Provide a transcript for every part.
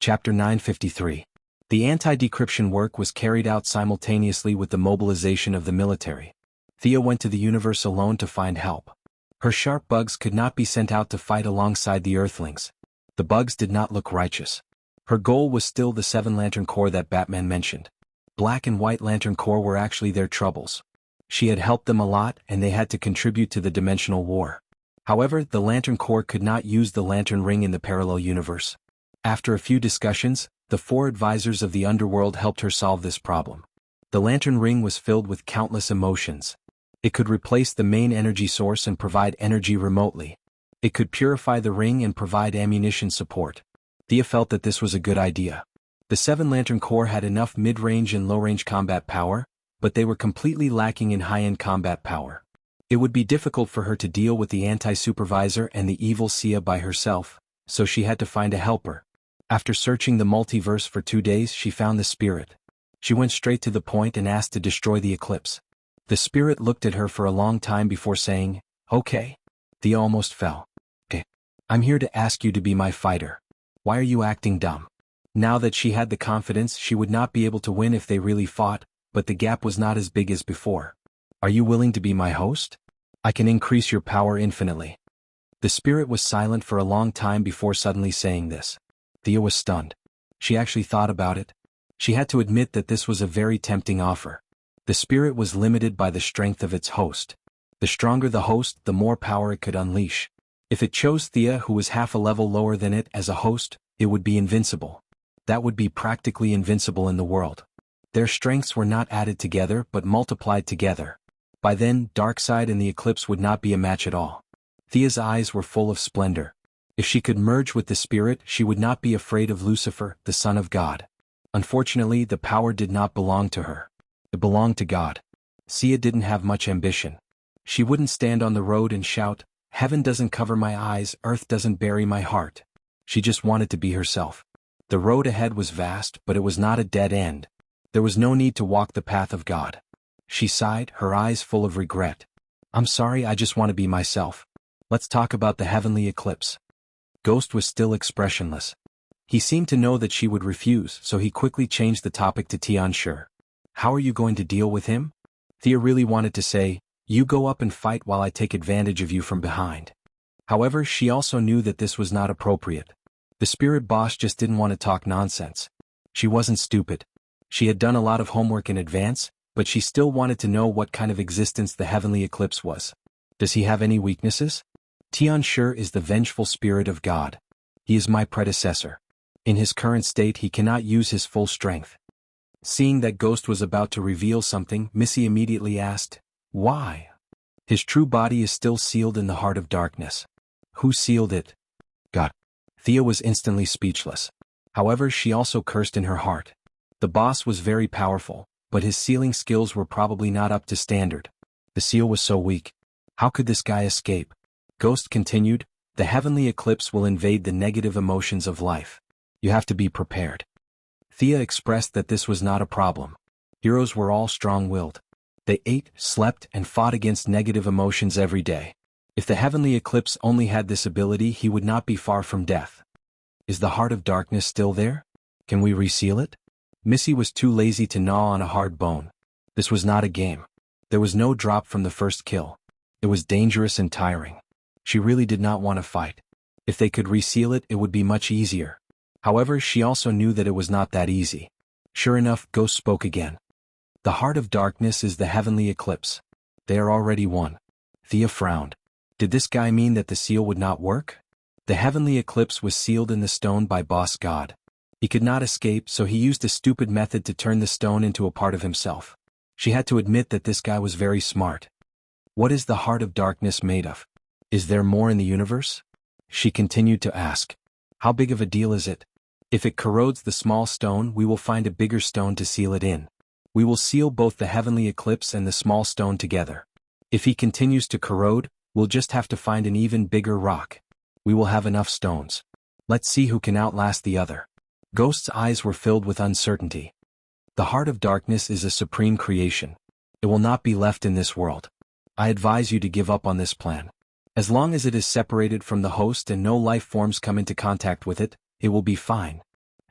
Chapter 953. The anti-decryption work was carried out simultaneously with the mobilization of the military. Thea went to the universe alone to find help. Her sharp bugs could not be sent out to fight alongside the Earthlings. The bugs did not look righteous. Her goal was still the 7 Lantern Corps that Batman mentioned. Black and White Lantern Corps were actually their troubles. She had helped them a lot and they had to contribute to the dimensional war. However, the Lantern Corps could not use the Lantern Ring in the parallel universe. After a few discussions, the 4 advisors of the underworld helped her solve this problem. The Lantern Ring was filled with countless emotions. It could replace the main energy source and provide energy remotely. It could purify the ring and provide ammunition support. Thea felt that this was a good idea. The 7 Lantern Corps had enough mid-range and low-range combat power, but they were completely lacking in high-end combat power. It would be difficult for her to deal with the anti-supervisor and the evil Sia by herself, so she had to find a helper. After searching the multiverse for 2 days, she found the spirit. She went straight to the point and asked to destroy the eclipse. The spirit looked at her for a long time before saying, "Okay." Thea almost fell. "I'm here to ask you to be my fighter. Why are you acting dumb?" Now that she had the confidence, she would not be able to win if they really fought, but the gap was not as big as before. "Are you willing to be my host? I can increase your power infinitely." The spirit was silent for a long time before suddenly saying this. Thea was stunned. She actually thought about it. She had to admit that this was a very tempting offer. The spirit was limited by the strength of its host. The stronger the host, the more power it could unleash. If it chose Thea, who was half a level lower than it, as a host, it would be invincible. That would be practically invincible in the world. Their strengths were not added together but multiplied together. By then, Darkseid and the Eclipse would not be a match at all. Thea's eyes were full of splendor. If she could merge with the spirit, she would not be afraid of Lucifer, the son of God. Unfortunately, the power did not belong to her. It belonged to God. Sia didn't have much ambition. She wouldn't stand on the road and shout, "Heaven doesn't cover my eyes, earth doesn't bury my heart." She just wanted to be herself. The road ahead was vast, but it was not a dead end. There was no need to walk the path of God. She sighed, her eyes full of regret. "I'm sorry, I just want to be myself. Let's talk about the heavenly eclipse." Ghost was still expressionless. He seemed to know that she would refuse, so he quickly changed the topic to Tianshi. "How are you going to deal with him?" Thea really wanted to say, "You go up and fight while I take advantage of you from behind." However, she also knew that this was not appropriate. The spirit boss just didn't want to talk nonsense. She wasn't stupid. She had done a lot of homework in advance, but she still wanted to know what kind of existence the heavenly eclipse was. Does he have any weaknesses? Tianshi is the vengeful spirit of God. He is my predecessor. In his current state he cannot use his full strength. Seeing that Ghost was about to reveal something, Missy immediately asked, "Why?" "His true body is still sealed in the heart of darkness." "Who sealed it?" "God." Thea was instantly speechless. However, she also cursed in her heart. The boss was very powerful, but his sealing skills were probably not up to standard. The seal was so weak. How could this guy escape? Ghost continued, "The heavenly eclipse will invade the negative emotions of life. You have to be prepared." Thea expressed that this was not a problem. Heroes were all strong-willed. They ate, slept, and fought against negative emotions every day. If the heavenly eclipse only had this ability, he would not be far from death. "Is the heart of darkness still there? Can we reseal it?" Missy was too lazy to gnaw on a hard bone. This was not a game. There was no drop from the first kill. It was dangerous and tiring. She really did not want to fight. If they could reseal it, it would be much easier. However, she also knew that it was not that easy. Sure enough, Ghost spoke again. "The heart of darkness is the heavenly eclipse. They are already one." Thea frowned. Did this guy mean that the seal would not work? The heavenly eclipse was sealed in the stone by Boss God. He could not escape, so he used a stupid method to turn the stone into a part of himself. She had to admit that this guy was very smart. "What is the heart of darkness made of? Is there more in the universe?" She continued to ask. "How big of a deal is it? If it corrodes the small stone, we will find a bigger stone to seal it in. We will seal both the heavenly eclipse and the small stone together. If he continues to corrode, we'll just have to find an even bigger rock. We will have enough stones. Let's see who can outlast the other." Ghost's eyes were filled with uncertainty. "The heart of darkness is a supreme creation. It will not be left in this world. I advise you to give up on this plan. As long as it is separated from the host and no life forms come into contact with it, it will be fine."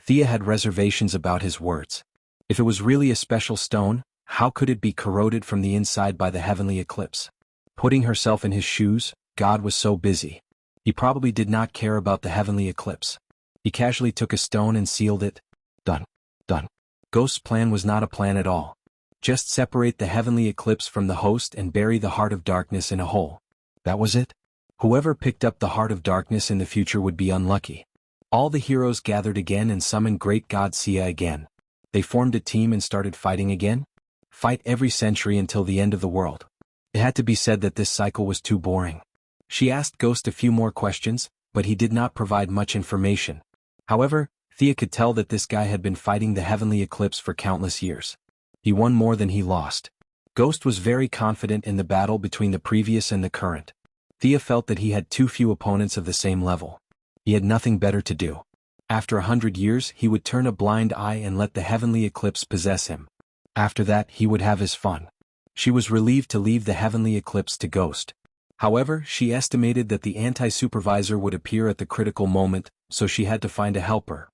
Thea had reservations about his words. If it was really a special stone, how could it be corroded from the inside by the heavenly eclipse? Putting herself in his shoes, God was so busy. He probably did not care about the heavenly eclipse. He casually took a stone and sealed it. Done. Done. Ghost's plan was not a plan at all. Just separate the heavenly eclipse from the host and bury the heart of darkness in a hole. That was it? Whoever picked up the heart of darkness in the future would be unlucky. All the heroes gathered again and summoned great god Sia again. They formed a team and started fighting again? Fight every century until the end of the world. It had to be said that this cycle was too boring. She asked Ghost a few more questions, but he did not provide much information. However, Thea could tell that this guy had been fighting the heavenly eclipse for countless years. He won more than he lost. Ghost was very confident in the battle between the previous and the current. Thea felt that he had too few opponents of the same level. He had nothing better to do. After 100 years he would turn a blind eye and let the heavenly eclipse possess him. After that he would have his fun. She was relieved to leave the heavenly eclipse to Ghost. However, she estimated that the anti-supervisor would appear at the critical moment, so she had to find a helper.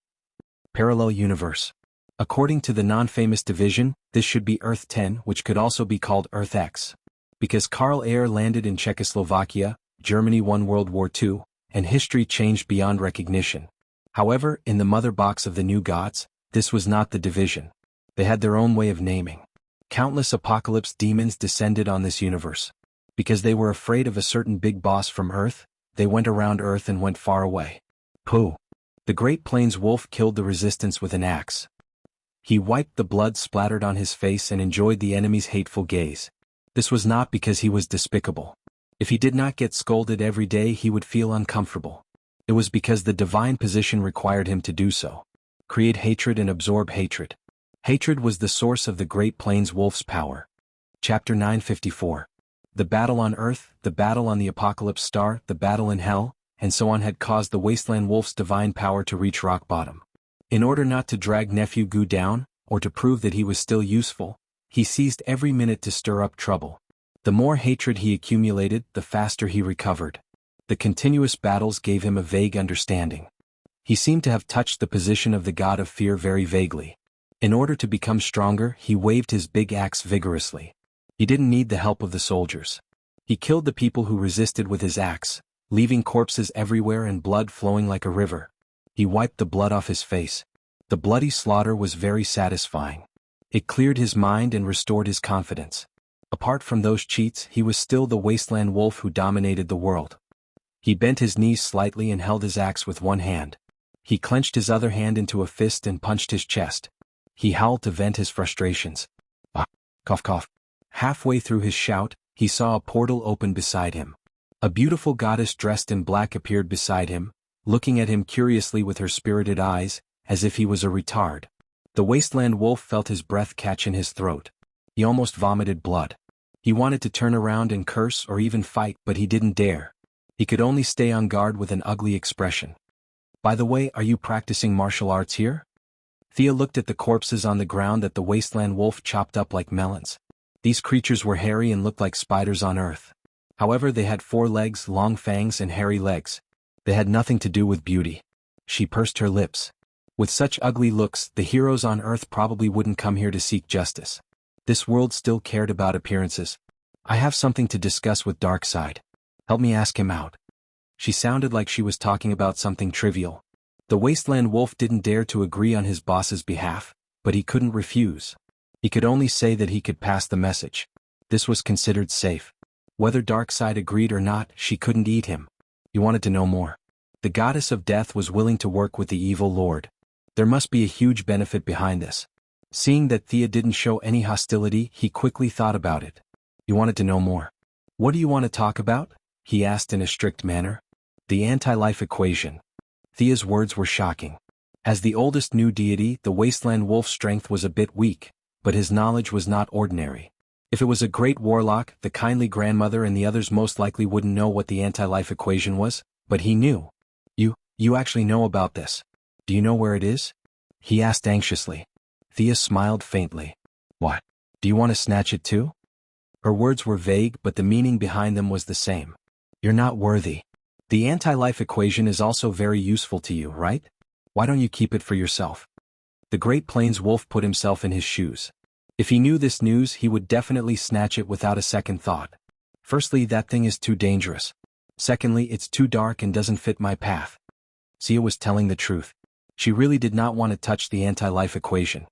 Parallel universe. According to the non-famous division, this should be Earth 10, which could also be called Earth X. Because Karl Ayer landed in Czechoslovakia, Germany won World War II, and history changed beyond recognition. However, in the mother box of the new gods, this was not the division. They had their own way of naming. Countless apocalypse demons descended on this universe. Because they were afraid of a certain big boss from Earth, they went around Earth and went far away. Pooh. The Great Plains wolf killed the resistance with an axe. He wiped the blood splattered on his face and enjoyed the enemy's hateful gaze. This was not because he was despicable. If he did not get scolded every day he would feel uncomfortable. It was because the divine position required him to do so. Create hatred and absorb hatred. Hatred was the source of the Great Plains wolf's power. Chapter 954. The battle on Earth, the battle on the Apocalypse Star, the battle in Hell, and so on had caused the Wasteland Wolf's divine power to reach rock bottom. In order not to drag Nephew Gu down, or to prove that he was still useful, he seized every minute to stir up trouble. The more hatred he accumulated, the faster he recovered. The continuous battles gave him a vague understanding. He seemed to have touched the position of the god of fear very vaguely. In order to become stronger, he waved his big axe vigorously. He didn't need the help of the soldiers. He killed the people who resisted with his axe, leaving corpses everywhere and blood flowing like a river. He wiped the blood off his face. The bloody slaughter was very satisfying. It cleared his mind and restored his confidence. Apart from those cheats, he was still the wasteland wolf who dominated the world. He bent his knees slightly and held his axe with one hand. He clenched his other hand into a fist and punched his chest. He howled to vent his frustrations. Ah, cough cough. Halfway through his shout, he saw a portal open beside him. A beautiful goddess dressed in black appeared beside him, looking at him curiously with her spirited eyes, as if he was a retard. The wasteland wolf felt his breath catch in his throat. He almost vomited blood. He wanted to turn around and curse or even fight, but he didn't dare. He could only stay on guard with an ugly expression. By the way, are you practicing martial arts here? Thea looked at the corpses on the ground that the wasteland wolf chopped up like melons. These creatures were hairy and looked like spiders on Earth. However, they had 4 legs, long fangs and hairy legs. They had nothing to do with beauty. She pursed her lips. With such ugly looks, the heroes on Earth probably wouldn't come here to seek justice. This world still cared about appearances. I have something to discuss with Darkseid. Help me ask him out. She sounded like she was talking about something trivial. The wasteland wolf didn't dare to agree on his boss's behalf, but he couldn't refuse. He could only say that he could pass the message. This was considered safe. Whether Darkseid agreed or not, she couldn't eat him. He wanted to know more. The goddess of death was willing to work with the evil lord. There must be a huge benefit behind this. Seeing that Thea didn't show any hostility, he quickly thought about it. He wanted to know more. What do you want to talk about? He asked in a strict manner. The anti-life equation. Thea's words were shocking. As the oldest new deity, the wasteland wolf's strength was a bit weak, but his knowledge was not ordinary. If it was a great warlock, the kindly grandmother and the others most likely wouldn't know what the anti-life equation was, but he knew. You actually know about this. Do you know where it is? He asked anxiously. Thea smiled faintly. What? Do you want to snatch it too? Her words were vague, but the meaning behind them was the same. You're not worthy. The anti-life equation is also very useful to you, right? Why don't you keep it for yourself? The Great Plains Wolf put himself in his shoes. If he knew this news, he would definitely snatch it without a second thought. Firstly, that thing is too dangerous. Secondly, it's too dark and doesn't fit my path. Xia was telling the truth. She really did not want to touch the anti-life equation.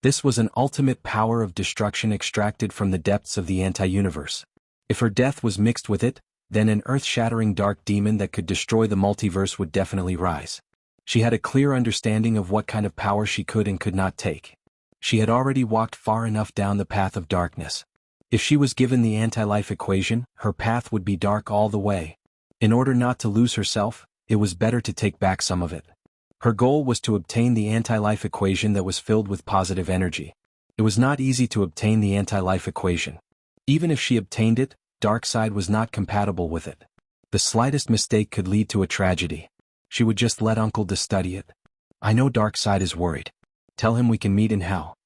This was an ultimate power of destruction extracted from the depths of the anti-universe. If her death was mixed with it, then an earth-shattering dark demon that could destroy the multiverse would definitely rise. She had a clear understanding of what kind of power she could and could not take. She had already walked far enough down the path of darkness. If she was given the anti-life equation, her path would be dark all the way. In order not to lose herself, it was better to take back some of it. Her goal was to obtain the anti-life equation that was filled with positive energy. It was not easy to obtain the anti-life equation. Even if she obtained it, Darkseid was not compatible with it. The slightest mistake could lead to a tragedy. She would just let Uncle D study it. I know Darkseid is worried. Tell him we can meet in hell.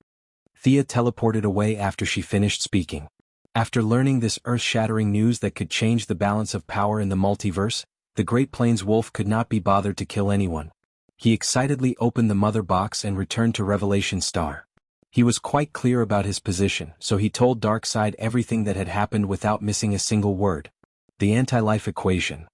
Thea teleported away after she finished speaking. After learning this earth-shattering news that could change the balance of power in the multiverse, the Great Plains Wolf could not be bothered to kill anyone. He excitedly opened the mother box and returned to Revelation Star. He was quite clear about his position, so he told Darkseid everything that had happened without missing a single word. The anti-life equation.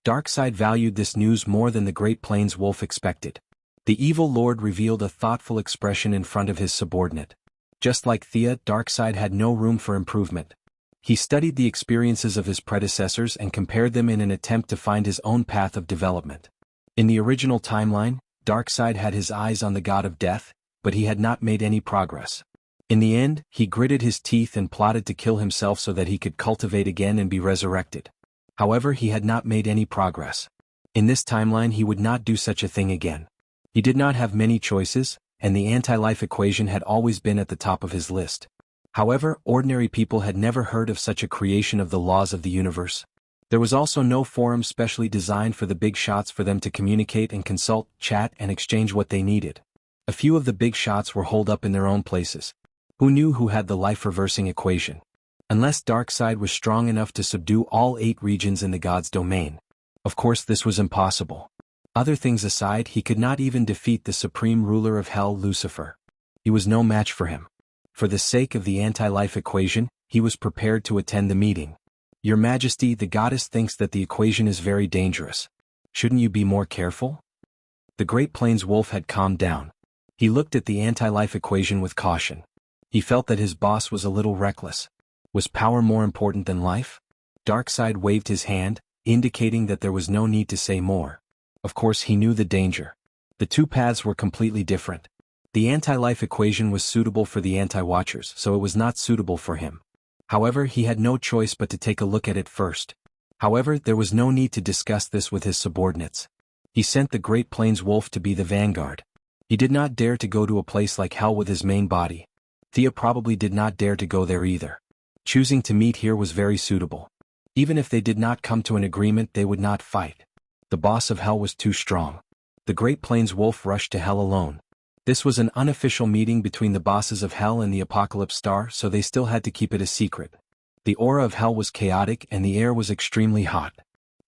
Darkseid valued this news more than the Great Plains Wolf expected. The evil lord revealed a thoughtful expression in front of his subordinate. Just like Thea, Darkseid had no room for improvement. He studied the experiences of his predecessors and compared them in an attempt to find his own path of development. In the original timeline, Darkseid had his eyes on the god of death, but he had not made any progress. In the end, he gritted his teeth and plotted to kill himself so that he could cultivate again and be resurrected. However, he had not made any progress. In this timeline, he would not do such a thing again. He did not have many choices, and the anti-life equation had always been at the top of his list. However, ordinary people had never heard of such a creation of the laws of the universe. There was also no forum specially designed for the big shots for them to communicate and consult, chat, and exchange what they needed. A few of the big shots were holed up in their own places. Who knew who had the life-reversing equation? Unless Darkseid was strong enough to subdue all 8 regions in the god's domain. Of course, this was impossible. Other things aside, he could not even defeat the supreme ruler of hell, Lucifer. He was no match for him. For the sake of the anti-life equation, he was prepared to attend the meeting. Your Majesty, the goddess thinks that the equation is very dangerous. Shouldn't you be more careful? The Great Plains Wolf had calmed down. He looked at the anti-life equation with caution. He felt that his boss was a little reckless. Was power more important than life? Darkseid waved his hand, indicating that there was no need to say more. Of course, he knew the danger. The two paths were completely different. The anti-life equation was suitable for the anti-watchers, so it was not suitable for him. However, he had no choice but to take a look at it first. However, there was no need to discuss this with his subordinates. He sent the Great Plains Wolf to be the vanguard. He did not dare to go to a place like hell with his main body. Thea probably did not dare to go there either. Choosing to meet here was very suitable. Even if they did not come to an agreement, they would not fight. The boss of hell was too strong. The Great Plains Wolf rushed to hell alone. This was an unofficial meeting between the bosses of hell and the Apocalypse Star, so they still had to keep it a secret. The aura of hell was chaotic and the air was extremely hot.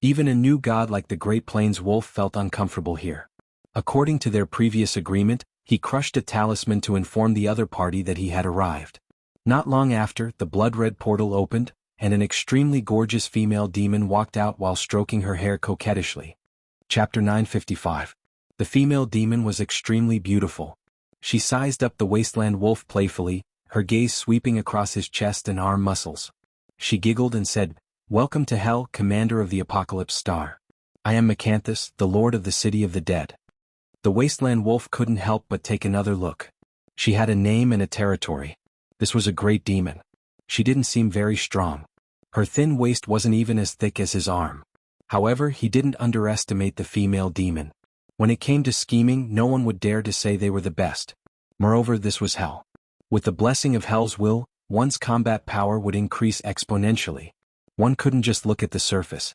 Even a new god like the Great Plains Wolf felt uncomfortable here. According to their previous agreement, he crushed a talisman to inform the other party that he had arrived. Not long after, the blood-red portal opened, and an extremely gorgeous female demon walked out while stroking her hair coquettishly. Chapter 955. The female demon was extremely beautiful. She sized up the wasteland wolf playfully, her gaze sweeping across his chest and arm muscles. She giggled and said, "Welcome to hell, commander of the Apocalypse Star. I am Macanthus, the lord of the city of the dead." The wasteland wolf couldn't help but take another look. She had a name and a territory. This was a great demon. She didn't seem very strong. Her thin waist wasn't even as thick as his arm. However, he didn't underestimate the female demon. When it came to scheming, no one would dare to say they were the best. Moreover, this was hell. With the blessing of hell's will, one's combat power would increase exponentially. One couldn't just look at the surface.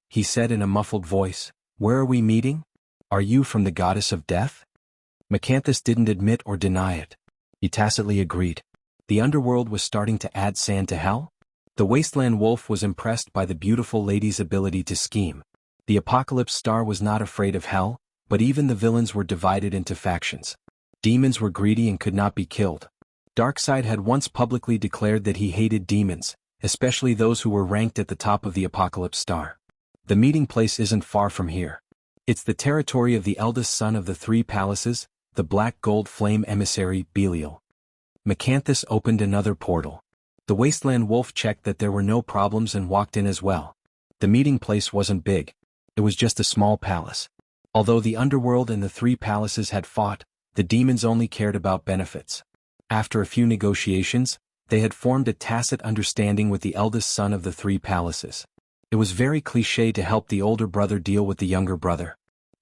He said in a muffled voice, "Where are we meeting? Are you from the goddess of death?" Macanthus didn't admit or deny it. He tacitly agreed. The underworld was starting to add sand to hell? The wasteland wolf was impressed by the beautiful lady's ability to scheme. The Apocalypse Star was not afraid of hell, But even the villains were divided into factions. Demons were greedy and could not be killed. Darkseid had once publicly declared that he hated demons, especially those who were ranked at the top of the Apocalypse Star. The meeting place isn't far from here. It's the territory of the eldest son of the three palaces, the Black Gold Flame emissary, Belial. Macanthus opened another portal. The Wasteland Wolf checked that there were no problems and walked in as well. The meeting place wasn't big. It was just a small palace. Although the underworld and the three palaces had fought, the demons only cared about benefits. After a few negotiations, they had formed a tacit understanding with the eldest son of the three palaces. It was very cliché to help the older brother deal with the younger brother.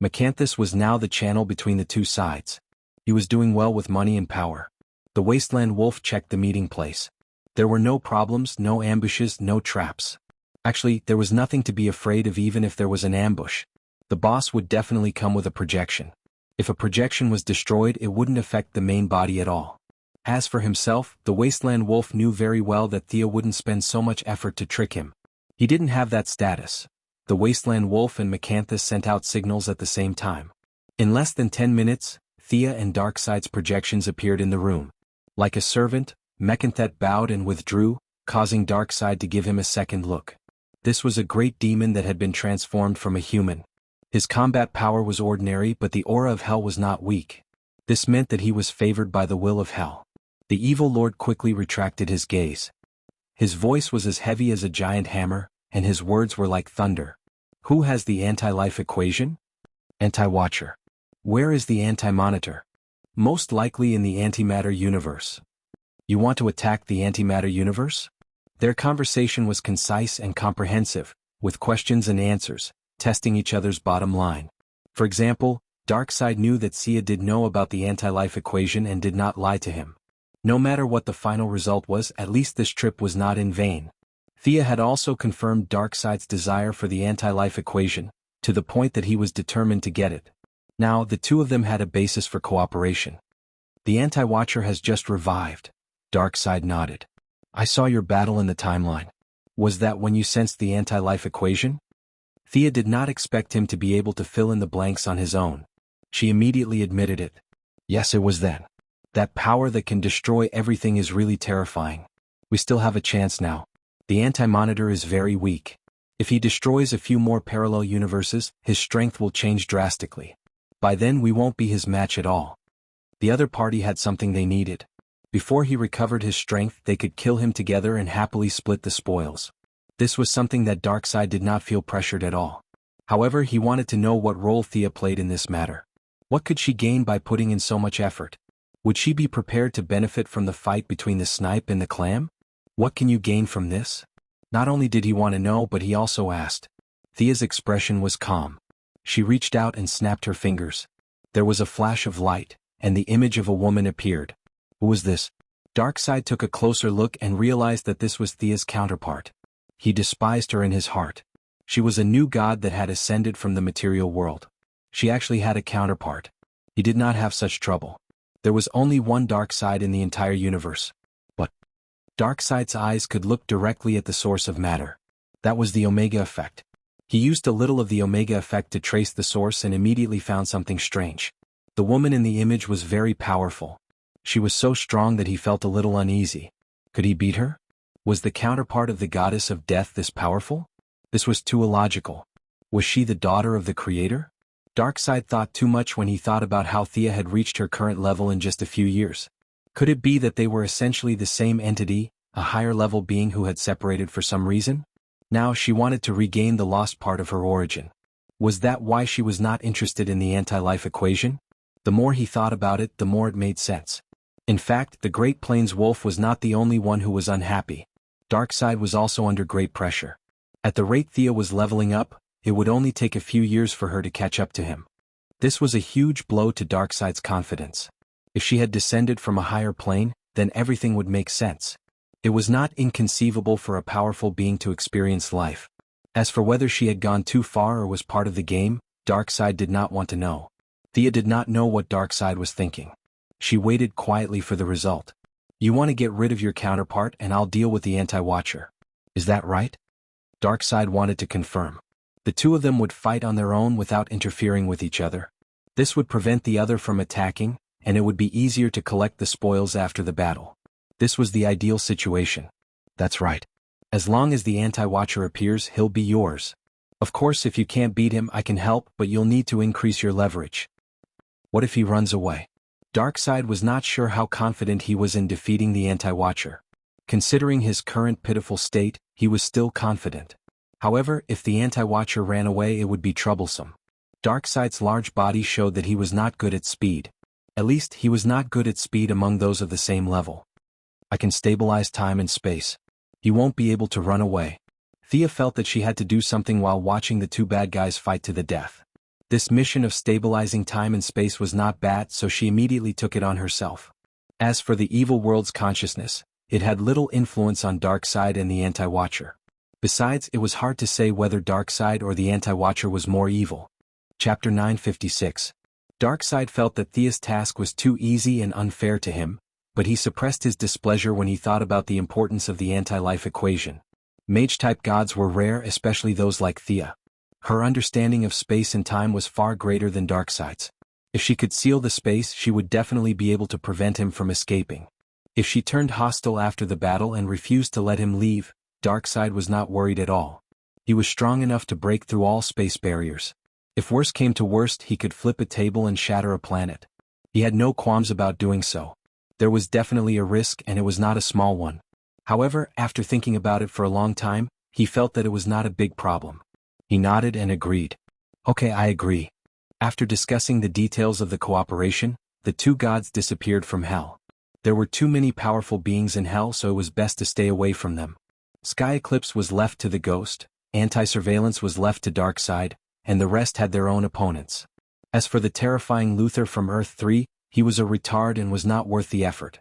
Macanthus was now the channel between the two sides. He was doing well with money and power. The Wasteland Wolf checked the meeting place. There were no problems, no ambushes, no traps. Actually, there was nothing to be afraid of even if there was an ambush. The boss would definitely come with a projection. If a projection was destroyed, it wouldn't affect the main body at all. As for himself, the Wasteland Wolf knew very well that Thea wouldn't spend so much effort to trick him. He didn't have that status. The Wasteland Wolf and Macanthus sent out signals at the same time. In less than 10 minutes, Thea and Darkseid's projections appeared in the room. Like a servant, Macanthus bowed and withdrew, causing Darkseid to give him a second look. This was a great demon that had been transformed from a human. His combat power was ordinary, but the aura of hell was not weak. This meant that he was favored by the will of hell. The evil lord quickly retracted his gaze. His voice was as heavy as a giant hammer, and his words were like thunder. Who has the anti-life equation? Anti-Watcher. Where is the anti-Monitor? Most likely in the antimatter universe. You want to attack the antimatter universe? Their conversation was concise and comprehensive, with questions and answers, testing each other's bottom line. For example, Darkseid knew that Sia did know about the anti-life equation and did not lie to him. No matter what the final result was, at least this trip was not in vain. Thea had also confirmed Darkseid's desire for the anti-life equation, to the point that he was determined to get it. Now, the two of them had a basis for cooperation. The Anti-Watcher has just revived. Darkseid nodded. I saw your battle in the timeline. Was that when you sensed the anti-life equation? Thea did not expect him to be able to fill in the blanks on his own. She immediately admitted it. Yes, it was then. That power that can destroy everything is really terrifying. We still have a chance now. The Anti-Monitor is very weak. If he destroys a few more parallel universes, his strength will change drastically. By then we won't be his match at all. The other party had something they needed. Before he recovered his strength, they could kill him together and happily split the spoils. This was something that Darkseid did not feel pressured at all. However, he wanted to know what role Thea played in this matter. What could she gain by putting in so much effort? Would she be prepared to benefit from the fight between the Snipe and the Clam? What can you gain from this? Not only did he want to know, but he also asked. Thea's expression was calm. She reached out and snapped her fingers. There was a flash of light, and the image of a woman appeared. Who was this? Darkseid took a closer look and realized that this was Thea's counterpart. He despised her in his heart. She was a new god that had ascended from the material world. She actually had a counterpart. He did not have such trouble. There was only one Darkseid in the entire universe. But Darkseid's eyes could look directly at the source of matter. That was the Omega effect. He used a little of the Omega effect to trace the source and immediately found something strange. The woman in the image was very powerful. She was so strong that he felt a little uneasy. Could he beat her? Was the counterpart of the goddess of death this powerful? This was too illogical. Was she the daughter of the Creator? Darkseid thought too much when he thought about how Thea had reached her current level in just a few years. Could it be that they were essentially the same entity, a higher-level being who had separated for some reason? Now she wanted to regain the lost part of her origin. Was that why she was not interested in the anti-life equation? The more he thought about it, the more it made sense. In fact, the Great Plains Wolf was not the only one who was unhappy. Darkseid was also under great pressure. At the rate Thea was leveling up, it would only take a few years for her to catch up to him. This was a huge blow to Darkseid's confidence. If she had descended from a higher plane, then everything would make sense. It was not inconceivable for a powerful being to experience life. As for whether she had gone too far or was part of the game, Darkseid did not want to know. Thea did not know what Darkseid was thinking. She waited quietly for the result. You want to get rid of your counterpart and I'll deal with the Anti-Watcher. Is that right? Darkseid wanted to confirm. The two of them would fight on their own without interfering with each other. This would prevent the other from attacking, and it would be easier to collect the spoils after the battle. This was the ideal situation. That's right. As long as the anti-watcher appears, he'll be yours. Of course, if you can't beat him, I can help, but you'll need to increase your leverage. What if he runs away? Darkseid was not sure how confident he was in defeating the anti-watcher. Considering his current pitiful state, he was still confident. However, if the anti-watcher ran away, it would be troublesome. Darkseid's large body showed that he was not good at speed. At least, he was not good at speed among those of the same level. I can stabilize time and space. He won't be able to run away. Thea felt that she had to do something while watching the two bad guys fight to the death. This mission of stabilizing time and space was not bad, so she immediately took it on herself. As for the evil world's consciousness, it had little influence on Darkseid and the anti-watcher. Besides, it was hard to say whether Darkseid or the anti-watcher was more evil. Chapter 956. Darkseid felt that Thea's task was too easy and unfair to him, but he suppressed his displeasure when he thought about the importance of the anti-life equation. Mage-type gods were rare, especially those like Thea. Her understanding of space and time was far greater than Darkseid's. If she could seal the space, she would definitely be able to prevent him from escaping. If she turned hostile after the battle and refused to let him leave, Darkseid was not worried at all. He was strong enough to break through all space barriers. If worst came to worst, he could flip a table and shatter a planet. He had no qualms about doing so. There was definitely a risk, and it was not a small one. However, after thinking about it for a long time, he felt that it was not a big problem. He nodded and agreed. Okay, I agree. After discussing the details of the cooperation, the two gods disappeared from Hell. There were too many powerful beings in Hell, so it was best to stay away from them. Sky Eclipse was left to the Ghost, Anti-Surveillance was left to Darkseid, and the rest had their own opponents. As for the terrifying Luther from Earth 3, he was a retard and was not worth the effort.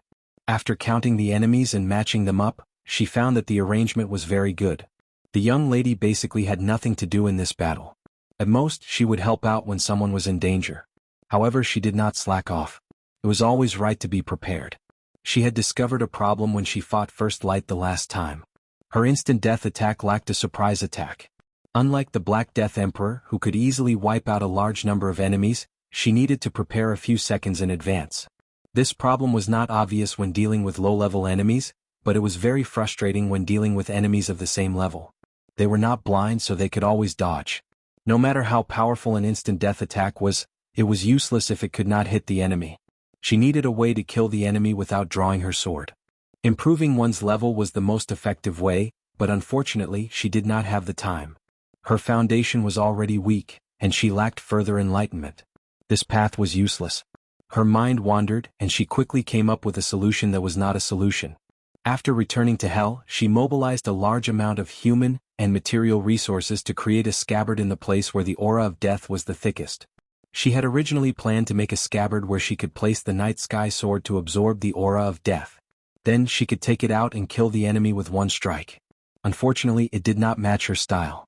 After counting the enemies and matching them up, she found that the arrangement was very good. The young lady basically had nothing to do in this battle. At most, she would help out when someone was in danger. However, she did not slack off. It was always right to be prepared. She had discovered a problem when she fought First Light the last time. Her instant death attack lacked a surprise attack. Unlike the Black Death Emperor, who could easily wipe out a large number of enemies, she needed to prepare a few seconds in advance. This problem was not obvious when dealing with low-level enemies, but it was very frustrating when dealing with enemies of the same level. They were not blind, so they could always dodge. No matter how powerful an instant death attack was, it was useless if it could not hit the enemy. She needed a way to kill the enemy without drawing her sword. Improving one's level was the most effective way, but unfortunately she did not have the time. Her foundation was already weak, and she lacked further enlightenment. This path was useless. Her mind wandered, and she quickly came up with a solution that was not a solution. After returning to Hell, she mobilized a large amount of human and material resources to create a scabbard in the place where the aura of death was the thickest. She had originally planned to make a scabbard where she could place the night sky sword to absorb the aura of death. Then she could take it out and kill the enemy with one strike. Unfortunately, it did not match her style.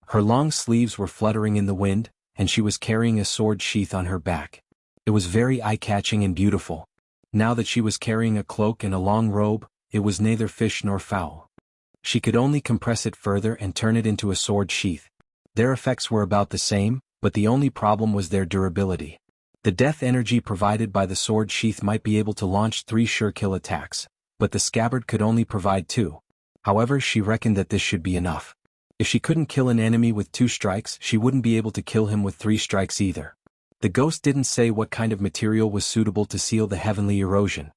Her long sleeves were fluttering in the wind, and she was carrying a sword sheath on her back. It was very eye-catching and beautiful. Now that she was carrying a cloak and a long robe, it was neither fish nor fowl. She could only compress it further and turn it into a sword sheath. Their effects were about the same, but the only problem was their durability. The death energy provided by the sword sheath might be able to launch 3 sure-kill attacks, but the scabbard could only provide 2. However, she reckoned that this should be enough. If she couldn't kill an enemy with 2 strikes, she wouldn't be able to kill him with 3 strikes either. The ghost didn't say what kind of material was suitable to seal the heavenly erosion.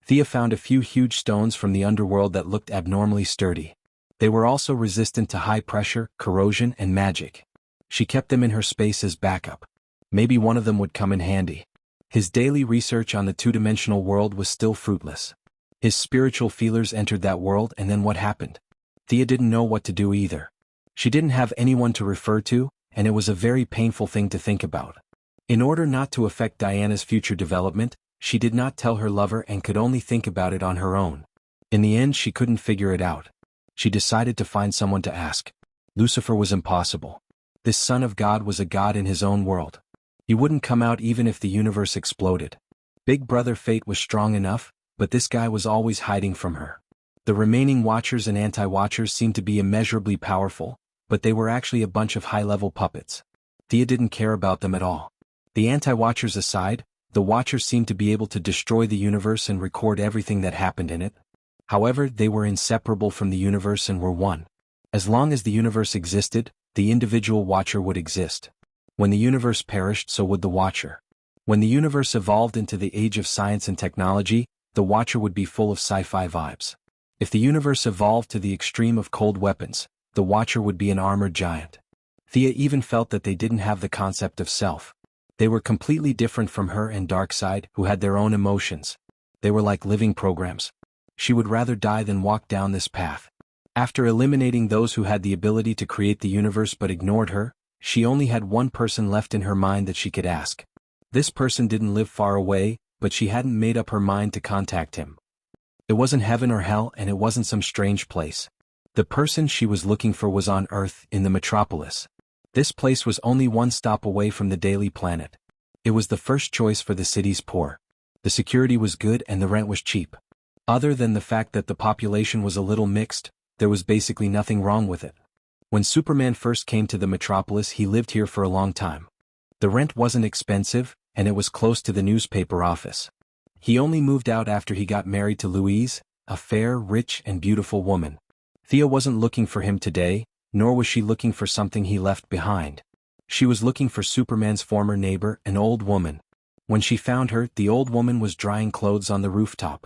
Thea found a few huge stones from the underworld that looked abnormally sturdy. They were also resistant to high pressure, corrosion, and magic. She kept them in her space as backup. Maybe one of them would come in handy. His daily research on the two-dimensional world was still fruitless. His spiritual feelers entered that world, and then what happened? Thea didn't know what to do either. She didn't have anyone to refer to, and it was a very painful thing to think about. In order not to affect Diana's future development, she did not tell her lover and could only think about it on her own. In the end, she couldn't figure it out. She decided to find someone to ask. Lucifer was impossible. This son of God was a god in his own world. He wouldn't come out even if the universe exploded. Big Brother Fate was strong enough, but this guy was always hiding from her. The remaining Watchers and Anti-Watchers seemed to be immeasurably powerful, but they were actually a bunch of high-level puppets. Thea didn't care about them at all. The anti-watchers aside, the watchers seemed to be able to destroy the universe and record everything that happened in it. However, they were inseparable from the universe and were one. As long as the universe existed, the individual watcher would exist. When the universe perished, so would the watcher. When the universe evolved into the age of science and technology, the watcher would be full of sci-fi vibes. If the universe evolved to the extreme of cold weapons, the watcher would be an armored giant. Thea even felt that they didn't have the concept of self. They were completely different from her and Darkseid, who had their own emotions. They were like living programs. She would rather die than walk down this path. After eliminating those who had the ability to create the universe but ignored her, she only had one person left in her mind that she could ask. This person didn't live far away, but she hadn't made up her mind to contact him. It wasn't heaven or hell, and it wasn't some strange place. The person she was looking for was on Earth, in the metropolis. This place was only one stop away from the Daily Planet. It was the first choice for the city's poor. The security was good and the rent was cheap. Other than the fact that the population was a little mixed, there was basically nothing wrong with it. When Superman first came to the metropolis, he lived here for a long time. The rent wasn't expensive, and it was close to the newspaper office. He only moved out after he got married to Louise, a fair, rich, and beautiful woman. Thea wasn't looking for him today, nor was she looking for something he left behind. She was looking for Superman's former neighbor, an old woman. When she found her, the old woman was drying clothes on the rooftop.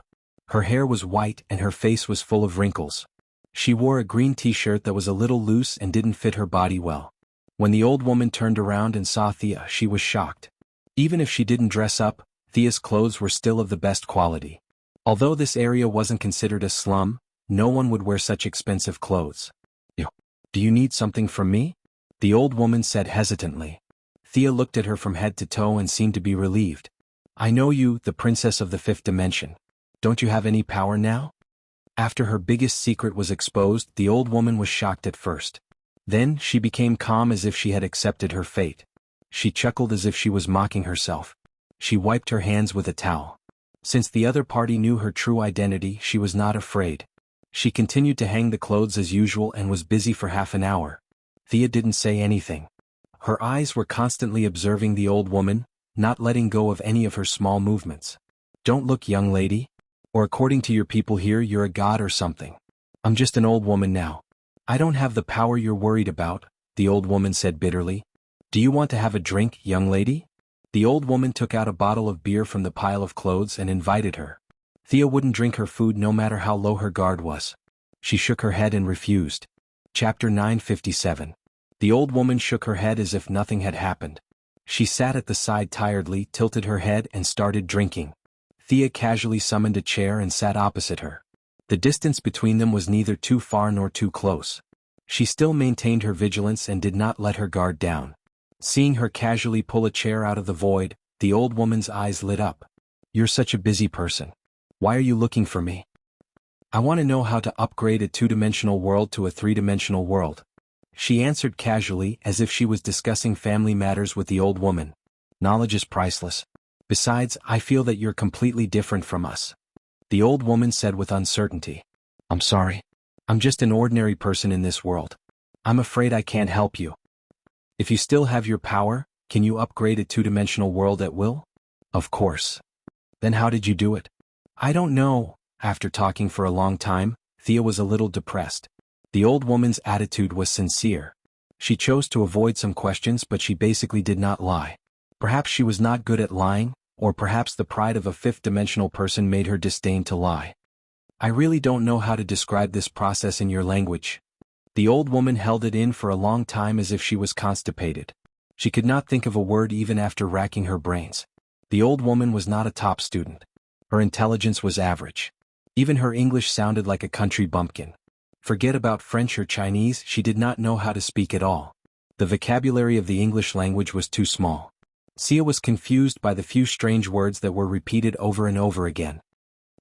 Her hair was white and her face was full of wrinkles. She wore a green t-shirt that was a little loose and didn't fit her body well. When the old woman turned around and saw Thea, she was shocked. Even if she didn't dress up, Thea's clothes were still of the best quality. Although this area wasn't considered a slum, no one would wear such expensive clothes. "Do you need something from me?" the old woman said hesitantly. Thea looked at her from head to toe and seemed to be relieved. "I know you, the princess of the fifth dimension. Don't you have any power now?" After her biggest secret was exposed, the old woman was shocked at first. Then, she became calm as if she had accepted her fate. She chuckled as if she was mocking herself. She wiped her hands with a towel. Since the other party knew her true identity, she was not afraid. She continued to hang the clothes as usual and was busy for half an hour. Thea didn't say anything. Her eyes were constantly observing the old woman, not letting go of any of her small movements. "Don't look, young lady. Or according to your people here, you're a god or something. I'm just an old woman now. I don't have the power you're worried about," the old woman said bitterly. "Do you want to have a drink, young lady?" The old woman took out a bottle of beer from the pile of clothes and invited her. Thea wouldn't drink her food no matter how low her guard was. She shook her head and refused. Chapter 957. The old woman shook her head as if nothing had happened. She sat at the side tiredly, tilted her head and started drinking. Thea casually summoned a chair and sat opposite her. The distance between them was neither too far nor too close. She still maintained her vigilance and did not let her guard down. Seeing her casually pull a chair out of the void, the old woman's eyes lit up. "You're such a busy person. Why are you looking for me?" "I want to know how to upgrade a two-dimensional world to a three-dimensional world," she answered casually as if she was discussing family matters with the old woman. "Knowledge is priceless. Besides, I feel that you're completely different from us," the old woman said with uncertainty. "I'm sorry. I'm just an ordinary person in this world. I'm afraid I can't help you." "If you still have your power, can you upgrade a two-dimensional world at will?" "Of course." "Then how did you do it?" "I don't know." After talking for a long time, Thea was a little depressed. The old woman's attitude was sincere. She chose to avoid some questions, but she basically did not lie. Perhaps she was not good at lying, or perhaps the pride of a fifth-dimensional person made her disdain to lie. "I really don't know how to describe this process in your language." The old woman held it in for a long time as if she was constipated. She could not think of a word even after racking her brains. The old woman was not a top student. Her intelligence was average. Even her English sounded like a country bumpkin. Forget about French or Chinese, she did not know how to speak at all. The vocabulary of the English language was too small. Thea was confused by the few strange words that were repeated over and over again.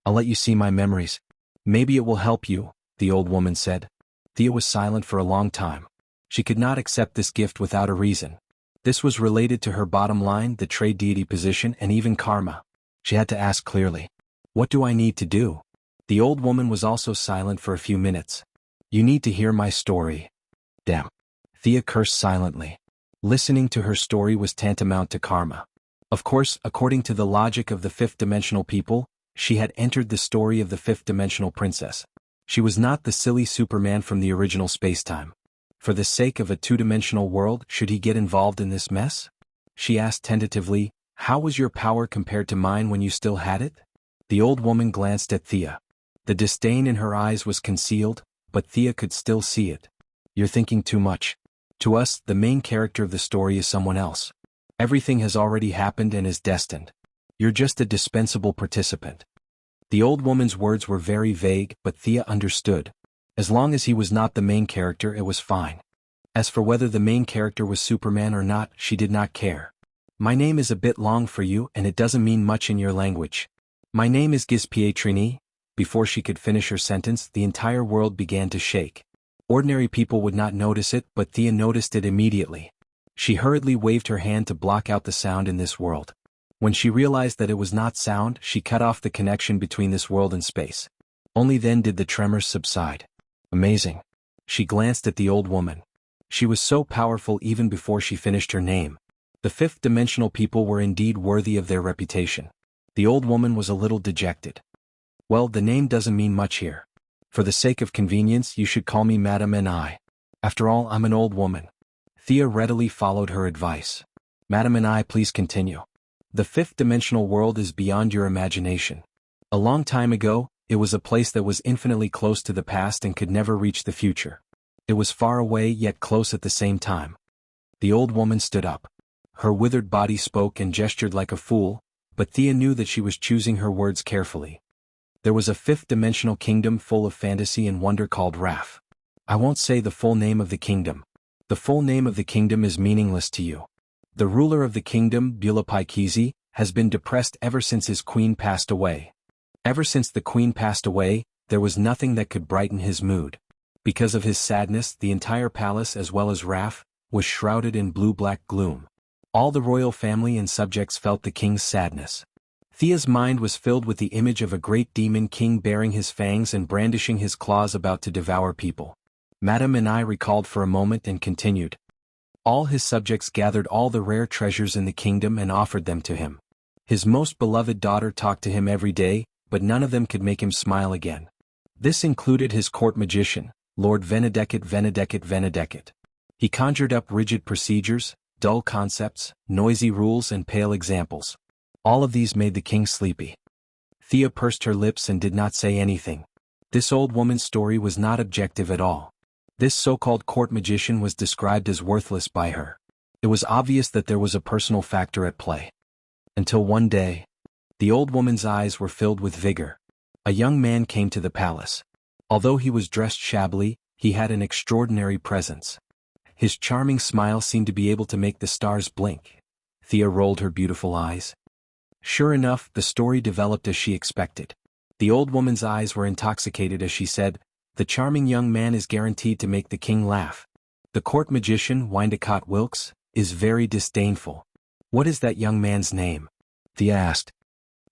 "I'll let you see my memories. Maybe it will help you," the old woman said. Thea was silent for a long time. She could not accept this gift without a reason. This was related to her bottom line, the trade deity position, and even karma. She had to ask clearly. "What do I need to do?" The old woman was also silent for a few minutes. "You need to hear my story." Damn. Thea cursed silently. Listening to her story was tantamount to karma. Of course, according to the logic of the fifth-dimensional people, she had entered the story of the fifth-dimensional princess. She was not the silly Superman from the original spacetime. For the sake of a two-dimensional world, should he get involved in this mess? She asked tentatively, "How was your power compared to mine when you still had it?" The old woman glanced at Thea. The disdain in her eyes was concealed, but Thea could still see it. "You're thinking too much. To us, the main character of the story is someone else. Everything has already happened and is destined. You're just a dispensable participant." The old woman's words were very vague, but Thea understood. As long as he was not the main character, it was fine. As for whether the main character was Superman or not, she did not care. "My name is a bit long for you and it doesn't mean much in your language. My name is Pietrini." Before she could finish her sentence, the entire world began to shake. Ordinary people would not notice it, but Thea noticed it immediately. She hurriedly waved her hand to block out the sound in this world. When she realized that it was not sound, she cut off the connection between this world and space. Only then did the tremors subside. Amazing. She glanced at the old woman. She was so powerful even before she finished her name. The fifth-dimensional people were indeed worthy of their reputation. The old woman was a little dejected. "Well, the name doesn't mean much here. For the sake of convenience, you should call me Madam N.I. After all, I'm an old woman." Thea readily followed her advice. "Madam N.I., please continue. The fifth-dimensional world is beyond your imagination. A long time ago, it was a place that was infinitely close to the past and could never reach the future. It was far away yet close at the same time." The old woman stood up. Her withered body spoke and gestured like a fool, but Thea knew that she was choosing her words carefully. "There was a fifth-dimensional kingdom full of fantasy and wonder called Raf. I won't say the full name of the kingdom. The full name of the kingdom is meaningless to you. The ruler of the kingdom, Bulapaikizi, has been depressed ever since his queen passed away. Ever since the queen passed away, there was nothing that could brighten his mood. Because of his sadness, the entire palace as well as Raf was shrouded in blue-black gloom. All the royal family and subjects felt the king's sadness." Thea's mind was filled with the image of a great demon king baring his fangs and brandishing his claws about to devour people. Madame and I recalled for a moment and continued. "All his subjects gathered all the rare treasures in the kingdom and offered them to him. His most beloved daughter talked to him every day, but none of them could make him smile again. This included his court magician, Lord Venedeket. He conjured up rigid procedures, dull concepts, noisy rules and pale examples. All of these made the king sleepy." Thea pursed her lips and did not say anything. This old woman's story was not objective at all. This so-called court magician was described as worthless by her. It was obvious that there was a personal factor at play. Until one day, the old woman's eyes were filled with vigor. A young man came to the palace. Although he was dressed shabbily, he had an extraordinary presence. His charming smile seemed to be able to make the stars blink. Thea rolled her beautiful eyes. Sure enough, the story developed as she expected. The old woman's eyes were intoxicated as she said, "The charming young man is guaranteed to make the king laugh. The court magician, Windecott Wilkes, is very disdainful. What is that young man's name?" Thea asked.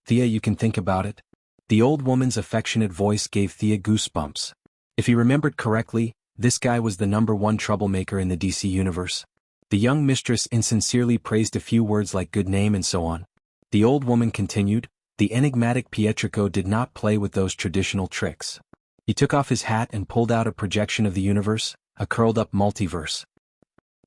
"Thea, you can think about it." The old woman's affectionate voice gave Thea goosebumps. If he remembered correctly, this guy was the #1 troublemaker in the DC universe. The young mistress insincerely praised a few words like good name and so on. The old woman continued, "The enigmatic Pietrico did not play with those traditional tricks. He took off his hat and pulled out a projection of the universe, a curled-up multiverse.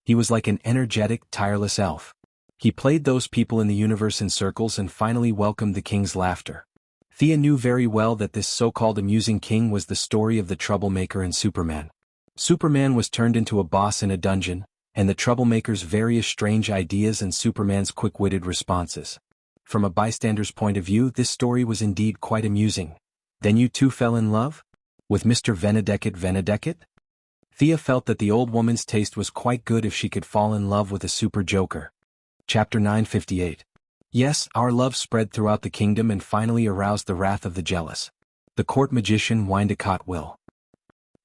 He was like an energetic, tireless elf. He played those people in the universe in circles and finally welcomed the king's laughter." Thea knew very well that this so-called amusing king was the story of the troublemaker in Superman. Superman was turned into a boss in a dungeon, and the troublemaker's various strange ideas and Superman's quick-witted responses. From a bystander's point of view, this story was indeed quite amusing. "Then you two fell in love? With Mr. Venedeket? Thea felt that the old woman's taste was quite good if she could fall in love with a super joker. Chapter 958. Yes, our love spread throughout the kingdom and finally aroused the wrath of the jealous. The court magician Windecott Will.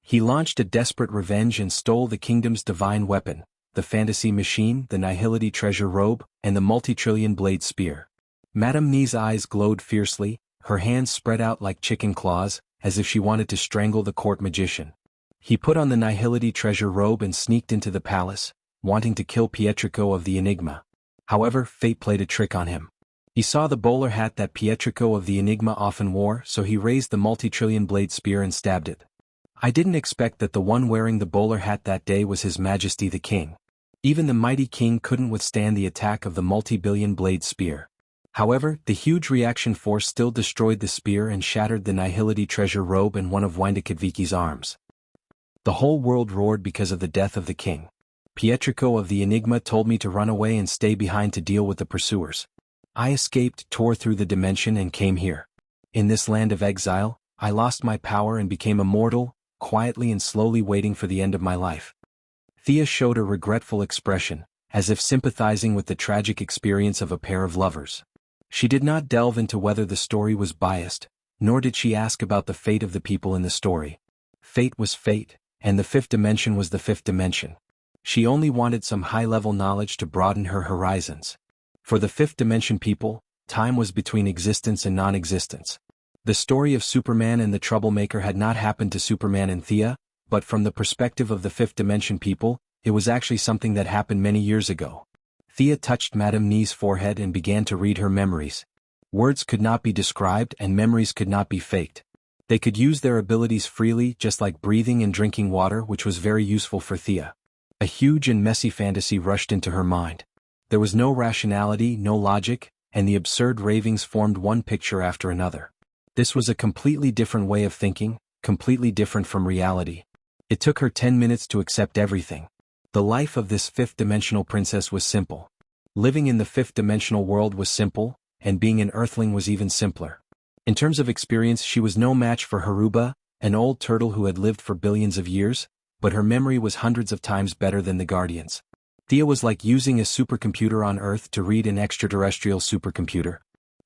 He launched a desperate revenge and stole the kingdom's divine weapon, the fantasy machine, the Nihility treasure robe, and the multi-trillion blade spear. Madame Nee's eyes glowed fiercely, her hands spread out like chicken claws, as if she wanted to strangle the court magician. He put on the Nihility treasure robe and sneaked into the palace, wanting to kill Pietrico of the Enigma. However, fate played a trick on him. He saw the bowler hat that Pietrico of the Enigma often wore, so he raised the multi-trillion blade spear and stabbed it. I didn't expect that the one wearing the bowler hat that day was His Majesty the King. Even the mighty king couldn't withstand the attack of the multi-billion blade spear. However, the huge reaction force still destroyed the spear and shattered the Nihility treasure robe and one of Windakadviki's arms. The whole world roared because of the death of the king. Pietrico of the Enigma told me to run away and stay behind to deal with the pursuers. I escaped, tore through the dimension and came here. In this land of exile, I lost my power and became immortal, quietly and slowly waiting for the end of my life. Thea showed a regretful expression, as if sympathizing with the tragic experience of a pair of lovers. She did not delve into whether the story was biased, nor did she ask about the fate of the people in the story. Fate was fate, and the fifth dimension was the fifth dimension. She only wanted some high-level knowledge to broaden her horizons. For the fifth dimension people, time was between existence and non-existence. The story of Superman and the Troublemaker had not happened to Superman and Thea, but from the perspective of the fifth dimension people, it was actually something that happened many years ago. Thea touched Madame Nee's forehead and began to read her memories. Words could not be described and memories could not be faked. They could use their abilities freely, just like breathing and drinking water, which was very useful for Thea. A huge and messy fantasy rushed into her mind. There was no rationality, no logic, and the absurd ravings formed one picture after another. This was a completely different way of thinking, completely different from reality. It took her 10 minutes to accept everything. The life of this fifth-dimensional princess was simple. Living in the fifth-dimensional world was simple, and being an earthling was even simpler. In terms of experience, she was no match for Haruba, an old turtle who had lived for billions of years, but her memory was hundreds of times better than the Guardian's. Thea was like using a supercomputer on Earth to read an extraterrestrial supercomputer.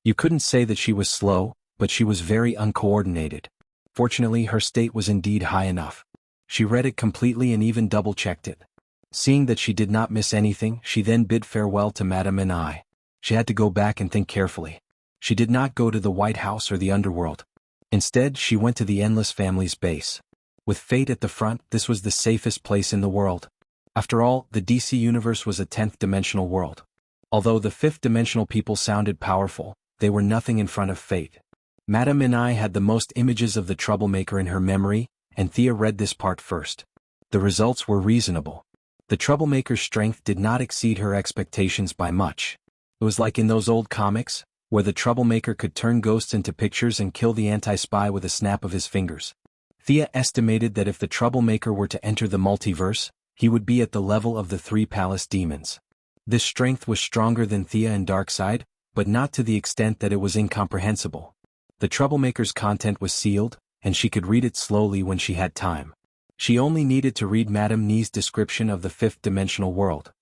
You couldn't say that she was slow, but she was very uncoordinated. Fortunately, her state was indeed high enough. She read it completely and even double-checked it. Seeing that she did not miss anything, she then bid farewell to Madame and I. She had to go back and think carefully. She did not go to the White House or the underworld. Instead, she went to the Endless Family's base. With fate at the front, this was the safest place in the world. After all, the DC universe was a 10th-dimensional world. Although the 5th-dimensional people sounded powerful, they were nothing in front of fate. Madame and I had the most images of the Troublemaker in her memory, and Thea read this part first. The results were reasonable. The Troublemaker's strength did not exceed her expectations by much. It was like in those old comics, where the Troublemaker could turn ghosts into pictures and kill the anti-spy with a snap of his fingers. Thea estimated that if the Troublemaker were to enter the multiverse, he would be at the level of the 3 palace demons. This strength was stronger than Thea and Darkseid, but not to the extent that it was incomprehensible. The Troublemaker's content was sealed, and she could read it slowly when she had time. She only needed to read Madame Nee's description of the 5th-dimensional world.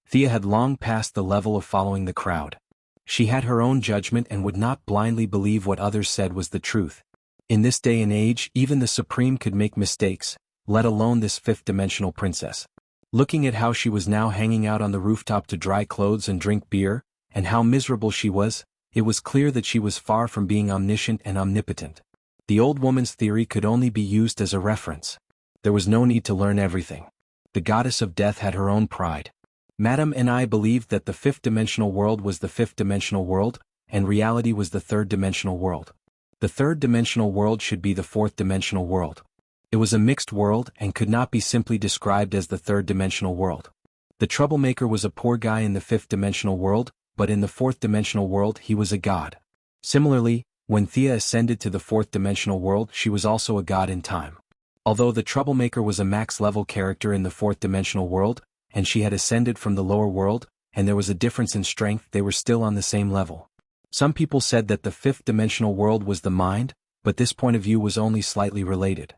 Thea had long passed the level of following the crowd. She had her own judgment and would not blindly believe what others said was the truth. In this day and age, even the Supreme could make mistakes, let alone this 5th-dimensional princess. Looking at how she was now hanging out on the rooftop to dry clothes and drink beer, and how miserable she was, it was clear that she was far from being omniscient and omnipotent. The old woman's theory could only be used as a reference. There was no need to learn everything. The goddess of death had her own pride. Madame and I believed that the 5th-dimensional world was the 5th-dimensional world, and reality was the 3rd-dimensional world. The 3rd-dimensional world should be the 4th-dimensional world. It was a mixed world and could not be simply described as the 3rd-dimensional world. The Troublemaker was a poor guy in the 5th-dimensional world, but in the 4th-dimensional world he was a god. Similarly, when Thea ascended to the 4th-dimensional world, she was also a god in time. Although the Troublemaker was a max-level character in the 4th-dimensional world, and she had ascended from the lower world, and there was a difference in strength, they were still on the same level. Some people said that the 5th-dimensional world was the mind, but this point of view was only slightly related.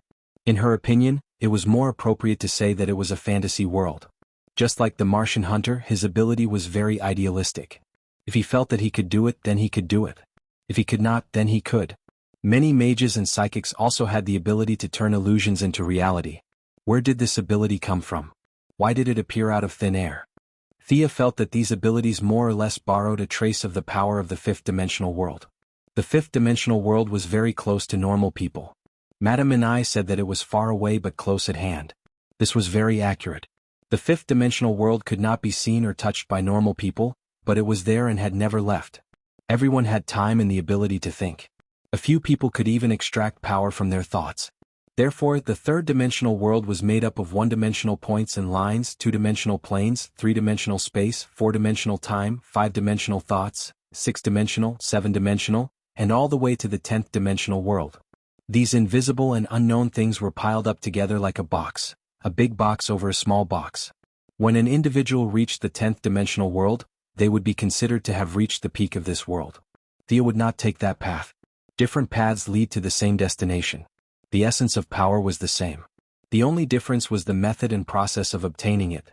In her opinion, it was more appropriate to say that it was a fantasy world. Just like the Martian hunter, his ability was very idealistic. If he felt that he could do it, then he could do it. If he could not, then he could. Many mages and psychics also had the ability to turn illusions into reality. Where did this ability come from? Why did it appear out of thin air? Thea felt that these abilities more or less borrowed a trace of the power of the 5th-dimensional world. The 5th-dimensional world was very close to normal people. Madame and I said that it was far away but close at hand. This was very accurate. The 5th-dimensional world could not be seen or touched by normal people, but it was there and had never left. Everyone had time and the ability to think. A few people could even extract power from their thoughts. Therefore, the third-dimensional world was made up of one-dimensional points and lines, two-dimensional planes, three-dimensional space, four-dimensional time, five-dimensional thoughts, six-dimensional, seven-dimensional, and all the way to the 10th dimensional world. These invisible and unknown things were piled up together like a big box over a small box. When an individual reached the 10th dimensional world, they would be considered to have reached the peak of this world. Thea would not take that path. Different paths lead to the same destination. The essence of power was the same. The only difference was the method and process of obtaining it.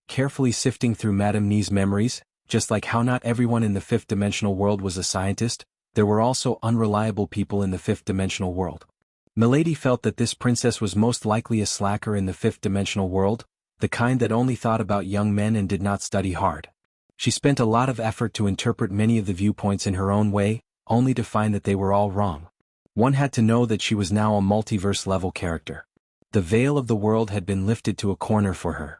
Carefully sifting through Madame Ni's memories, just like how not everyone in the fifth dimensional world was a scientist, there were also unreliable people in the fifth dimensional world. Milady felt that this princess was most likely a slacker in the fifth dimensional world, the kind that only thought about young men and did not study hard. She spent a lot of effort to interpret many of the viewpoints in her own way, only to find that they were all wrong. One had to know that she was now a multiverse-level character. The veil of the world had been lifted to a corner for her.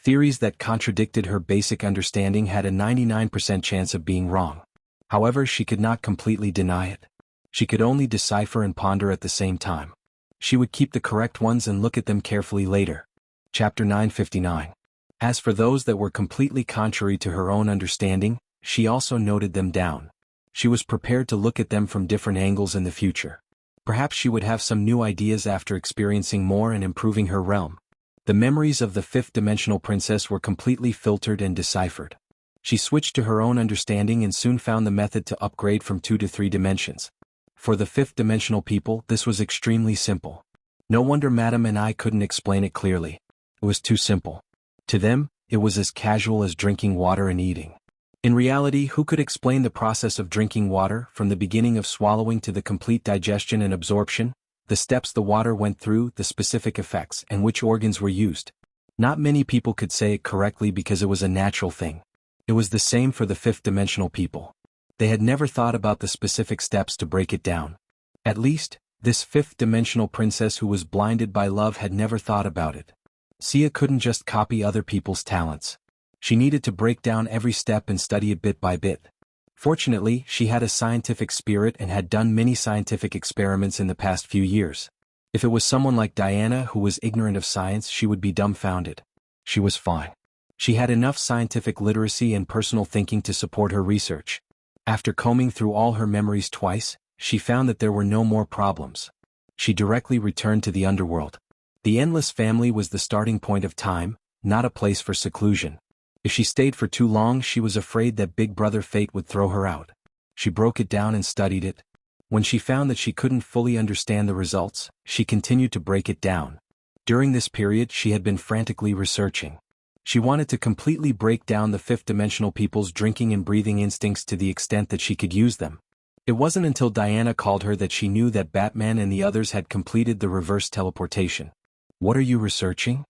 Theories that contradicted her basic understanding had a 99% chance of being wrong. However, she could not completely deny it. She could only decipher and ponder at the same time. She would keep the correct ones and look at them carefully later. Chapter 959. As for those that were completely contrary to her own understanding, she also noted them down. She was prepared to look at them from different angles in the future. Perhaps she would have some new ideas after experiencing more and improving her realm. The memories of the fifth-dimensional princess were completely filtered and deciphered. She switched to her own understanding and soon found the method to upgrade from 2 to 3 dimensions. For the fifth-dimensional people, this was extremely simple. No wonder Madame and I couldn't explain it clearly. It was too simple. To them, it was as casual as drinking water and eating. In reality, who could explain the process of drinking water, from the beginning of swallowing to the complete digestion and absorption, the steps the water went through, the specific effects, and which organs were used? Not many people could say it correctly because it was a natural thing. It was the same for the fifth-dimensional people. They had never thought about the specific steps to break it down. At least, this fifth-dimensional princess who was blinded by love had never thought about it. Sia couldn't just copy other people's talents. She needed to break down every step and study it bit by bit. Fortunately, she had a scientific spirit and had done many scientific experiments in the past few years. If it was someone like Diana who was ignorant of science, she would be dumbfounded. She was fine. She had enough scientific literacy and personal thinking to support her research. After combing through all her memories twice, she found that there were no more problems. She directly returned to the underworld. The endless family was the starting point of time, not a place for seclusion. If she stayed for too long, she was afraid that Big Brother Fate would throw her out. She broke it down and studied it. When she found that she couldn't fully understand the results, she continued to break it down. During this period, she had been frantically researching. She wanted to completely break down the fifth-dimensional people's drinking and breathing instincts to the extent that she could use them. It wasn't until Diana called her that she knew that Batman and the others had completed the reverse teleportation. "What are you researching?"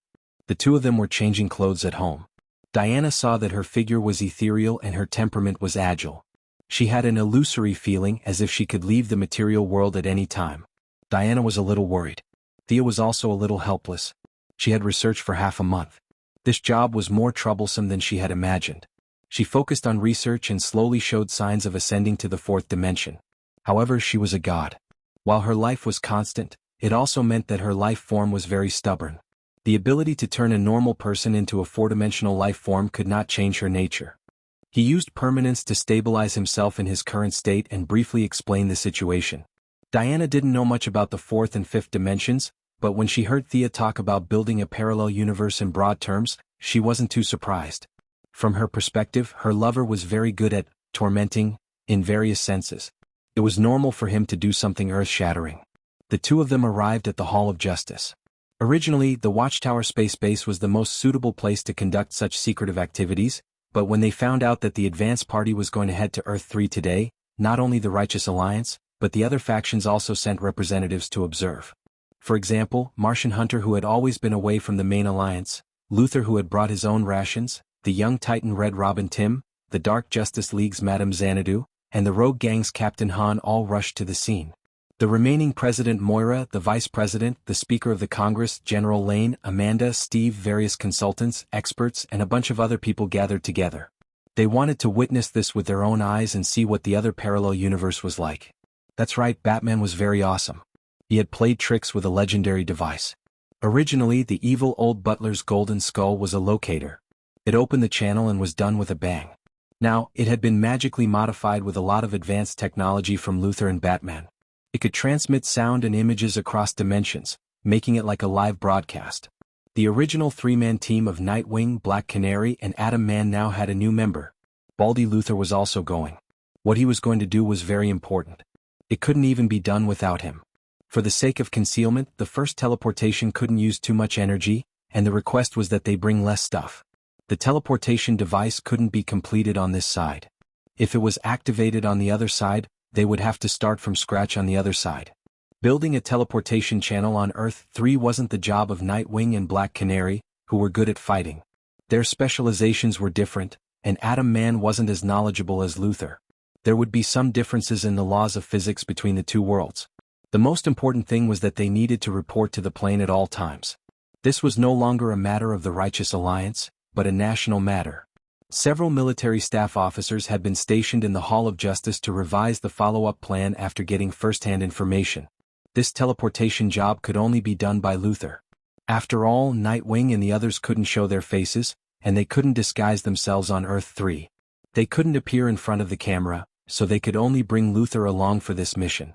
The two of them were changing clothes at home. Diana saw that her figure was ethereal and her temperament was agile. She had an illusory feeling as if she could leave the material world at any time. Diana was a little worried. Thea was also a little helpless. She had researched for half a month. This job was more troublesome than she had imagined. She focused on research and slowly showed signs of ascending to the fourth dimension. However, she was a god. While her life was constant, it also meant that her life form was very stubborn. The ability to turn a normal person into a four-dimensional life form could not change her nature. He used permanence to stabilize himself in his current state and briefly explain the situation. Diana didn't know much about the fourth and fifth dimensions, but when she heard Thea talk about building a parallel universe in broad terms, she wasn't too surprised. From her perspective, her lover was very good at tormenting, in various senses. It was normal for him to do something earth-shattering. The two of them arrived at the Hall of Justice. Originally, the Watchtower Space Base was the most suitable place to conduct such secretive activities, but when they found out that the advance party was going to head to Earth 3 today, not only the Righteous Alliance, but the other factions also sent representatives to observe. For example, Martian Hunter, who had always been away from the main alliance, Luther, who had brought his own rations, the young Titan Red Robin Tim, the Dark Justice League's Madame Xanadu, and the Rogue Gang's Captain Han all rushed to the scene. The remaining President Moira, the Vice President, the Speaker of the Congress, General Lane, Amanda, Steve, various consultants, experts, and a bunch of other people gathered together. They wanted to witness this with their own eyes and see what the other parallel universe was like. That's right, Batman was very awesome. He had played tricks with a legendary device. Originally, the evil old butler's golden skull was a locator. It opened the channel and was done with a bang. Now, it had been magically modified with a lot of advanced technology from Luthor and Batman. It could transmit sound and images across dimensions, making it like a live broadcast. The original three-man team of Nightwing, Black Canary, and Atom Man now had a new member. Baldy Luthor was also going. What he was going to do was very important. It couldn't even be done without him. For the sake of concealment, the first teleportation couldn't use too much energy, and the request was that they bring less stuff. The teleportation device couldn't be completed on this side. If it was activated on the other side, they would have to start from scratch on the other side. Building a teleportation channel on Earth-3 wasn't the job of Nightwing and Black Canary, who were good at fighting. Their specializations were different, and Atom Man wasn't as knowledgeable as Luthor. There would be some differences in the laws of physics between the two worlds. The most important thing was that they needed to report to the plane at all times. This was no longer a matter of the Righteous Alliance, but a national matter. Several military staff officers had been stationed in the Hall of Justice to revise the follow-up plan after getting first-hand information. This teleportation job could only be done by Luthor. After all, Nightwing and the others couldn't show their faces, and they couldn't disguise themselves on Earth-3. They couldn't appear in front of the camera, so they could only bring Luthor along for this mission.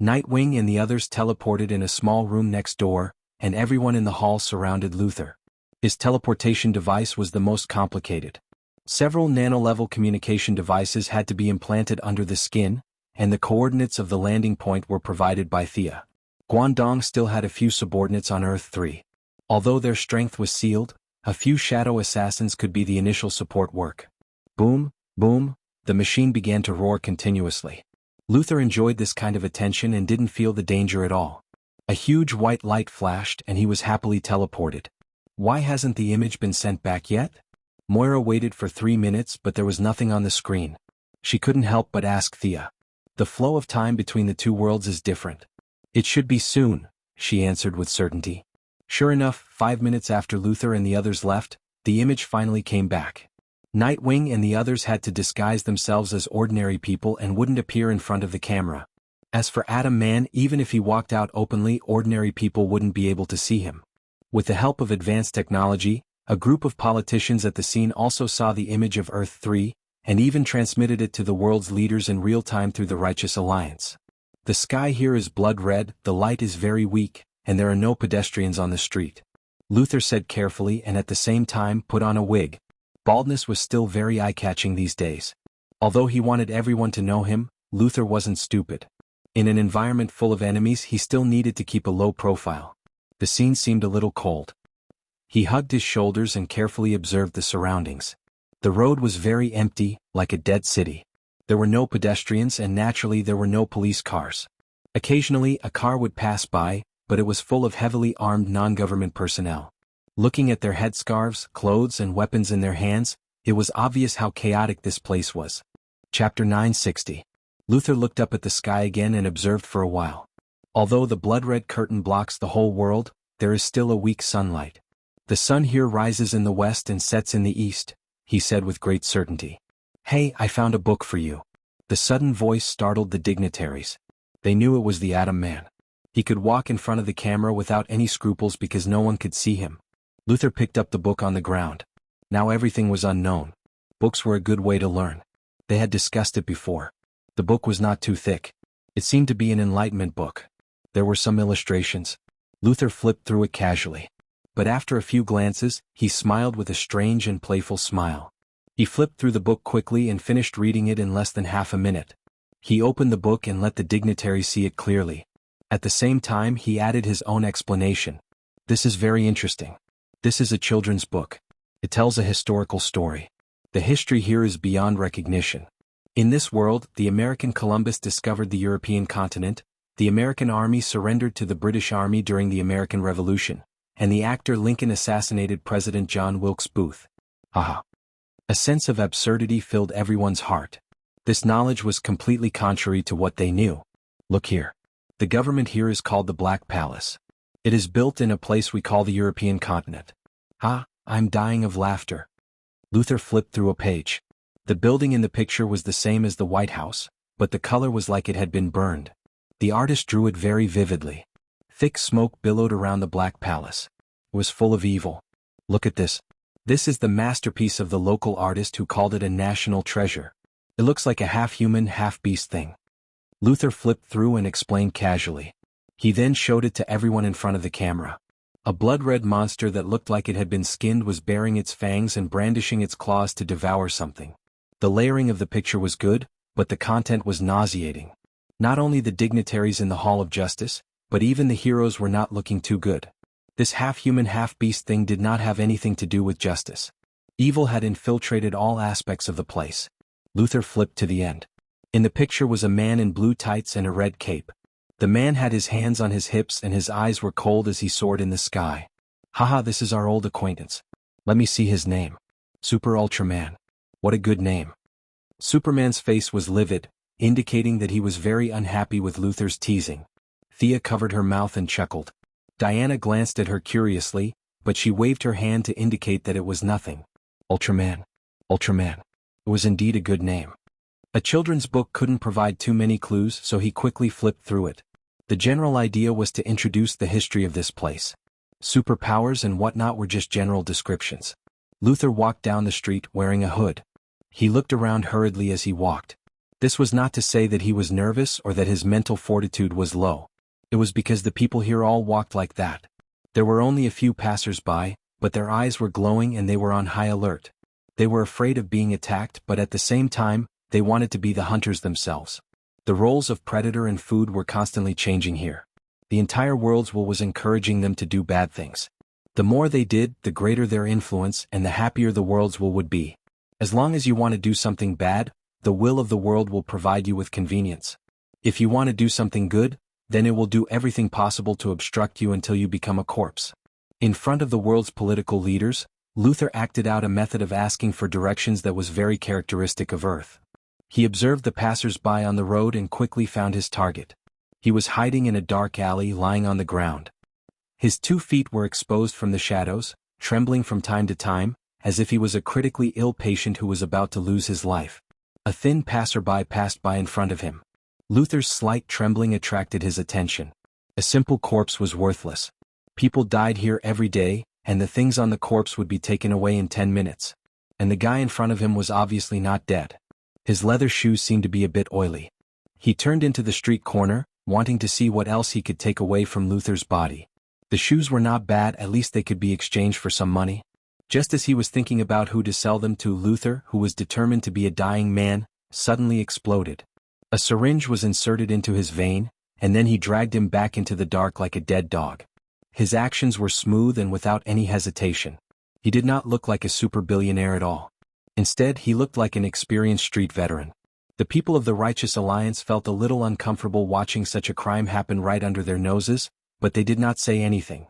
Nightwing and the others teleported in a small room next door, and everyone in the hall surrounded Luthor. His teleportation device was the most complicated. Several nano-level communication devices had to be implanted under the skin, and the coordinates of the landing point were provided by Thea. Guangdong still had a few subordinates on Earth-3. Although their strength was sealed, a few shadow assassins could be the initial support work. Boom, boom, the machine began to roar continuously. Luthor enjoyed this kind of attention and didn't feel the danger at all. A huge white light flashed and he was happily teleported. Why hasn't the image been sent back yet? Moira waited for 3 minutes but there was nothing on the screen. She couldn't help but ask Thea. The flow of time between the two worlds is different. It should be soon, she answered with certainty. Sure enough, 5 minutes after Luthor and the others left, the image finally came back. Nightwing and the others had to disguise themselves as ordinary people and wouldn't appear in front of the camera. As for Atom Man, even if he walked out openly, ordinary people wouldn't be able to see him. With the help of advanced technology, a group of politicians at the scene also saw the image of Earth-3, and even transmitted it to the world's leaders in real time through the Righteous Alliance. The sky here is blood red, the light is very weak, and there are no pedestrians on the street. Luthor said carefully and at the same time put on a wig. Baldness was still very eye-catching these days. Although he wanted everyone to know him, Luthor wasn't stupid. In an environment full of enemies he still needed to keep a low profile. The scene seemed a little cold. He hugged his shoulders and carefully observed the surroundings. The road was very empty, like a dead city. There were no pedestrians and naturally there were no police cars. Occasionally a car would pass by, but it was full of heavily armed non-government personnel. Looking at their headscarves, clothes and weapons in their hands, it was obvious how chaotic this place was. Chapter 960. Luthor looked up at the sky again and observed for a while. Although the blood-red curtain blocks the whole world, there is still a weak sunlight. The sun here rises in the west and sets in the east, he said with great certainty. Hey, I found a book for you. The sudden voice startled the dignitaries. They knew it was the Atom Man. He could walk in front of the camera without any scruples because no one could see him. Luthor picked up the book on the ground. Now everything was unknown. Books were a good way to learn. They had discussed it before. The book was not too thick. It seemed to be an enlightenment book. There were some illustrations. Luthor flipped through it casually. But after a few glances, he smiled with a strange and playful smile. He flipped through the book quickly and finished reading it in less than half a minute. He opened the book and let the dignitary see it clearly. At the same time he added his own explanation. This is very interesting. This is a children's book. It tells a historical story. The history here is beyond recognition. In this world, the American Columbus discovered the European continent, the American army surrendered to the British Army during the American Revolution, and the actor Lincoln assassinated President John Wilkes Booth. Haha. A sense of absurdity filled everyone's heart. This knowledge was completely contrary to what they knew. Look here. The government here is called the Black Palace. It is built in a place we call the European continent. I'm dying of laughter. Luthor flipped through a page. The building in the picture was the same as the White House, but the color was like it had been burned. The artist drew it very vividly. Thick smoke billowed around the Black Palace. It was full of evil. Look at this. This is the masterpiece of the local artist who called it a national treasure. It looks like a half-human, half-beast thing. Luther flipped through and explained casually. He then showed it to everyone in front of the camera. A blood-red monster that looked like it had been skinned was baring its fangs and brandishing its claws to devour something. The layering of the picture was good, but the content was nauseating. Not only the dignitaries in the Hall of Justice, but even the heroes were not looking too good. This half-human, half-beast thing did not have anything to do with justice. Evil had infiltrated all aspects of the place. Luther flipped to the end. In the picture was a man in blue tights and a red cape. The man had his hands on his hips and his eyes were cold as he soared in the sky. Haha, this is our old acquaintance. Let me see his name. Super Ultraman. What a good name. Superman's face was livid, indicating that he was very unhappy with Luther's teasing. Thea covered her mouth and chuckled. Diana glanced at her curiously, but she waved her hand to indicate that it was nothing. Ultraman. Ultraman. It was indeed a good name. A children's book couldn't provide too many clues, so he quickly flipped through it. The general idea was to introduce the history of this place. Superpowers and whatnot were just general descriptions. Luther walked down the street wearing a hood. He looked around hurriedly as he walked. This was not to say that he was nervous or that his mental fortitude was low. It was because the people here all walked like that. There were only a few passers-by, but their eyes were glowing and they were on high alert. They were afraid of being attacked, but at the same time, they wanted to be the hunters themselves. The roles of predator and food were constantly changing here. The entire world's will was encouraging them to do bad things. The more they did, the greater their influence and the happier the world's will would be. As long as you want to do something bad, the will of the world will provide you with convenience. If you want to do something good, then it will do everything possible to obstruct you until you become a corpse. In front of the world's political leaders, Luther acted out a method of asking for directions that was very characteristic of Earth. He observed the passers-by on the road and quickly found his target. He was hiding in a dark alley lying on the ground. His 2 feet were exposed from the shadows, trembling from time to time, as if he was a critically ill patient who was about to lose his life. A thin passerby passed by in front of him. Luther's slight trembling attracted his attention. A simple corpse was worthless. People died here every day, and the things on the corpse would be taken away in 10 minutes. And the guy in front of him was obviously not dead. His leather shoes seemed to be a bit oily. He turned into the street corner, wanting to see what else he could take away from Luther's body. The shoes were not bad, at least they could be exchanged for some money. Just as he was thinking about who to sell them to, Luther, who was determined to be a dying man, suddenly exploded. A syringe was inserted into his vein, and then he dragged him back into the dark like a dead dog. His actions were smooth and without any hesitation. He did not look like a super billionaire at all. Instead, he looked like an experienced street veteran. The people of the Righteous Alliance felt a little uncomfortable watching such a crime happen right under their noses, but they did not say anything.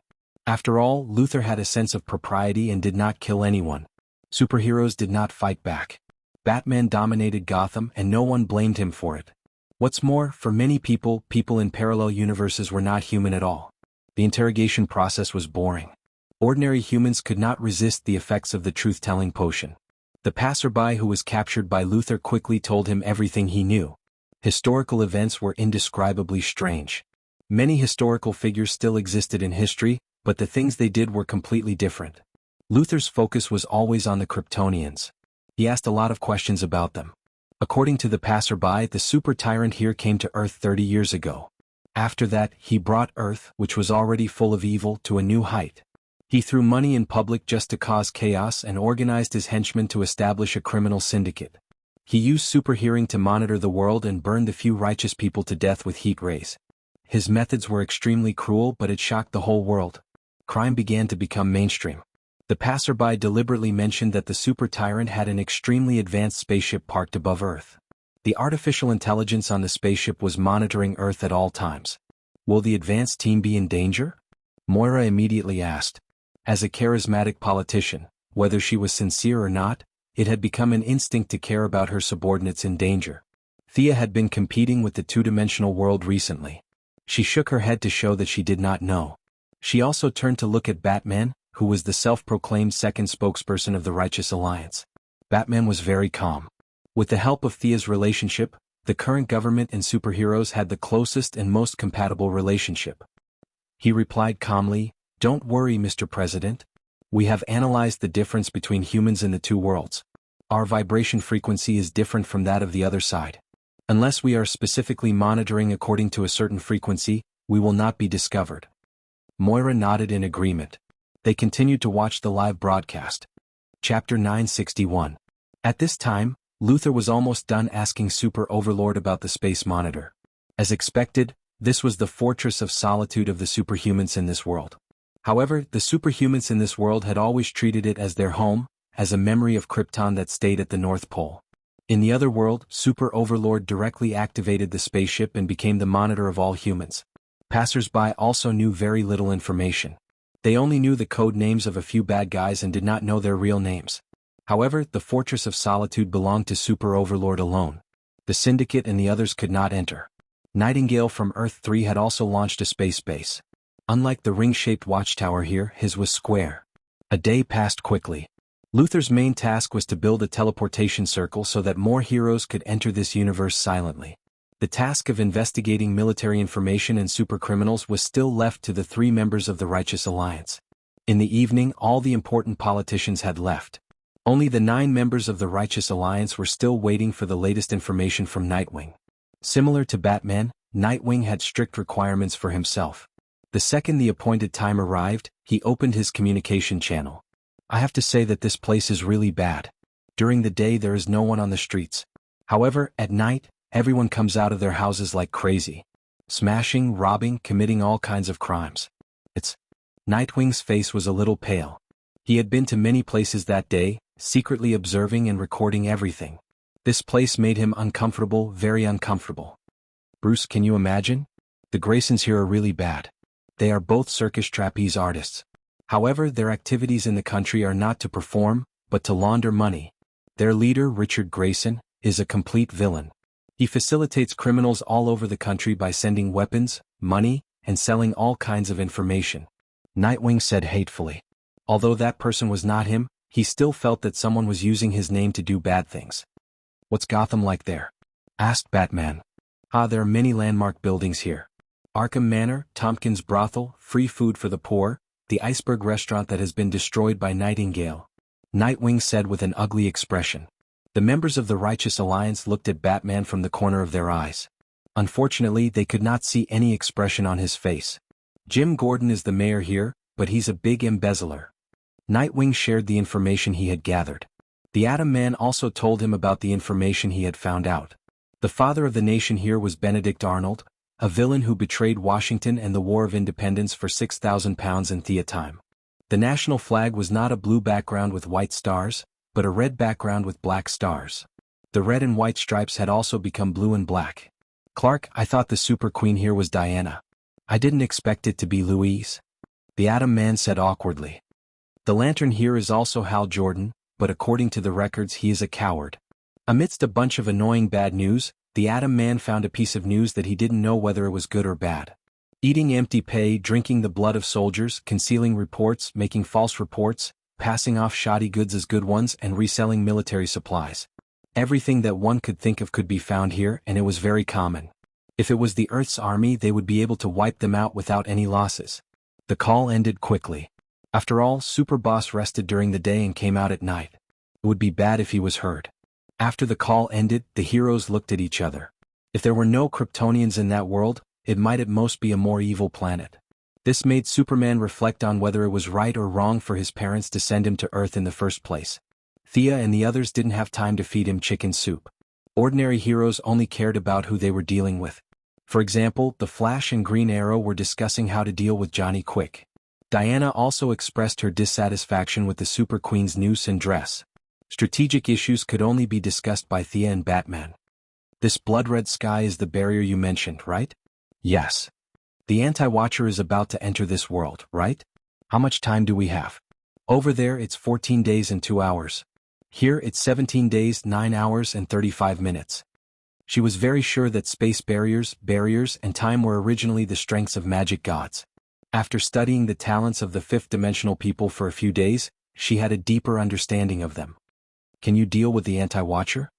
After all, Luther had a sense of propriety and did not kill anyone. Superheroes did not fight back. Batman dominated Gotham and no one blamed him for it. What's more, for many people, people in parallel universes were not human at all. The interrogation process was boring. Ordinary humans could not resist the effects of the truth-telling potion. The passerby who was captured by Luther quickly told him everything he knew. Historical events were indescribably strange. Many historical figures still existed in history, but the things they did were completely different. Luther's focus was always on the Kryptonians. He asked a lot of questions about them. According to the passerby, the super tyrant here came to Earth 30 years ago. After that, he brought Earth, which was already full of evil, to a new height. He threw money in public just to cause chaos and organized his henchmen to establish a criminal syndicate. He used super hearing to monitor the world and burned the few righteous people to death with heat rays. His methods were extremely cruel, but it shocked the whole world. Crime began to become mainstream. The passerby deliberately mentioned that the super tyrant had an extremely advanced spaceship parked above Earth. The artificial intelligence on the spaceship was monitoring Earth at all times. Will the advanced team be in danger? Moira immediately asked. As a charismatic politician, whether she was sincere or not, it had become an instinct to care about her subordinates in danger. Thea had been competing with the two-dimensional world recently. She shook her head to show that she did not know. She also turned to look at Batman, who was the self-proclaimed second spokesperson of the Righteous Alliance. Batman was very calm. With the help of Thea's relationship, the current government and superheroes had the closest and most compatible relationship. He replied calmly, "Don't worry, Mr. President. We have analyzed the difference between humans in the two worlds. Our vibration frequency is different from that of the other side. Unless we are specifically monitoring according to a certain frequency, we will not be discovered." Moira nodded in agreement. They continued to watch the live broadcast. Chapter 961. At this time, Luther was almost done asking Super Overlord about the space monitor. As expected, this was the fortress of solitude of the superhumans in this world. However, the superhumans in this world had always treated it as their home, as a memory of Krypton that stayed at the North Pole. In the other world, Super Overlord directly activated the spaceship and became the monitor of all humans. Passers-by also knew very little information. They only knew the code names of a few bad guys and did not know their real names. However, the Fortress of Solitude belonged to Super Overlord alone. The Syndicate and the others could not enter. Nightingale from Earth 3 had also launched a space base. Unlike the ring-shaped watchtower here, his was square. A day passed quickly. Luther's main task was to build a teleportation circle so that more heroes could enter this universe silently. The task of investigating military information and supercriminals was still left to the 3 members of the Righteous Alliance. In the evening, all the important politicians had left. Only the 9 members of the Righteous Alliance were still waiting for the latest information from Nightwing. Similar to Batman, Nightwing had strict requirements for himself. The second the appointed time arrived, he opened his communication channel. "I have to say that this place is really bad. During the day there is no one on the streets. However, at night, everyone comes out of their houses like crazy. Smashing, robbing, committing all kinds of crimes. It's..." Nightwing's face was a little pale. He had been to many places that day, secretly observing and recording everything. This place made him uncomfortable, very uncomfortable. "Bruce, can you imagine? The Graysons here are really bad. They are both circus trapeze artists. However, their activities in the country are not to perform, but to launder money. Their leader, Richard Grayson, is a complete villain. He facilitates criminals all over the country by sending weapons, money, and selling all kinds of information." Nightwing said hatefully. Although that person was not him, he still felt that someone was using his name to do bad things. "What's Gotham like there?" asked Batman. There are many landmark buildings here. Arkham Manor, Tompkins Brothel, free food for the poor, the Iceberg restaurant that has been destroyed by Nightingale," Nightwing said with an ugly expression. The members of the Righteous Alliance looked at Batman from the corner of their eyes. Unfortunately, they could not see any expression on his face. "Jim Gordon is the mayor here, but he's a big embezzler." Nightwing shared the information he had gathered. The Atom Man also told him about the information he had found out. The father of the nation here was Benedict Arnold, a villain who betrayed Washington and the War of Independence for £6,000 in Thea time. The national flag was not a blue background with white stars, but a red background with black stars. The red and white stripes had also become blue and black. "Clark, I thought the Super Queen here was Diana. I didn't expect it to be Louise," the Atom Man said awkwardly. "The Lantern here is also Hal Jordan, but according to the records he is a coward." Amidst a bunch of annoying bad news, the Atom Man found a piece of news that he didn't know whether it was good or bad. Eating empty pay, drinking the blood of soldiers, concealing reports, making false reports, passing off shoddy goods as good ones, and reselling military supplies. Everything that one could think of could be found here, and it was very common. If it was the Earth's army, they would be able to wipe them out without any losses. The call ended quickly. After all, Superboss rested during the day and came out at night. It would be bad if he was heard. After the call ended, the heroes looked at each other. If there were no Kryptonians in that world, it might at most be a more evil planet. This made Superman reflect on whether it was right or wrong for his parents to send him to Earth in the first place. Thea and the others didn't have time to feed him chicken soup. Ordinary heroes only cared about who they were dealing with. For example, the Flash and Green Arrow were discussing how to deal with Johnny Quick. Diana also expressed her dissatisfaction with the Super Queen's noose and dress. Strategic issues could only be discussed by Thea and Batman. "This blood-red sky is the barrier you mentioned, right?" "Yes. The Anti-Watcher is about to enter this world, right? How much time do we have?" "Over there it's 14 days and 2 hours. Here it's 17 days, 9 hours and 35 minutes. She was very sure that space barriers, and time were originally the strengths of magic gods. After studying the talents of the fifth-dimensional people for a few days, she had a deeper understanding of them. "Can you deal with the Anti-Watcher?"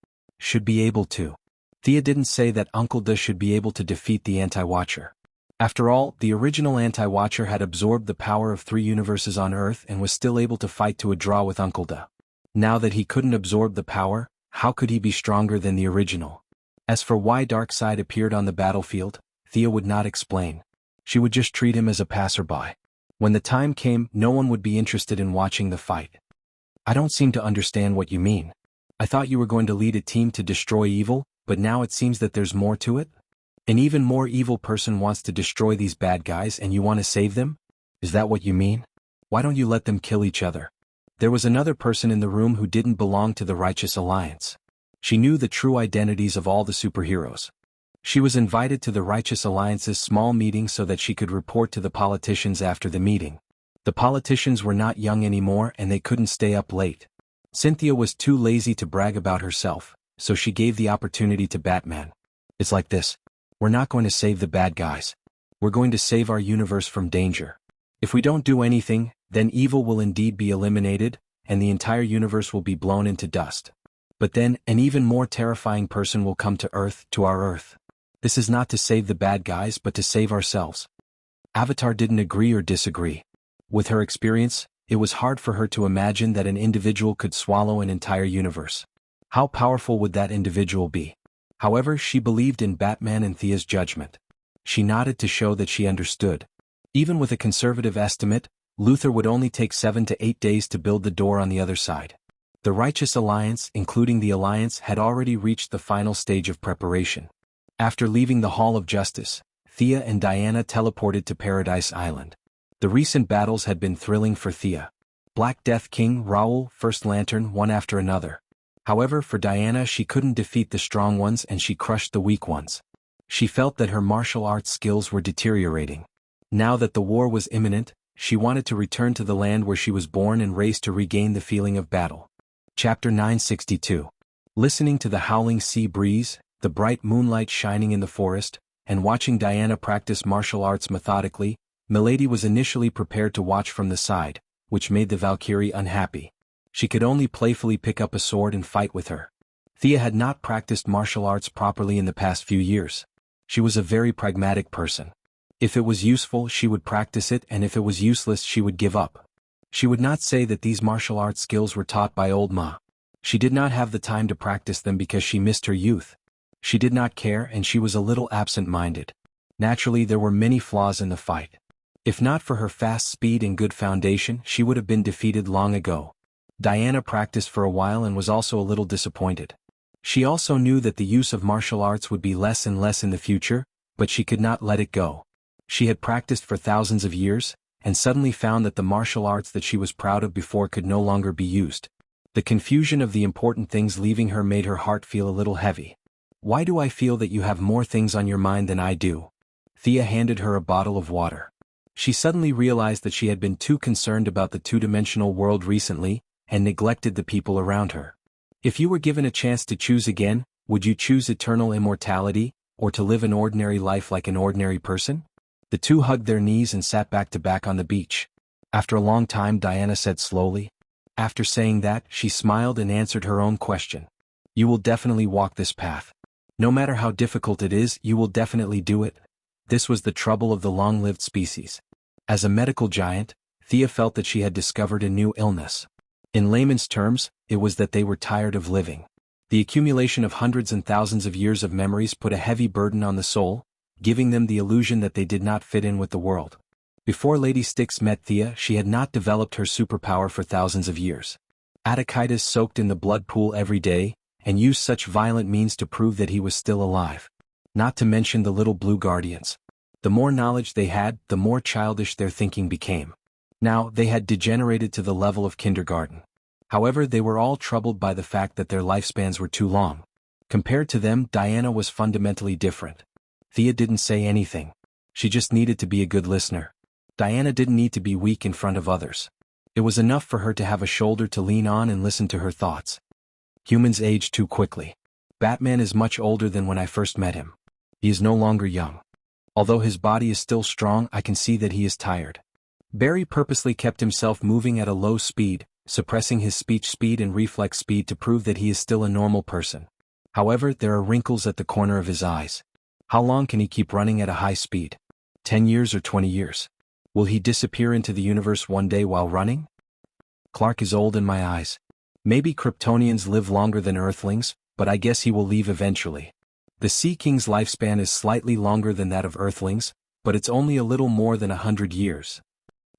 should be able to. Thea didn't say that Uncle Da should be able to defeat the Anti-Watcher. After all, the original Anti-Watcher had absorbed the power of 3 universes on Earth and was still able to fight to a draw with Uncle Da. Now that he couldn't absorb the power, how could he be stronger than the original? As for why Darkseid appeared on the battlefield, Thea would not explain. She would just treat him as a passerby. When the time came, no one would be interested in watching the fight. I don't seem to understand what you mean. I thought you were going to lead a team to destroy evil, but now it seems that there's more to it? An even more evil person wants to destroy these bad guys and you want to save them? Is that what you mean? Why don't you let them kill each other? There was another person in the room who didn't belong to the Righteous Alliance. She knew the true identities of all the superheroes. She was invited to the Righteous Alliance's small meeting so that she could report to the politicians after the meeting. The politicians were not young anymore and they couldn't stay up late. Cynthia was too lazy to brag about herself, so she gave the opportunity to Batman. It's like this. We're not going to save the bad guys. We're going to save our universe from danger. If we don't do anything, then evil will indeed be eliminated, and the entire universe will be blown into dust. But then, an even more terrifying person will come to Earth, to our Earth. This is not to save the bad guys but to save ourselves. Avatar didn't agree or disagree. With her experience, it was hard for her to imagine that an individual could swallow an entire universe. How powerful would that individual be? However, she believed in Batman and Thea's judgment. She nodded to show that she understood. Even with a conservative estimate, Luthor would only take 7 to 8 days to build the door on the other side. The Righteous Alliance, including the Alliance, had already reached the final stage of preparation. After leaving the Hall of Justice, Thea and Diana teleported to Paradise Island. The recent battles had been thrilling for Thea. Black Death King, Raoul, First Lantern, one after another. However, for Diana, she couldn't defeat the strong ones and she crushed the weak ones. She felt that her martial arts skills were deteriorating. Now that the war was imminent, she wanted to return to the land where she was born and raised to regain the feeling of battle. Chapter 962. Listening to the howling sea breeze, the bright moonlight shining in the forest, and watching Diana practice martial arts methodically, Milady was initially prepared to watch from the side, which made the Valkyrie unhappy. She could only playfully pick up a sword and fight with her. Thea had not practiced martial arts properly in the past few years. She was a very pragmatic person. If it was useful, she would practice it, and if it was useless, she would give up. She would not say that these martial arts skills were taught by old Ma. She did not have the time to practice them because she missed her youth. She did not care and she was a little absent-minded. Naturally, there were many flaws in the fight. If not for her fast speed and good foundation, she would have been defeated long ago. Diana practiced for a while and was also a little disappointed. She also knew that the use of martial arts would be less and less in the future, but she could not let it go. She had practiced for thousands of years, and suddenly found that the martial arts that she was proud of before could no longer be used. The confusion of the important things leaving her made her heart feel a little heavy. Why do I feel that you have more things on your mind than I do? Thea handed her a bottle of water. She suddenly realized that she had been too concerned about the two-dimensional world recently, and neglected the people around her. If you were given a chance to choose again, would you choose eternal immortality, or to live an ordinary life like an ordinary person? The two hugged their knees and sat back to back on the beach. After a long time, Diana said slowly. After saying that, she smiled and answered her own question. You will definitely walk this path. No matter how difficult it is, you will definitely do it. This was the trouble of the long-lived species. As a medical giant, Thea felt that she had discovered a new illness. In layman's terms, it was that they were tired of living. The accumulation of hundreds and thousands of years of memories put a heavy burden on the soul, giving them the illusion that they did not fit in with the world. Before Lady Styx met Thea, she had not developed her superpower for thousands of years. Attikitis soaked in the blood pool every day, and used such violent means to prove that he was still alive. Not to mention the little blue guardians. The more knowledge they had, the more childish their thinking became. Now, they had degenerated to the level of kindergarten. However, they were all troubled by the fact that their lifespans were too long. Compared to them, Diana was fundamentally different. Thea didn't say anything. She just needed to be a good listener. Diana didn't need to be weak in front of others. It was enough for her to have a shoulder to lean on and listen to her thoughts. Humans age too quickly. Batman is much older than when I first met him. He is no longer young. Although his body is still strong, I can see that he is tired. Barry purposely kept himself moving at a low speed, suppressing his speech speed and reflex speed to prove that he is still a normal person. However, there are wrinkles at the corner of his eyes. How long can he keep running at a high speed? 10 years or 20 years? Will he disappear into the universe one day while running? Clark is old in my eyes. Maybe Kryptonians live longer than Earthlings, but I guess he will leave eventually. The Sea King's lifespan is slightly longer than that of Earthlings, but it's only a little more than 100 years.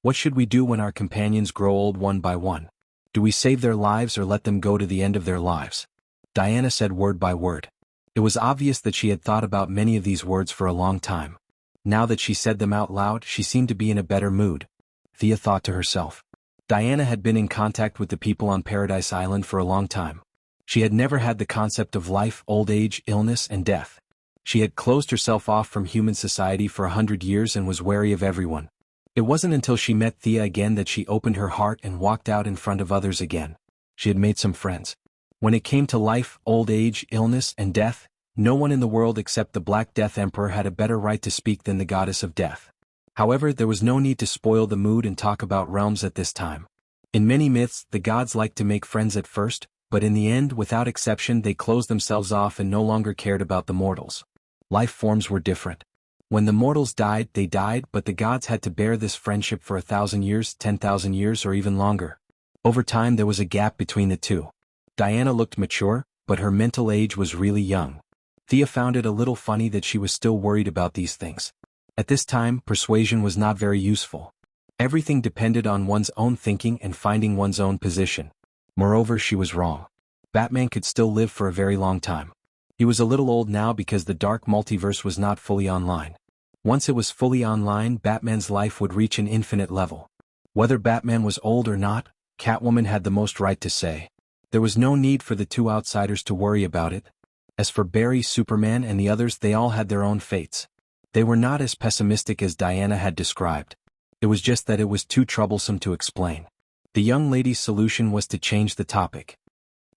What should we do when our companions grow old one by one? Do we save their lives or let them go to the end of their lives? Diana said word by word. It was obvious that she had thought about many of these words for a long time. Now that she said them out loud, she seemed to be in a better mood. Thea thought to herself. Diana had been in contact with the people on Paradise Island for a long time. She had never had the concept of life, old age, illness, and death. She had closed herself off from human society for 100 years and was wary of everyone. It wasn't until she met Thea again that she opened her heart and walked out in front of others again. She had made some friends. When it came to life, old age, illness, and death, no one in the world except the Black Death Emperor had a better right to speak than the goddess of death. However, there was no need to spoil the mood and talk about realms at this time. In many myths, the gods liked to make friends at first, but in the end, without exception, they closed themselves off and no longer cared about the mortals. Life forms were different. When the mortals died, they died, but the gods had to bear this friendship for 1,000 years, 10,000 years, or even longer. Over time, there was a gap between the two. Diana looked mature, but her mental age was really young. Thea found it a little funny that she was still worried about these things. At this time, persuasion was not very useful. Everything depended on one's own thinking and finding one's own position. Moreover, she was wrong. Batman could still live for a very long time. He was a little old now because the dark multiverse was not fully online. Once it was fully online, Batman's life would reach an infinite level. Whether Batman was old or not, Catwoman had the most right to say. There was no need for the two outsiders to worry about it. As for Barry, Superman, and the others, they all had their own fates. They were not as pessimistic as Diana had described. It was just that it was too troublesome to explain. The young lady's solution was to change the topic.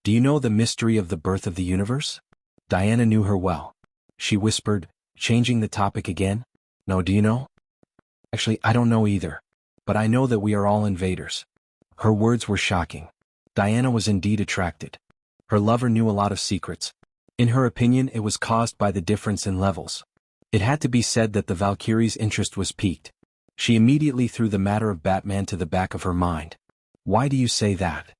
Do you know the mystery of the birth of the universe? Diana knew her well. She whispered, changing the topic again. No, do you know? Actually, I don't know either. But I know that we are all invaders. Her words were shocking. Diana was indeed attracted. Her lover knew a lot of secrets. In her opinion, it was caused by the difference in levels. It had to be said that the Valkyrie's interest was piqued. She immediately threw the matter of Batman to the back of her mind. Why do you say that?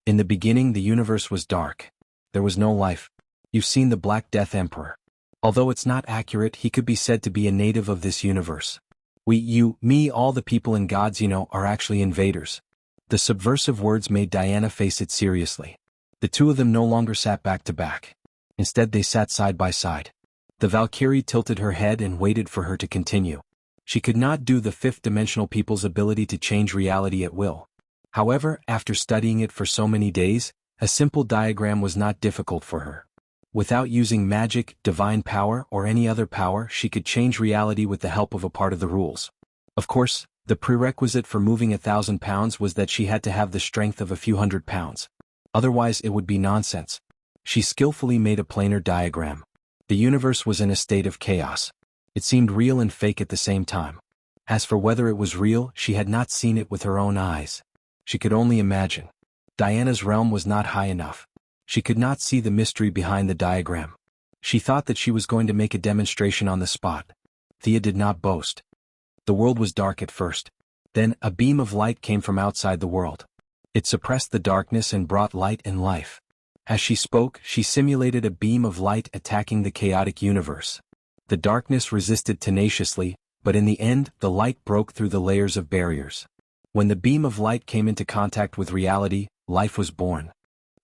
In the beginning, the universe was dark. There was no life. You've seen the Black Death Emperor. Although it's not accurate, he could be said to be a native of this universe. We, you, me, all the people and gods you know are actually invaders. The subversive words made Diana face it seriously. The two of them no longer sat back to back. Instead, they sat side by side. The Valkyrie tilted her head and waited for her to continue. She could not do the fifth-dimensional people's ability to change reality at will. However, after studying it for so many days, a simple diagram was not difficult for her. Without using magic, divine power, or any other power, she could change reality with the help of a part of the rules. Of course, the prerequisite for moving 1,000 pounds was that she had to have the strength of a few hundred pounds. Otherwise, it would be nonsense. She skillfully made a planar diagram. The universe was in a state of chaos. It seemed real and fake at the same time. As for whether it was real, she had not seen it with her own eyes. She could only imagine. Diana's realm was not high enough. She could not see the mystery behind the diagram. She thought that she was going to make a demonstration on the spot. Thea did not boast. The world was dark at first. Then, a beam of light came from outside the world. It suppressed the darkness and brought light and life. As she spoke, she simulated a beam of light attacking the chaotic universe. The darkness resisted tenaciously, but in the end, the light broke through the layers of barriers. When the beam of light came into contact with reality, life was born.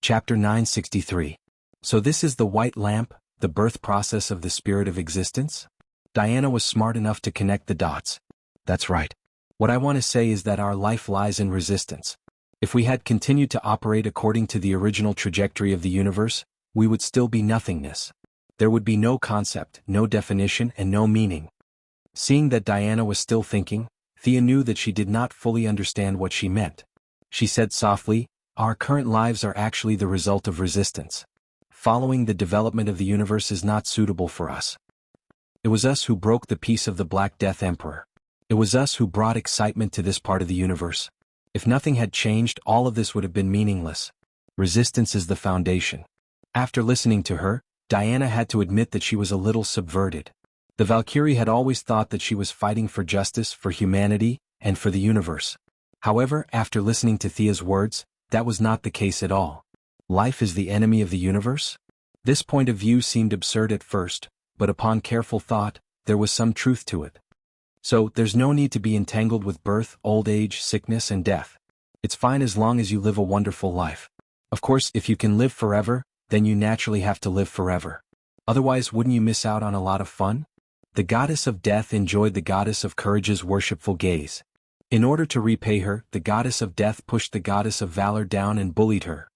Chapter 963. So this is the white lamp, the birth process of the spirit of existence? Diana was smart enough to connect the dots. That's right. What I want to say is that our life lies in resistance. If we had continued to operate according to the original trajectory of the universe, we would still be nothingness. There would be no concept, no definition, and no meaning. Seeing that Diana was still thinking, Thea knew that she did not fully understand what she meant. She said softly, "Our current lives are actually the result of resistance. Following the development of the universe is not suitable for us. It was us who broke the peace of the Black Death Emperor. It was us who brought excitement to this part of the universe. If nothing had changed, all of this would have been meaningless. Resistance is the foundation." After listening to her, Diana had to admit that she was a little subverted. The Valkyrie had always thought that she was fighting for justice, for humanity, and for the universe. However, after listening to Thea's words, that was not the case at all. Life is the enemy of the universe? This point of view seemed absurd at first, but upon careful thought, there was some truth to it. So, there's no need to be entangled with birth, old age, sickness, and death. It's fine as long as you live a wonderful life. Of course, if you can live forever, then you naturally have to live forever. Otherwise, wouldn't you miss out on a lot of fun? The goddess of death enjoyed the goddess of courage's worshipful gaze. In order to repay her, the goddess of death pushed the goddess of valor down and bullied her.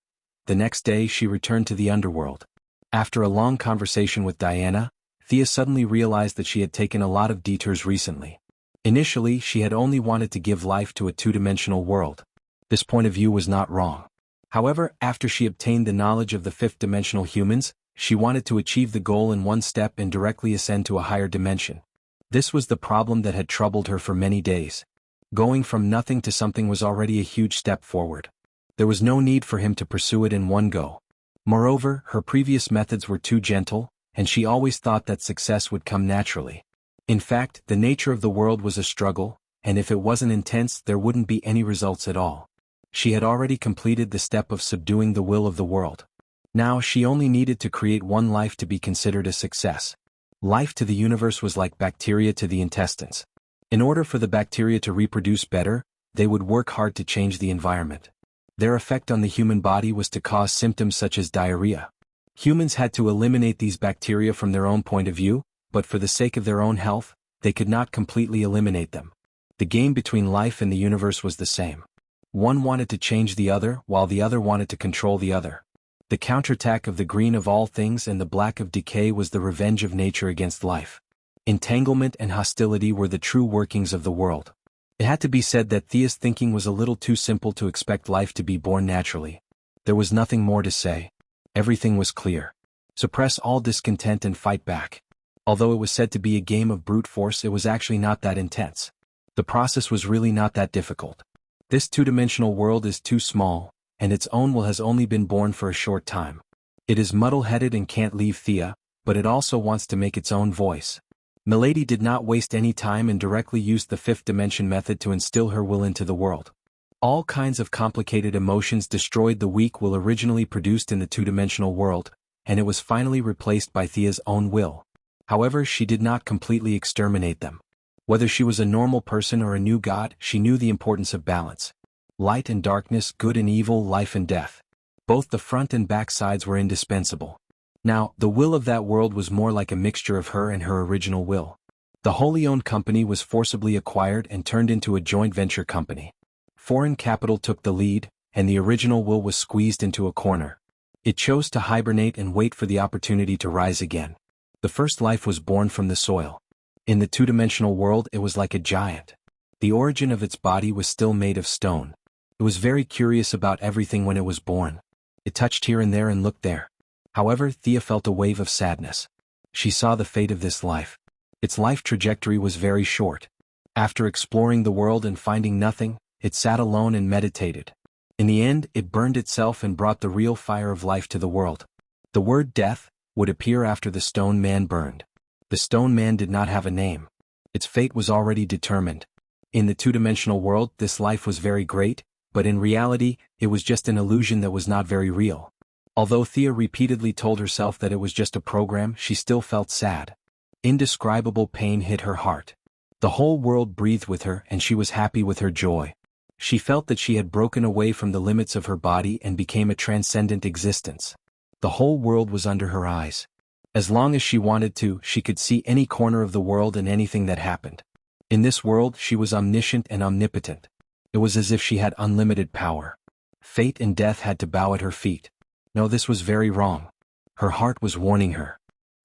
The next day she returned to the underworld. After a long conversation with Diana, Thea suddenly realized that she had taken a lot of detours recently. Initially, she had only wanted to give life to a two-dimensional world. This point of view was not wrong. However, after she obtained the knowledge of the fifth-dimensional humans, she wanted to achieve the goal in one step and directly ascend to a higher dimension. This was the problem that had troubled her for many days. Going from nothing to something was already a huge step forward. There was no need for him to pursue it in one go. Moreover, her previous methods were too gentle, and she always thought that success would come naturally. In fact, the nature of the world was a struggle, and if it wasn't intense, there wouldn't be any results at all. She had already completed the step of subduing the will of the world. Now she only needed to create one life to be considered a success. Life to the universe was like bacteria to the intestines. In order for the bacteria to reproduce better, they would work hard to change the environment. Their effect on the human body was to cause symptoms such as diarrhea. Humans had to eliminate these bacteria from their own point of view, but for the sake of their own health, they could not completely eliminate them. The game between life and the universe was the same. One wanted to change the other, while the other wanted to control the other. The counterattack of the green of all things and the black of decay was the revenge of nature against life. Entanglement and hostility were the true workings of the world. It had to be said that Thea's thinking was a little too simple to expect life to be born naturally. There was nothing more to say. Everything was clear. Suppress all discontent and fight back. Although it was said to be a game of brute force, it was actually not that intense. The process was really not that difficult. This two-dimensional world is too small, and its own will has only been born for a short time. It is muddle-headed and can't leave Thea, but it also wants to make its own voice. Milady did not waste any time and directly used the fifth dimension method to instill her will into the world. All kinds of complicated emotions destroyed the weak will originally produced in the two-dimensional world, and it was finally replaced by Thea's own will. However, she did not completely exterminate them. Whether she was a normal person or a new god, she knew the importance of balance. Light and darkness, good and evil, life and death. Both the front and back sides were indispensable. Now, the will of that world was more like a mixture of her and her original will. The wholly owned company was forcibly acquired and turned into a joint venture company. Foreign capital took the lead, and the original will was squeezed into a corner. It chose to hibernate and wait for the opportunity to rise again. The first life was born from the soil. In the two-dimensional world, it was like a giant. The origin of its body was still made of stone. It was very curious about everything when it was born. It touched here and there and looked there. However, Thea felt a wave of sadness. She saw the fate of this life. Its life trajectory was very short. After exploring the world and finding nothing, it sat alone and meditated. In the end, it burned itself and brought the real fire of life to the world. The word death would appear after the stone man burned. The stone man did not have a name. Its fate was already determined. In the two-dimensional world, this life was very great, but in reality, it was just an illusion that was not very real. Although Thea repeatedly told herself that it was just a program, she still felt sad. Indescribable pain hit her heart. The whole world breathed with her and she was happy with her joy. She felt that she had broken away from the limits of her body and became a transcendent existence. The whole world was under her eyes. As long as she wanted to, she could see any corner of the world and anything that happened. In this world, she was omniscient and omnipotent. It was as if she had unlimited power. Fate and death had to bow at her feet. No, this was very wrong. Her heart was warning her.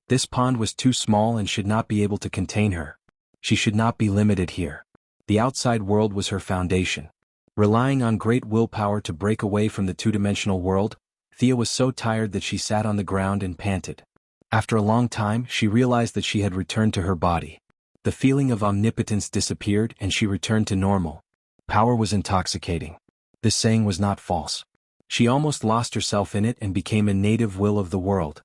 This pond was too small and should not be able to contain her. She should not be limited here. The outside world was her foundation. Relying on great willpower to break away from the two-dimensional world, Thea was so tired that she sat on the ground and panted. After a long time, she realized that she had returned to her body. The feeling of omnipotence disappeared and she returned to normal. Power was intoxicating. This saying was not false. She almost lost herself in it and became a native will of the world.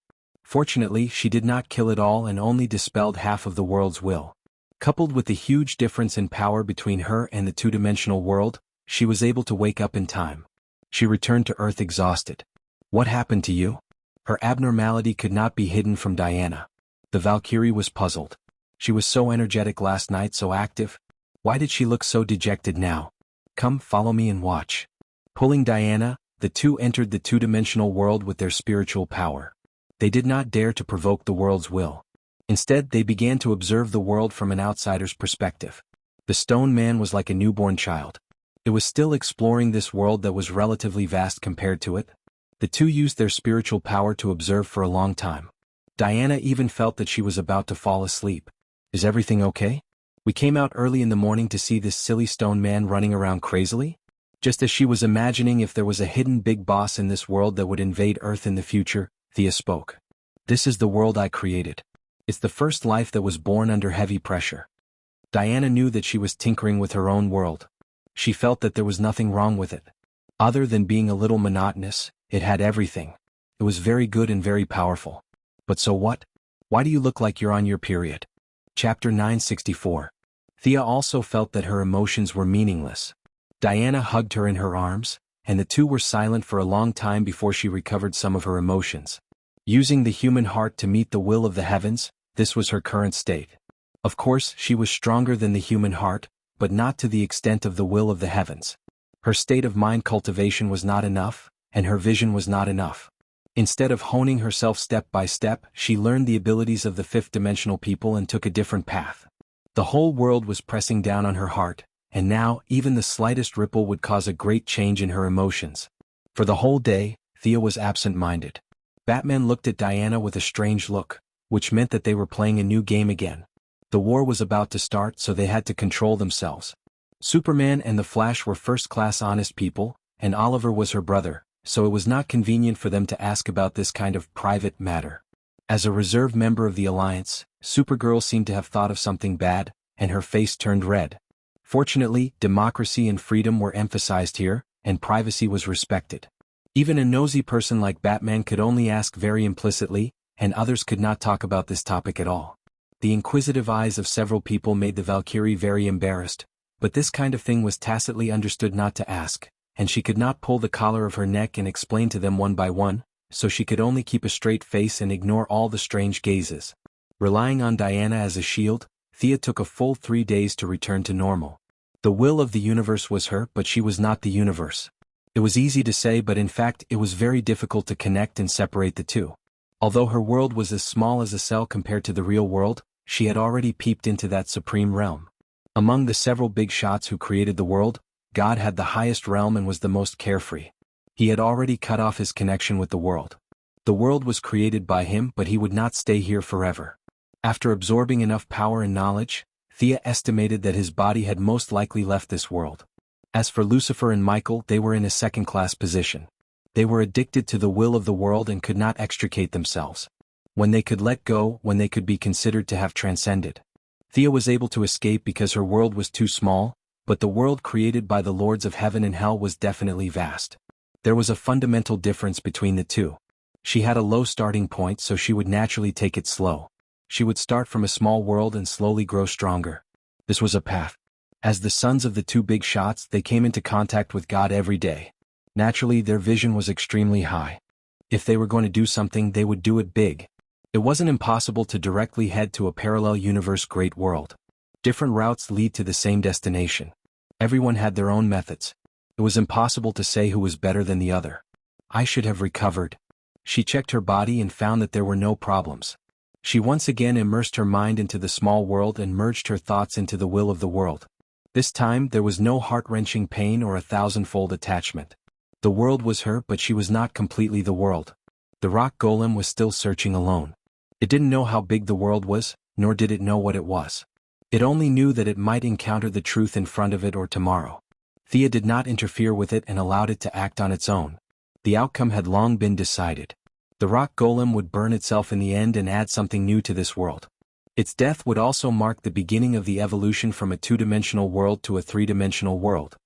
Fortunately, she did not kill it all and only dispelled half of the world's will. Coupled with the huge difference in power between her and the two-dimensional world, she was able to wake up in time. She returned to Earth exhausted. What happened to you? Her abnormality could not be hidden from Diana. The Valkyrie was puzzled. She was so energetic last night, so active. Why did she look so dejected now? Come, follow me and watch. Pulling Diana, the two entered the two-dimensional world with their spiritual power. They did not dare to provoke the world's will. Instead, they began to observe the world from an outsider's perspective. The stone man was like a newborn child. It was still exploring this world that was relatively vast compared to it. The two used their spiritual power to observe for a long time. Diana even felt that she was about to fall asleep. Is everything okay? We came out early in the morning to see this silly stone man running around crazily? Just as she was imagining if there was a hidden big boss in this world that would invade Earth in the future, Thea spoke. This is the world I created. It's the first life that was born under heavy pressure. Diana knew that she was tinkering with her own world. She felt that there was nothing wrong with it. Other than being a little monotonous, it had everything. It was very good and very powerful. But so what? Why do you look like you're on your period? Chapter 964. Thea also felt that her emotions were meaningless. Diana hugged her in her arms, and the two were silent for a long time before she recovered some of her emotions. Using the human heart to meet the will of the heavens, this was her current state. Of course, she was stronger than the human heart, but not to the extent of the will of the heavens. Her state of mind cultivation was not enough, and her vision was not enough. Instead of honing herself step by step, she learned the abilities of the fifth-dimensional people and took a different path. The whole world was pressing down on her heart, and now, even the slightest ripple would cause a great change in her emotions. For the whole day, Thea was absent-minded. Batman looked at Diana with a strange look, which meant that they were playing a new game again. The war was about to start, so they had to control themselves. Superman and the Flash were first-class honest people, and Oliver was her brother, so it was not convenient for them to ask about this kind of private matter. As a reserve member of the Alliance, Supergirl seemed to have thought of something bad, and her face turned red. Fortunately, democracy and freedom were emphasized here, and privacy was respected. Even a nosy person like Batman could only ask very implicitly, and others could not talk about this topic at all. The inquisitive eyes of several people made the Valkyrie very embarrassed, but this kind of thing was tacitly understood not to ask, and she could not pull the collar of her neck and explain to them one by one, so she could only keep a straight face and ignore all the strange gazes. Relying on Diana as a shield, Thea took a full 3 days to return to normal. The will of the universe was her, but she was not the universe. It was easy to say, but in fact it was very difficult to connect and separate the two. Although her world was as small as a cell compared to the real world, she had already peeped into that supreme realm. Among the several big shots who created the world, God had the highest realm and was the most carefree. He had already cut off his connection with the world. The world was created by him, but he would not stay here forever. After absorbing enough power and knowledge, Thea estimated that his body had most likely left this world. As for Lucifer and Michael, they were in a second-class position. They were addicted to the will of the world and could not extricate themselves. When they could let go, when they could be considered to have transcended. Thea was able to escape because her world was too small, but the world created by the lords of heaven and hell was definitely vast. There was a fundamental difference between the two. She had a low starting point, so she would naturally take it slow. She would start from a small world and slowly grow stronger. This was a path. As the sons of the two big shots, they came into contact with God every day. Naturally, their vision was extremely high. If they were going to do something, they would do it big. It wasn't impossible to directly head to a parallel universe great world. Different routes lead to the same destination. Everyone had their own methods. It was impossible to say who was better than the other. I should have recovered. She checked her body and found that there were no problems. She once again immersed her mind into the small world and merged her thoughts into the will of the world. This time there was no heart-wrenching pain or a thousand-fold attachment. The world was her, but she was not completely the world. The rock golem was still searching alone. It didn't know how big the world was, nor did it know what it was. It only knew that it might encounter the truth in front of it or tomorrow. Thea did not interfere with it and allowed it to act on its own. The outcome had long been decided. The rock golem would burn itself in the end and add something new to this world. Its death would also mark the beginning of the evolution from a two-dimensional world to a three-dimensional world.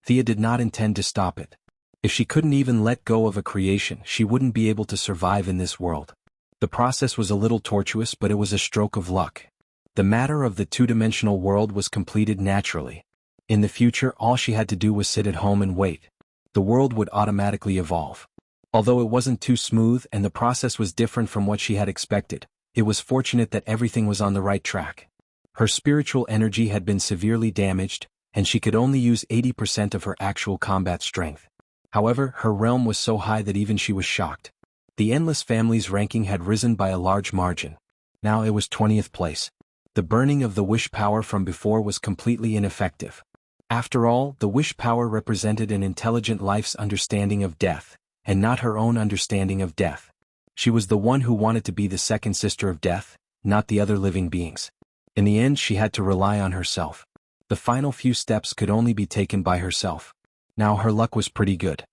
Thea did not intend to stop it. If she couldn't even let go of a creation, she wouldn't be able to survive in this world. The The process was a little tortuous, but it was a stroke of luck. The matter of the two-dimensional world was completed naturally. In the future, all she had to do was sit at home and wait. The world would automatically evolve. Although it wasn't too smooth and the process was different from what she had expected, it was fortunate that everything was on the right track. Her spiritual energy had been severely damaged, and she could only use 80% of her actual combat strength. However, her realm was so high that even she was shocked. The Endless family's ranking had risen by a large margin. Now it was 20th place. The burning of the wish power from before was completely ineffective. After all, the wish power represented an intelligent life's understanding of death, and not her own understanding of death. She was the one who wanted to be the second sister of death, not the other living beings. In the end, she had to rely on herself. The final few steps could only be taken by herself. Now her luck was pretty good.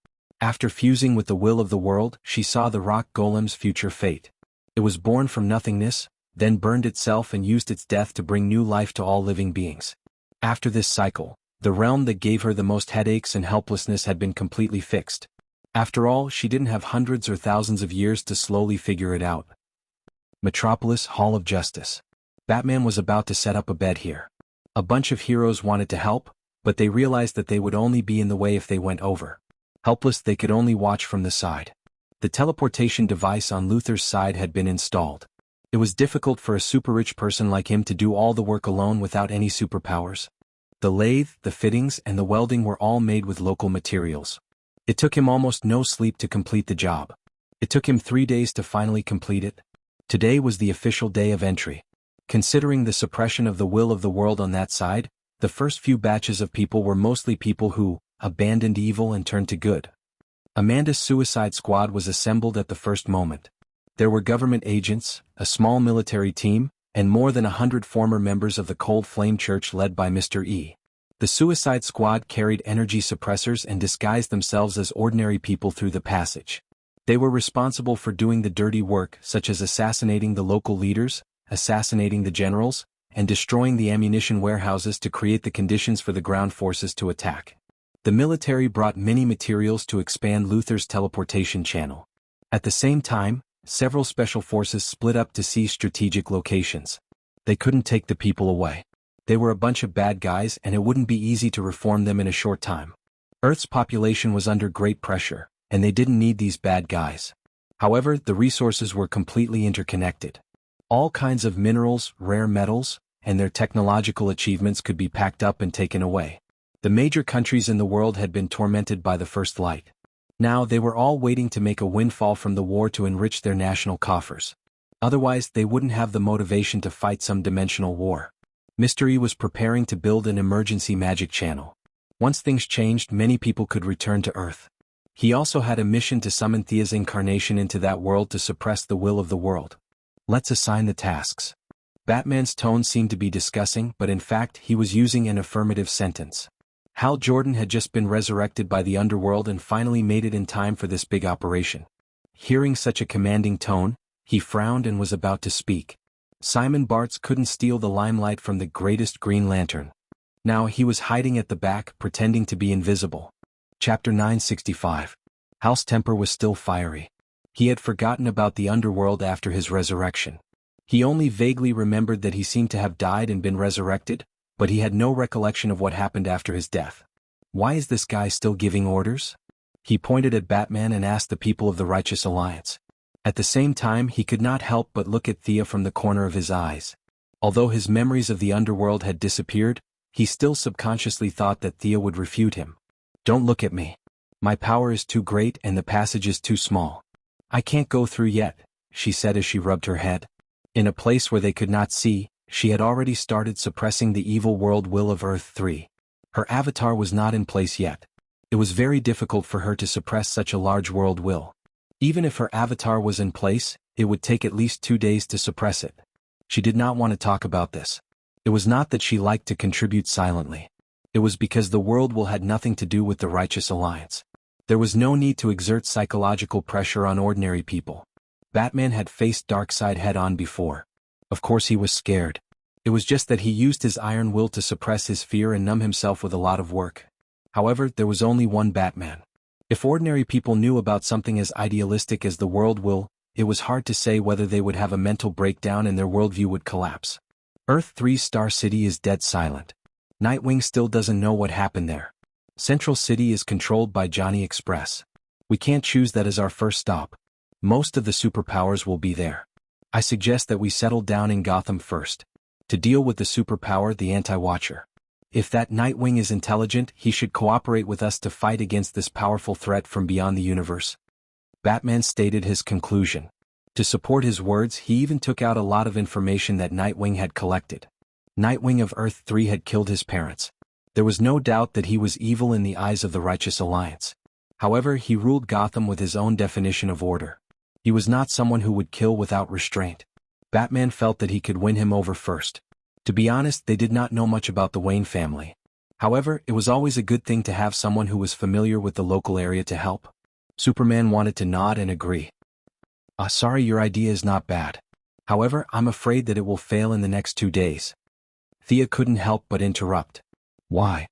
After fusing with the will of the world, she saw the rock golem's future fate. It was born from nothingness, then burned itself and used its death to bring new life to all living beings. After this cycle, the realm that gave her the most headaches and helplessness had been completely fixed. After all, she didn't have hundreds or thousands of years to slowly figure it out. Metropolis Hall of Justice. Batman was about to set up a bed here. A bunch of heroes wanted to help, but they realized that they would only be in the way if they went over. Helpless, they could only watch from the side. The teleportation device on Luthor's side had been installed. It was difficult for a super-rich person like him to do all the work alone without any superpowers. The lathe, the fittings, and the welding were all made with local materials. It took him almost no sleep to complete the job. It took him 3 days to finally complete it. Today was the official day of entry. Considering the suppression of the will of the world on that side, the first few batches of people were mostly people who abandoned evil and turned to good. Amanda's suicide squad was assembled at the first moment. There were government agents, a small military team, and more than 100 former members of the Cold Flame Church led by Mr. E. The suicide squad carried energy suppressors and disguised themselves as ordinary people through the passage. They were responsible for doing the dirty work, such as assassinating the local leaders, assassinating the generals, and destroying the ammunition warehouses to create the conditions for the ground forces to attack. The military brought many materials to expand Luthor's teleportation channel. At the same time, several special forces split up to seize strategic locations. They couldn't take the people away. They were a bunch of bad guys and it wouldn't be easy to reform them in a short time. Earth's population was under great pressure, and they didn't need these bad guys. However, the resources were completely interconnected. All kinds of minerals, rare metals, and their technological achievements could be packed up and taken away. The major countries in the world had been tormented by the First Light. Now they were all waiting to make a windfall from the war to enrich their national coffers. Otherwise, they wouldn't have the motivation to fight some dimensional war. Mr. E was preparing to build an emergency magic channel. Once things changed, many people could return to Earth. He also had a mission to summon Thea's incarnation into that world to suppress the will of the world. Let's assign the tasks. Batman's tone seemed to be discussing, but in fact he was using an affirmative sentence. Hal Jordan had just been resurrected by the underworld and finally made it in time for this big operation. Hearing such a commanding tone, he frowned and was about to speak. Simon Bartz couldn't steal the limelight from the greatest Green Lantern. Now he was hiding at the back, pretending to be invisible. Chapter 965. Hal's temper was still fiery. He had forgotten about the underworld after his resurrection. He only vaguely remembered that he seemed to have died and been resurrected, but he had no recollection of what happened after his death. Why is this guy still giving orders? He pointed at Batman and asked the people of the Righteous Alliance. At the same time, he could not help but look at Thea from the corner of his eyes. Although his memories of the underworld had disappeared, he still subconsciously thought that Thea would refute him. Don't look at me. My power is too great and the passage is too small. I can't go through yet, she said as she rubbed her head. In a place where they could not see, she had already started suppressing the evil world will of Earth 3. Her avatar was not in place yet. It was very difficult for her to suppress such a large world will. Even if her avatar was in place, it would take at least 2 days to suppress it. She did not want to talk about this. It was not that she liked to contribute silently. It was because the world will had nothing to do with the Righteous Alliance. There was no need to exert psychological pressure on ordinary people. Batman had faced Darkseid head-on before. Of course he was scared. It was just that he used his iron will to suppress his fear and numb himself with a lot of work. However, there was only one Batman. If ordinary people knew about something as idealistic as the world will, it was hard to say whether they would have a mental breakdown and their worldview would collapse. Earth 3 Star City is dead silent. Nightwing still doesn't know what happened there. Central City is controlled by Johnny Express. We can't choose that as our first stop. Most of the superpowers will be there. I suggest that we settle down in Gotham first. To deal with the superpower, the Anti-Watcher. If that Nightwing is intelligent, he should cooperate with us to fight against this powerful threat from beyond the universe. Batman stated his conclusion. To support his words, he even took out a lot of information that Nightwing had collected. Nightwing of Earth 3 had killed his parents. There was no doubt that he was evil in the eyes of the Righteous Alliance. However, he ruled Gotham with his own definition of order. He was not someone who would kill without restraint. Batman felt that he could win him over first. To be honest, they did not know much about the Wayne family. However, it was always a good thing to have someone who was familiar with the local area to help. Superman wanted to nod and agree. Sorry, your idea is not bad. However, I'm afraid that it will fail in the next 2 days. Thea couldn't help but interrupt. Why?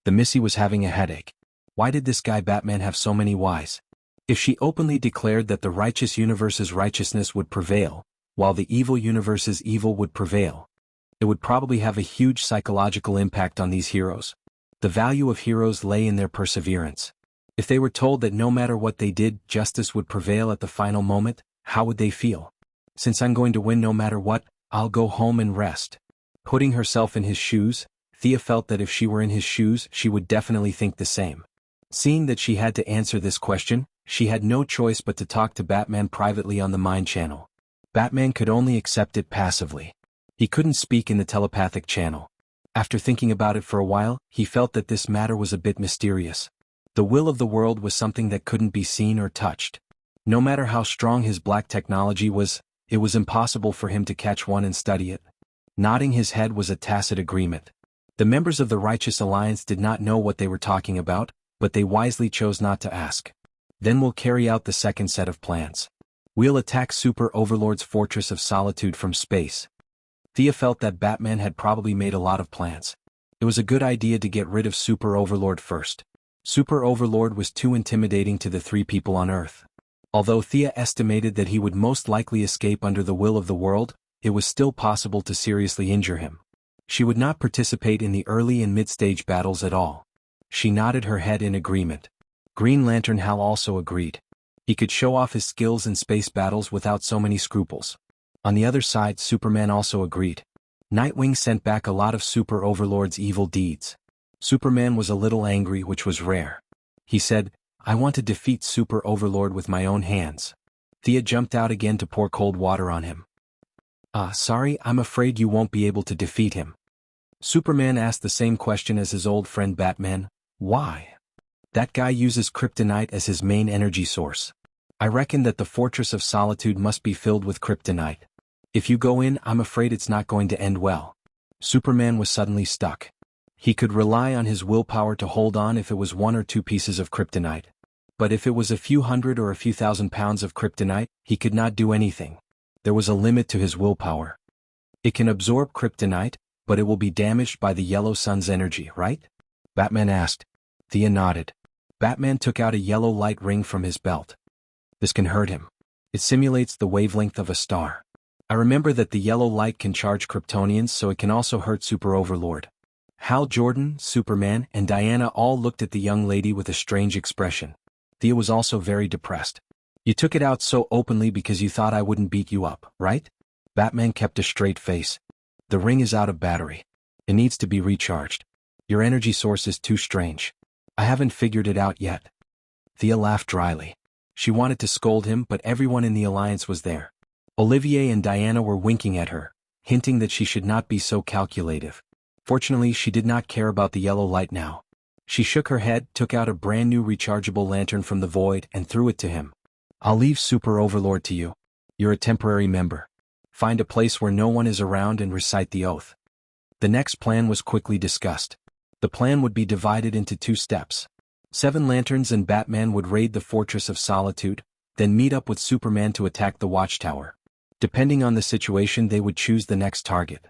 The Missy was having a headache. Why did this guy Batman have so many whys? If she openly declared that the righteous universe's righteousness would prevail, while the evil universe's evil would prevail, it would probably have a huge psychological impact on these heroes. The value of heroes lay in their perseverance. If they were told that no matter what they did, justice would prevail at the final moment, how would they feel? Since I'm going to win no matter what, I'll go home and rest. Putting herself in his shoes, Thea felt that if she were in his shoes, she would definitely think the same. Seeing that she had to answer this question, she had no choice but to talk to Batman privately on the Mind Channel. Batman could only accept it passively. He couldn't speak in the telepathic channel. After thinking about it for a while, he felt that this matter was a bit mysterious. The will of the world was something that couldn't be seen or touched. No matter how strong his black technology was, it was impossible for him to catch one and study it. Nodding his head was a tacit agreement. The members of the Righteous Alliance did not know what they were talking about, but they wisely chose not to ask. Then we'll carry out the second set of plans. We'll attack Super Overlord's Fortress of Solitude from space. Thea felt that Batman had probably made a lot of plans. It was a good idea to get rid of Super Overlord first. Super Overlord was too intimidating to the 3 people on Earth. Although Thea estimated that he would most likely escape under the will of the world, it was still possible to seriously injure him. She would not participate in the early and mid-stage battles at all. She nodded her head in agreement. Green Lantern Hal also agreed. He could show off his skills in space battles without so many scruples. On the other side, Superman also agreed. Nightwing sent back a lot of Super Overlord's evil deeds. Superman was a little angry, which was rare. He said, I want to defeat Super Overlord with my own hands. Thea jumped out again to pour cold water on him. Sorry, I'm afraid you won't be able to defeat him. Superman asked the same question as his old friend Batman. Why? That guy uses kryptonite as his main energy source. I reckon that the Fortress of Solitude must be filled with kryptonite. If you go in, I'm afraid it's not going to end well. Superman was suddenly stuck. He could rely on his willpower to hold on if it was 1 or 2 pieces of kryptonite. But if it was a few hundred or a few thousand pounds of kryptonite, he could not do anything. There was a limit to his willpower. It can absorb kryptonite, but it will be damaged by the yellow sun's energy, right? Batman asked. Thea nodded. Batman took out a yellow light ring from his belt. This can hurt him. It simulates the wavelength of a star. I remember that the yellow light can charge Kryptonians, so it can also hurt Super Overlord. Hal Jordan, Superman, and Diana all looked at the young lady with a strange expression. Thea was also very depressed. You took it out so openly because you thought I wouldn't beat you up, right? Batman kept a straight face. The ring is out of battery. It needs to be recharged. Your energy source is too strange. I haven't figured it out yet. Thea laughed dryly. She wanted to scold him, but everyone in the Alliance was there. Olivier and Diana were winking at her, hinting that she should not be so calculative. Fortunately, she did not care about the yellow light now. She shook her head, took out a brand new rechargeable lantern from the void, and threw it to him. I'll leave Super Overlord to you. You're a temporary member. Find a place where no one is around and recite the oath. The next plan was quickly discussed. The plan would be divided into 2 steps. 7 Lanterns and Batman would raid the Fortress of Solitude, then meet up with Superman to attack the Watchtower. Depending on the situation, they would choose the next target.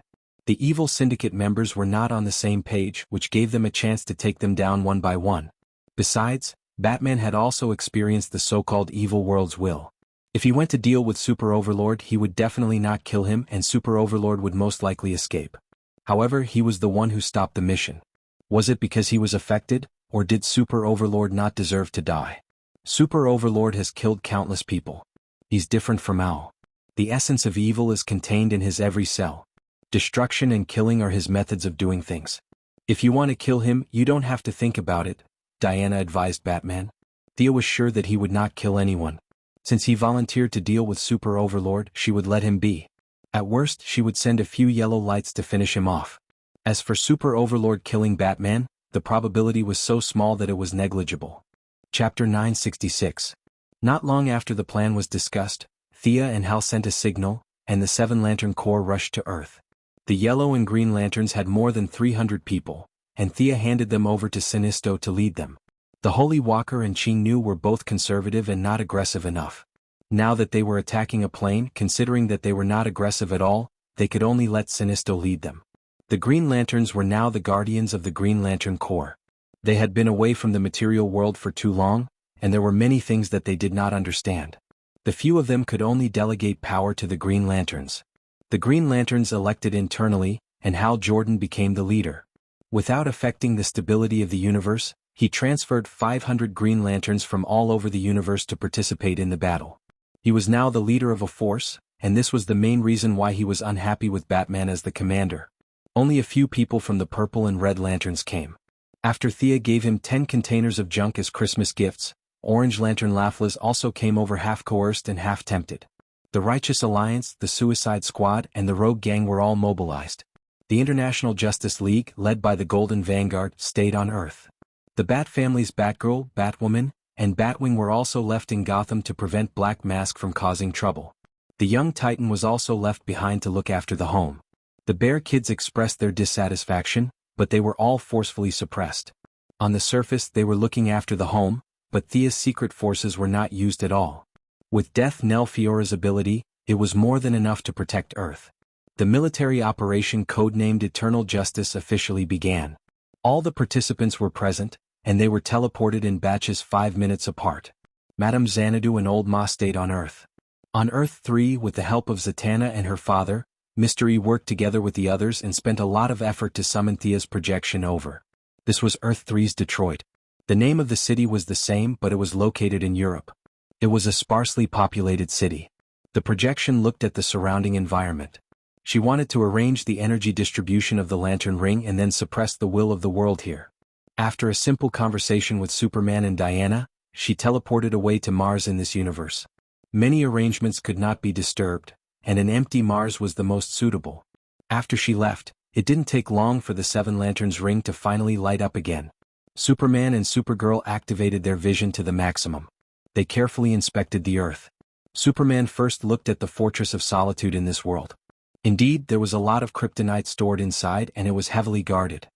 The evil syndicate members were not on the same page, which gave them a chance to take them down one by one. Besides, Batman had also experienced the so-called evil world's will. If he went to deal with Super Overlord, he would definitely not kill him and Super Overlord would most likely escape. However, he was the one who stopped the mission. Was it because he was affected, or did Super Overlord not deserve to die? Super Overlord has killed countless people. He's different from Mao. The essence of evil is contained in his every cell. Destruction and killing are his methods of doing things. If you want to kill him, you don't have to think about it, Diana advised Batman. Thea was sure that he would not kill anyone. Since he volunteered to deal with Super Overlord, she would let him be. At worst, she would send a few yellow lights to finish him off. As for Super Overlord killing Batman, the probability was so small that it was negligible. Chapter 966. Not long after the plan was discussed, Thea and Hal sent a signal, and the Seven Lantern Corps rushed to Earth. The Yellow and Green Lanterns had more than 300 people, and Thea handed them over to Sinisto to lead them. The Holy Walker and Qing were both conservative and not aggressive enough. Now that they were attacking a plane, considering that they were not aggressive at all, they could only let Sinisto lead them. The Green Lanterns were now the guardians of the Green Lantern Corps. They had been away from the material world for too long, and there were many things that they did not understand. The few of them could only delegate power to the Green Lanterns. The Green Lanterns elected internally, and Hal Jordan became the leader. Without affecting the stability of the universe, he transferred 500 Green Lanterns from all over the universe to participate in the battle. He was now the leader of a force, and this was the main reason why he was unhappy with Batman as the commander. Only a few people from the Purple and Red Lanterns came. After Thea gave him 10 containers of junk as Christmas gifts, Orange Lantern Laffles also came over half coerced and half tempted. The Righteous Alliance, the Suicide Squad, and the Rogue Gang were all mobilized. The International Justice League, led by the Golden Vanguard, stayed on Earth. The Bat family's Batgirl, Batwoman, and Batwing were also left in Gotham to prevent Black Mask from causing trouble. The young Titan was also left behind to look after the home. The Bear Kids expressed their dissatisfaction, but they were all forcefully suppressed. On the surface they were looking after the home, but Thea's secret forces were not used at all. With Death Knell Fiora's ability, it was more than enough to protect Earth. The military operation codenamed Eternal Justice officially began. All the participants were present, and they were teleported in batches 5 minutes apart. Madame Xanadu and Old Ma stayed on Earth. On Earth 3, with the help of Zatanna and her father, Mystery worked together with the others and spent a lot of effort to summon Thea's projection over. This was Earth 3's Detroit. The name of the city was the same, but it was located in Europe. It was a sparsely populated city. The projection looked at the surrounding environment. She wanted to arrange the energy distribution of the Lantern Ring and then suppress the will of the world here. After a simple conversation with Superman and Diana, she teleported away to Mars in this universe. Many arrangements could not be disturbed, and an empty Mars was the most suitable. After she left, it didn't take long for the Seven Lanterns ring to finally light up again. Superman and Supergirl activated their vision to the maximum. They carefully inspected the Earth. Superman first looked at the Fortress of Solitude in this world. Indeed, there was a lot of kryptonite stored inside and it was heavily guarded.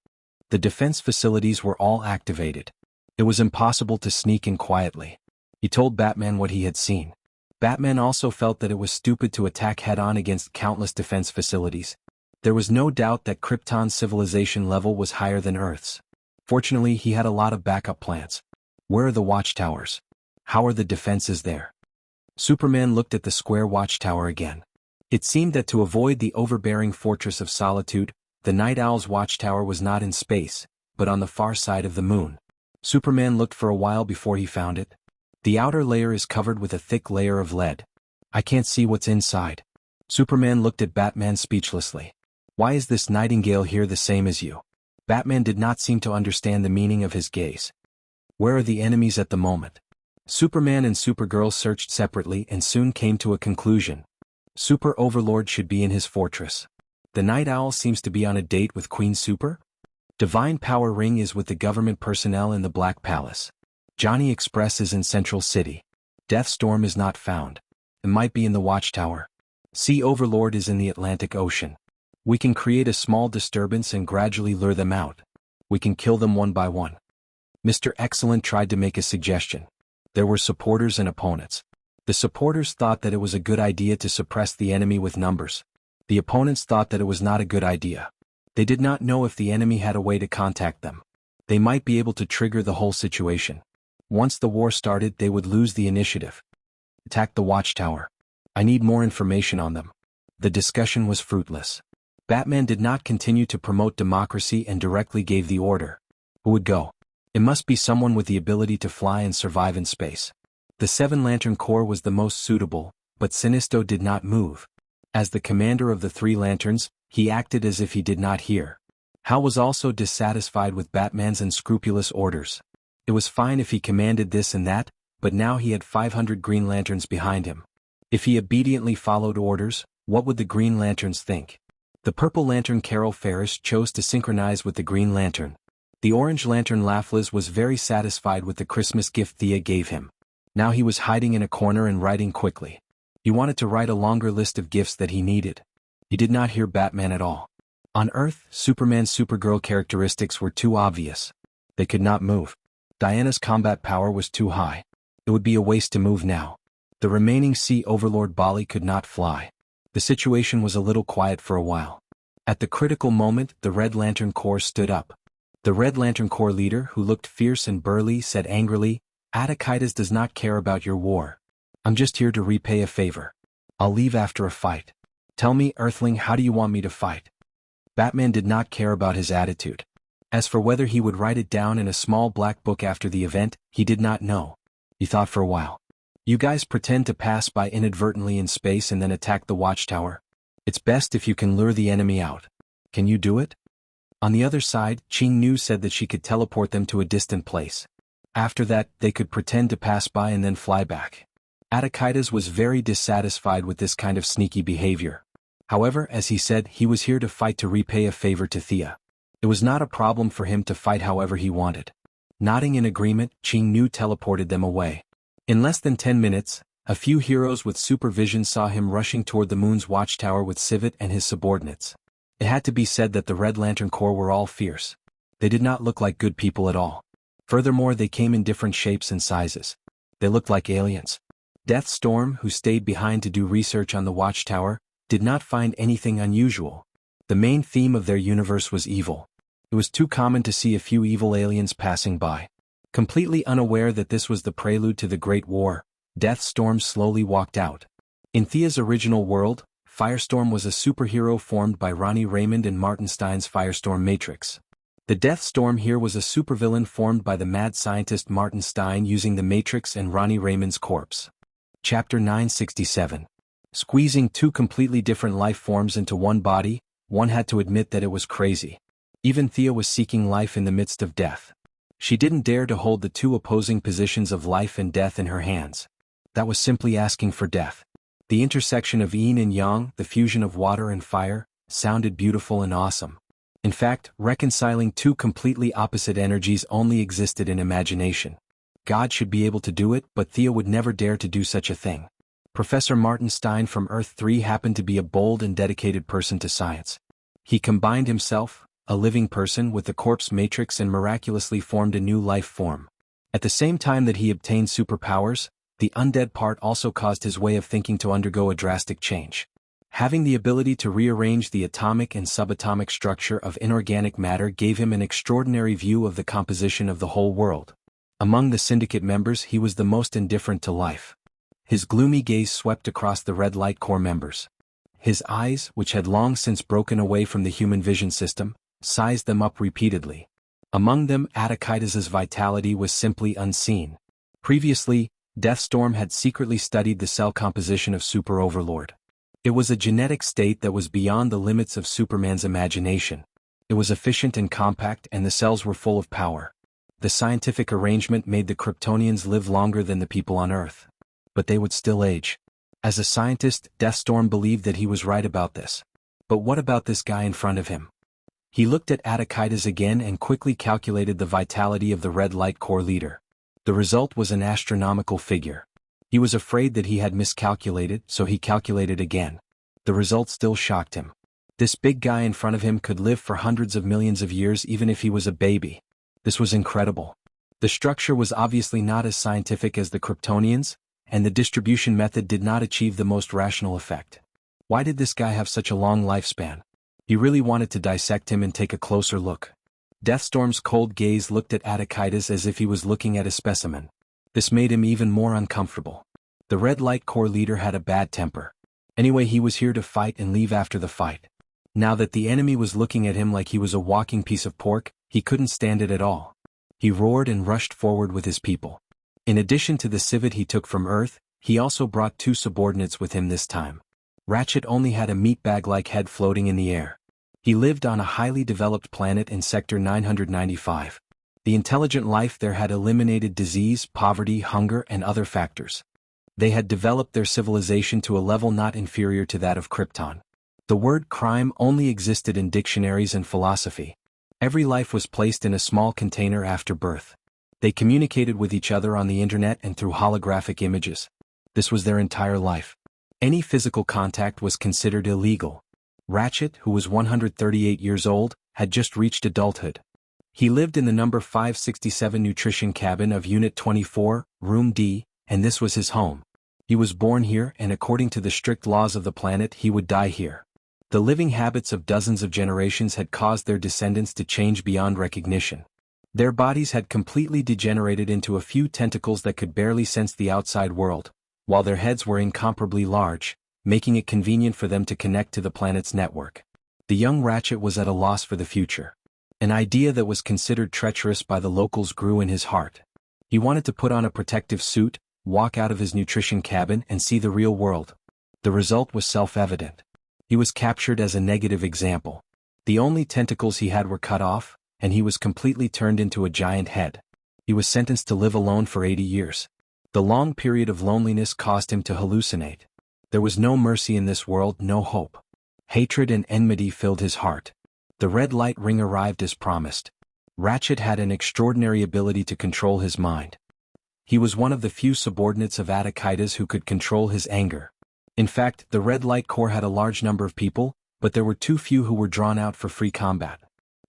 The defense facilities were all activated. It was impossible to sneak in quietly. He told Batman what he had seen. Batman also felt that it was stupid to attack head-on against countless defense facilities. There was no doubt that Krypton's civilization level was higher than Earth's. Fortunately, he had a lot of backup plans. Where are the watchtowers? How are the defenses there? Superman looked at the square watchtower again. It seemed that to avoid the overbearing Fortress of Solitude, the Night Owl's watchtower was not in space, but on the far side of the moon. Superman looked for a while before he found it. The outer layer is covered with a thick layer of lead. I can't see what's inside. Superman looked at Batman speechlessly. Why is this nightingale here the same as you? Batman did not seem to understand the meaning of his gaze. Where are the enemies at the moment? Superman and Supergirl searched separately and soon came to a conclusion. Super Overlord should be in his fortress. The Night Owl seems to be on a date with Queen Super? Divine Power Ring is with the government personnel in the Black Palace. Johnny Express is in Central City. Deathstorm is not found. It might be in the Watchtower. Sea Overlord is in the Atlantic Ocean. We can create a small disturbance and gradually lure them out. We can kill them one by one. Mr. Excellent tried to make a suggestion. There were supporters and opponents. The supporters thought that it was a good idea to suppress the enemy with numbers. The opponents thought that it was not a good idea. They did not know if the enemy had a way to contact them. They might be able to trigger the whole situation. Once the war started, they would lose the initiative. Attack the watchtower. I need more information on them. The discussion was fruitless. Batman did not continue to promote democracy and directly gave the order. Who would go? It must be someone with the ability to fly and survive in space. The Seven Lantern Corps was the most suitable, but Sinisto did not move. As the commander of the Three Lanterns, he acted as if he did not hear. Hal was also dissatisfied with Batman's unscrupulous orders. It was fine if he commanded this and that, but now he had 500 Green Lanterns behind him. If he obediently followed orders, what would the Green Lanterns think? The Purple Lantern Carol Ferris chose to synchronize with the Green Lantern. The Orange Lantern Laffles was very satisfied with the Christmas gift Thea gave him. Now he was hiding in a corner and writing quickly. He wanted to write a longer list of gifts that he needed. He did not hear Batman at all. On Earth, Superman-Supergirl characteristics were too obvious. They could not move. Diana's combat power was too high. It would be a waste to move now. The remaining Sea Overlord Bali could not fly. The situation was a little quiet for a while. At the critical moment, the Red Lantern Corps stood up. The Red Lantern Corps leader, who looked fierce and burly, said angrily, "Atakitas does not care about your war. I'm just here to repay a favor. I'll leave after a fight. Tell me, Earthling, how do you want me to fight?" Batman did not care about his attitude. As for whether he would write it down in a small black book after the event, he did not know. He thought for a while. You guys pretend to pass by inadvertently in space and then attack the watchtower. It's best if you can lure the enemy out. Can you do it? On the other side, Jianghu said that she could teleport them to a distant place. After that, they could pretend to pass by and then fly back. Atakitas was very dissatisfied with this kind of sneaky behavior. However, as he said, he was here to fight to repay a favor to Thea. It was not a problem for him to fight however he wanted. Nodding in agreement, Jianghu teleported them away. In less than 10 minutes, a few heroes with supervision saw him rushing toward the moon's watchtower with Civet and his subordinates. It had to be said that the Red Lantern Corps were all fierce. They did not look like good people at all. Furthermore, they came in different shapes and sizes. They looked like aliens. Deathstorm, who stayed behind to do research on the watchtower, did not find anything unusual. The main theme of their universe was evil. It was too common to see a few evil aliens passing by. Completely unaware that this was the prelude to the Great War, Deathstorm slowly walked out. In Thea's original world, Firestorm was a superhero formed by Ronnie Raymond and Martin Stein's Firestorm Matrix. The Deathstorm here was a supervillain formed by the mad scientist Martin Stein using the Matrix and Ronnie Raymond's corpse. Chapter 967. Squeezing two completely different life forms into one body, one had to admit that it was crazy. Even Thea was seeking life in the midst of death. She didn't dare to hold the two opposing positions of life and death in her hands. That was simply asking for death. The intersection of yin and yang, the fusion of water and fire, sounded beautiful and awesome. In fact, reconciling two completely opposite energies only existed in imagination. God should be able to do it, but Thea would never dare to do such a thing. Professor Martin Stein from Earth 3 happened to be a bold and dedicated person to science. He combined himself, a living person, with the corpse matrix and miraculously formed a new life form. At the same time that he obtained superpowers, the undead part also caused his way of thinking to undergo a drastic change. Having the ability to rearrange the atomic and subatomic structure of inorganic matter gave him an extraordinary view of the composition of the whole world. Among the syndicate members, he was the most indifferent to life. His gloomy gaze swept across the Red Light Corps members. His eyes, which had long since broken away from the human vision system, sized them up repeatedly. Among them, Atakitas' vitality was simply unseen. Previously, Deathstorm had secretly studied the cell composition of Super Overlord. It was a genetic state that was beyond the limits of Superman's imagination. It was efficient and compact, and the cells were full of power. The scientific arrangement made the Kryptonians live longer than the people on Earth. But they would still age. As a scientist, Deathstorm believed that he was right about this. But what about this guy in front of him? He looked at Atakitas again and quickly calculated the vitality of the Red Light Corps leader. The result was an astronomical figure. He was afraid that he had miscalculated, so he calculated again. The result still shocked him. This big guy in front of him could live for hundreds of millions of years even if he was a baby. This was incredible. The structure was obviously not as scientific as the Kryptonians, and the distribution method did not achieve the most rational effect. Why did this guy have such a long lifespan? He really wanted to dissect him and take a closer look. Deathstorm's cold gaze looked at Atakitas as if he was looking at a specimen. This made him even more uncomfortable. The Red Light Corps leader had a bad temper. Anyway, he was here to fight and leave after the fight. Now that the enemy was looking at him like he was a walking piece of pork, he couldn't stand it at all. He roared and rushed forward with his people. In addition to the civet he took from Earth, he also brought 2 subordinates with him this time. Ratchet only had a meatbag-like head floating in the air. He lived on a highly developed planet in Sector 995. The intelligent life there had eliminated disease, poverty, hunger, and other factors. They had developed their civilization to a level not inferior to that of Krypton. The word crime only existed in dictionaries and philosophy. Every life was placed in a small container after birth. They communicated with each other on the internet and through holographic images. This was their entire life. Any physical contact was considered illegal. Ratchet, who was 138 years old, had just reached adulthood. He lived in the number 567 nutrition cabin of Unit 24, Room D, and this was his home. He was born here, and according to the strict laws of the planet, he would die here. The living habits of dozens of generations had caused their descendants to change beyond recognition. Their bodies had completely degenerated into a few tentacles that could barely sense the outside world, while their heads were incomparably large, making it convenient for them to connect to the planet's network. The young Ratchet was at a loss for the future. An idea that was considered treacherous by the locals grew in his heart. He wanted to put on a protective suit, walk out of his nutrition cabin, and see the real world. The result was self-evident. He was captured as a negative example. The only tentacles he had were cut off, and he was completely turned into a giant head. He was sentenced to live alone for 80 years. The long period of loneliness caused him to hallucinate. There was no mercy in this world, no hope. Hatred and enmity filled his heart. The red light ring arrived as promised. Ratchet had an extraordinary ability to control his mind. He was one of the few subordinates of Attikitas who could control his anger. In fact, the Red Light Corps had a large number of people, but there were too few who were drawn out for free combat.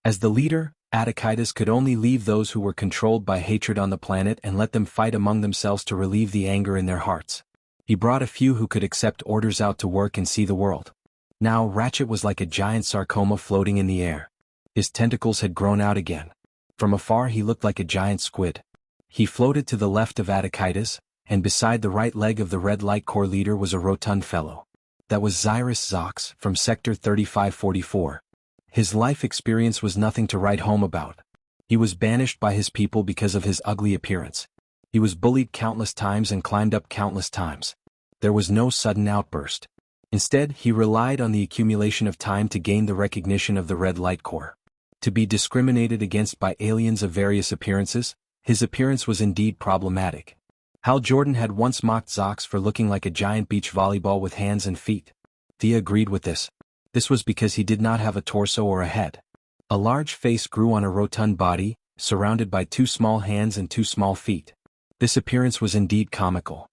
As the leader, Attikitas could only leave those who were controlled by hatred on the planet and let them fight among themselves to relieve the anger in their hearts. He brought a few who could accept orders out to work and see the world. Now Ratchet was like a giant sarcoma floating in the air. His tentacles had grown out again. From afar he looked like a giant squid. He floated to the left of Attikitas, and beside the right leg of the Red Light Corps leader was a rotund fellow. That was Xyrus Zox from Sector 3544. His life experience was nothing to write home about. He was banished by his people because of his ugly appearance. He was bullied countless times and climbed up countless times. There was no sudden outburst. Instead, he relied on the accumulation of time to gain the recognition of the Red Light Corps. To be discriminated against by aliens of various appearances, his appearance was indeed problematic. Hal Jordan had once mocked Zox for looking like a giant beach volleyball with hands and feet. Thea agreed with this. This was because he did not have a torso or a head. A large face grew on a rotund body, surrounded by 2 small hands and 2 small feet. This appearance was indeed comical.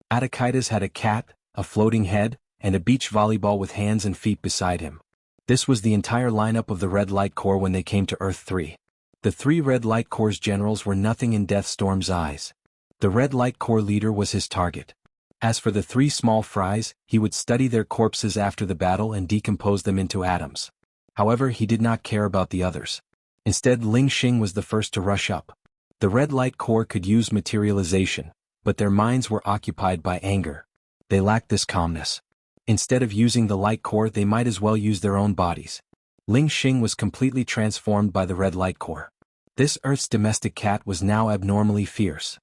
Attikitas had a cat, a floating head, and a beach volleyball with hands and feet beside him. This was the entire lineup of the Red Light Corps when they came to Earth 3. The 3 Red Light Corps generals were nothing in Deathstorm's eyes. The Red Light Corps leader was his target. As for the 3 small fries, he would study their corpses after the battle and decompose them into atoms. However, he did not care about the others. Instead, Ling Xing was the first to rush up. The Red Light Corps could use materialization, but their minds were occupied by anger. They lacked this calmness. Instead of using the Light Corps, they might as well use their own bodies. Ling Xing was completely transformed by the Red Light Corps. This Earth's domestic cat was now abnormally fierce.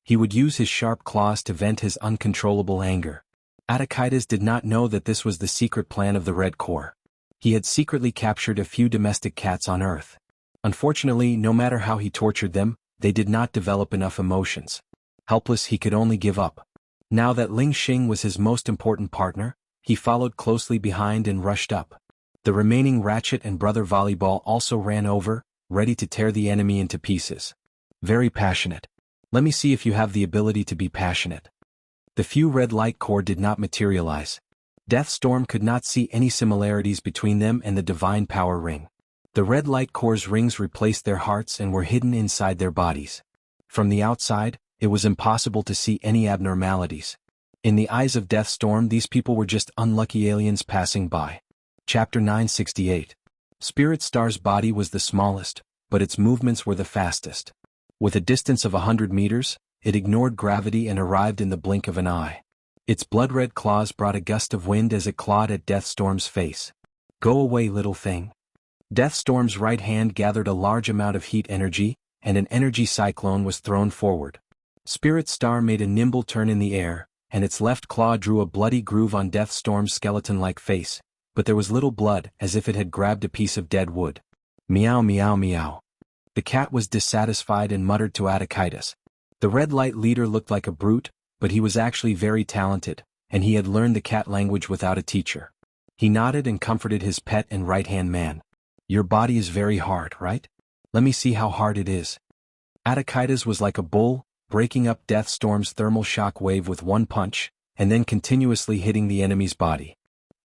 He would use his sharp claws to vent his uncontrollable anger. Attikitas did not know that this was the secret plan of the Red Corps. He had secretly captured a few domestic cats on Earth. Unfortunately, no matter how he tortured them, they did not develop enough emotions. Helpless, he could only give up. Now that Ling Xing was his most important partner, he followed closely behind and rushed up. The remaining Ratchet and Brother Volleyball also ran over, ready to tear the enemy into pieces. Very passionate. Let me see if you have the ability to be passionate. The few Red Light Corps did not materialize. Deathstorm could not see any similarities between them and the Divine Power Ring. The Red Light Corps' rings replaced their hearts and were hidden inside their bodies. From the outside, it was impossible to see any abnormalities. In the eyes of Deathstorm, these people were just unlucky aliens passing by. Chapter 968. Spirit Star's body was the smallest, but its movements were the fastest. With a distance of 100 meters, it ignored gravity and arrived in the blink of an eye. Its blood-red claws brought a gust of wind as it clawed at Deathstorm's face. "Go away, little thing." Deathstorm's right hand gathered a large amount of heat energy, and an energy cyclone was thrown forward. Spirit Star made a nimble turn in the air, and its left claw drew a bloody groove on Deathstorm's skeleton-like face, but there was little blood, as if it had grabbed a piece of dead wood. "Meow meow meow." The cat was dissatisfied and muttered to Atakitis. The red light leader looked like a brute, but he was actually very talented, and he had learned the cat language without a teacher. He nodded and comforted his pet and right-hand man. "Your body is very hard, right? Let me see how hard it is." Atakitis was like a bull, breaking up Deathstorm's thermal shock wave with one punch, and then continuously hitting the enemy's body.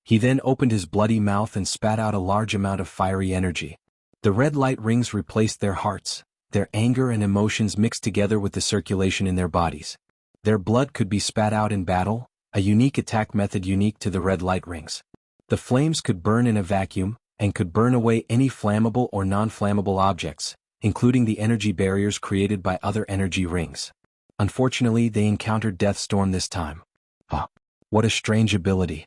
He then opened his bloody mouth and spat out a large amount of fiery energy. The red light rings replaced their hearts, their anger and emotions mixed together with the circulation in their bodies. Their blood could be spat out in battle, a unique attack method unique to the red light rings. The flames could burn in a vacuum, and could burn away any flammable or non-flammable objects, including the energy barriers created by other energy rings. Unfortunately, they encountered Deathstorm this time. What a strange ability.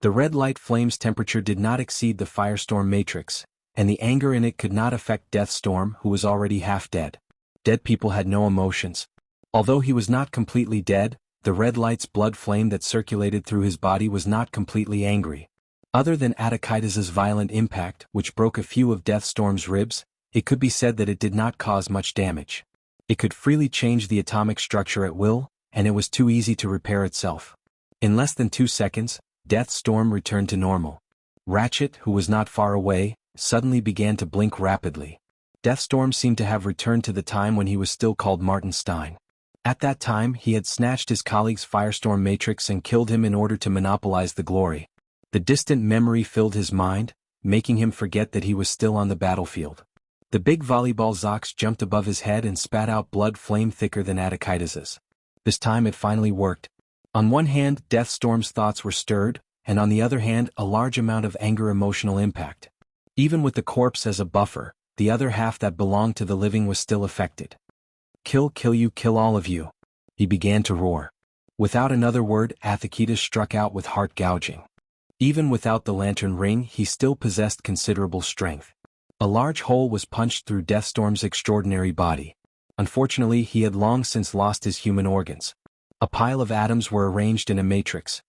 The red light flame's temperature did not exceed the firestorm matrix, and the anger in it could not affect Deathstorm, who was already half dead. Dead people had no emotions. Although he was not completely dead, the red light's blood flame that circulated through his body was not completely angry. Other than Atakitis's violent impact, which broke a few of Deathstorm's ribs, it could be said that it did not cause much damage. It could freely change the atomic structure at will, and it was too easy to repair itself. In less than 2 seconds, Deathstorm returned to normal. Ratchet, who was not far away, suddenly began to blink rapidly. Deathstorm seemed to have returned to the time when he was still called Martin Stein. At that time, he had snatched his colleague's firestorm matrix and killed him in order to monopolize the glory. The distant memory filled his mind, making him forget that he was still on the battlefield. The big volleyball Zox jumped above his head and spat out blood flame thicker than Atakitis's. This time it finally worked. On one hand, Deathstorm's thoughts were stirred, and on the other hand, a large amount of anger emotional impact. Even with the corpse as a buffer, the other half that belonged to the living was still affected. "Kill you, kill all of you," he began to roar. Without another word, Atakitis struck out with heart gouging. Even without the lantern ring, he still possessed considerable strength. A large hole was punched through Deathstorm's extraordinary body. Unfortunately, he had long since lost his human organs. A pile of atoms were arranged in a matrix.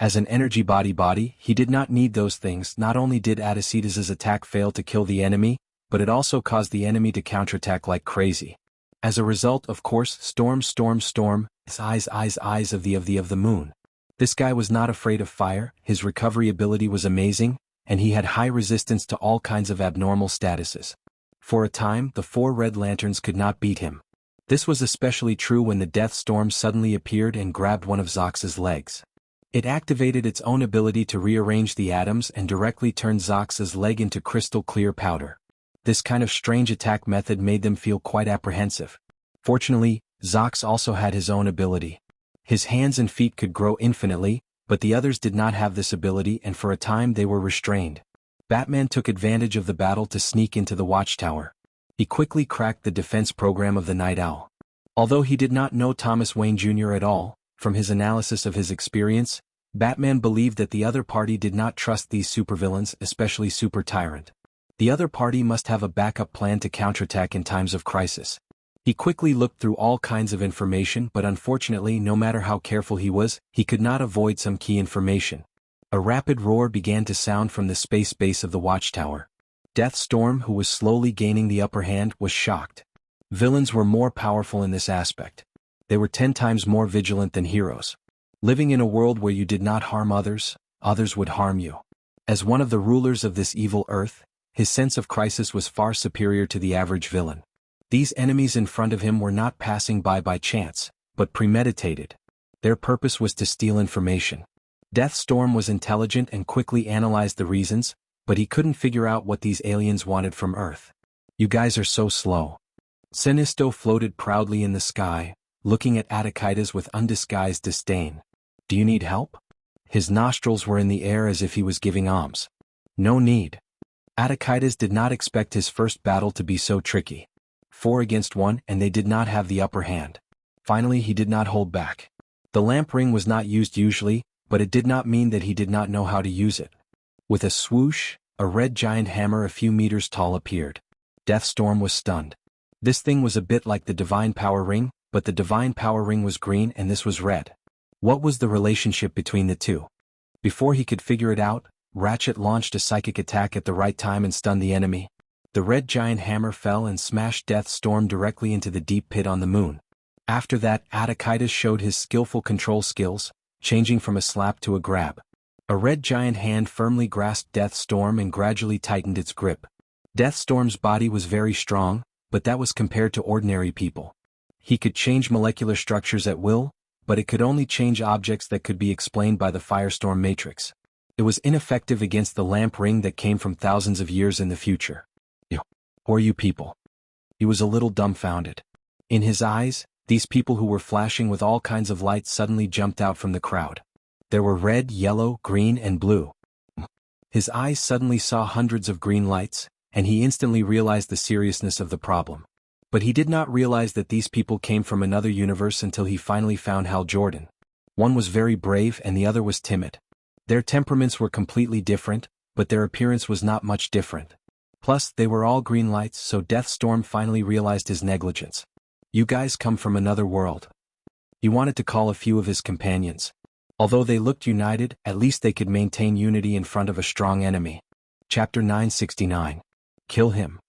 As an energy body, he did not need those things. Not only did Atakitis's attack fail to kill the enemy, but it also caused the enemy to counterattack like crazy. As a result, of course, storm, eyes of the moon. This guy was not afraid of fire, his recovery ability was amazing, and he had high resistance to all kinds of abnormal statuses. For a time, the 4 red lanterns could not beat him. This was especially true when the Deathstorm suddenly appeared and grabbed one of Zox's legs. It activated its own ability to rearrange the atoms and directly turned Zox's leg into crystal clear powder. This kind of strange attack method made them feel quite apprehensive. Fortunately, Zox also had his own ability. His hands and feet could grow infinitely, but the others did not have this ability, and for a time they were restrained. Batman took advantage of the battle to sneak into the watchtower. He quickly cracked the defense program of the Night Owl. Although he did not know Thomas Wayne Jr. at all, from his analysis of his experience, Batman believed that the other party did not trust these supervillains, especially Super Tyrant. The other party must have a backup plan to counterattack in times of crisis. He quickly looked through all kinds of information, but unfortunately, no matter how careful he was, he could not avoid some key information. A rapid roar began to sound from the space base of the watchtower. Deathstorm, who was slowly gaining the upper hand, was shocked. Villains were more powerful in this aspect. They were 10 times more vigilant than heroes. Living in a world where you did not harm others, others would harm you. As one of the rulers of this evil earth, his sense of crisis was far superior to the average villain. These enemies in front of him were not passing by chance, but premeditated. Their purpose was to steal information. Deathstorm was intelligent and quickly analyzed the reasons, but he couldn't figure out what these aliens wanted from Earth. "You guys are so slow." Sinisto floated proudly in the sky, looking at Atakitis with undisguised disdain. "Do you need help?" His nostrils were in the air as if he was giving alms. "No need." Atakitis did not expect his first battle to be so tricky. 4 against 1, and they did not have the upper hand. Finally, he did not hold back. The lamp ring was not used usually, but it did not mean that he did not know how to use it. With a swoosh, a red giant hammer a few meters tall appeared. Deathstorm was stunned. This thing was a bit like the Divine Power Ring, but the Divine Power Ring was green and this was red. What was the relationship between the two? Before he could figure it out, Ratchet launched a psychic attack at the right time and stunned the enemy. The red giant hammer fell and smashed Deathstorm directly into the deep pit on the moon. After that, Atakitis showed his skillful control skills, changing from a slap to a grab. A red giant hand firmly grasped Deathstorm and gradually tightened its grip. Deathstorm's body was very strong, but that was compared to ordinary people. He could change molecular structures at will, but it could only change objects that could be explained by the Firestorm Matrix. It was ineffective against the lamp ring that came from thousands of years in the future. Who are you people? He was a little dumbfounded. In his eyes, these people who were flashing with all kinds of lights suddenly jumped out from the crowd. There were red, yellow, green, and blue. His eyes suddenly saw hundreds of green lights, and he instantly realized the seriousness of the problem. But he did not realize that these people came from another universe until he finally found Hal Jordan. One was very brave and the other was timid. Their temperaments were completely different, but their appearance was not much different. Plus, they were all green lights, so Deathstorm finally realized his negligence. You guys come from another world. He wanted to call a few of his companions. Although they looked united, at least they could maintain unity in front of a strong enemy. Chapter 969. Kill him.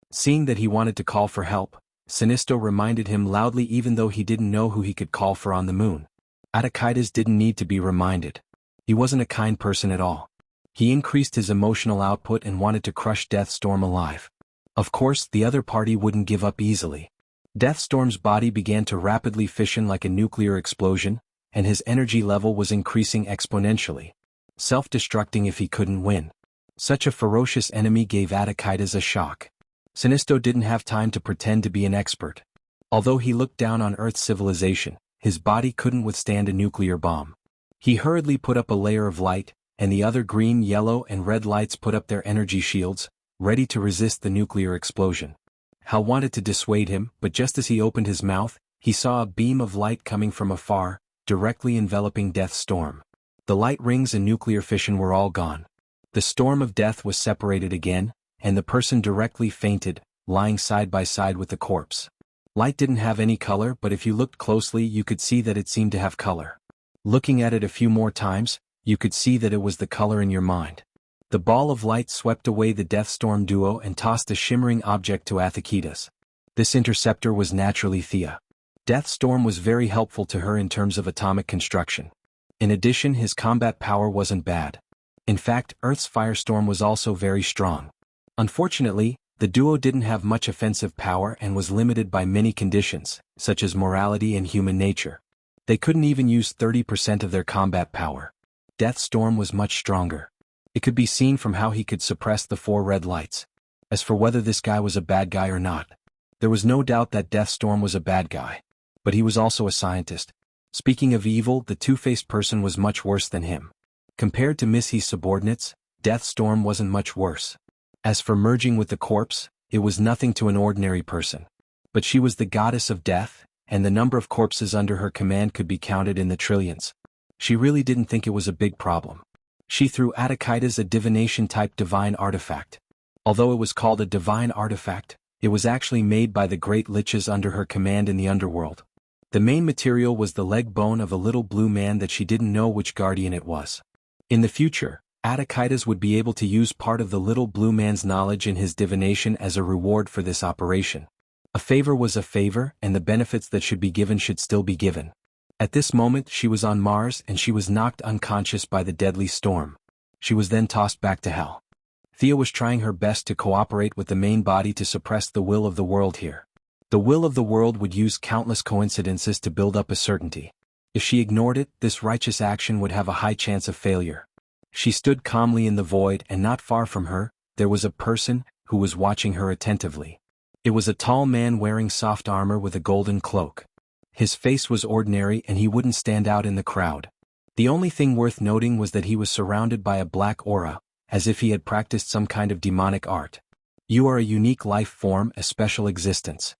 Seeing that he wanted to call for help, Sinisto reminded him loudly even though he didn't know who he could call for on the moon. Atakitis didn't need to be reminded. He wasn't a kind person at all. He increased his emotional output and wanted to crush Deathstorm alive. Of course, the other party wouldn't give up easily. Deathstorm's body began to rapidly fission like a nuclear explosion, and his energy level was increasing exponentially, self-destructing if he couldn't win. Such a ferocious enemy gave Atakitis a shock. Sinisto didn't have time to pretend to be an expert. Although he looked down on Earth's civilization, his body couldn't withstand a nuclear bomb. He hurriedly put up a layer of light, and the other green, yellow, and red lights put up their energy shields, ready to resist the nuclear explosion. Hal wanted to dissuade him, but just as he opened his mouth, he saw a beam of light coming from afar, directly enveloping Deathstorm. The light rings and nuclear fission were all gone. The storm of death was separated again, and the person directly fainted, lying side by side with the corpse. Light didn't have any color, but if you looked closely you could see that it seemed to have color. Looking at it a few more times, you could see that it was the color in your mind. The ball of light swept away the Deathstorm duo and tossed a shimmering object to Atakitis. This interceptor was naturally Thea. Deathstorm was very helpful to her in terms of atomic construction. In addition, his combat power wasn't bad. In fact, Earth's Firestorm was also very strong. Unfortunately, the duo didn't have much offensive power and was limited by many conditions, such as morality and human nature. They couldn't even use 30% of their combat power. Deathstorm was much stronger. It could be seen from how he could suppress the 4 red lights. As for whether this guy was a bad guy or not, there was no doubt that Deathstorm was a bad guy. But he was also a scientist. Speaking of evil, the two-faced person was much worse than him. Compared to Missy's subordinates, Deathstorm wasn't much worse. As for merging with the corpse, it was nothing to an ordinary person. But she was the goddess of death, and the number of corpses under her command could be counted in the trillions. She really didn't think it was a big problem. She threw Atakitis a divination-type divine artifact. Although it was called a divine artifact, it was actually made by the great liches under her command in the underworld. The main material was the leg bone of a little blue man that she didn't know which guardian it was. In the future, Atakitis would be able to use part of the little blue man's knowledge in his divination as a reward for this operation. A favor was a favor, and the benefits that should be given should still be given. At this moment she was on Mars and she was knocked unconscious by the deadly storm. She was then tossed back to hell. Thea was trying her best to cooperate with the main body to suppress the will of the world here. The will of the world would use countless coincidences to build up a certainty. If she ignored it, this righteous action would have a high chance of failure. She stood calmly in the void, and not far from her, there was a person who was watching her attentively. It was a tall man wearing soft armor with a golden cloak. His face was ordinary and he wouldn't stand out in the crowd. The only thing worth noting was that he was surrounded by a black aura, as if he had practiced some kind of demonic art. You are a unique life form, a special existence.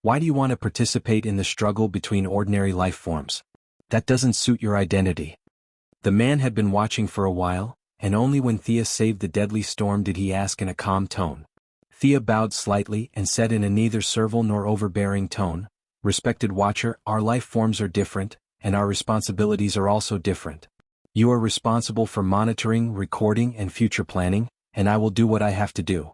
Why do you want to participate in the struggle between ordinary life forms? That doesn't suit your identity. The man had been watching for a while, and only when Thea saved the deadly storm did he ask in a calm tone. Thea bowed slightly and said in a neither servile nor overbearing tone, "Respected Watcher, our life forms are different, and our responsibilities are also different. You are responsible for monitoring, recording, and future planning, and I will do what I have to do."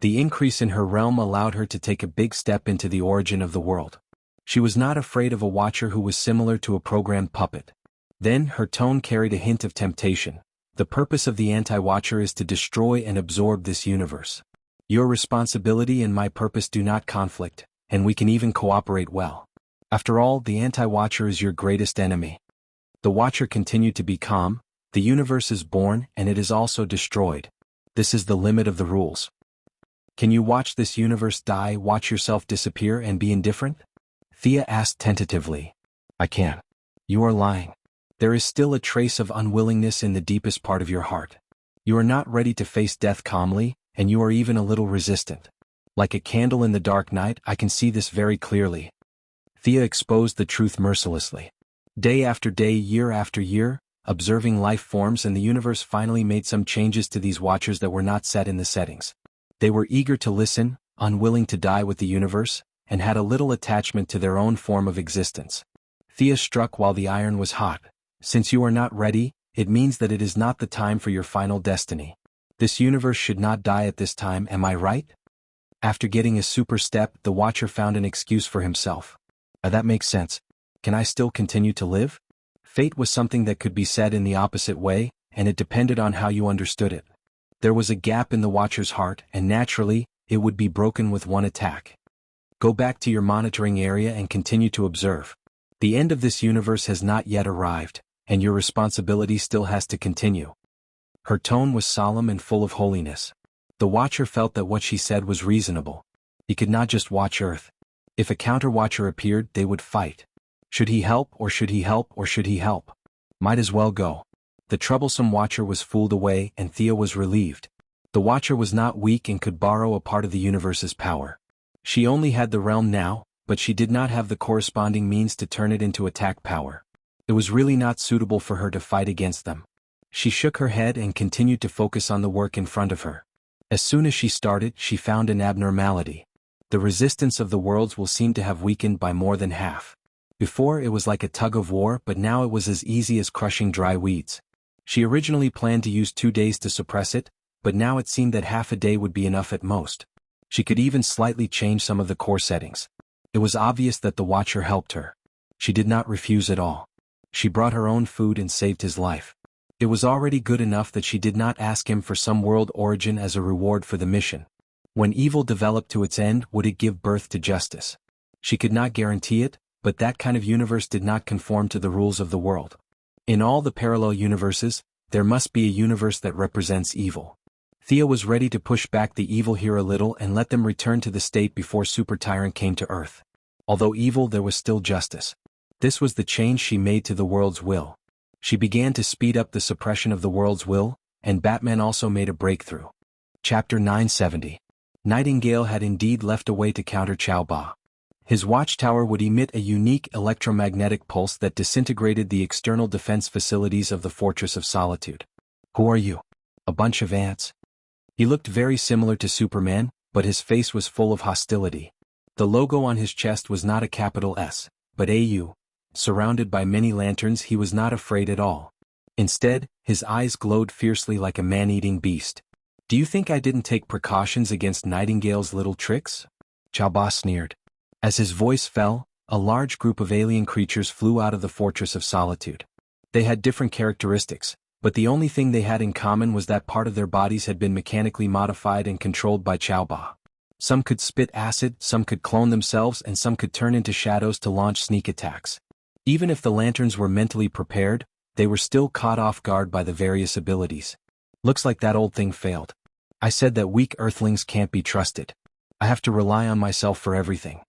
The increase in her realm allowed her to take a big step into the origin of the world. She was not afraid of a Watcher who was similar to a programmed puppet. Then, her tone carried a hint of temptation. "The purpose of the Anti-Watcher is to destroy and absorb this universe. Your responsibility and my purpose do not conflict, and we can even cooperate well. After all, the Anti-Watcher is your greatest enemy." The Watcher continued to be calm. "The universe is born and it is also destroyed. This is the limit of the rules. Can you watch this universe die, watch yourself disappear and be indifferent?" Thea asked tentatively. "I can't." "You are lying. There is still a trace of unwillingness in the deepest part of your heart. You are not ready to face death calmly, and you are even a little resistant. Like a candle in the dark night, I can see this very clearly." Thea exposed the truth mercilessly. Day after day, year after year, observing life forms and the universe finally made some changes to these Watchers that were not set in the settings. They were eager to listen, unwilling to die with the universe, and had a little attachment to their own form of existence. Thea struck while the iron was hot. "Since you are not ready, it means that it is not the time for your final destiny. This universe should not die at this time, am I right?" After getting a super step, the Watcher found an excuse for himself. That makes sense. Can I still continue to live?" Fate was something that could be said in the opposite way, and it depended on how you understood it. There was a gap in the Watcher's heart, and naturally, it would be broken with one attack. "Go back to your monitoring area and continue to observe. The end of this universe has not yet arrived, and your responsibility still has to continue." Her tone was solemn and full of holiness. The Watcher felt that what she said was reasonable. He could not just watch Earth. If a counter-Watcher appeared, they would fight. Should he help, or should he help, or should he help? Might as well go. The troublesome Watcher was fooled away, and Thea was relieved. The Watcher was not weak and could borrow a part of the universe's power. She only had the realm now, but she did not have the corresponding means to turn it into attack power. It was really not suitable for her to fight against them. She shook her head and continued to focus on the work in front of her. As soon as she started, she found an abnormality. The resistance of the worlds will seem to have weakened by more than half. Before it was like a tug of war, but now it was as easy as crushing dry weeds. She originally planned to use 2 days to suppress it, but now it seemed that half a day would be enough at most. She could even slightly change some of the core settings. It was obvious that the Watcher helped her. She did not refuse at all. She brought her own food and saved his life. It was already good enough that she did not ask him for some world origin as a reward for the mission. When evil developed to its end, would it give birth to justice? She could not guarantee it, but that kind of universe did not conform to the rules of the world. In all the parallel universes, there must be a universe that represents evil. Thea was ready to push back the evil here a little and let them return to the state before Super Tyrant came to Earth. Although evil, there was still justice. This was the change she made to the world's will. She began to speed up the suppression of the world's will, and Batman also made a breakthrough. Chapter 970. Nightingale had indeed left a way to counter Chao Ba. His watchtower would emit a unique electromagnetic pulse that disintegrated the external defense facilities of the Fortress of Solitude. "Who are you?" "A bunch of ants." He looked very similar to Superman, but his face was full of hostility. The logo on his chest was not a capital S, but AU. Surrounded by many lanterns, he was not afraid at all. Instead, his eyes glowed fiercely like a man-eating beast. "Do you think I didn't take precautions against Nightingale's little tricks?" Chao Ba sneered. As his voice fell, a large group of alien creatures flew out of the Fortress of Solitude. They had different characteristics, but the only thing they had in common was that part of their bodies had been mechanically modified and controlled by Chao Ba. Some could spit acid, some could clone themselves, and some could turn into shadows to launch sneak attacks. Even if the lanterns were mentally prepared, they were still caught off guard by the various abilities. "Looks like that old thing failed. I said that weak earthlings can't be trusted. I have to rely on myself for everything."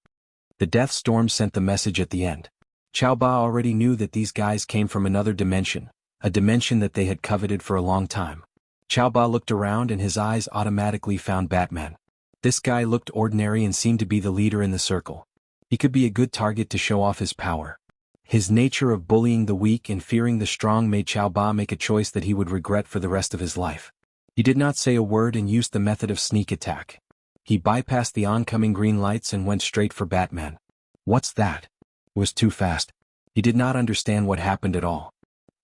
The death storm sent the message at the end. Chao Ba already knew that these guys came from another dimension, a dimension that they had coveted for a long time. Chao Ba looked around and his eyes automatically found Batman. This guy looked ordinary and seemed to be the leader in the circle. He could be a good target to show off his power. His nature of bullying the weak and fearing the strong made Qiao Ba make a choice that he would regret for the rest of his life. He did not say a word and used the method of sneak attack. He bypassed the oncoming green lights and went straight for Batman. What's that? It was too fast. He did not understand what happened at all.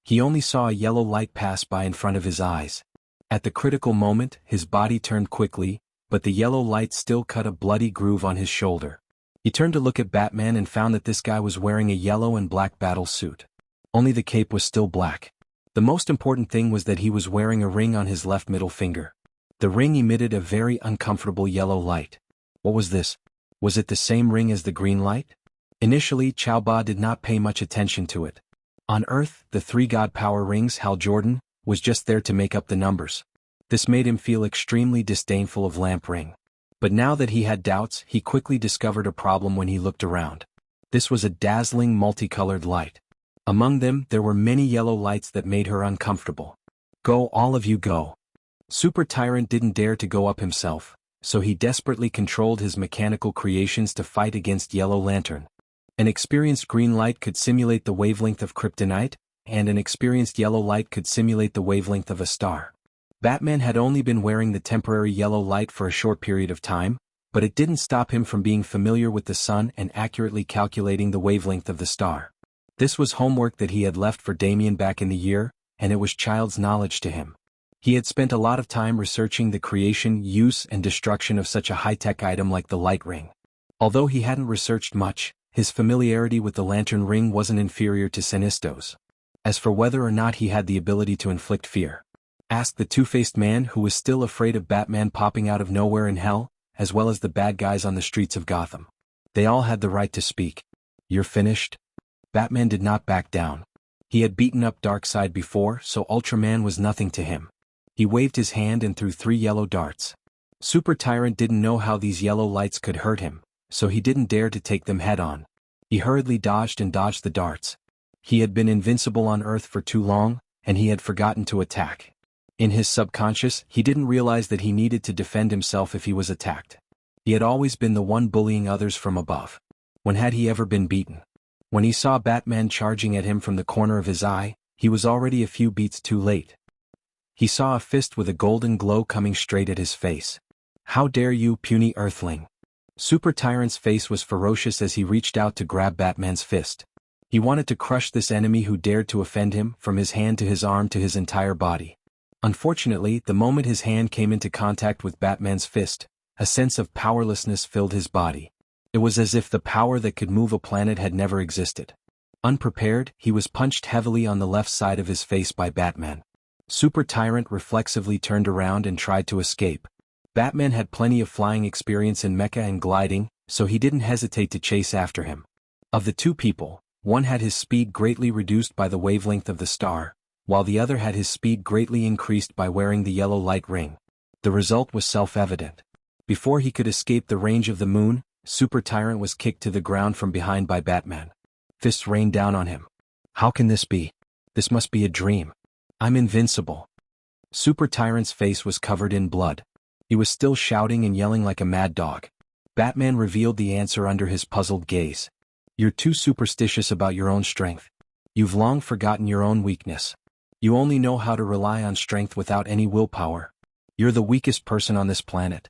He only saw a yellow light pass by in front of his eyes. At the critical moment, his body turned quickly, but the yellow light still cut a bloody groove on his shoulder. He turned to look at Batman and found that this guy was wearing a yellow and black battle suit. Only the cape was still black. The most important thing was that he was wearing a ring on his left middle finger. The ring emitted a very uncomfortable yellow light. What was this? Was it the same ring as the green light? Initially, Qiao Ba did not pay much attention to it. On Earth, the 3 God power rings Hal Jordan was just there to make up the numbers. This made him feel extremely disdainful of Lamp Ring. But now that he had doubts, he quickly discovered a problem when he looked around. This was a dazzling multicolored light. Among them, there were many yellow lights that made her uncomfortable. Go, all of you, go. Super Tyrant didn't dare to go up himself, so he desperately controlled his mechanical creations to fight against Yellow Lantern. An experienced green light could simulate the wavelength of kryptonite, and an experienced yellow light could simulate the wavelength of a star. Batman had only been wearing the temporary yellow light for a short period of time, but it didn't stop him from being familiar with the sun and accurately calculating the wavelength of the star. This was homework that he had left for Damien back in the year, and it was child's knowledge to him. He had spent a lot of time researching the creation, use, and destruction of such a high-tech item like the light ring. Although he hadn't researched much, his familiarity with the lantern ring wasn't inferior to Sinisto's. As for whether or not he had the ability to inflict fear, asked the two-faced man who was still afraid of Batman popping out of nowhere in hell, as well as the bad guys on the streets of Gotham. They all had the right to speak. You're finished? Batman did not back down. He had beaten up Darkseid before, so Ultraman was nothing to him. He waved his hand and threw 3 yellow darts. Super Tyrant didn't know how these yellow lights could hurt him, so he didn't dare to take them head-on. He hurriedly dodged and dodged the darts. He had been invincible on Earth for too long, and he had forgotten to attack. In his subconscious, he didn't realize that he needed to defend himself if he was attacked. He had always been the one bullying others from above. When had he ever been beaten? When he saw Batman charging at him from the corner of his eye, he was already a few beats too late. He saw a fist with a golden glow coming straight at his face. How dare you, puny earthling! Super Tyrant's face was ferocious as he reached out to grab Batman's fist. He wanted to crush this enemy who dared to offend him, from his hand to his arm to his entire body. Unfortunately, the moment his hand came into contact with Batman's fist, a sense of powerlessness filled his body. It was as if the power that could move a planet had never existed. Unprepared, he was punched heavily on the left side of his face by Batman. Super Tyrant reflexively turned around and tried to escape. Batman had plenty of flying experience in mecha and gliding, so he didn't hesitate to chase after him. Of the two people, one had his speed greatly reduced by the wavelength of the star, while the other had his speed greatly increased by wearing the yellow light ring. The result was self-evident. Before he could escape the range of the moon, Super Tyrant was kicked to the ground from behind by Batman. Fists rained down on him. How can this be? This must be a dream. I'm invincible. Super Tyrant's face was covered in blood. He was still shouting and yelling like a mad dog. Batman revealed the answer under his puzzled gaze. You're too superstitious about your own strength. You've long forgotten your own weakness. You only know how to rely on strength without any willpower. You're the weakest person on this planet.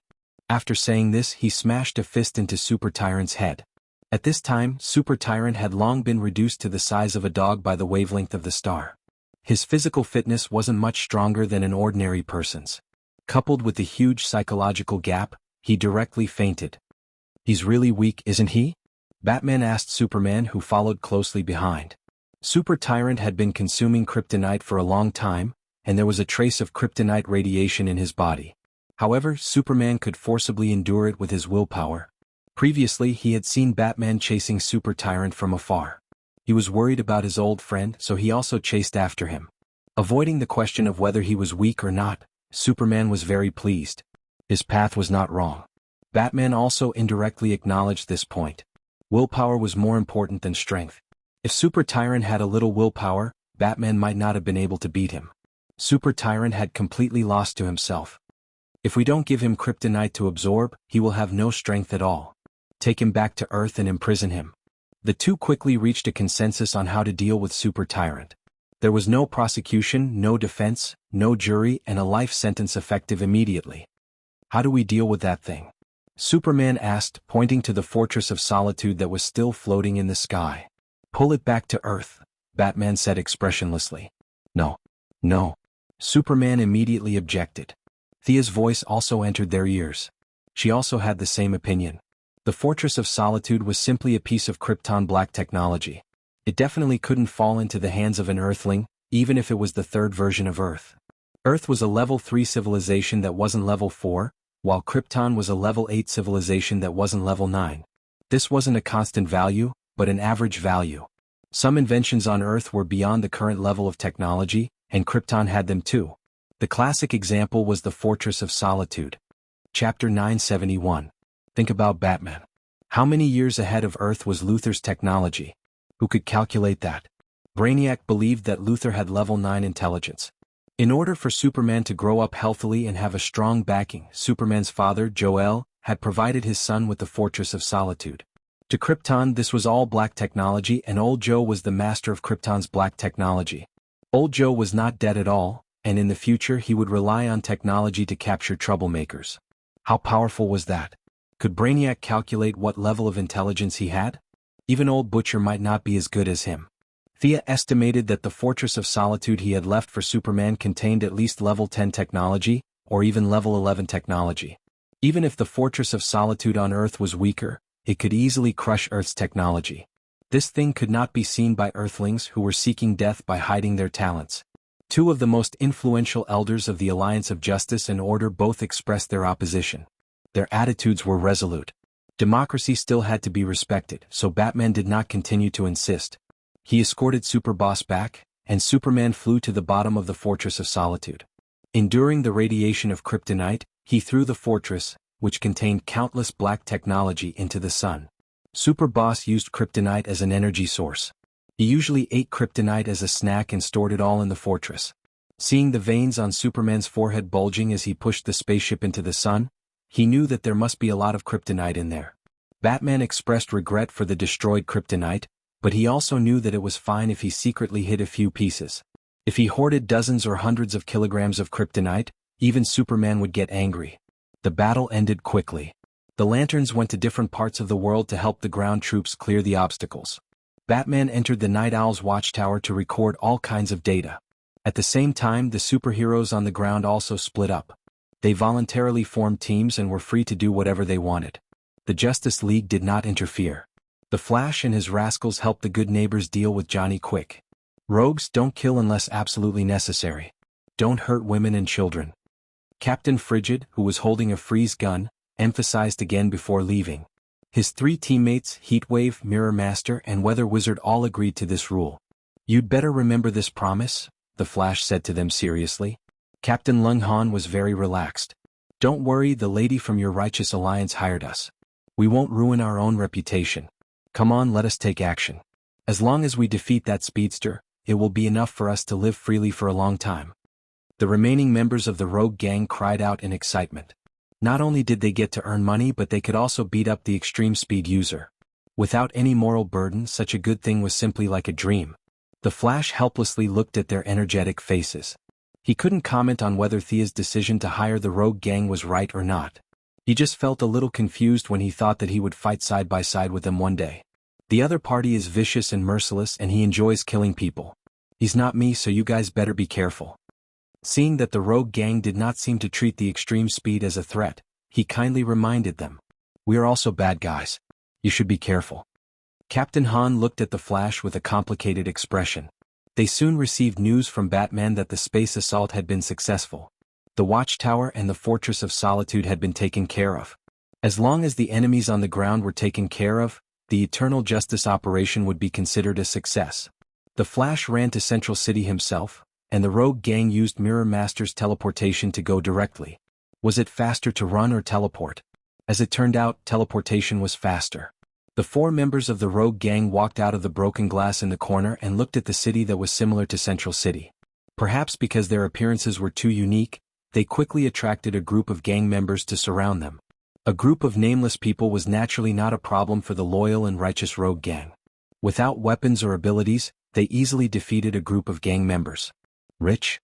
After saying this, he smashed a fist into Super Tyrant's head. At this time, Super Tyrant had long been reduced to the size of a dog by the wavelength of the star. His physical fitness wasn't much stronger than an ordinary person's. Coupled with the huge psychological gap, he directly fainted. He's really weak, isn't he? Batman asked Superman, who followed closely behind. Super Tyrant had been consuming kryptonite for a long time, and there was a trace of kryptonite radiation in his body. However, Superman could forcibly endure it with his willpower. Previously, he had seen Batman chasing Super Tyrant from afar. He was worried about his old friend, so he also chased after him. Avoiding the question of whether he was weak or not, Superman was very pleased. His path was not wrong. Batman also indirectly acknowledged this point. Willpower was more important than strength. If Super Tyrant had a little willpower, Batman might not have been able to beat him. Super Tyrant had completely lost to himself. If we don't give him kryptonite to absorb, he will have no strength at all. take him back to Earth and imprison him. The two quickly reached a consensus on how to deal with Super Tyrant. There was no prosecution, no defense, no jury, and a life sentence effective immediately. How do we deal with that thing? Superman asked, pointing to the Fortress of Solitude that was still floating in the sky. Pull it back to Earth, Batman said expressionlessly. No. No. Superman immediately objected. Thea's voice also entered their ears. She also had the same opinion. The Fortress of Solitude was simply a piece of Krypton black technology. It definitely couldn't fall into the hands of an Earthling, even if it was the third version of Earth. Earth was a level 3 civilization that wasn't level 4, while Krypton was a level 8 civilization that wasn't level 9. This wasn't a constant value, but an average value. Some inventions on Earth were beyond the current level of technology, and Krypton had them too. The classic example was the Fortress of Solitude. Chapter 971. Think about Batman. How many years ahead of Earth was Luthor's technology? Who could calculate that? Brainiac believed that Luthor had level 9 intelligence. In order for Superman to grow up healthily and have a strong backing, Superman's father, Jor-El, had provided his son with the Fortress of Solitude. To Krypton, this was all black technology, and Old Joe was the master of Krypton's black technology. Old Joe was not dead at all, and in the future he would rely on technology to capture troublemakers. How powerful was that? Could Brainiac calculate what level of intelligence he had? Even Old Butcher might not be as good as him. Thea estimated that the Fortress of Solitude he had left for Superman contained at least level 10 technology, or even level 11 technology. Even if the Fortress of Solitude on Earth was weaker, it could easily crush Earth's technology. This thing could not be seen by Earthlings who were seeking death by hiding their talents. Two of the most influential elders of the Alliance of Justice and Order both expressed their opposition. Their attitudes were resolute. Democracy still had to be respected, so Batman did not continue to insist. He escorted Superboss back, and Superman flew to the bottom of the Fortress of Solitude. Enduring the radiation of kryptonite, he threw the fortress, which contained countless black technology, into the sun. Superboss used kryptonite as an energy source. He usually ate kryptonite as a snack and stored it all in the fortress. Seeing the veins on Superman's forehead bulging as he pushed the spaceship into the sun, he knew that there must be a lot of kryptonite in there. Batman expressed regret for the destroyed kryptonite, but he also knew that it was fine if he secretly hid a few pieces. If he hoarded dozens or hundreds of kilograms of kryptonite, even Superman would get angry. The battle ended quickly. The lanterns went to different parts of the world to help the ground troops clear the obstacles. Batman entered the Night Owl's watchtower to record all kinds of data. At the same time, the superheroes on the ground also split up. They voluntarily formed teams and were free to do whatever they wanted. The Justice League did not interfere. The Flash and his rascals helped the good neighbors deal with Johnny Quick. Rogues don't kill unless absolutely necessary. Don't hurt women and children. Captain Frigid, who was holding a freeze gun, emphasized again before leaving. His three teammates, Heatwave, Mirror Master, and Weather Wizard all agreed to this rule. You'd better remember this promise, the Flash said to them seriously. Captain Lung Han was very relaxed. Don't worry, the lady from your righteous alliance hired us. We won't ruin our own reputation. Come on, let us take action. As long as we defeat that speedster, it will be enough for us to live freely for a long time. The remaining members of the rogue gang cried out in excitement. Not only did they get to earn money, but they could also beat up the extreme speed user. Without any moral burden, such a good thing was simply like a dream. The Flash helplessly looked at their energetic faces. He couldn't comment on whether Thea's decision to hire the rogue gang was right or not. He just felt a little confused when he thought that he would fight side by side with them one day. The other party is vicious and merciless, and he enjoys killing people. He's not me, so you guys better be careful. Seeing that the rogue gang did not seem to treat the extreme speed as a threat, he kindly reminded them. We are also bad guys. You should be careful. Captain Han looked at the Flash with a complicated expression. They soon received news from Batman that the space assault had been successful. The Watchtower and the Fortress of Solitude had been taken care of. As long as the enemies on the ground were taken care of, the Eternal Justice operation would be considered a success. The Flash ran to Central City himself, and the rogue gang used Mirror Master's teleportation to go directly. Was it faster to run or teleport? As it turned out, teleportation was faster. The four members of the rogue gang walked out of the broken glass in the corner and looked at the city that was similar to Central City. Perhaps because their appearances were too unique, they quickly attracted a group of gang members to surround them. A group of nameless people was naturally not a problem for the loyal and righteous rogue gang. Without weapons or abilities, they easily defeated a group of gang members. Rich?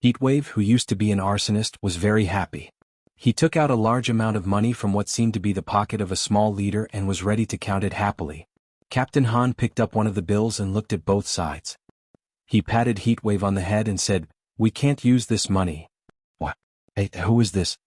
Heatwave, who used to be an arsonist, was very happy. He took out a large amount of money from what seemed to be the pocket of a small leader and was ready to count it happily. Captain Han picked up one of the bills and looked at both sides. He patted Heatwave on the head and said, "We can't use this money." "What? Hey, who is this?"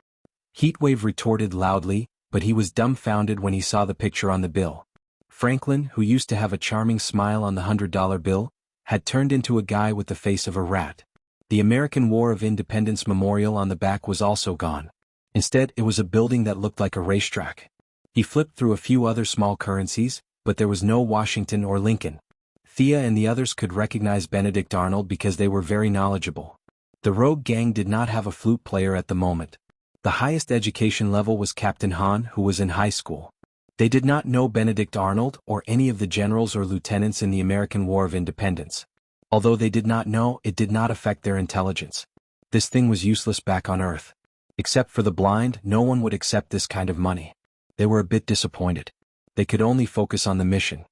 Heatwave retorted loudly, but he was dumbfounded when he saw the picture on the bill. Franklin, who used to have a charming smile on the $100 bill, had turned into a guy with the face of a rat. The American War of Independence memorial on the back was also gone. Instead, it was a building that looked like a racetrack. He flipped through a few other small currencies, but there was no Washington or Lincoln. Thea and the others could recognize Benedict Arnold because they were very knowledgeable. The rogue gang did not have a flute player at the moment. The highest education level was Captain Han, who was in high school. They did not know Benedict Arnold or any of the generals or lieutenants in the American War of Independence. Although they did not know, it did not affect their intelligence. This thing was useless back on Earth. Except for the blind, no one would accept this kind of money. They were a bit disappointed. They could only focus on the mission.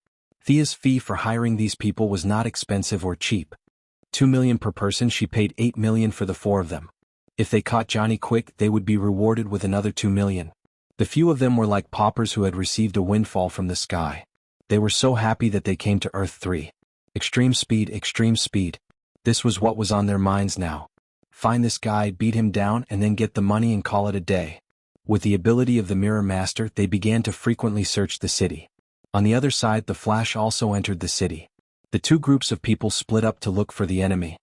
Thea's fee for hiring these people was not expensive or cheap. $2 million per person. She paid $8 million for the 4 of them. If they caught Johnny quick, they would be rewarded with another $2 million. The few of them were like paupers who had received a windfall from the sky. They were so happy that they came to Earth 3. Extreme speed, extreme speed. This was what was on their minds now. Find this guy, beat him down, and then get the money and call it a day. With the ability of the Mirror Master, they began to frequently search the city. On the other side, the Flash also entered the city. The two groups of people split up to look for the enemy.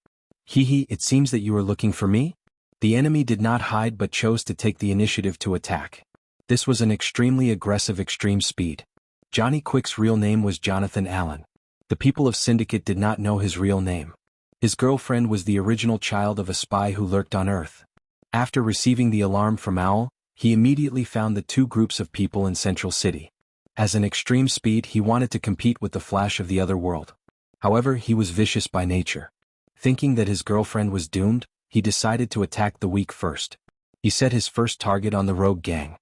"Hee, it seems that you are looking for me?" The enemy did not hide but chose to take the initiative to attack. This was an extremely aggressive extreme speed. Johnny Quick's real name was Jonathan Allen. The people of Syndicate did not know his real name. His girlfriend was the original child of a spy who lurked on Earth. After receiving the alarm from Owl, he immediately found the two groups of people in Central City. As an extreme speed, he wanted to compete with the Flash of the other world. However, he was vicious by nature. Thinking that his girlfriend was doomed, he decided to attack the weak first. He set his first target on the rogue gang.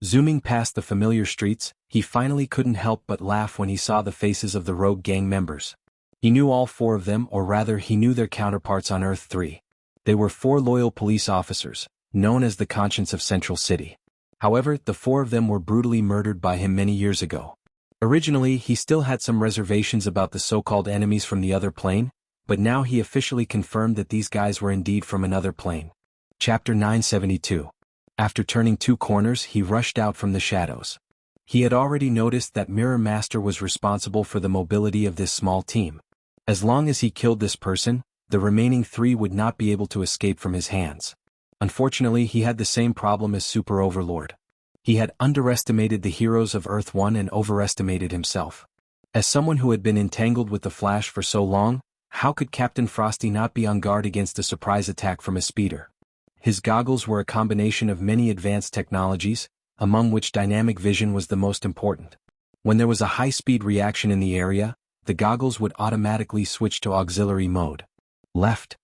Zooming past the familiar streets, he finally couldn't help but laugh when he saw the faces of the rogue gang members. He knew all 4 of them, or rather he knew their counterparts on Earth 3. They were 4 loyal police officers, known as the conscience of Central City. However, the 4 of them were brutally murdered by him many years ago. Originally, he still had some reservations about the so-called enemies from the other plane, but now he officially confirmed that these guys were indeed from another plane. Chapter 972. After turning 2 corners, he rushed out from the shadows. He had already noticed that Mirror Master was responsible for the mobility of this small team. As long as he killed this person, the remaining 3 would not be able to escape from his hands. Unfortunately, he had the same problem as Super Overlord. He had underestimated the heroes of Earth 1 and overestimated himself. As someone who had been entangled with the Flash for so long, how could Captain Frosty not be on guard against a surprise attack from a speeder? His goggles were a combination of many advanced technologies, among which dynamic vision was the most important. When there was a high-speed reaction in the area, the goggles would automatically switch to auxiliary mode. "Left!"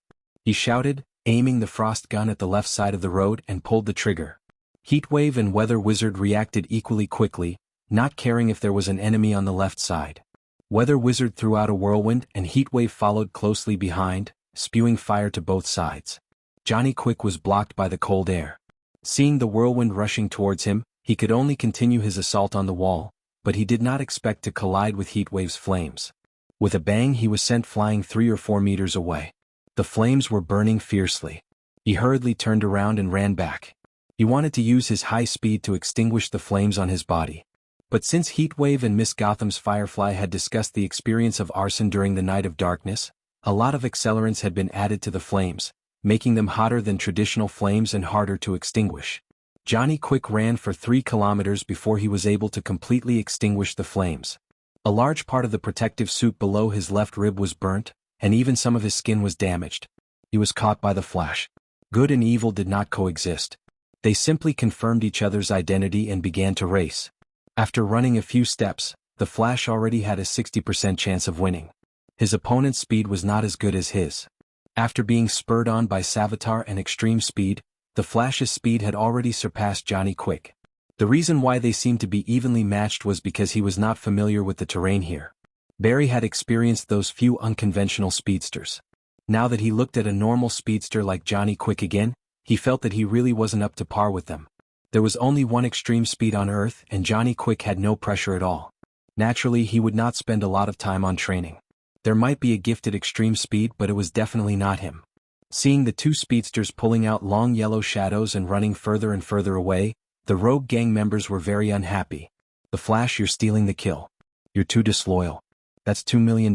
he shouted, aiming the frost gun at the left side of the road, and pulled the trigger. Heatwave and Weather Wizard reacted equally quickly, not caring if there was an enemy on the left side. Weather Wizard threw out a whirlwind and Heatwave followed closely behind, spewing fire to both sides. Johnny Quick was blocked by the cold air. Seeing the whirlwind rushing towards him, he could only continue his assault on the wall, but he did not expect to collide with Heatwave's flames. With a bang, he was sent flying 3 or 4 meters away. The flames were burning fiercely. He hurriedly turned around and ran back. He wanted to use his high speed to extinguish the flames on his body. But since Heatwave and Miss Gotham's Firefly had discussed the experience of arson during the Night of Darkness, a lot of accelerants had been added to the flames, making them hotter than traditional flames and harder to extinguish. Johnny Quick ran for 3 kilometers before he was able to completely extinguish the flames. A large part of the protective suit below his left rib was burnt, and even some of his skin was damaged. He was caught by the Flash. Good and evil did not coexist. They simply confirmed each other's identity and began to race. After running a few steps, the Flash already had a 60% chance of winning. His opponent's speed was not as good as his. After being spurred on by Savitar and extreme speed, the Flash's speed had already surpassed Johnny Quick. The reason why they seemed to be evenly matched was because he was not familiar with the terrain here. Barry had experienced those few unconventional speedsters. Now that he looked at a normal speedster like Johnny Quick again, he felt that he really wasn't up to par with them. There was only one extreme speed on Earth, and Johnny Quick had no pressure at all. Naturally, he would not spend a lot of time on training. There might be a gifted extreme speed, but it was definitely not him. Seeing the two speedsters pulling out long yellow shadows and running further and further away, the rogue gang members were very unhappy. "The Flash, you're stealing the kill. You're too disloyal. That's $2 million.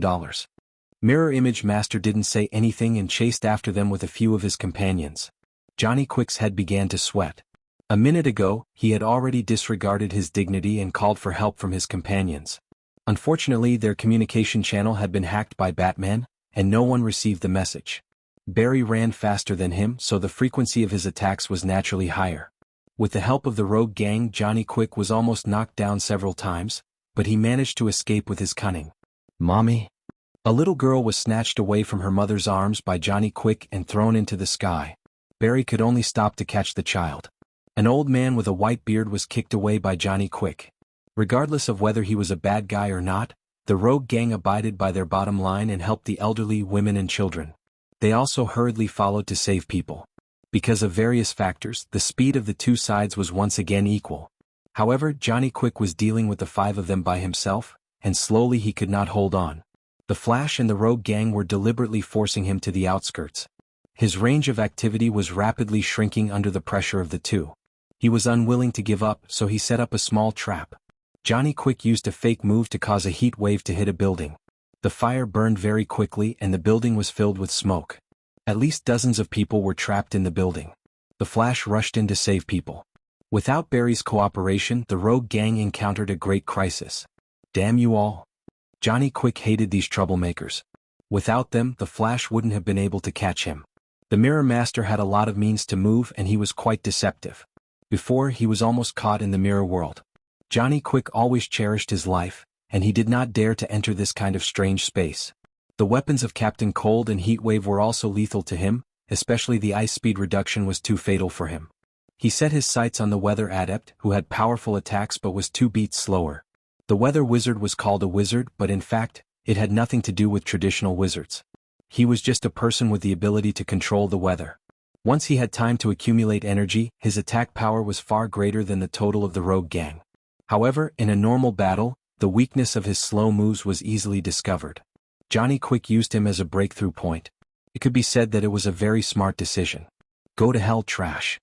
Mirror Image Master didn't say anything and chased after them with a few of his companions. Johnny Quick's head began to sweat. A minute ago, he had already disregarded his dignity and called for help from his companions. Unfortunately, their communication channel had been hacked by Batman, and no one received the message. Barry ran faster than him, so the frequency of his attacks was naturally higher. With the help of the rogue gang, Johnny Quick was almost knocked down several times, but he managed to escape with his cunning. "Mommy?" A little girl was snatched away from her mother's arms by Johnny Quick and thrown into the sky. Barry could only stop to catch the child. An old man with a white beard was kicked away by Johnny Quick. Regardless of whether he was a bad guy or not, the rogue gang abided by their bottom line and helped the elderly, women and children. They also hurriedly followed to save people. Because of various factors, the speed of the two sides was once again equal. However, Johnny Quick was dealing with the 5 of them by himself, and slowly he could not hold on. The Flash and the rogue gang were deliberately forcing him to the outskirts. His range of activity was rapidly shrinking under the pressure of the two. He was unwilling to give up, so he set up a small trap. Johnny Quick used a fake move to cause a heat wave to hit a building. The fire burned very quickly and the building was filled with smoke. At least dozens of people were trapped in the building. The Flash rushed in to save people. Without Barry's cooperation, the rogue gang encountered a great crisis. Damn you all. Johnny Quick hated these troublemakers. Without them, the Flash wouldn't have been able to catch him. The Mirror Master had a lot of means to move and he was quite deceptive. Before, he was almost caught in the mirror world. Johnny Quick always cherished his life, and he did not dare to enter this kind of strange space. The weapons of Captain Cold and Heatwave were also lethal to him, especially the ice speed reduction was too fatal for him. He set his sights on the Weather Adept, who had powerful attacks but was 2 beats slower. The Weather Wizard was called a wizard, but in fact, it had nothing to do with traditional wizards. He was just a person with the ability to control the weather. Once he had time to accumulate energy, his attack power was far greater than the total of the rogue gang. However, in a normal battle, the weakness of his slow moves was easily discovered. Johnny Quick used him as a breakthrough point. It could be said that it was a very smart decision. Go to hell, trash.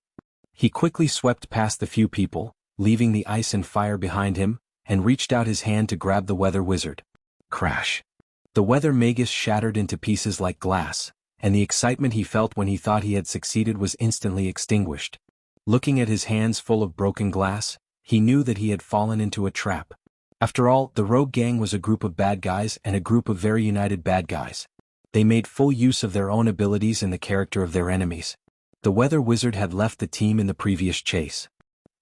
He quickly swept past the few people, leaving the ice and fire behind him, and reached out his hand to grab the Weather Wizard. Crash. The Weather Magus shattered into pieces like glass, and the excitement he felt when he thought he had succeeded was instantly extinguished. Looking at his hands full of broken glass, he knew that he had fallen into a trap. After all, the rogue gang was a group of bad guys and a group of very united bad guys. They made full use of their own abilities and the character of their enemies. The Weather Wizard had left the team in the previous chase.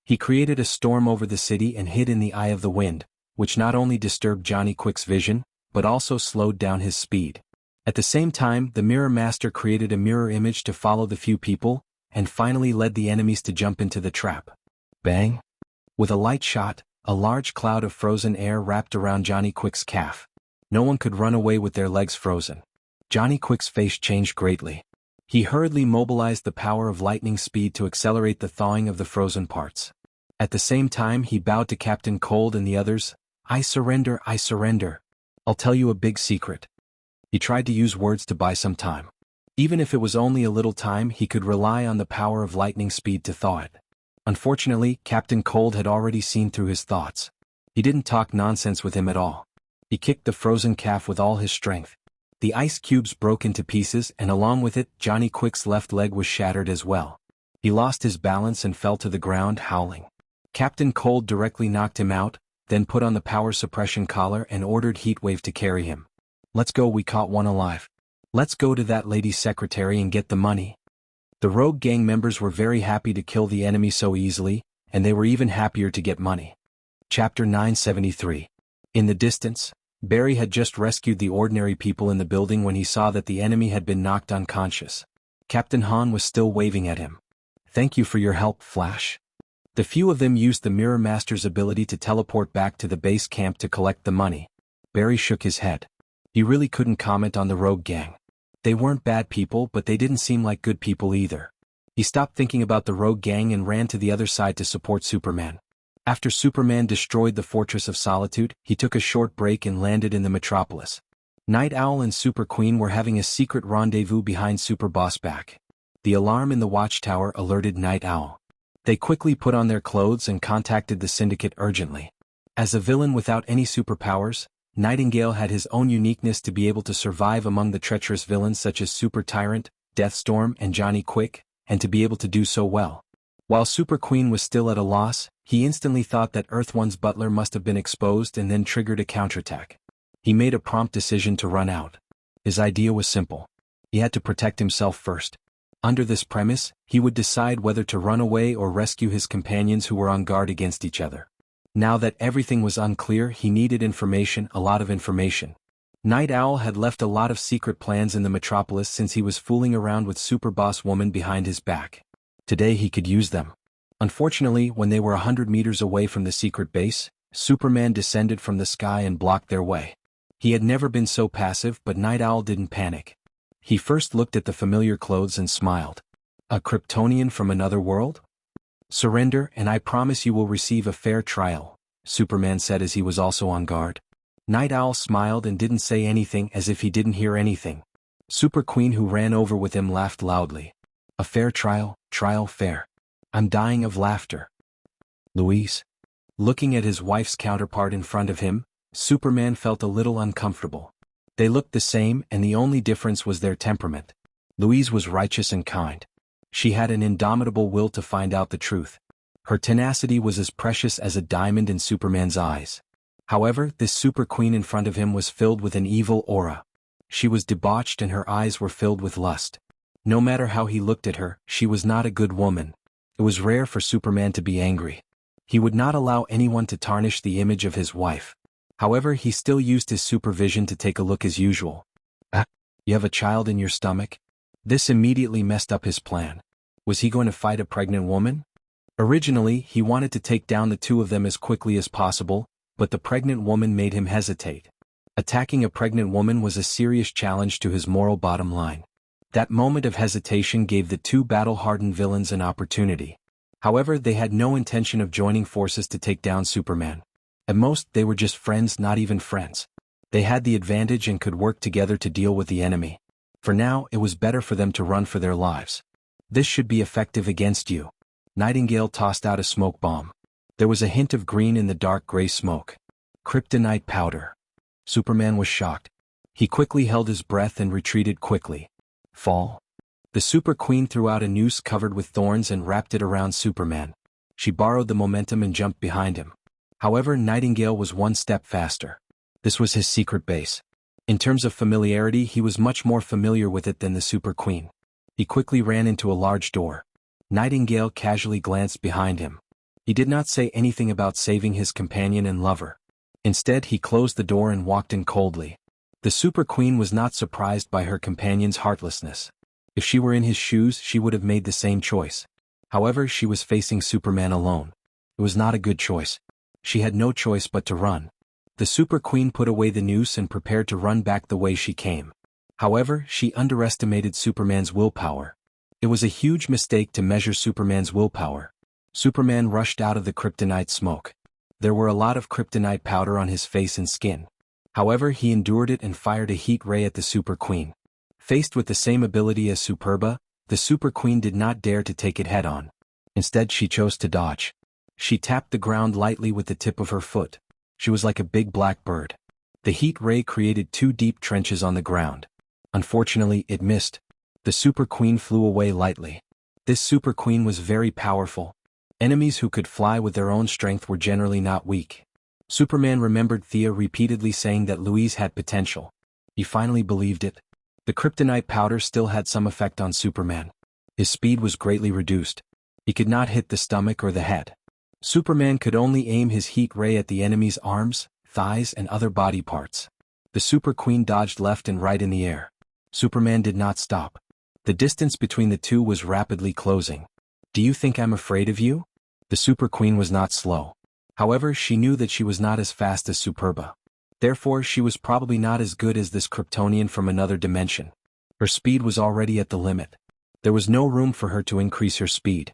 He created a storm over the city and hid in the eye of the wind, which not only disturbed Johnny Quick's vision, but also slowed down his speed. At the same time, the Mirror Master created a mirror image to follow the few people, and finally led the enemies to jump into the trap. Bang! With a light shot, a large cloud of frozen air wrapped around Johnny Quick's calf. No one could run away with their legs frozen. Johnny Quick's face changed greatly. He hurriedly mobilized the power of lightning speed to accelerate the thawing of the frozen parts. At the same time, he bowed to Captain Cold and the others. I surrender, I surrender. I'll tell you a big secret. He tried to use words to buy some time. Even if it was only a little time, he could rely on the power of lightning speed to thaw it. Unfortunately, Captain Cold had already seen through his thoughts. He didn't talk nonsense with him at all. He kicked the frozen calf with all his strength. The ice cubes broke into pieces, and along with it, Johnny Quick's left leg was shattered as well. He lost his balance and fell to the ground howling. Captain Cold directly knocked him out, then put on the power suppression collar and ordered Heatwave to carry him. Let's go, we caught one alive. Let's go to that lady's secretary and get the money. The rogue gang members were very happy to kill the enemy so easily, and they were even happier to get money. Chapter 973. In the distance, Barry had just rescued the ordinary people in the building when he saw that the enemy had been knocked unconscious. Captain Han was still waving at him. Thank you for your help, Flash. The few of them used the Mirror Master's ability to teleport back to the base camp to collect the money. Barry shook his head. He really couldn't comment on the rogue gang. They weren't bad people, but they didn't seem like good people either. He stopped thinking about the rogue gang and ran to the other side to support Superman. After Superman destroyed the Fortress of Solitude, he took a short break and landed in the metropolis. Night Owl and Super Queen were having a secret rendezvous behind Super Boss back. The alarm in the watchtower alerted Night Owl. They quickly put on their clothes and contacted the Syndicate urgently. As a villain without any superpowers, Nightingale had his own uniqueness to be able to survive among the treacherous villains such as Super Tyrant, Deathstorm and Johnny Quick, and to be able to do so well. While Super Queen was still at a loss, he instantly thought that Earth One's butler must have been exposed and then triggered a counterattack. He made a prompt decision to run out. His idea was simple. He had to protect himself first. Under this premise, he would decide whether to run away or rescue his companions who were on guard against each other. Now that everything was unclear, he needed information, a lot of information. Night Owl had left a lot of secret plans in the metropolis since he was fooling around with Super Boss Woman behind his back. Today he could use them. Unfortunately, when they were 100 meters away from the secret base, Superman descended from the sky and blocked their way. He had never been so passive, but Night Owl didn't panic. He first looked at the familiar clothes and smiled. A Kryptonian from another world? Surrender, and I promise you will receive a fair trial, Superman said as he was also on guard. Night Owl smiled and didn't say anything, as if he didn't hear anything. Super Queen, who ran over with him, laughed loudly. A fair trial, fair. I'm dying of laughter. Louise? Looking at his wife's counterpart in front of him, Superman felt a little uncomfortable. They looked the same, and the only difference was their temperament. Louise was righteous and kind. She had an indomitable will to find out the truth. Her tenacity was as precious as a diamond in Superman's eyes. However, this Super Queen in front of him was filled with an evil aura. She was debauched and her eyes were filled with lust. No matter how he looked at her, she was not a good woman. It was rare for Superman to be angry. He would not allow anyone to tarnish the image of his wife. However, he still used his supervision to take a look as usual. You have a child in your stomach? This immediately messed up his plan. Was he going to fight a pregnant woman? Originally, he wanted to take down the two of them as quickly as possible, but the pregnant woman made him hesitate. Attacking a pregnant woman was a serious challenge to his moral bottom line. That moment of hesitation gave the two battle-hardened villains an opportunity. However, they had no intention of joining forces to take down Superman. At most, they were just friends, not even friends. They had the advantage and could work together to deal with the enemy. For now, it was better for them to run for their lives. This should be effective against you. Nightingale tossed out a smoke bomb. There was a hint of green in the dark gray smoke. Kryptonite powder. Superman was shocked. He quickly held his breath and retreated quickly. Fall. The Super Queen threw out a noose covered with thorns and wrapped it around Superman. She borrowed the momentum and jumped behind him. However, Nightingale was one step faster. This was his secret base. In terms of familiarity, he was much more familiar with it than the Super Queen. He quickly ran into a large door. Nightingale casually glanced behind him. He did not say anything about saving his companion and lover. Instead, he closed the door and walked in coldly. The Super Queen was not surprised by her companion's heartlessness. If she were in his shoes, she would have made the same choice. However, she was facing Superman alone. It was not a good choice. She had no choice but to run. The Super Queen put away the noose and prepared to run back the way she came. However, she underestimated Superman's willpower. It was a huge mistake to measure Superman's willpower. Superman rushed out of the kryptonite smoke. There were a lot of kryptonite powder on his face and skin. However, he endured it and fired a heat ray at the Super Queen. Faced with the same ability as Superba, the Super Queen did not dare to take it head-on. Instead, she chose to dodge. She tapped the ground lightly with the tip of her foot. She was like a big black bird. The heat ray created 2 deep trenches on the ground. Unfortunately, it missed. The Super Queen flew away lightly. This Super Queen was very powerful. Enemies who could fly with their own strength were generally not weak. Superman remembered Thea repeatedly saying that Louise had potential. He finally believed it. The kryptonite powder still had some effect on Superman. His speed was greatly reduced. He could not hit the stomach or the head. Superman could only aim his heat ray at the enemy's arms, thighs and other body parts. The Super Queen dodged left and right in the air. Superman did not stop. The distance between the two was rapidly closing. Do you think I'm afraid of you? The Super Queen was not slow. However, she knew that she was not as fast as Superba. Therefore, she was probably not as good as this Kryptonian from another dimension. Her speed was already at the limit. There was no room for her to increase her speed.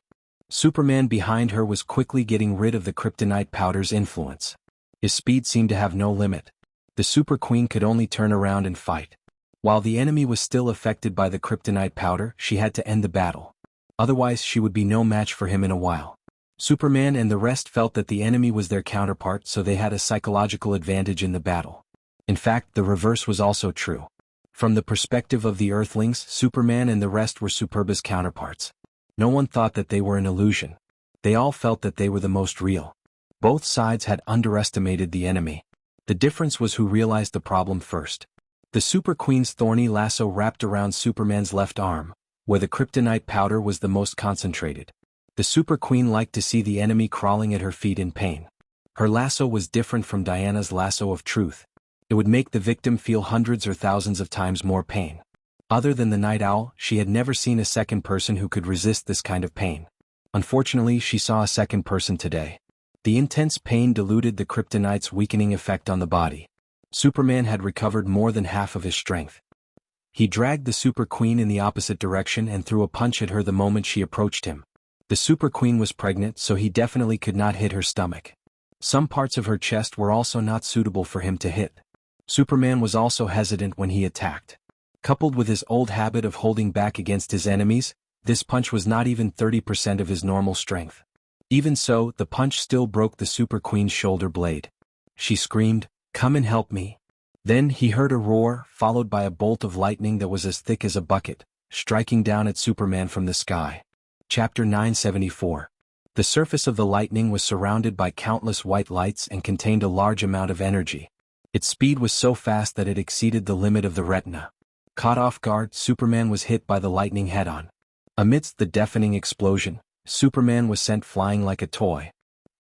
Superman behind her was quickly getting rid of the kryptonite powder's influence. His speed seemed to have no limit. The Super Queen could only turn around and fight. While the enemy was still affected by the kryptonite powder, she had to end the battle. Otherwise, she would be no match for him in a while. Superman and the rest felt that the enemy was their counterpart, so they had a psychological advantage in the battle. In fact, the reverse was also true. From the perspective of the Earthlings, Superman and the rest were Superba's counterparts. No one thought that they were an illusion. They all felt that they were the most real. Both sides had underestimated the enemy. The difference was who realized the problem first. The Super Queen's thorny lasso wrapped around Superman's left arm, where the kryptonite powder was the most concentrated. The Super Queen liked to see the enemy crawling at her feet in pain. Her lasso was different from Diana's lasso of truth. It would make the victim feel hundreds or thousands of times more pain. Other than the Night Owl, she had never seen a second person who could resist this kind of pain. Unfortunately, she saw a second person today. The intense pain diluted the kryptonite's weakening effect on the body. Superman had recovered more than half of his strength. He dragged the Super Queen in the opposite direction and threw a punch at her the moment she approached him. The Super Queen was pregnant, so he definitely could not hit her stomach. Some parts of her chest were also not suitable for him to hit. Superman was also hesitant when he attacked. Coupled with his old habit of holding back against his enemies, this punch was not even 30% of his normal strength. Even so, the punch still broke the Super Queen's shoulder blade. She screamed, "Come and help me." Then he heard a roar, followed by a bolt of lightning that was as thick as a bucket, striking down at Superman from the sky. Chapter 974. The surface of the lightning was surrounded by countless white lights and contained a large amount of energy. Its speed was so fast that it exceeded the limit of the retina. Caught off guard, Superman was hit by the lightning head-on. Amidst the deafening explosion, Superman was sent flying like a toy.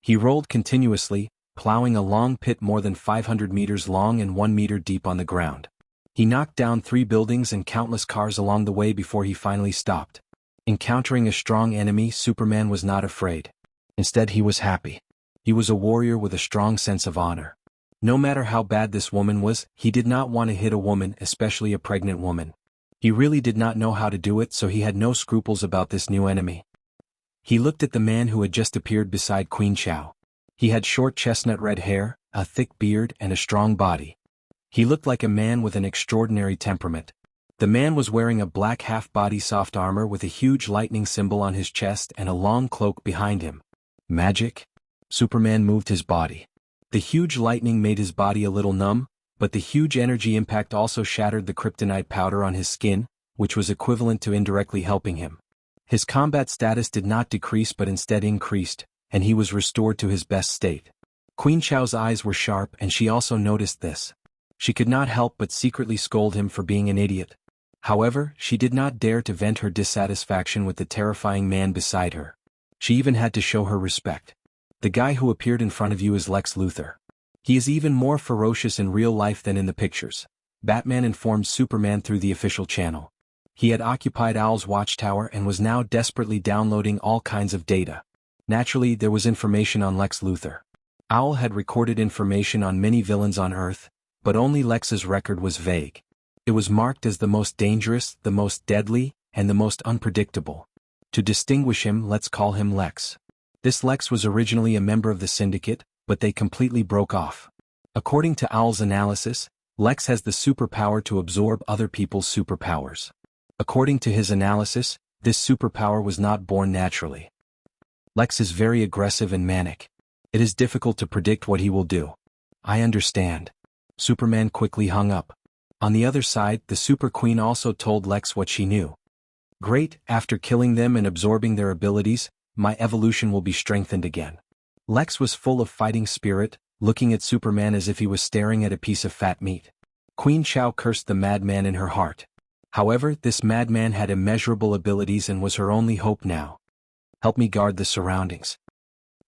He rolled continuously, plowing a long pit more than 500 meters long and 1 meter deep on the ground. He knocked down 3 buildings and countless cars along the way before he finally stopped. Encountering a strong enemy, Superman was not afraid. Instead, he was happy. He was a warrior with a strong sense of honor. No matter how bad this woman was, he did not want to hit a woman, especially a pregnant woman. He really did not know how to do it, so he had no scruples about this new enemy. He looked at the man who had just appeared beside Queen Chao. He had short chestnut red hair, a thick beard, and a strong body. He looked like a man with an extraordinary temperament. The man was wearing a black half-body soft armor with a huge lightning symbol on his chest and a long cloak behind him. Magic? Superman moved his body. The huge lightning made his body a little numb, but the huge energy impact also shattered the kryptonite powder on his skin, which was equivalent to indirectly helping him. His combat status did not decrease but instead increased, and he was restored to his best state. Queen Chao's eyes were sharp, and she also noticed this. She could not help but secretly scold him for being an idiot. However, she did not dare to vent her dissatisfaction with the terrifying man beside her. She even had to show her respect. The guy who appeared in front of you is Lex Luthor. He is even more ferocious in real life than in the pictures, Batman informed Superman through the official channel. He had occupied Owl's watchtower and was now desperately downloading all kinds of data. Naturally, there was information on Lex Luthor. Owl had recorded information on many villains on Earth, but only Lex's record was vague. It was marked as the most dangerous, the most deadly, and the most unpredictable. To distinguish him, let's call him Lex. This Lex was originally a member of the Syndicate, but they completely broke off. According to Owl's analysis, Lex has the superpower to absorb other people's superpowers. According to his analysis, this superpower was not born naturally. Lex is very aggressive and manic. It is difficult to predict what he will do. I understand. Superman quickly hung up. On the other side, the Super Queen also told Lex what she knew. Great, after killing them and absorbing their abilities, my evolution will be strengthened again. Lex was full of fighting spirit, looking at Superman as if he was staring at a piece of fat meat. Queen Chao cursed the madman in her heart. However, this madman had immeasurable abilities and was her only hope now. Help me guard the surroundings.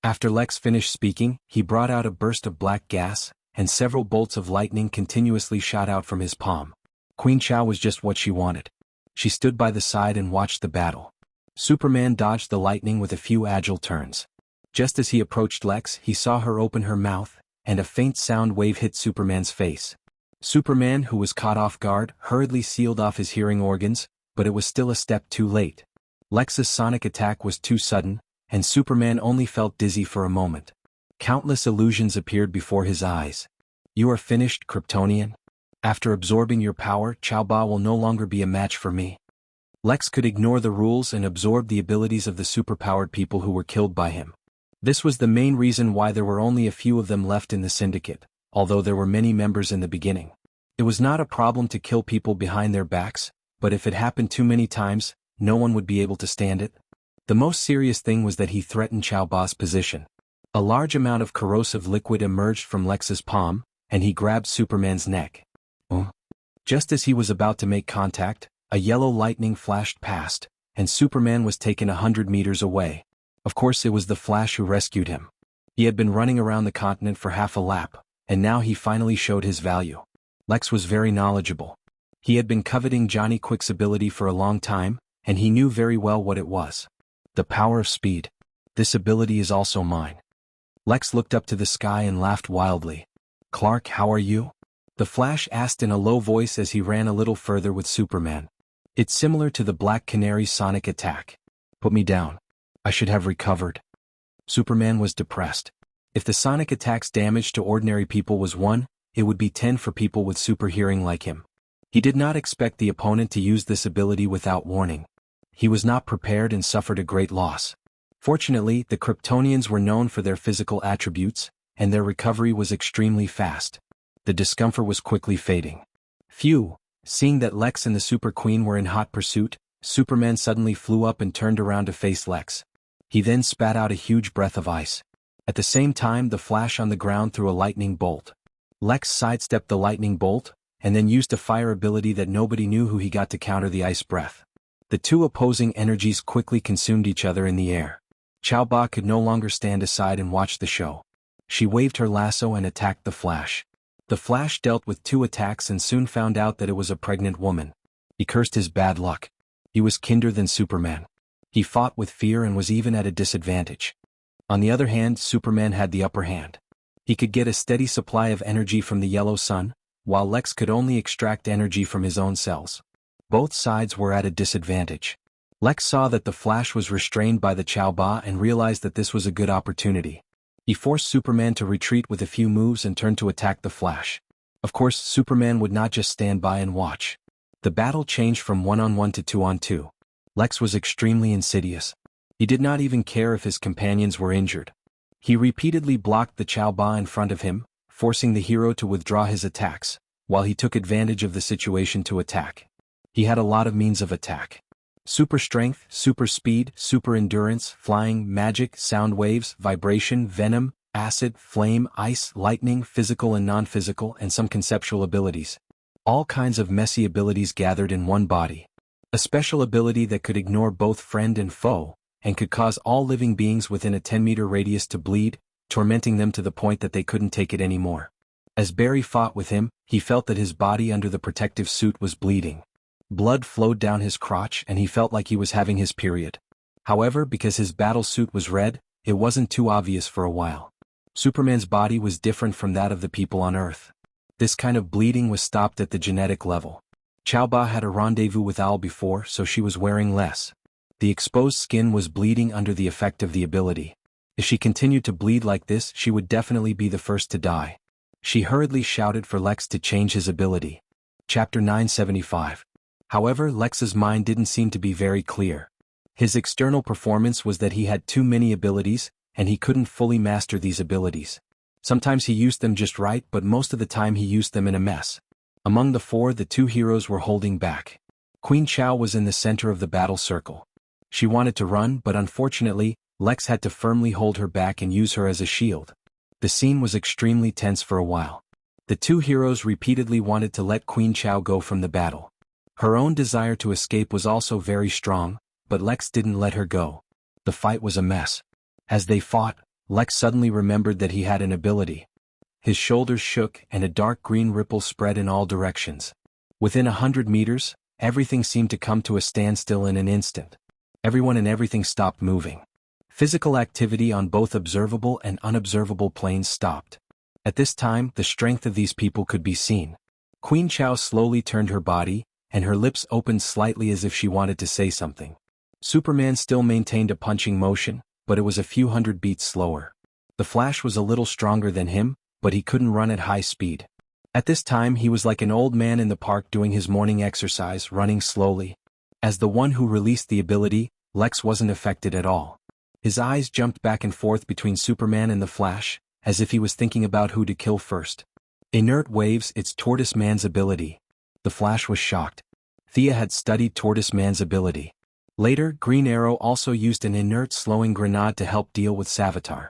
After Lex finished speaking, he brought out a burst of black gas, and several bolts of lightning continuously shot out from his palm. Queen Chao was just what she wanted. She stood by the side and watched the battle. Superman dodged the lightning with a few agile turns. Just as he approached Lex, he saw her open her mouth, and a faint sound wave hit Superman's face. Superman, who was caught off guard, hurriedly sealed off his hearing organs, but it was still a step too late. Lex's sonic attack was too sudden, and Superman only felt dizzy for a moment. Countless illusions appeared before his eyes. "You are finished, Kryptonian. After absorbing your power, Chaoba will no longer be a match for me." Lex could ignore the rules and absorb the abilities of the superpowered people who were killed by him. This was the main reason why there were only a few of them left in the syndicate, although there were many members in the beginning. It was not a problem to kill people behind their backs, but if it happened too many times, no one would be able to stand it. The most serious thing was that he threatened Chaoba's position. A large amount of corrosive liquid emerged from Lex's palm, and he grabbed Superman's neck. Just as he was about to make contact, a yellow lightning flashed past, and Superman was taken 100 meters away. Of course, it was the Flash who rescued him. He had been running around the continent for half a lap, and now he finally showed his value. Lex was very knowledgeable. He had been coveting Johnny Quick's ability for a long time, and he knew very well what it was. The power of speed. This ability is also mine. Lex looked up to the sky and laughed wildly. "Clark, how are you?" The Flash asked in a low voice as he ran a little further with Superman. "It's similar to the Black Canary's sonic attack. Put me down. I should have recovered." Superman was depressed. If the sonic attack's damage to ordinary people was 1, it would be 10 for people with super hearing like him. He did not expect the opponent to use this ability without warning. He was not prepared and suffered a great loss. Fortunately, the Kryptonians were known for their physical attributes, and their recovery was extremely fast. The discomfort was quickly fading. Phew! Seeing that Lex and the Super Queen were in hot pursuit, Superman suddenly flew up and turned around to face Lex. He then spat out a huge breath of ice. At the same time, the Flash on the ground threw a lightning bolt. Lex sidestepped the lightning bolt, and then used a fire ability that nobody knew who he got to counter the ice breath. The two opposing energies quickly consumed each other in the air. Chaoba could no longer stand aside and watch the show. She waved her lasso and attacked the Flash. The Flash dealt with 2 attacks and soon found out that it was a pregnant woman. He cursed his bad luck. He was kinder than Superman. He fought with fear and was even at a disadvantage. On the other hand, Superman had the upper hand. He could get a steady supply of energy from the yellow sun, while Lex could only extract energy from his own cells. Both sides were at a disadvantage. Lex saw that the Flash was restrained by the Chaoba and realized that this was a good opportunity. He forced Superman to retreat with a few moves and turned to attack the Flash. Of course, Superman would not just stand by and watch. The battle changed from 1-on-1 to 2-on-2. Lex was extremely insidious. He did not even care if his companions were injured. He repeatedly blocked the Chaoba in front of him, forcing the hero to withdraw his attacks, while he took advantage of the situation to attack. He had a lot of means of attack. Super strength, super speed, super endurance, flying, magic, sound waves, vibration, venom, acid, flame, ice, lightning, physical and non-physical, and some conceptual abilities. All kinds of messy abilities gathered in one body. A special ability that could ignore both friend and foe, and could cause all living beings within a 10-meter radius to bleed, tormenting them to the point that they couldn't take it anymore. As Barry fought with him, he felt that his body under the protective suit was bleeding. Blood flowed down his crotch and he felt like he was having his period. However, because his battle suit was red, it wasn't too obvious for a while. Superman's body was different from that of the people on Earth. This kind of bleeding was stopped at the genetic level. Chaoba had a rendezvous with Al before, so she was wearing less. The exposed skin was bleeding under the effect of the ability. If she continued to bleed like this, she would definitely be the first to die. She hurriedly shouted for Lex to change his ability. Chapter 975. However, Lex's mind didn't seem to be very clear. His external performance was that he had too many abilities, and he couldn't fully master these abilities. Sometimes he used them just right, but most of the time he used them in a mess. Among the 4, the 2 heroes were holding back. Queen Chao was in the center of the battle circle. She wanted to run, but unfortunately, Lex had to firmly hold her back and use her as a shield. The scene was extremely tense for a while. The 2 heroes repeatedly wanted to let Queen Chao go from the battle. Her own desire to escape was also very strong, but Lex didn't let her go. The fight was a mess. As they fought, Lex suddenly remembered that he had an ability. His shoulders shook and a dark green ripple spread in all directions. Within 100 meters, everything seemed to come to a standstill in an instant. Everyone and everything stopped moving. Physical activity on both observable and unobservable planes stopped. At this time, the strength of these people could be seen. Queen Chao slowly turned her body, and her lips opened slightly as if she wanted to say something. Superman still maintained a punching motion, but it was a few hundred beats slower. The Flash was a little stronger than him, but he couldn't run at high speed. At this time he was like an old man in the park doing his morning exercise, running slowly. As the one who released the ability, Lex wasn't affected at all. His eyes jumped back and forth between Superman and the Flash, as if he was thinking about who to kill first. Inert waves, it's Tortoise Man's ability. The Flash was shocked. Thea had studied Tortoise Man's ability. Later, Green Arrow also used an inert slowing grenade to help deal with Savitar.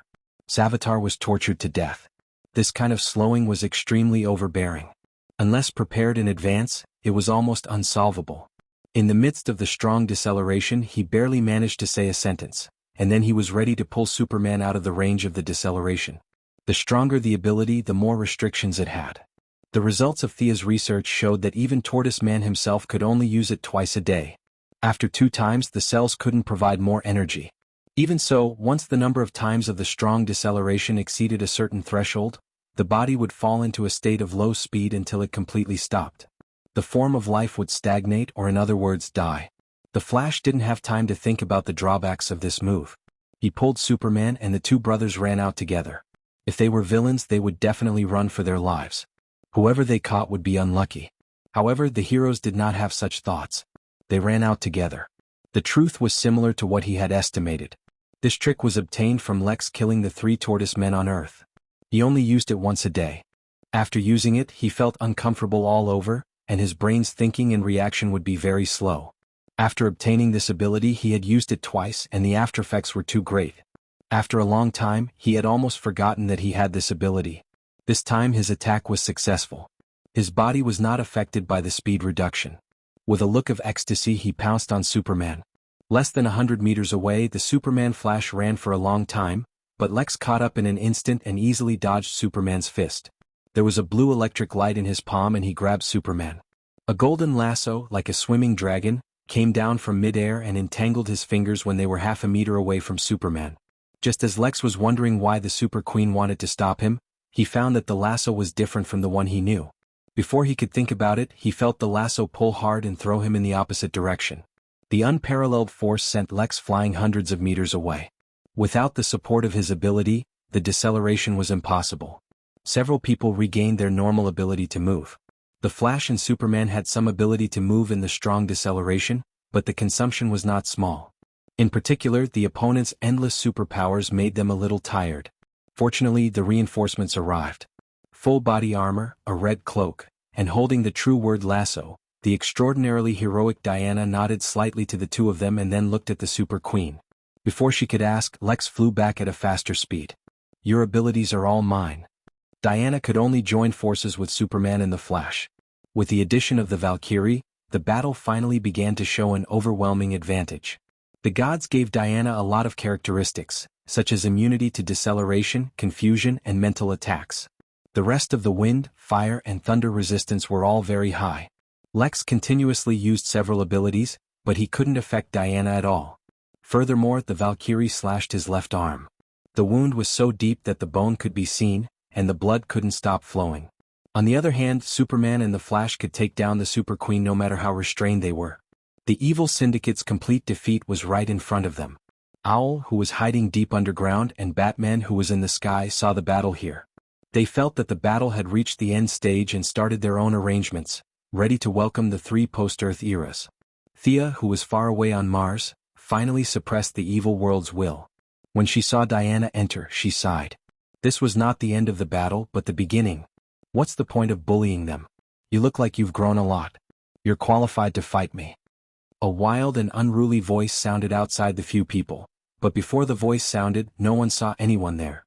Savitar was tortured to death. This kind of slowing was extremely overbearing. Unless prepared in advance, it was almost unsolvable. In the midst of the strong deceleration he barely managed to say a sentence, and then he was ready to pull Superman out of the range of the deceleration. The stronger the ability, the more restrictions it had. The results of Thea's research showed that even Tortoise Man himself could only use it twice a day. After 2 times the cells couldn't provide more energy. Even so, once the number of times of the strong deceleration exceeded a certain threshold, the body would fall into a state of low speed until it completely stopped. The form of life would stagnate, or in other words die. The Flash didn't have time to think about the drawbacks of this move. He pulled Superman and the 2 brothers ran out together. If they were villains they would definitely run for their lives. Whoever they caught would be unlucky. However, the heroes did not have such thoughts. They ran out together. The truth was similar to what he had estimated. This trick was obtained from Lex killing the 3 Tortoise Men on Earth. He only used it once a day. After using it, he felt uncomfortable all over, and his brain's thinking and reaction would be very slow. After obtaining this ability he had used it twice and the aftereffects were too great. After a long time, he had almost forgotten that he had this ability. This time his attack was successful. His body was not affected by the speed reduction. With a look of ecstasy he pounced on Superman. Less than 100 meters away the Superman Flash ran for a long time, but Lex caught up in an instant and easily dodged Superman's fist. There was a blue electric light in his palm and he grabbed Superman. A golden lasso, like a swimming dragon, came down from mid-air and entangled his fingers when they were half a meter away from Superman. Just as Lex was wondering why the Super Queen wanted to stop him, he found that the lasso was different from the one he knew. Before he could think about it, he felt the lasso pull hard and throw him in the opposite direction. The unparalleled force sent Lex flying hundreds of meters away. Without the support of his ability, the deceleration was impossible. Several people regained their normal ability to move. The Flash and Superman had some ability to move in the strong deceleration, but the consumption was not small. In particular, the opponent's endless superpowers made them a little tired. Fortunately, the reinforcements arrived. Full body armor, a red cloak, and holding the true word lasso, the extraordinarily heroic Diana nodded slightly to the 2 of them and then looked at the Super Queen. Before she could ask, Lex flew back at a faster speed. "Your abilities are all mine." Diana could only join forces with Superman and the Flash. With the addition of the Valkyrie, the battle finally began to show an overwhelming advantage. The gods gave Diana a lot of characteristics, such as immunity to deceleration, confusion, and mental attacks. The rest of the wind, fire, and thunder resistance were all very high. Lex continuously used several abilities, but he couldn't affect Diana at all. Furthermore, the Valkyrie slashed his left arm. The wound was so deep that the bone could be seen, and the blood couldn't stop flowing. On the other hand, Superman and the Flash could take down the Super Queen no matter how restrained they were. The evil syndicate's complete defeat was right in front of them. Owl, who was hiding deep underground, and Batman, who was in the sky, saw the battle here. They felt that the battle had reached the end stage and started their own arrangements, ready to welcome the 3 post-Earth eras. Thea, who was far away on Mars, finally suppressed the evil world's will. When she saw Diana enter, she sighed. This was not the end of the battle, but the beginning. What's the point of bullying them? You look like you've grown a lot. You're qualified to fight me. A wild and unruly voice sounded outside the few people, but before the voice sounded, no one saw anyone there.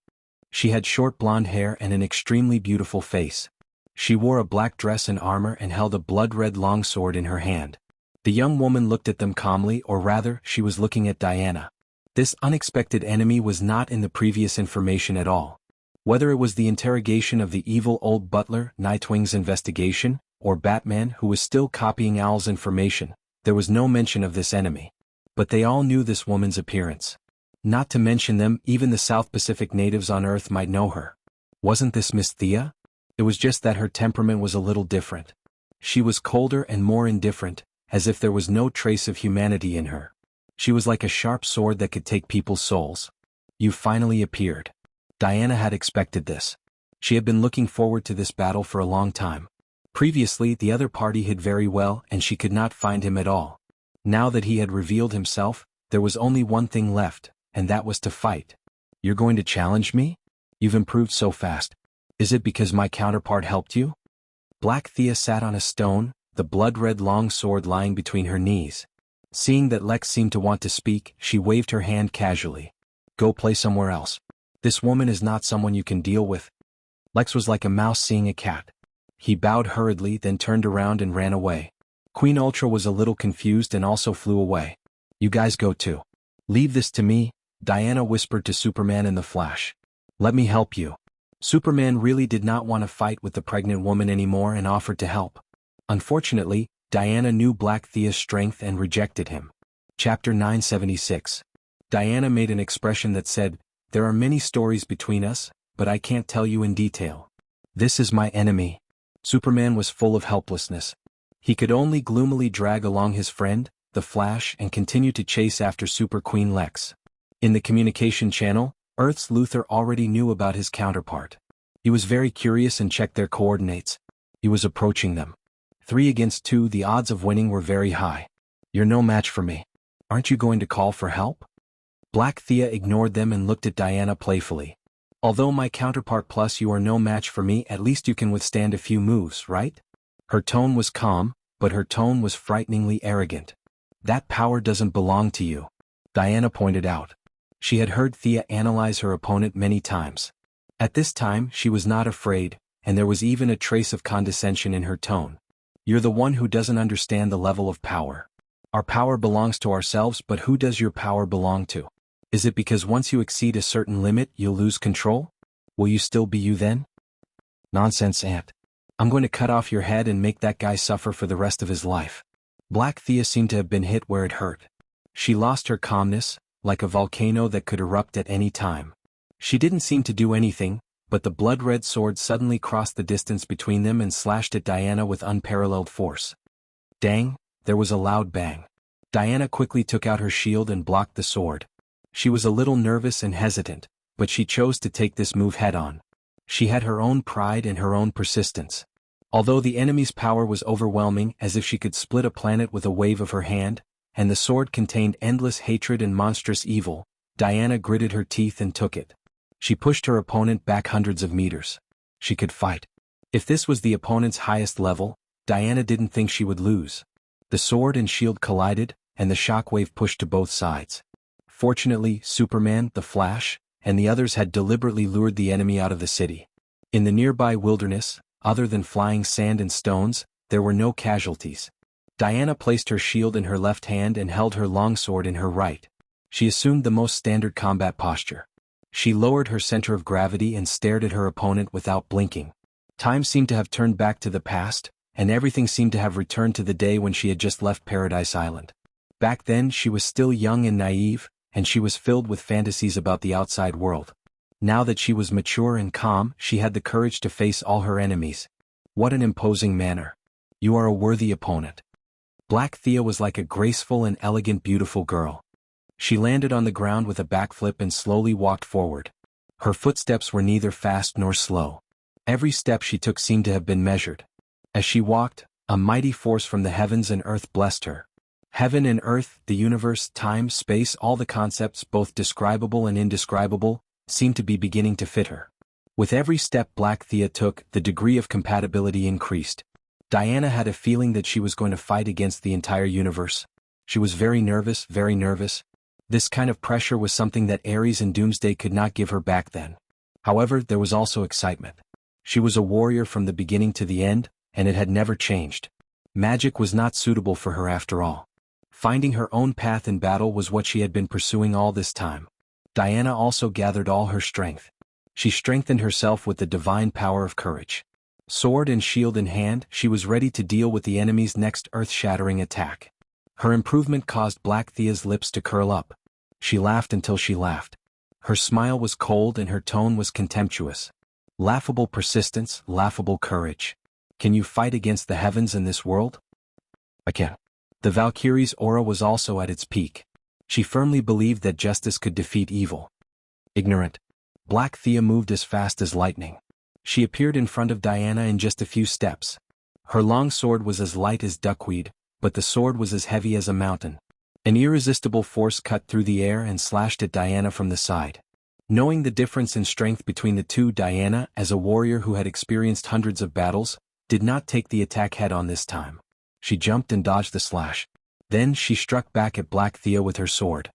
She had short blonde hair and an extremely beautiful face. She wore a black dress and armor and held a blood-red longsword in her hand. The young woman looked at them calmly, or rather, she was looking at Diana. This unexpected enemy was not in the previous information at all. Whether it was the interrogation of the evil old butler, Nightwing's investigation, or Batman who was still copying Owl's information, there was no mention of this enemy. But they all knew this woman's appearance. Not to mention them, even the South Pacific natives on Earth might know her. Wasn't this Miss Thea? It was just that her temperament was a little different. She was colder and more indifferent, as if there was no trace of humanity in her. She was like a sharp sword that could take people's souls. You finally appeared. Diana had expected this. She had been looking forward to this battle for a long time. Previously, the other party hid very well and she could not find him at all. Now that he had revealed himself, there was only one thing left, and that was to fight. You're going to challenge me? You've improved so fast. Is it because my counterpart helped you? Black Thea sat on a stone, the blood-red long sword lying between her knees. Seeing that Lex seemed to want to speak, she waved her hand casually. Go play somewhere else. This woman is not someone you can deal with. Lex was like a mouse seeing a cat. He bowed hurriedly, then turned around and ran away. Queen Ultra was a little confused and also flew away. You guys go too. Leave this to me, Diana whispered to Superman in the Flash. Let me help you. Superman really did not want to fight with the pregnant woman anymore and offered to help. Unfortunately, Diana knew Black Thea's strength and rejected him. Chapter 976. Diana made an expression that said, "There are many stories between us, but I can't tell you in detail. This is my enemy." Superman was full of helplessness. He could only gloomily drag along his friend, the Flash, and continue to chase after Super Queen Lex. In the communication channel, Earth's Luthor already knew about his counterpart. He was very curious and checked their coordinates. He was approaching them. 3 against 2, the odds of winning were very high. You're no match for me. Aren't you going to call for help? Black Thea ignored them and looked at Diana playfully. Although my counterpart plus you are no match for me, at least you can withstand a few moves, right? Her tone was calm, but her tone was frighteningly arrogant. That power doesn't belong to you, Diana pointed out. She had heard Thea analyze her opponent many times. At this time, she was not afraid, and there was even a trace of condescension in her tone. You're the one who doesn't understand the level of power. Our power belongs to ourselves, but who does your power belong to? Is it because once you exceed a certain limit, you'll lose control? Will you still be you then? Nonsense, Aunt. I'm going to cut off your head and make that guy suffer for the rest of his life. Black Thea seemed to have been hit where it hurt. She lost her calmness, like a volcano that could erupt at any time. She didn't seem to do anything, but the blood-red sword suddenly crossed the distance between them and slashed at Diana with unparalleled force. Dang, there was a loud bang. Diana quickly took out her shield and blocked the sword. She was a little nervous and hesitant, but she chose to take this move head-on. She had her own pride and her own persistence. Although the enemy's power was overwhelming, as if she could split a planet with a wave of her hand, and the sword contained endless hatred and monstrous evil, Diana gritted her teeth and took it. She pushed her opponent back hundreds of meters. She could fight. If this was the opponent's highest level, Diana didn't think she would lose. The sword and shield collided, and the shockwave pushed to both sides. Fortunately, Superman, the Flash, and the others had deliberately lured the enemy out of the city. In the nearby wilderness, other than flying sand and stones, there were no casualties. Diana placed her shield in her left hand and held her longsword in her right. She assumed the most standard combat posture. She lowered her center of gravity and stared at her opponent without blinking. Time seemed to have turned back to the past, and everything seemed to have returned to the day when she had just left Paradise Island. Back then she was still young and naive, and she was filled with fantasies about the outside world. Now that she was mature and calm, she had the courage to face all her enemies. What an imposing manner. You are a worthy opponent. Black Thea was like a graceful and elegant beautiful girl. She landed on the ground with a backflip and slowly walked forward. Her footsteps were neither fast nor slow. Every step she took seemed to have been measured. As she walked, a mighty force from the heavens and earth blessed her. Heaven and earth, the universe, time, space, all the concepts, both describable and indescribable, seemed to be beginning to fit her. With every step Black Thea took, the degree of compatibility increased. Diana had a feeling that she was going to fight against the entire universe. She was very nervous, very nervous. This kind of pressure was something that Ares and Doomsday could not give her back then. However, there was also excitement. She was a warrior from the beginning to the end, and it had never changed. Magic was not suitable for her after all. Finding her own path in battle was what she had been pursuing all this time. Diana also gathered all her strength. She strengthened herself with the divine power of courage. Sword and shield in hand, she was ready to deal with the enemy's next earth-shattering attack. Her improvement caused Black Thea's lips to curl up. She laughed until she laughed. Her smile was cold and her tone was contemptuous. Laughable persistence, laughable courage. Can you fight against the heavens in this world? I can. The Valkyrie's aura was also at its peak. She firmly believed that justice could defeat evil. Ignorant. Black Thea moved as fast as lightning. She appeared in front of Diana in just a few steps. Her long sword was as light as duckweed, but the sword was as heavy as a mountain. An irresistible force cut through the air and slashed at Diana from the side. Knowing the difference in strength between the two, Diana, as a warrior who had experienced hundreds of battles, did not take the attack head-on this time. She jumped and dodged the slash. Then she struck back at Black Thea with her sword.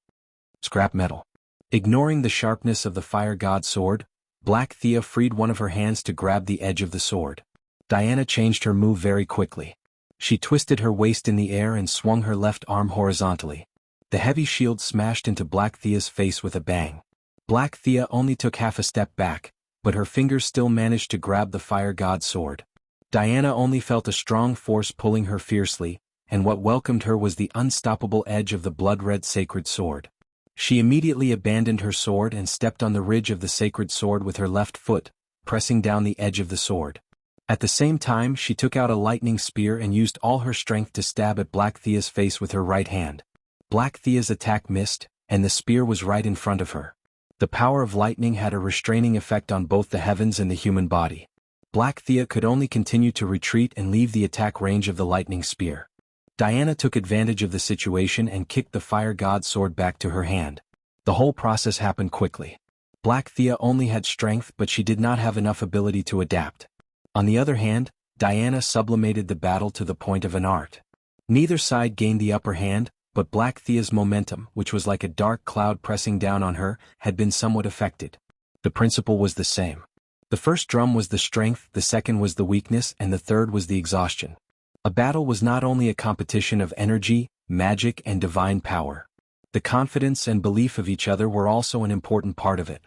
Scrap metal. Ignoring the sharpness of the fire god's sword, Black Thea freed one of her hands to grab the edge of the sword. Diana changed her move very quickly. She twisted her waist in the air and swung her left arm horizontally. The heavy shield smashed into Black Thea's face with a bang. Black Thea only took half a step back, but her fingers still managed to grab the fire god's sword. Diana only felt a strong force pulling her fiercely, and what welcomed her was the unstoppable edge of the blood-red sacred sword. She immediately abandoned her sword and stepped on the ridge of the sacred sword with her left foot, pressing down the edge of the sword. At the same time, she took out a lightning spear and used all her strength to stab at Black Thea's face with her right hand. Black Thea's attack missed, and the spear was right in front of her. The power of lightning had a restraining effect on both the heavens and the human body. Black Thea could only continue to retreat and leave the attack range of the lightning spear. Diana took advantage of the situation and kicked the fire god's sword back to her hand. The whole process happened quickly. Black Thea only had strength, but she did not have enough ability to adapt. On the other hand, Diana sublimated the battle to the point of an art. Neither side gained the upper hand, but Black Thea's momentum, which was like a dark cloud pressing down on her, had been somewhat affected. The principle was the same. The first drum was the strength, the second was the weakness, and the third was the exhaustion. A battle was not only a competition of energy, magic, and divine power. The confidence and belief of each other were also an important part of it.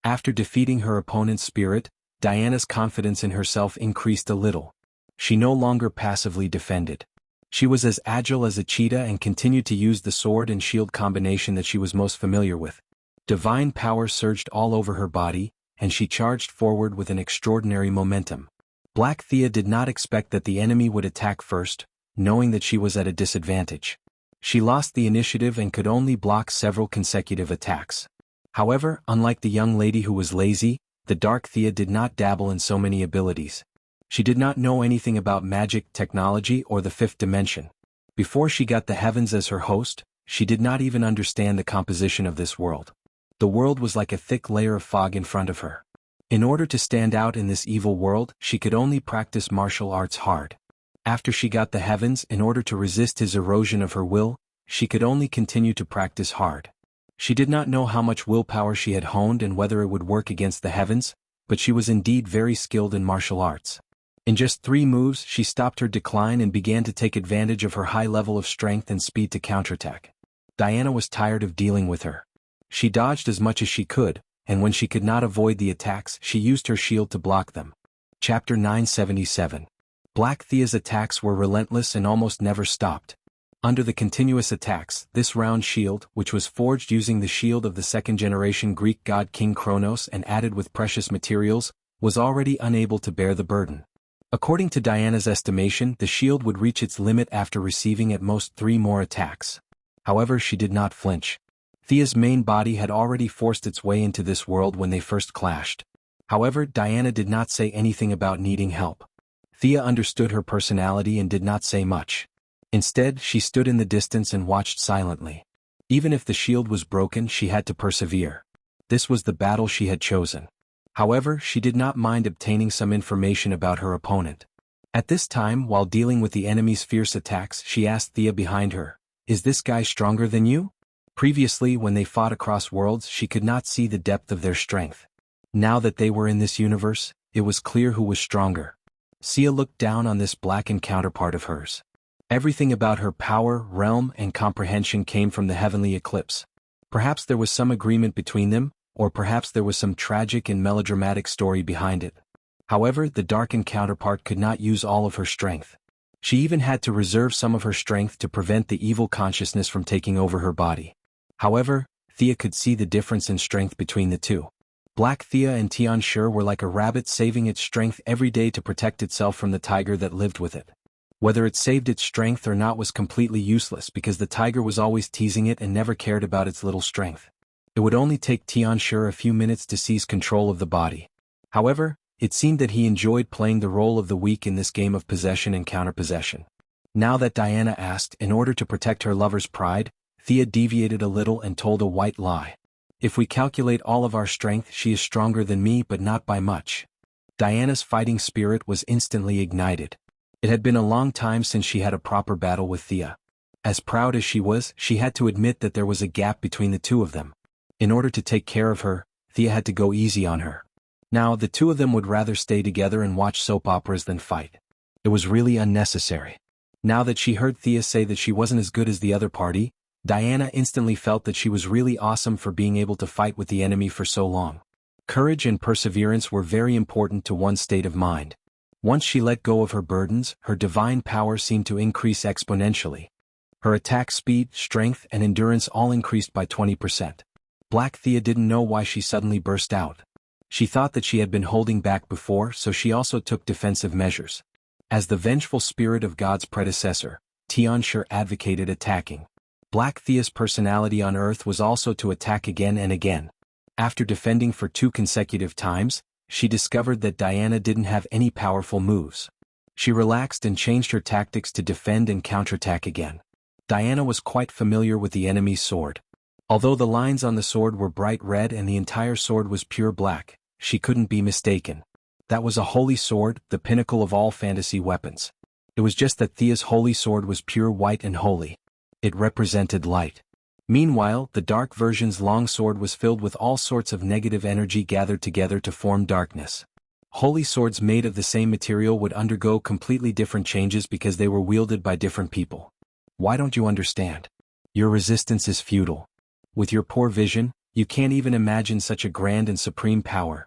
After defeating her opponent's spirit, Diana's confidence in herself increased a little. She no longer passively defended. She was as agile as a cheetah and continued to use the sword and shield combination that she was most familiar with. Divine power surged all over her body, and she charged forward with an extraordinary momentum. Black Thea did not expect that the enemy would attack first, knowing that she was at a disadvantage. She lost the initiative and could only block several consecutive attacks. However, unlike the young lady who was lazy, the Dark Thea did not dabble in so many abilities. She did not know anything about magic, technology, or the fifth dimension. Before she got the heavens as her host, she did not even understand the composition of this world. The world was like a thick layer of fog in front of her. In order to stand out in this evil world, she could only practice martial arts hard. After she got the heavens, in order to resist his erosion of her will, she could only continue to practice hard. She did not know how much willpower she had honed and whether it would work against the heavens, but she was indeed very skilled in martial arts. In just 3 moves, she stopped her decline and began to take advantage of her high level of strength and speed to counterattack. Diana was tired of dealing with her. She dodged as much as she could, and when she could not avoid the attacks, she used her shield to block them. Chapter 977. Black Thea's attacks were relentless and almost never stopped. Under the continuous attacks, this round shield, which was forged using the shield of the second-generation Greek god King Kronos and added with precious materials, was already unable to bear the burden. According to Diana's estimation, the shield would reach its limit after receiving at most 3 more attacks. However, she did not flinch. Thea's main body had already forced its way into this world when they first clashed. However, Diana did not say anything about needing help. Thea understood her personality and did not say much. Instead, she stood in the distance and watched silently. Even if the shield was broken, she had to persevere. This was the battle she had chosen. However, she did not mind obtaining some information about her opponent. At this time, while dealing with the enemy's fierce attacks, she asked Thea behind her, "Is this guy stronger than you?" Previously, when they fought across worlds, she could not see the depth of their strength. Now that they were in this universe, it was clear who was stronger. Thea looked down on this blackened counterpart of hers. Everything about her power, realm, and comprehension came from the heavenly eclipse. Perhaps there was some agreement between them, or perhaps there was some tragic and melodramatic story behind it. However, the darkened counterpart could not use all of her strength. She even had to reserve some of her strength to prevent the evil consciousness from taking over her body. However, Thea could see the difference in strength between the two. Black Thea and Tianshi were like a rabbit saving its strength every day to protect itself from the tiger that lived with it. Whether it saved its strength or not was completely useless because the tiger was always teasing it and never cared about its little strength. It would only take Tianshi a few minutes to seize control of the body. However, it seemed that he enjoyed playing the role of the weak in this game of possession and counterpossession. Now that Diana asked, in order to protect her lover's pride, Thea deviated a little and told a white lie. If we calculate all of our strength, she is stronger than me but not by much. Diana's fighting spirit was instantly ignited. It had been a long time since she had a proper battle with Thea. As proud as she was, she had to admit that there was a gap between the two of them. In order to take care of her, Thea had to go easy on her. Now, the two of them would rather stay together and watch soap operas than fight. It was really unnecessary. Now that she heard Thea say that she wasn't as good as the other party, Diana instantly felt that she was really awesome for being able to fight with the enemy for so long. Courage and perseverance were very important to one's state of mind. Once she let go of her burdens, her divine power seemed to increase exponentially. Her attack speed, strength, and endurance all increased by 20%. Black Thea didn't know why she suddenly burst out. She thought that she had been holding back before, so she also took defensive measures. As the vengeful spirit of God's predecessor, Tianshi advocated attacking. Black Thea's personality on Earth was also to attack again and again. After defending for 2 consecutive times, she discovered that Diana didn't have any powerful moves. She relaxed and changed her tactics to defend and counterattack again. Diana was quite familiar with the enemy's sword. Although the lines on the sword were bright red and the entire sword was pure black, she couldn't be mistaken. That was a holy sword, the pinnacle of all fantasy weapons. It was just that Thea's holy sword was pure white and holy. It represented light. Meanwhile, the dark version's long sword was filled with all sorts of negative energy gathered together to form darkness. Holy swords made of the same material would undergo completely different changes because they were wielded by different people. Why don't you understand? Your resistance is futile. With your poor vision, you can't even imagine such a grand and supreme power.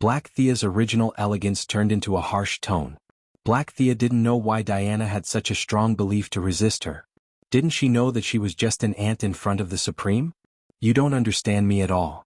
Black Thea's original elegance turned into a harsh tone. Black Thea didn't know why Diana had such a strong belief to resist her. Didn't she know that she was just an ant in front of the Supreme? You don't understand me at all.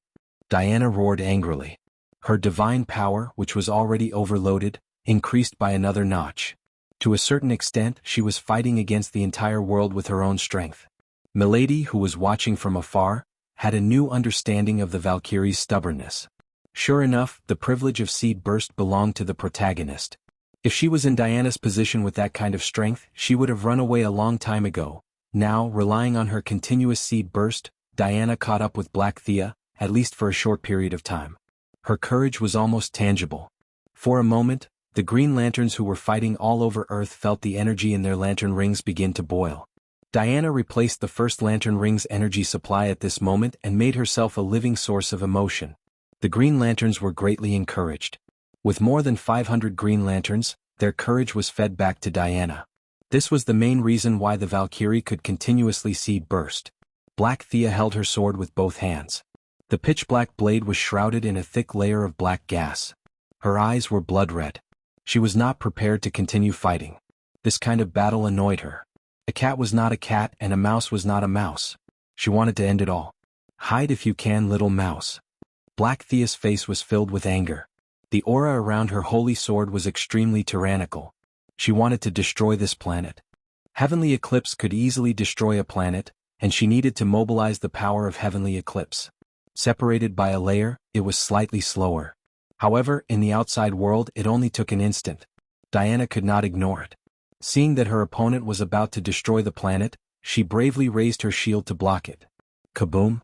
Diana roared angrily. Her divine power, which was already overloaded, increased by another notch. To a certain extent, she was fighting against the entire world with her own strength. Milady, who was watching from afar, had a new understanding of the Valkyrie's stubbornness. Sure enough, the privilege of seed burst belonged to the protagonist. If she was in Diana's position with that kind of strength, she would have run away a long time ago. Now, relying on her continuous seed burst, Diana caught up with Black Thea, at least for a short period of time. Her courage was almost tangible. For a moment, the Green Lanterns who were fighting all over Earth felt the energy in their lantern rings begin to boil. Diana replaced the first lantern ring's energy supply at this moment and made herself a living source of emotion. The Green Lanterns were greatly encouraged. With more than 500 Green Lanterns, their courage was fed back to Diana. This was the main reason why the Valkyrie could continuously seed burst. Black Thea held her sword with both hands. The pitch-black blade was shrouded in a thick layer of black gas. Her eyes were blood-red. She was not prepared to continue fighting. This kind of battle annoyed her. A cat was not a cat and a mouse was not a mouse. She wanted to end it all. Hide if you can, little mouse. Black Thea's face was filled with anger. The aura around her holy sword was extremely tyrannical. She wanted to destroy this planet. Heavenly Eclipse could easily destroy a planet, and she needed to mobilize the power of Heavenly Eclipse. Separated by a layer, it was slightly slower. However, in the outside world it only took an instant. Diana could not ignore it. Seeing that her opponent was about to destroy the planet, she bravely raised her shield to block it. Kaboom!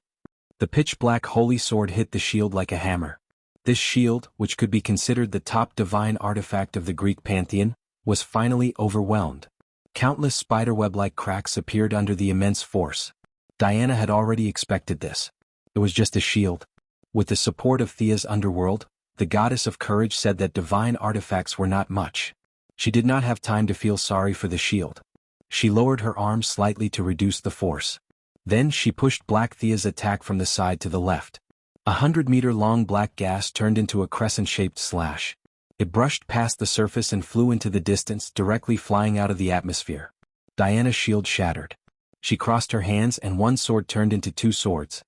The pitch-black holy sword hit the shield like a hammer. This shield, which could be considered the top divine artifact of the Greek pantheon, was finally overwhelmed. Countless spiderweb-like cracks appeared under the immense force. Diana had already expected this. It was just a shield. With the support of Thea's underworld, the goddess of courage said that divine artifacts were not much. She did not have time to feel sorry for the shield. She lowered her arm slightly to reduce the force. Then she pushed Black Thea's attack from the side to the left. 100-meter-long black gas turned into a crescent-shaped slash. It brushed past the surface and flew into the distance, directly flying out of the atmosphere. Diana's shield shattered. She crossed her hands and one sword turned into 2 swords.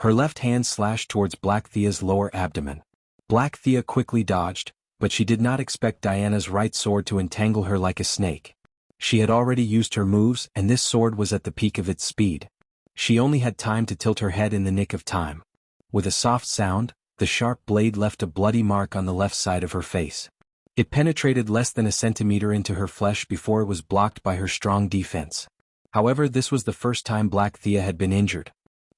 Her left hand slashed towards Black Thea's lower abdomen. Black Thea quickly dodged, but she did not expect Diana's right sword to entangle her like a snake. She had already used her moves and this sword was at the peak of its speed. She only had time to tilt her head in the nick of time. With a soft sound, the sharp blade left a bloody mark on the left side of her face. It penetrated less than a centimeter into her flesh before it was blocked by her strong defense. However, this was the first time Black Thea had been injured.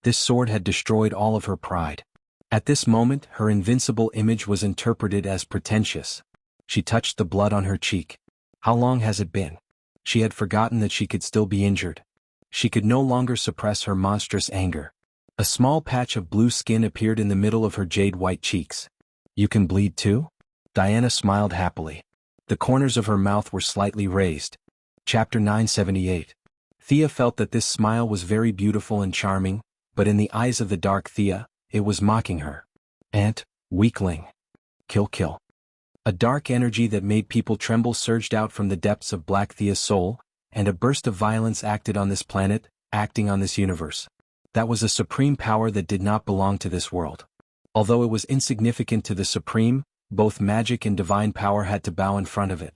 This sword had destroyed all of her pride. At this moment, her invincible image was interpreted as pretentious. She touched the blood on her cheek. How long has it been? She had forgotten that she could still be injured. She could no longer suppress her monstrous anger. A small patch of blue skin appeared in the middle of her jade-white cheeks. You can bleed too? Diana smiled happily. The corners of her mouth were slightly raised. Chapter 978. Thea felt that this smile was very beautiful and charming, but in the eyes of the dark Thea, it was mocking her. Ant, weakling. Kill kill. A dark energy that made people tremble surged out from the depths of Black Thea's soul, and a burst of violence acted on this planet, acting on this universe. That was a supreme power that did not belong to this world. Although it was insignificant to the supreme, both magic and divine power had to bow in front of it.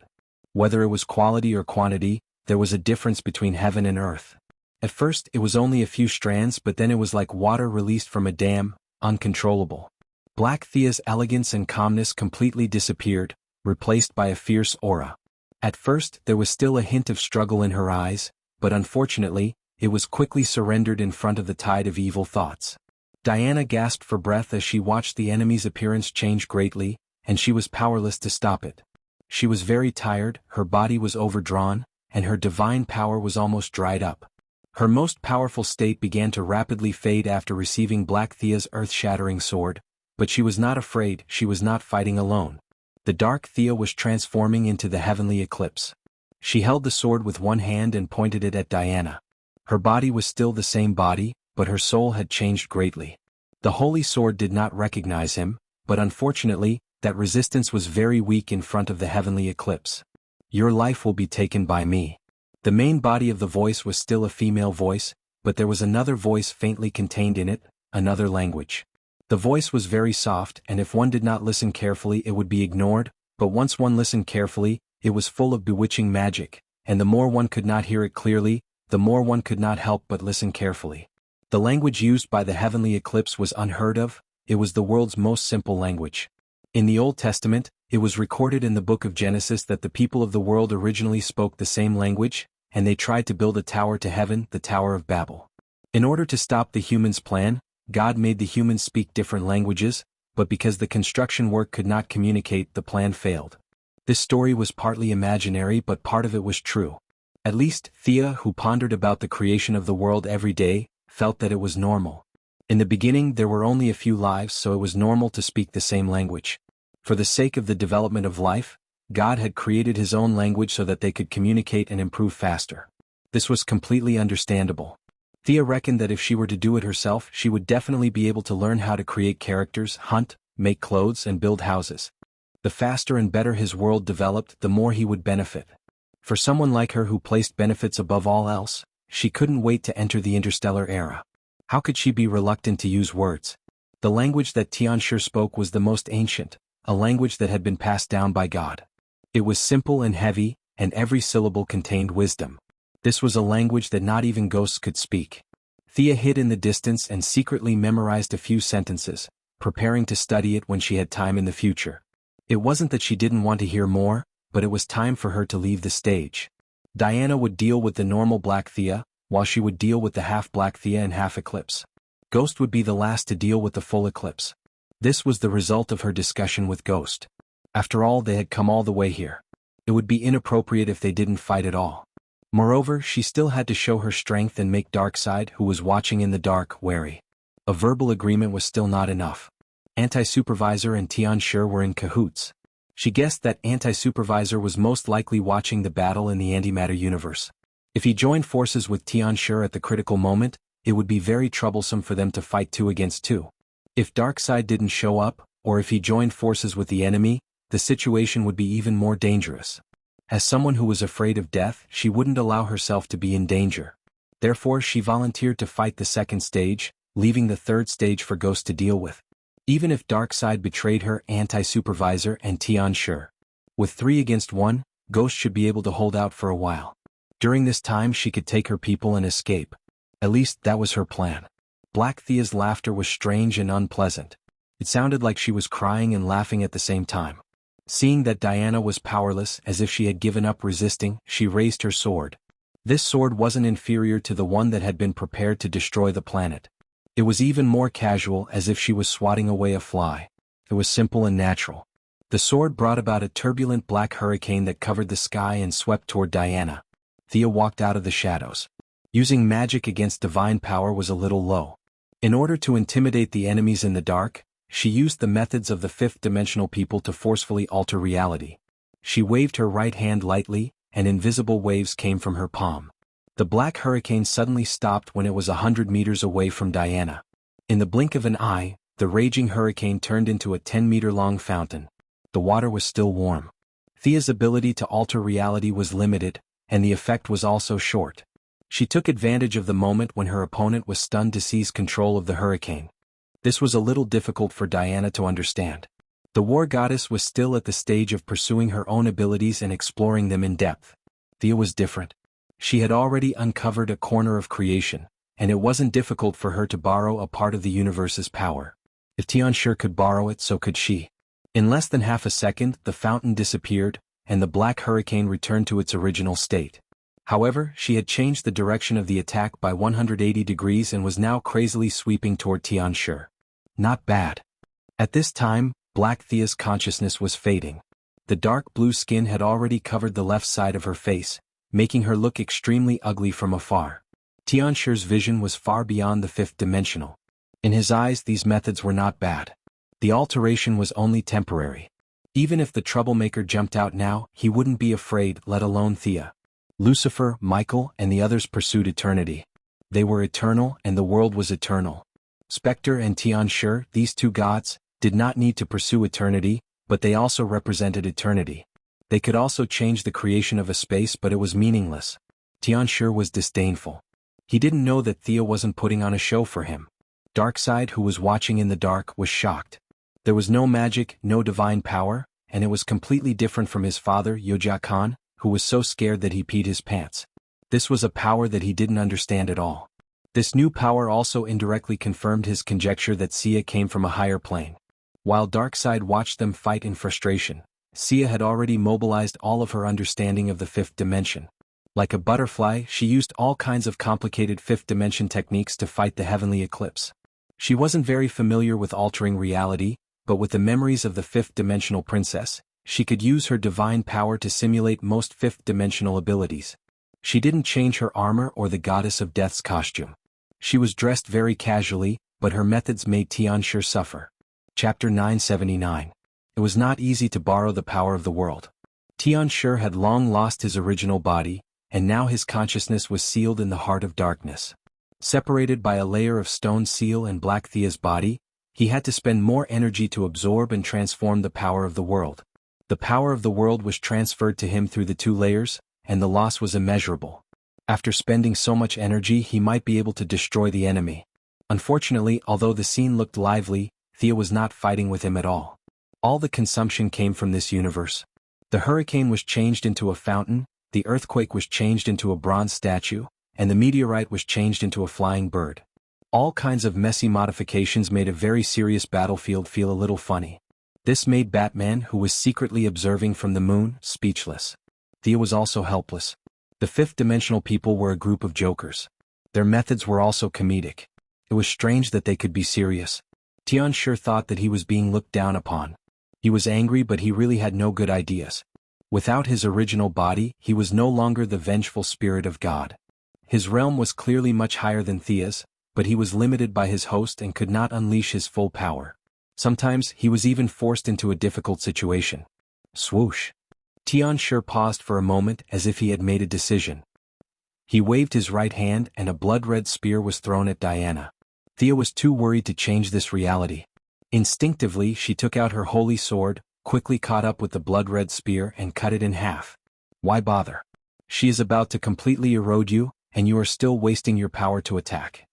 Whether it was quality or quantity, there was a difference between heaven and earth. At first it was only a few strands, but then it was like water released from a dam, uncontrollable. Black Thea's elegance and calmness completely disappeared, replaced by a fierce aura. At first there was still a hint of struggle in her eyes, but unfortunately, it was quickly surrendered in front of the tide of evil thoughts. Diana gasped for breath as she watched the enemy's appearance change greatly, and she was powerless to stop it. She was very tired, her body was overdrawn, and her divine power was almost dried up. Her most powerful state began to rapidly fade after receiving Black Thea's earth-shattering sword, but she was not afraid, she was not fighting alone. The dark Thea was transforming into the heavenly eclipse. She held the sword with one hand and pointed it at Diana. Her body was still the same body, but her soul had changed greatly. The holy sword did not recognize him, but unfortunately, that resistance was very weak in front of the heavenly eclipse. Your life will be taken by me. The main body of the voice was still a female voice, but there was another voice faintly contained in it, another language. The voice was very soft, and if one did not listen carefully it would be ignored, but once one listened carefully, it was full of bewitching magic, and the more one could not hear it clearly, the more one could not help but listen carefully. The language used by the heavenly eclipse was unheard of, it was the world's most simple language. In the Old Testament, it was recorded in the book of Genesis that the people of the world originally spoke the same language, and they tried to build a tower to heaven, the Tower of Babel. In order to stop the humans' plan, God made the humans speak different languages, but because the construction work could not communicate, the plan failed. This story was partly imaginary, but part of it was true. At least, Thea, who pondered about the creation of the world every day, felt that it was normal. In the beginning there were only a few lives, so it was normal to speak the same language. For the sake of the development of life, God had created his own language so that they could communicate and improve faster. This was completely understandable. Thea reckoned that if she were to do it herself, she would definitely be able to learn how to create characters, hunt, make clothes, and build houses. The faster and better his world developed, the more he would benefit. For someone like her who placed benefits above all else, she couldn't wait to enter the interstellar era. How could she be reluctant to use words? The language that Tianshi spoke was the most ancient, a language that had been passed down by God. It was simple and heavy, and every syllable contained wisdom. This was a language that not even ghosts could speak. Thea hid in the distance and secretly memorized a few sentences, preparing to study it when she had time in the future. It wasn't that she didn't want to hear more, but it was time for her to leave the stage. Diana would deal with the normal Black Thea, while she would deal with the half-Black Thea and half-Eclipse. Ghost would be the last to deal with the full Eclipse. This was the result of her discussion with Ghost. After all, they had come all the way here. It would be inappropriate if they didn't fight at all. Moreover, she still had to show her strength and make Darkseid, who was watching in the dark, wary. A verbal agreement was still not enough. Anti-Supervisor and Tianshi were in cahoots. She guessed that Anti-Supervisor was most likely watching the battle in the antimatter universe. If he joined forces with Tianshi at the critical moment, it would be very troublesome for them to fight 2 against 2. If Darkseid didn't show up, or if he joined forces with the enemy, the situation would be even more dangerous. As someone who was afraid of death, she wouldn't allow herself to be in danger. Therefore she volunteered to fight the second stage, leaving the third stage for Ghost to deal with. Even if Darkseid betrayed her anti-supervisor and Tianshi. With 3 against 1, Ghost should be able to hold out for a while. During this time she could take her people and escape. At least that was her plan. Black Thea's laughter was strange and unpleasant. It sounded like she was crying and laughing at the same time. Seeing that Diana was powerless, as if she had given up resisting, she raised her sword. This sword wasn't inferior to the one that had been prepared to destroy the planet. It was even more casual, as if she was swatting away a fly. It was simple and natural. The sword brought about a turbulent black hurricane that covered the sky and swept toward Diana. Thea walked out of the shadows. Using magic against divine power was a little low. In order to intimidate the enemies in the dark, she used the methods of the fifth-dimensional people to forcefully alter reality. She waved her right hand lightly, and invisible waves came from her palm. The black hurricane suddenly stopped when it was 100 meters away from Diana. In the blink of an eye, the raging hurricane turned into a 10-meter-long fountain. The water was still warm. Thea's ability to alter reality was limited, and the effect was also short. She took advantage of the moment when her opponent was stunned to seize control of the hurricane. This was a little difficult for Diana to understand. The war goddess was still at the stage of pursuing her own abilities and exploring them in depth. Thea was different. She had already uncovered a corner of creation, and it wasn't difficult for her to borrow a part of the universe's power. If Tianshi could borrow it, so could she. In less than half a second, the fountain disappeared, and the black hurricane returned to its original state. However, she had changed the direction of the attack by 180 degrees and was now crazily sweeping toward Tianshi. Not bad. At this time, Black Thea's consciousness was fading. The dark blue skin had already covered the left side of her face, making her look extremely ugly from afar. Tianshi's vision was far beyond the fifth dimensional. In his eyes, these methods were not bad. The alteration was only temporary. Even if the troublemaker jumped out now, he wouldn't be afraid, let alone Thea. Lucifer, Michael, and the others pursued eternity. They were eternal, and the world was eternal. Spectre and Tianshi, these two gods, did not need to pursue eternity, but they also represented eternity. They could also change the creation of a space, but it was meaningless. Tianshi was disdainful. He didn't know that Thea wasn't putting on a show for him. Darkseid, who was watching in the dark, was shocked. There was no magic, no divine power, and it was completely different from his father, Yoja Khan, who was so scared that he peed his pants. This was a power that he didn't understand at all. This new power also indirectly confirmed his conjecture that Sia came from a higher plane. While Darkseid watched them fight in frustration, Sia had already mobilized all of her understanding of the fifth dimension. Like a butterfly, she used all kinds of complicated fifth dimension techniques to fight the heavenly eclipse. She wasn't very familiar with altering reality, but with the memories of the fifth-dimensional princess, she could use her divine power to simulate most fifth-dimensional abilities. She didn't change her armor or the goddess of death's costume. She was dressed very casually, but her methods made Tianshi suffer. Chapter 979. It was not easy to borrow the power of the world. Tianshi had long lost his original body, and now his consciousness was sealed in the heart of darkness. Separated by a layer of stone seal and Black Thea's body, he had to spend more energy to absorb and transform the power of the world. The power of the world was transferred to him through the two layers, and the loss was immeasurable. After spending so much energy, he might be able to destroy the enemy. Unfortunately, although the scene looked lively, Thea was not fighting with him at all. All the consumption came from this universe. The hurricane was changed into a fountain, the earthquake was changed into a bronze statue, and the meteorite was changed into a flying bird. All kinds of messy modifications made a very serious battlefield feel a little funny. This made Batman, who was secretly observing from the moon, speechless. Thea was also helpless. The fifth-dimensional people were a group of jokers. Their methods were also comedic. It was strange that they could be serious. Tianshi thought that he was being looked down upon. He was angry, but he really had no good ideas. Without his original body, he was no longer the vengeful spirit of God. His realm was clearly much higher than Thea's, but he was limited by his host and could not unleash his full power. Sometimes he was even forced into a difficult situation. Swoosh. Tianshi paused for a moment as if he had made a decision. He waved his right hand and a blood-red spear was thrown at Diana. Thea was too worried to change this reality. Instinctively, she took out her holy sword, quickly caught up with the blood-red spear and cut it in half. Why bother? She is about to completely erode you, and you are still wasting your power to attack.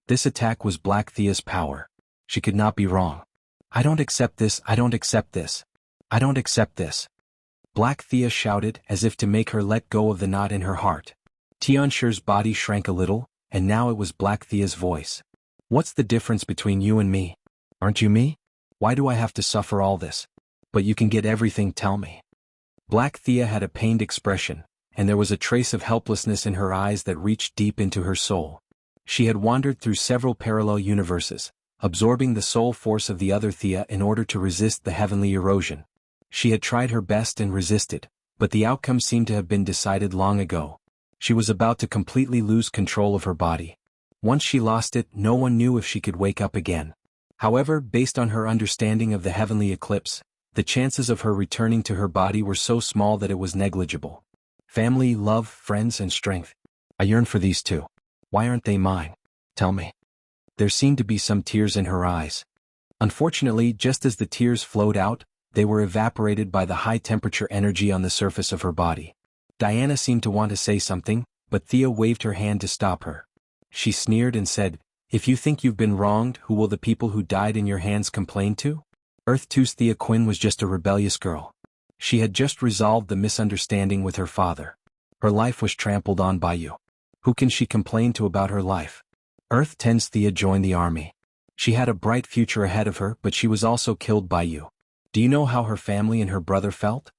This attack was Black Thea's power. She could not be wrong. I don't accept this, I don't accept this. I don't accept this. Black Thea shouted as if to make her let go of the knot in her heart. Tianshi's body shrank a little, and now it was Black Thea's voice. What's the difference between you and me? Aren't you me? Why do I have to suffer all this? But you can get everything, tell me. Black Thea had a pained expression, and there was a trace of helplessness in her eyes that reached deep into her soul. She had wandered through several parallel universes, absorbing the soul force of the other Thea in order to resist the heavenly erosion. She had tried her best and resisted, but the outcome seemed to have been decided long ago. She was about to completely lose control of her body. Once she lost it, no one knew if she could wake up again. However, based on her understanding of the heavenly eclipse, the chances of her returning to her body were so small that it was negligible. Family, love, friends, and strength. I yearn for these two. Why aren't they mine? Tell me. There seemed to be some tears in her eyes. Unfortunately, just as the tears flowed out, they were evaporated by the high-temperature energy on the surface of her body. Diana seemed to want to say something, but Thea waved her hand to stop her. She sneered and said, "If you think you've been wronged, who will the people who died in your hands complain to?" Earth 2's Thea Quinn was just a rebellious girl. She had just resolved the misunderstanding with her father. Her life was trampled on by you. Who can she complain to about her life? Earth 10's Thea joined the army. She had a bright future ahead of her, but she was also killed by you. Do you know how her family and her brother felt?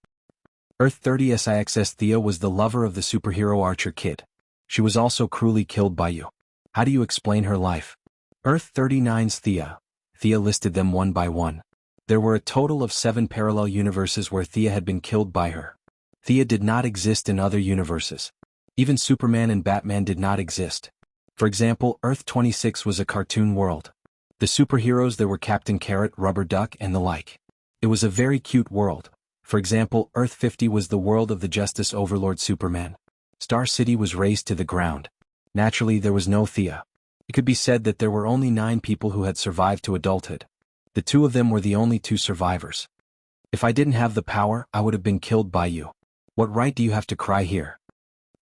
Earth 30's Thea was the lover of the superhero Archer Kid. She was also cruelly killed by you. How do you explain her life? Earth 39's Thea. Thea listed them one by one. There were a total of 7 parallel universes where Thea had been killed by her. Thea did not exist in other universes. Even Superman and Batman did not exist. For example, Earth 26 was a cartoon world. The superheroes there were Captain Carrot, Rubber Duck, and the like. It was a very cute world. For example, Earth 50 was the world of the Justice Overlord Superman. Star City was razed to the ground. Naturally, there was no Thea. It could be said that there were only 9 people who had survived to adulthood. The 2 of them were the only 2 survivors. If I didn't have the power, I would have been killed by you. What right do you have to cry here?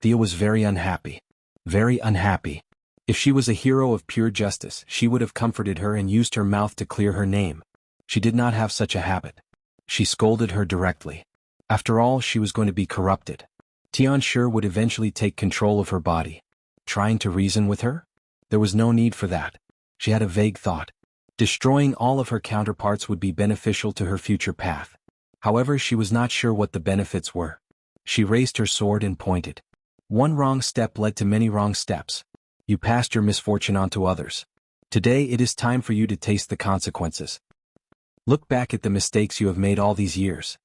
Thea was very unhappy. Very unhappy. If she was a hero of pure justice, she would have comforted her and used her mouth to clear her name. She did not have such a habit. She scolded her directly. After all, she was going to be corrupted. Tianshi would eventually take control of her body. Trying to reason with her? There was no need for that. She had a vague thought. Destroying all of her counterparts would be beneficial to her future path. However, she was not sure what the benefits were. She raised her sword and pointed. One wrong step led to many wrong steps. You passed your misfortune on to others. Today it is time for you to taste the consequences. Look back at the mistakes you have made all these years.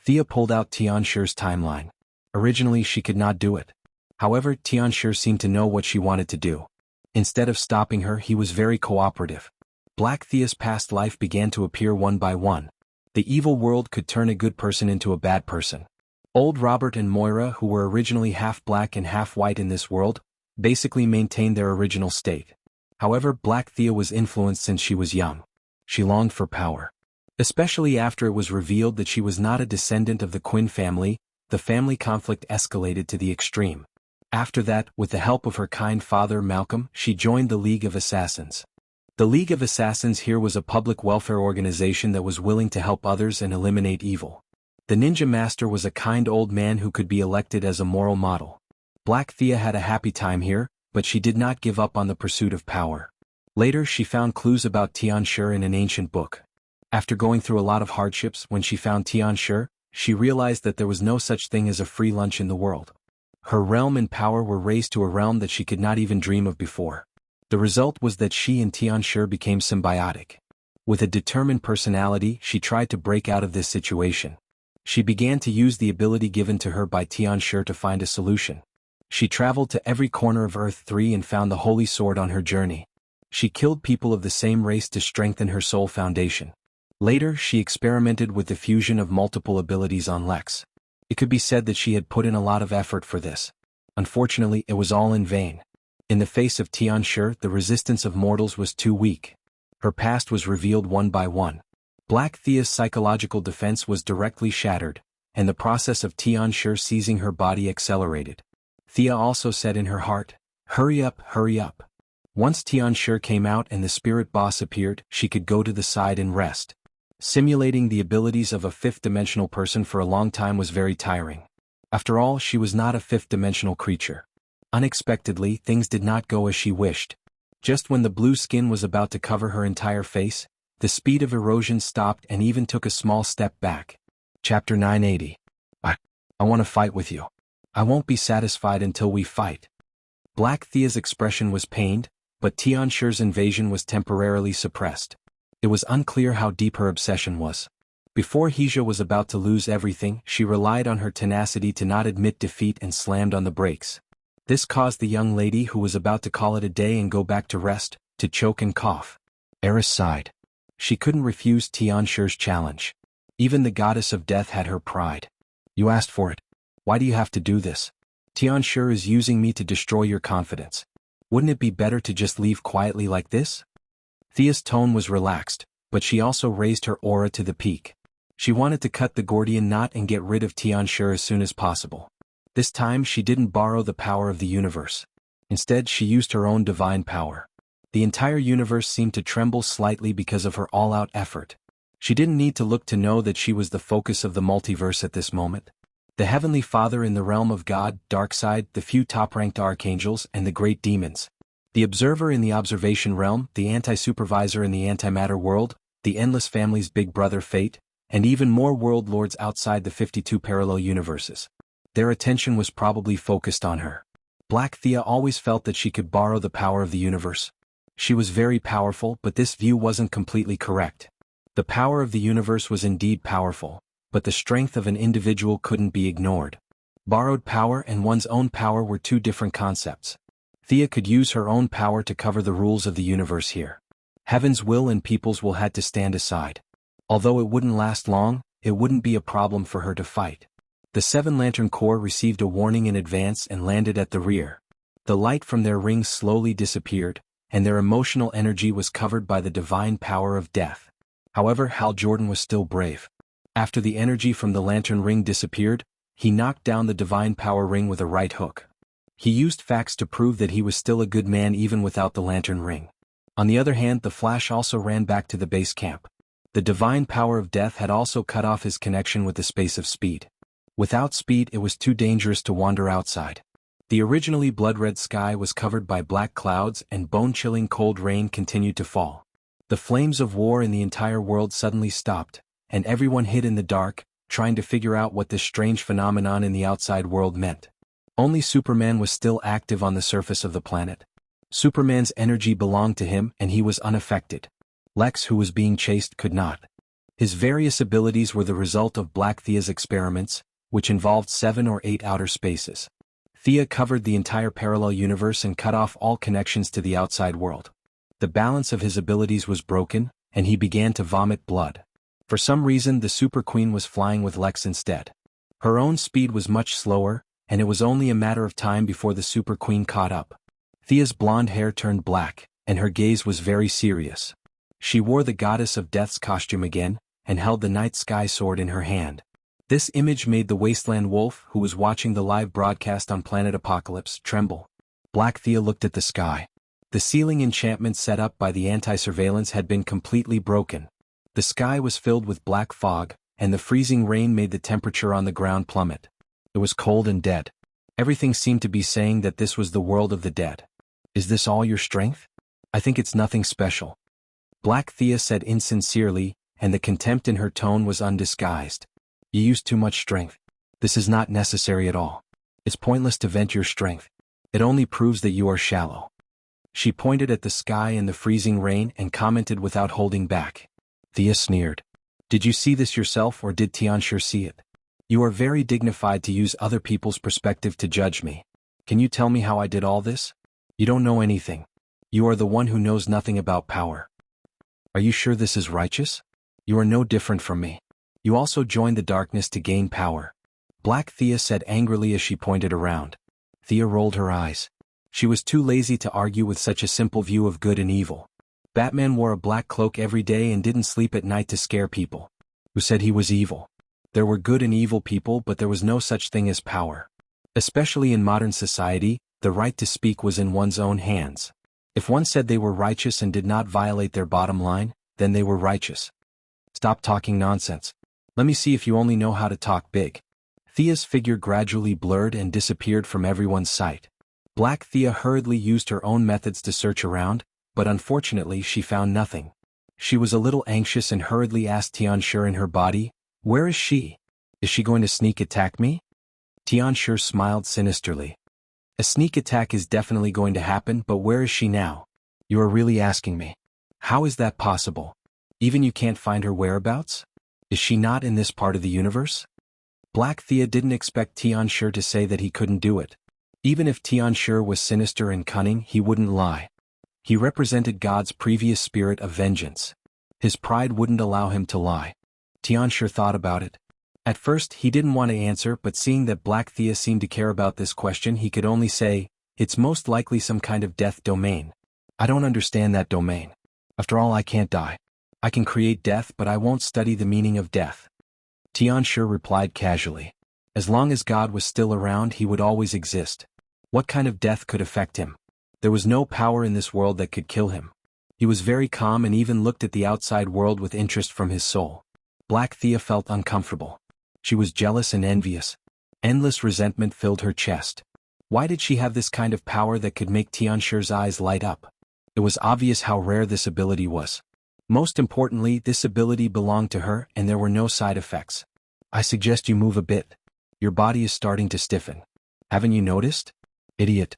Thea pulled out Tianshi's timeline. Originally she could not do it. However, Tianshi seemed to know what she wanted to do. Instead of stopping her, he was very cooperative. Black Thea's past life began to appear one by one. The evil world could turn a good person into a bad person. Old Robert and Moira, who were originally half black and half white in this world, basically maintained their original state. However, Black Thea was influenced since she was young. She longed for power. Especially after it was revealed that she was not a descendant of the Quinn family, the family conflict escalated to the extreme. After that, with the help of her kind father Malcolm, she joined the League of Assassins. The League of Assassins here was a public welfare organization that was willing to help others and eliminate evil. The Ninja Master was a kind old man who could be elected as a moral model. Black Thea had a happy time here, but she did not give up on the pursuit of power. Later she found clues about Tianshi in an ancient book. After going through a lot of hardships, when she found Tianshi, she realized that there was no such thing as a free lunch in the world. Her realm and power were raised to a realm that she could not even dream of before. The result was that she and Tianshi became symbiotic. With a determined personality, she tried to break out of this situation. She began to use the ability given to her by Tianshi to find a solution. She traveled to every corner of Earth 3 and found the Holy Sword on her journey. She killed people of the same race to strengthen her soul foundation. Later, she experimented with the fusion of multiple abilities on Lex. It could be said that she had put in a lot of effort for this. Unfortunately, it was all in vain. In the face of Tianshi, the resistance of mortals was too weak. Her past was revealed one by one. Black Thea's psychological defense was directly shattered, and the process of Tianshi seizing her body accelerated. Thea also said in her heart, "Hurry up, hurry up. Once Tianshi came out and the spirit boss appeared, she could go to the side and rest. Simulating the abilities of a fifth-dimensional person for a long time was very tiring. After all, she was not a fifth-dimensional creature. Unexpectedly, things did not go as she wished. Just when the blue skin was about to cover her entire face, the speed of erosion stopped and even took a small step back. Chapter 980. I want to fight with you. I won't be satisfied until we fight. Black Thea's expression was pained, but Tianshi's invasion was temporarily suppressed. It was unclear how deep her obsession was. Before Hija was about to lose everything, she relied on her tenacity to not admit defeat and slammed on the brakes. This caused the young lady who was about to call it a day and go back to rest, to choke and cough. Eris sighed. She couldn't refuse Tianshi's challenge. Even the goddess of death had her pride. You asked for it. Why do you have to do this? Tianshi is using me to destroy your confidence. Wouldn't it be better to just leave quietly like this? Thea's tone was relaxed, but she also raised her aura to the peak. She wanted to cut the Gordian knot and get rid of Tianshi as soon as possible. This time she didn't borrow the power of the universe. Instead, she used her own divine power. The entire universe seemed to tremble slightly because of her all-out effort. She didn't need to look to know that she was the focus of the multiverse at this moment. The Heavenly Father in the realm of God, Darkseid, the few top-ranked archangels, and the great demons. The Observer in the observation realm, the Anti-Supervisor in the antimatter world, the Endless Family's big brother Fate, and even more world lords outside the 52 parallel universes. Their attention was probably focused on her. Black Thea always felt that she could borrow the power of the universe. She was very powerful, but this view wasn't completely correct. The power of the universe was indeed powerful, but the strength of an individual couldn't be ignored. Borrowed power and one's own power were two different concepts. Thea could use her own power to cover the rules of the universe here. Heaven's will and people's will had to stand aside. Although it wouldn't last long, it wouldn't be a problem for her to fight. The Seven Lantern Corps received a warning in advance and landed at the rear. The light from their rings slowly disappeared, and their emotional energy was covered by the divine power of death. However, Hal Jordan was still brave. After the energy from the lantern ring disappeared, he knocked down the divine power ring with a right hook. He used facts to prove that he was still a good man even without the lantern ring. On the other hand, the Flash also ran back to the base camp. The divine power of death had also cut off his connection with the space of speed. Without speed, it was too dangerous to wander outside. The originally blood-red sky was covered by black clouds and bone-chilling cold rain continued to fall. The flames of war in the entire world suddenly stopped, and everyone hid in the dark, trying to figure out what this strange phenomenon in the outside world meant. Only Superman was still active on the surface of the planet. Superman's energy belonged to him and he was unaffected. Lex, who was being chased, could not. His various abilities were the result of Black Thea's experiments, which involved 7 or 8 outer spaces. Thea covered the entire parallel universe and cut off all connections to the outside world. The balance of his abilities was broken, and he began to vomit blood. For some reason, the Super Queen was flying with Lex instead. Her own speed was much slower, and it was only a matter of time before the Super Queen caught up. Thea's blonde hair turned black, and her gaze was very serious. She wore the Goddess of Death's costume again, and held the night sky sword in her hand. This image made the Wasteland Wolf, who was watching the live broadcast on Planet Apocalypse, tremble. Black Thea looked at the sky. The ceiling enchantment set up by the anti-surveillance had been completely broken. The sky was filled with black fog, and the freezing rain made the temperature on the ground plummet. It was cold and dead. Everything seemed to be saying that this was the world of the dead. Is this all your strength? I think it's nothing special. Black Thea said insincerely, and the contempt in her tone was undisguised. You use too much strength. This is not necessary at all. It's pointless to vent your strength. It only proves that you are shallow. She pointed at the sky and the freezing rain and commented without holding back. Thea sneered. Did you see this yourself or did Tianshi see it? You are very dignified to use other people's perspective to judge me. Can you tell me how I did all this? You don't know anything. You are the one who knows nothing about power. Are you sure this is righteous? You are no different from me. You also joined the darkness to gain power. Black Thea said angrily as she pointed around. Thea rolled her eyes. She was too lazy to argue with such a simple view of good and evil. Batman wore a black cloak every day and didn't sleep at night to scare people. Who said he was evil? There were good and evil people, but there was no such thing as power. Especially in modern society, the right to speak was in one's own hands. If one said they were righteous and did not violate their bottom line, then they were righteous. Stop talking nonsense. Let me see if you only know how to talk big. Thea's figure gradually blurred and disappeared from everyone's sight. Black Thea hurriedly used her own methods to search around, but unfortunately she found nothing. She was a little anxious and hurriedly asked Tianshi in her body, "Where is she? Is she going to sneak attack me?" Tianshi smiled sinisterly. "A sneak attack is definitely going to happen, but where is she now? You are really asking me. How is that possible? Even you can't find her whereabouts? Is she not in this part of the universe?" Black Thea didn't expect Tianshi to say that he couldn't do it. Even if Tianshi was sinister and cunning, he wouldn't lie. He represented God's previous spirit of vengeance. His pride wouldn't allow him to lie. Tianshi thought about it. At first he didn't want to answer, but seeing that Black Thea seemed to care about this question, he could only say, "It's most likely some kind of death domain. I don't understand that domain. After all, I can't die. I can create death, but I won't study the meaning of death." Tianshi replied casually. As long as God was still around, he would always exist. What kind of death could affect him? There was no power in this world that could kill him. He was very calm and even looked at the outside world with interest from his soul. Black Thea felt uncomfortable. She was jealous and envious. Endless resentment filled her chest. Why did she have this kind of power that could make Tianshi's eyes light up? It was obvious how rare this ability was. Most importantly, this ability belonged to her and there were no side effects. "I suggest you move a bit. Your body is starting to stiffen. Haven't you noticed? Idiot."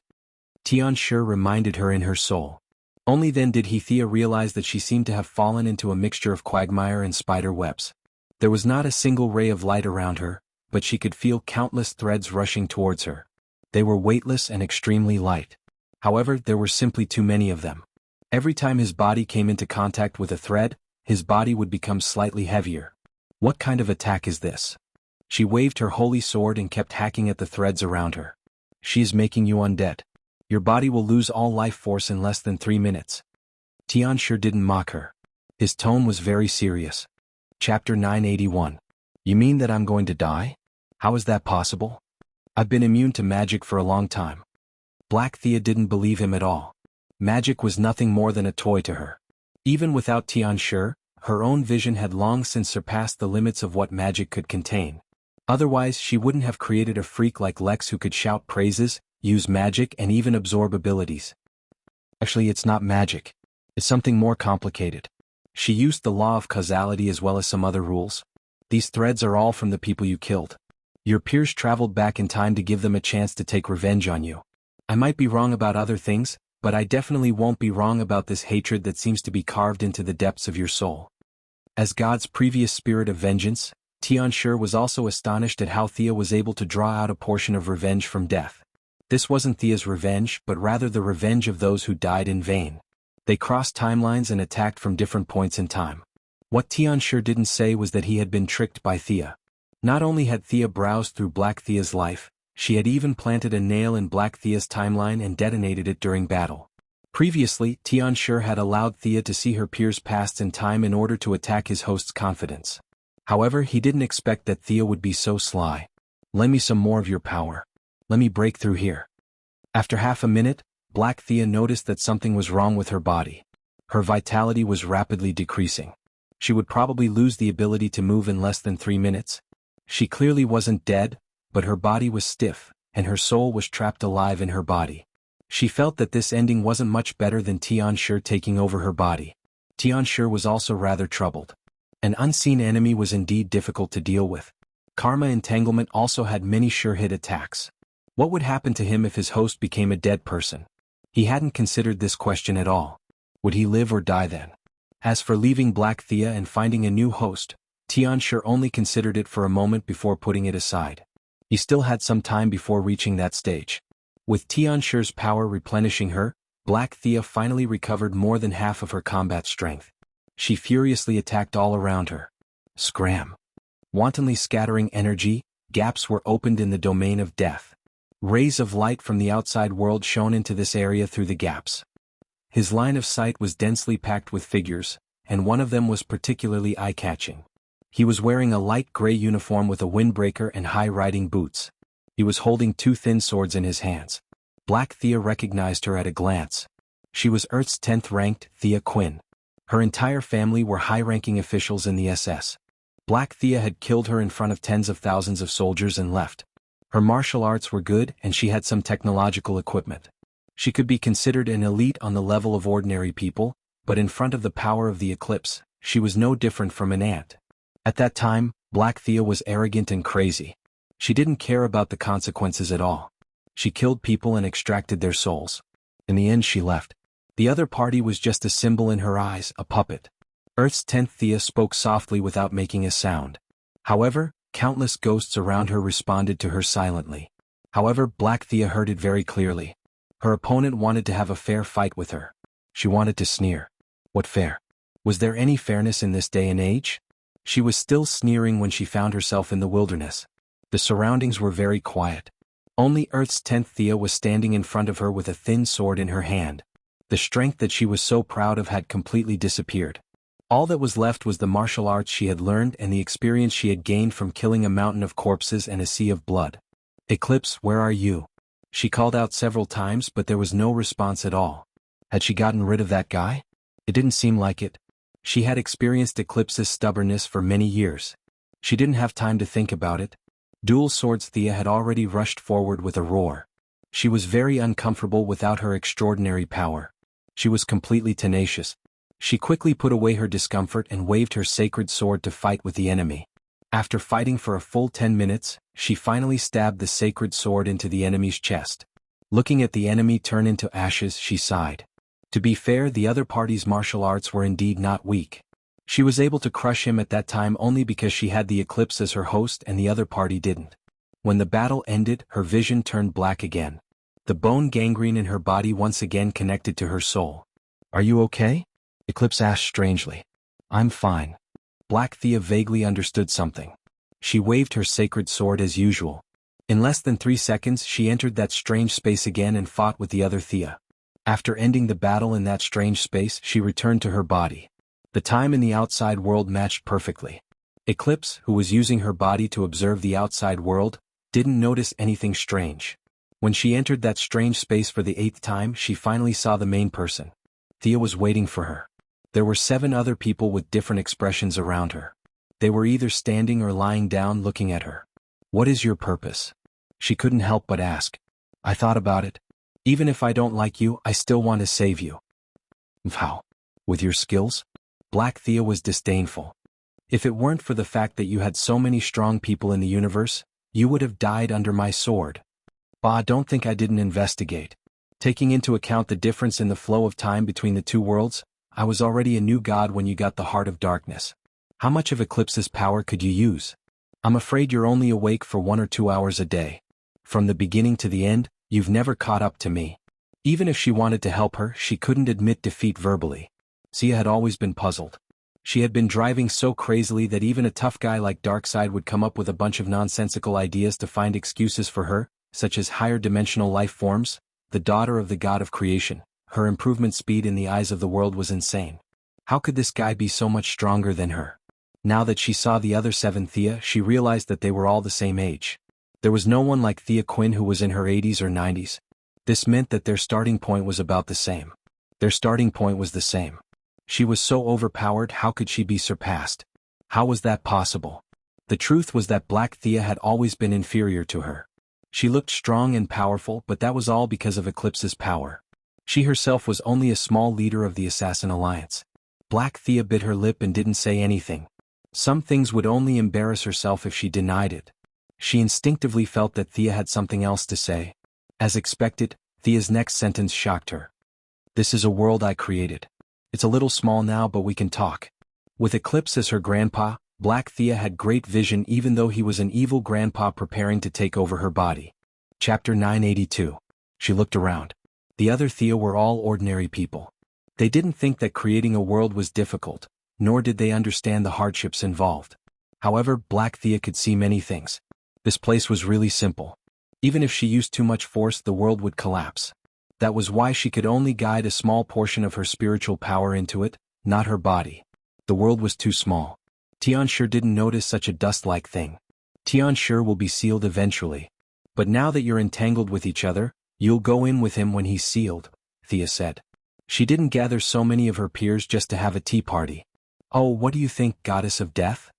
Tianshi reminded her in her soul. Only then did Thea realize that she seemed to have fallen into a mixture of quagmire and spider webs. There was not a single ray of light around her, but she could feel countless threads rushing towards her. They were weightless and extremely light. However, there were simply too many of them. Every time his body came into contact with a thread, his body would become slightly heavier. What kind of attack is this? She waved her holy sword and kept hacking at the threads around her. "She is making you undead. Your body will lose all life force in less than 3 minutes." Tianshi didn't mock her. His tone was very serious. Chapter 981. "You mean that I'm going to die? How is that possible? I've been immune to magic for a long time." Black Thea didn't believe him at all. Magic was nothing more than a toy to her. Even without Tianshi, her own vision had long since surpassed the limits of what magic could contain. Otherwise, she wouldn't have created a freak like Lex who could shout praises, use magic, and even absorb abilities. Actually, it's not magic. It's something more complicated. She used the law of causality as well as some other rules. These threads are all from the people you killed. Your peers traveled back in time to give them a chance to take revenge on you. I might be wrong about other things, but I definitely won't be wrong about this hatred that seems to be carved into the depths of your soul. As God's previous spirit of vengeance, Tianshi was also astonished at how Thea was able to draw out a portion of revenge from death. This wasn't Thea's revenge, but rather the revenge of those who died in vain. They crossed timelines and attacked from different points in time. What Tianshi didn't say was that he had been tricked by Thea. Not only had Thea browsed through Black Thea's life, she had even planted a nail in Black Thea's timeline and detonated it during battle. Previously, Tianshi had allowed Thea to see her peers' pasts in time in order to attack his host's confidence. However, he didn't expect that Thea would be so sly. "Lend me some more of your power. Let me break through here." After half a minute, Black Thea noticed that something was wrong with her body. Her vitality was rapidly decreasing. She would probably lose the ability to move in less than 3 minutes. She clearly wasn't dead, but her body was stiff, and her soul was trapped alive in her body. She felt that this ending wasn't much better than Tianshi taking over her body. Tianshi was also rather troubled. An unseen enemy was indeed difficult to deal with. Karma entanglement also had many sure-hit attacks. What would happen to him if his host became a dead person? He hadn't considered this question at all. Would he live or die then? As for leaving Black Thea and finding a new host, Tianshi only considered it for a moment before putting it aside. He still had some time before reaching that stage. With Tianshi's power replenishing her, Black Thea finally recovered more than half of her combat strength. She furiously attacked all around her. Scram! Wantonly scattering energy, gaps were opened in the domain of death. Rays of light from the outside world shone into this area through the gaps. His line of sight was densely packed with figures, and one of them was particularly eye-catching. He was wearing a light gray uniform with a windbreaker and high-riding boots. He was holding 2 thin swords in his hands. Black Thea recognized her at a glance. She was Earth's 10th ranked Thea Quinn. Her entire family were high-ranking officials in the SS. Black Thea had killed her in front of tens of thousands of soldiers and left. Her martial arts were good and she had some technological equipment. She could be considered an elite on the level of ordinary people, but in front of the power of the eclipse, she was no different from an ant. At that time, Black Thea was arrogant and crazy. She didn't care about the consequences at all. She killed people and extracted their souls. In the end she left. The other party was just a symbol in her eyes, a puppet. Earth's 10th Thea spoke softly without making a sound. However, countless ghosts around her responded to her silently. However, Black Thea heard it very clearly. Her opponent wanted to have a fair fight with her. She wanted to sneer. What fair? Was there any fairness in this day and age? She was still sneering when she found herself in the wilderness. The surroundings were very quiet. Only Earth's 10th Thea was standing in front of her with a thin sword in her hand. The strength that she was so proud of had completely disappeared. All that was left was the martial arts she had learned and the experience she had gained from killing a mountain of corpses and a sea of blood. Eclipse, where are you? She called out several times but there was no response at all. Had she gotten rid of that guy? It didn't seem like it. She had experienced Eclipse's stubbornness for many years. She didn't have time to think about it. Dual Swords Thea had already rushed forward with a roar. She was very uncomfortable without her extraordinary power. She was completely tenacious. She quickly put away her discomfort and waved her sacred sword to fight with the enemy. After fighting for a full 10 minutes, she finally stabbed the sacred sword into the enemy's chest. Looking at the enemy turn into ashes, she sighed. To be fair, the other party's martial arts were indeed not weak. She was able to crush him at that time only because she had the Eclipse as her host and the other party didn't. When the battle ended, her vision turned black again. The bone gangrene in her body once again connected to her soul. Are you okay? Eclipse asked strangely. I'm fine. Black Thea vaguely understood something. She waved her sacred sword as usual. In less than 3 seconds she entered that strange space again and fought with the other Thea. After ending the battle in that strange space, she returned to her body. The time in the outside world matched perfectly. Eclipse, who was using her body to observe the outside world, didn't notice anything strange. When she entered that strange space for the 8th time, she finally saw the main person. Thea was waiting for her. There were 7 other people with different expressions around her. They were either standing or lying down looking at her. What is your purpose? She couldn't help but ask. I thought about it. Even if I don't like you, I still want to save you. How? With your skills? Black Thea was disdainful. If it weren't for the fact that you had so many strong people in the universe, you would have died under my sword. Bah, don't think I didn't investigate. Taking into account the difference in the flow of time between the two worlds, I was already a new god when you got the Heart of Darkness. How much of Eclipse's power could you use? I'm afraid you're only awake for 1 or 2 hours a day. From the beginning to the end, you've never caught up to me. Even if she wanted to help her, she couldn't admit defeat verbally. Thea had always been puzzled. She had been driving so crazily that even a tough guy like Darkseid would come up with a bunch of nonsensical ideas to find excuses for her, such as higher dimensional life forms, the daughter of the god of creation. Her improvement speed in the eyes of the world was insane. How could this guy be so much stronger than her? Now that she saw the other 7 Thea, she realized that they were all the same age. There was no one like Thea Quinn who was in her 80s or 90s. This meant that their starting point was about the same. Their starting point was the same. She was so overpowered, how could she be surpassed? How was that possible? The truth was that Black Thea had always been inferior to her. She looked strong and powerful, but that was all because of Eclipse's power. She herself was only a small leader of the Assassin Alliance. Black Thea bit her lip and didn't say anything. Some things would only embarrass herself if she denied it. She instinctively felt that Thea had something else to say. As expected, Thea's next sentence shocked her. This is a world I created. It's a little small now, but we can talk. With Eclipse as her grandpa, Black Thea had great vision even though he was an evil grandpa preparing to take over her body. Chapter 982. She looked around. The other Thea were all ordinary people. They didn't think that creating a world was difficult, nor did they understand the hardships involved. However, Black Thea could see many things. This place was really simple. Even if she used too much force, the world would collapse. That was why she could only guide a small portion of her spiritual power into it, not her body. The world was too small. Tian sure didn't notice such a dust-like thing. Tian sure will be sealed eventually. But now that you're entangled with each other, you'll go in with him when he's sealed, Thea said. She didn't gather so many of her peers just to have a tea party. Oh, what do you think, goddess of death?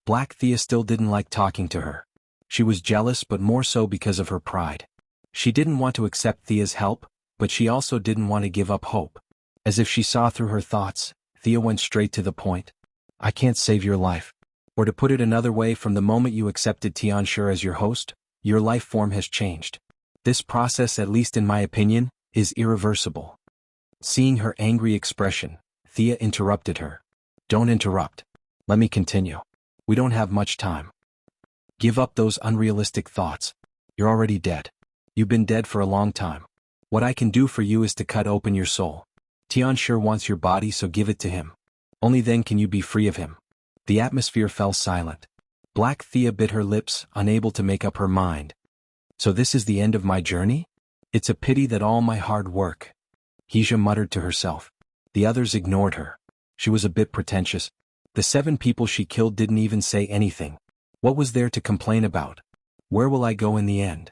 Black Thea still didn't like talking to her. She was jealous, but more so because of her pride. She didn't want to accept Thea's help, but she also didn't want to give up hope. As if she saw through her thoughts, Thea went straight to the point. I can't save your life. Or to put it another way, from the moment you accepted Tianshi as your host, your life form has changed. This process, at least in my opinion, is irreversible. Seeing her angry expression, Thea interrupted her. Don't interrupt. Let me continue. We don't have much time. Give up those unrealistic thoughts. You're already dead. You've been dead for a long time. What I can do for you is to cut open your soul. Tianshi wants your body, so give it to him. Only then can you be free of him. The atmosphere fell silent. Black Thea bit her lips, unable to make up her mind. So this is the end of my journey? It's a pity that all my hard work. Hija muttered to herself. The others ignored her. She was a bit pretentious. The 7 people she killed didn't even say anything. What was there to complain about? Where will I go in the end?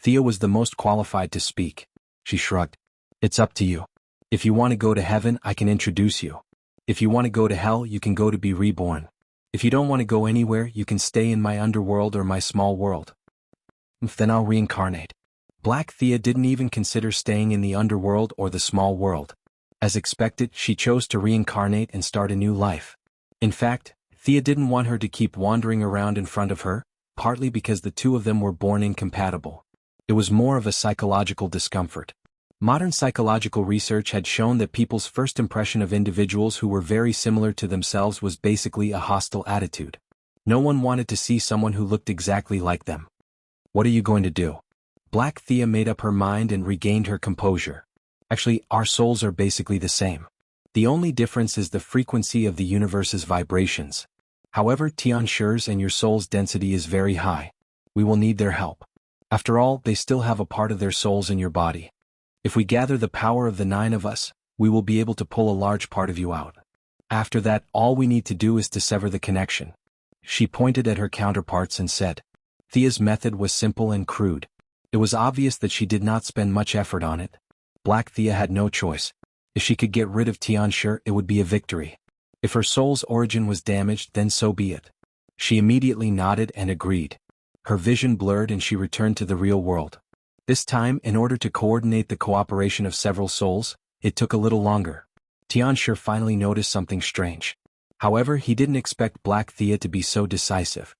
Thea was the most qualified to speak. She shrugged. It's up to you. If you want to go to heaven, I can introduce you. If you want to go to hell, you can go to be reborn. If you don't want to go anywhere, you can stay in my underworld or my small world. Then I'll reincarnate. Black Thea didn't even consider staying in the underworld or the small world. As expected, she chose to reincarnate and start a new life. In fact, Thea didn't want her to keep wandering around in front of her, partly because the two of them were born incompatible. It was more of a psychological discomfort. Modern psychological research had shown that people's first impression of individuals who were very similar to themselves was basically a hostile attitude. No one wanted to see someone who looked exactly like them. What are you going to do? Black Thea made up her mind and regained her composure. Actually, our souls are basically the same. The only difference is the frequency of the universe's vibrations. However, Tianshi's and your soul's density is very high. We will need their help. After all, they still have a part of their souls in your body. If we gather the power of the 9 of us, we will be able to pull a large part of you out. After that, all we need to do is to sever the connection. She pointed at her counterparts and said. Thea's method was simple and crude. It was obvious that she did not spend much effort on it. Black Thea had no choice. If she could get rid of Tianshi, it would be a victory. If her soul's origin was damaged, then so be it. She immediately nodded and agreed. Her vision blurred and she returned to the real world. This time, in order to coordinate the cooperation of several souls, it took a little longer. Tianshi finally noticed something strange. However, he didn't expect Black Thea to be so decisive.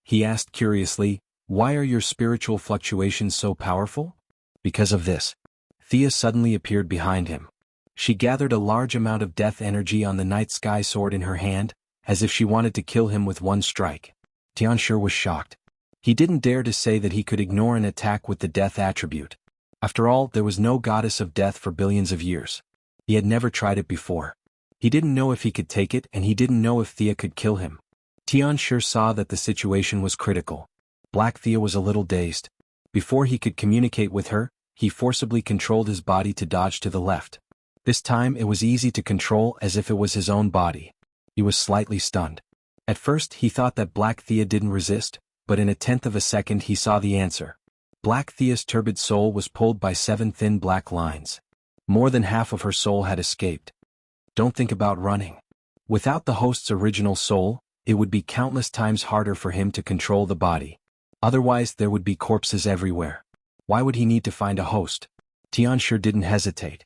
He asked curiously, why are your spiritual fluctuations so powerful? Because of this. Thea suddenly appeared behind him. She gathered a large amount of death energy on the night sky sword in her hand, as if she wanted to kill him with one strike. Tianshi was shocked. He didn't dare to say that he could ignore an attack with the death attribute. After all, there was no goddess of death for billions of years. He had never tried it before. He didn't know if he could take it, and he didn't know if Thea could kill him. Tianshi saw that the situation was critical. Black Thea was a little dazed. Before he could communicate with her, he forcibly controlled his body to dodge to the left. This time it was easy to control, as if it was his own body. He was slightly stunned. At first he thought that Black Thea didn't resist, but in a tenth of a second he saw the answer. Black Thea's turbid soul was pulled by 7 thin black lines. More than half of her soul had escaped. Don't think about running. Without the host's original soul, it would be countless times harder for him to control the body. Otherwise there would be corpses everywhere. Why would he need to find a host? Tianshi didn't hesitate.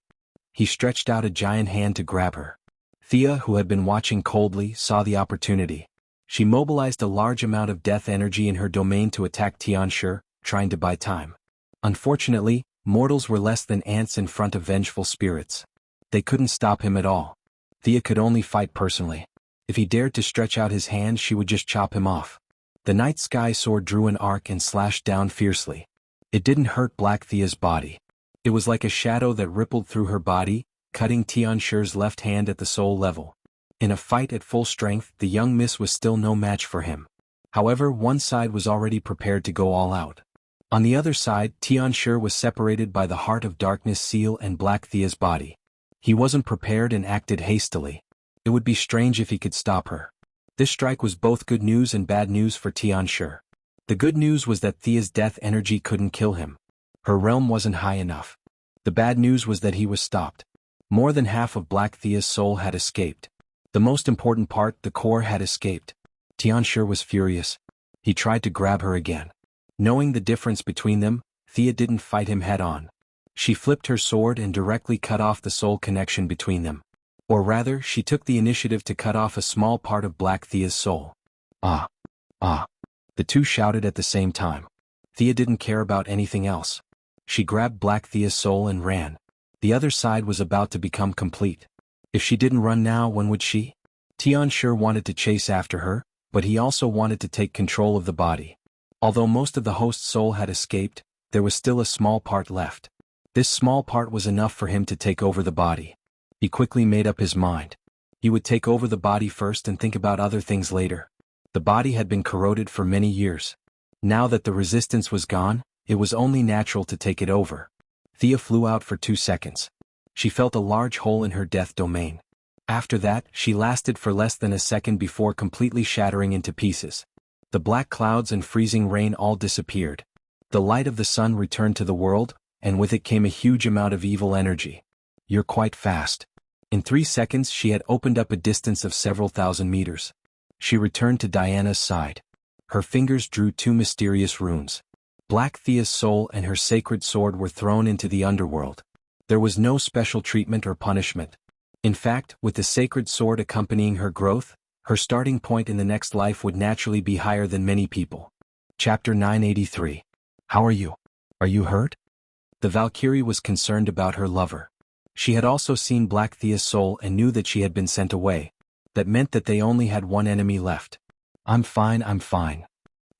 He stretched out a giant hand to grab her. Thea, who had been watching coldly, saw the opportunity. She mobilized a large amount of death energy in her domain to attack Tianshi, trying to buy time. Unfortunately, mortals were less than ants in front of vengeful spirits. They couldn't stop him at all. Thea could only fight personally. If he dared to stretch out his hand, she would just chop him off. The night sky sword drew an arc and slashed down fiercely. It didn't hurt Black Thea's body. It was like a shadow that rippled through her body, cutting Tianshi's left hand at the soul level. In a fight at full strength, the young miss was still no match for him. However, one side was already prepared to go all out. On the other side, Tianshi was separated by the Heart of Darkness seal and Black Thea's body. He wasn't prepared and acted hastily. It would be strange if he could stop her. This strike was both good news and bad news for Tianshi. The good news was that Thea's death energy couldn't kill him. Her realm wasn't high enough. The bad news was that he was stopped. More than half of Black Thea's soul had escaped. The most important part, the core, had escaped. Tianshi was furious. He tried to grab her again. Knowing the difference between them, Thea didn't fight him head-on. She flipped her sword and directly cut off the soul connection between them. Or rather, she took the initiative to cut off a small part of Black Thea's soul. Ah! Ah! The two shouted at the same time. Thea didn't care about anything else. She grabbed Black Thea's soul and ran. The other side was about to become complete. If she didn't run now, when would she? Tianshi wanted to chase after her, but he also wanted to take control of the body. Although most of the host's soul had escaped, there was still a small part left. This small part was enough for him to take over the body. He quickly made up his mind. He would take over the body first and think about other things later. The body had been corroded for many years. Now that the resistance was gone, it was only natural to take it over. Thea flew out for 2 seconds. She felt a large hole in her death domain. After that, she lasted for less than a second before completely shattering into pieces. The black clouds and freezing rain all disappeared. The light of the sun returned to the world, and with it came a huge amount of evil energy. You're quite fast. In 3 seconds she had opened up a distance of several thousand meters. She returned to Diana's side. Her fingers drew 2 mysterious runes. Black Thea's soul and her sacred sword were thrown into the underworld. There was no special treatment or punishment. In fact, with the sacred sword accompanying her growth, her starting point in the next life would naturally be higher than many people. Chapter 983. How are you? Are you hurt? The Valkyrie was concerned about her lover. She had also seen Black Thea's soul and knew that she had been sent away. That meant that they only had one enemy left. I'm fine.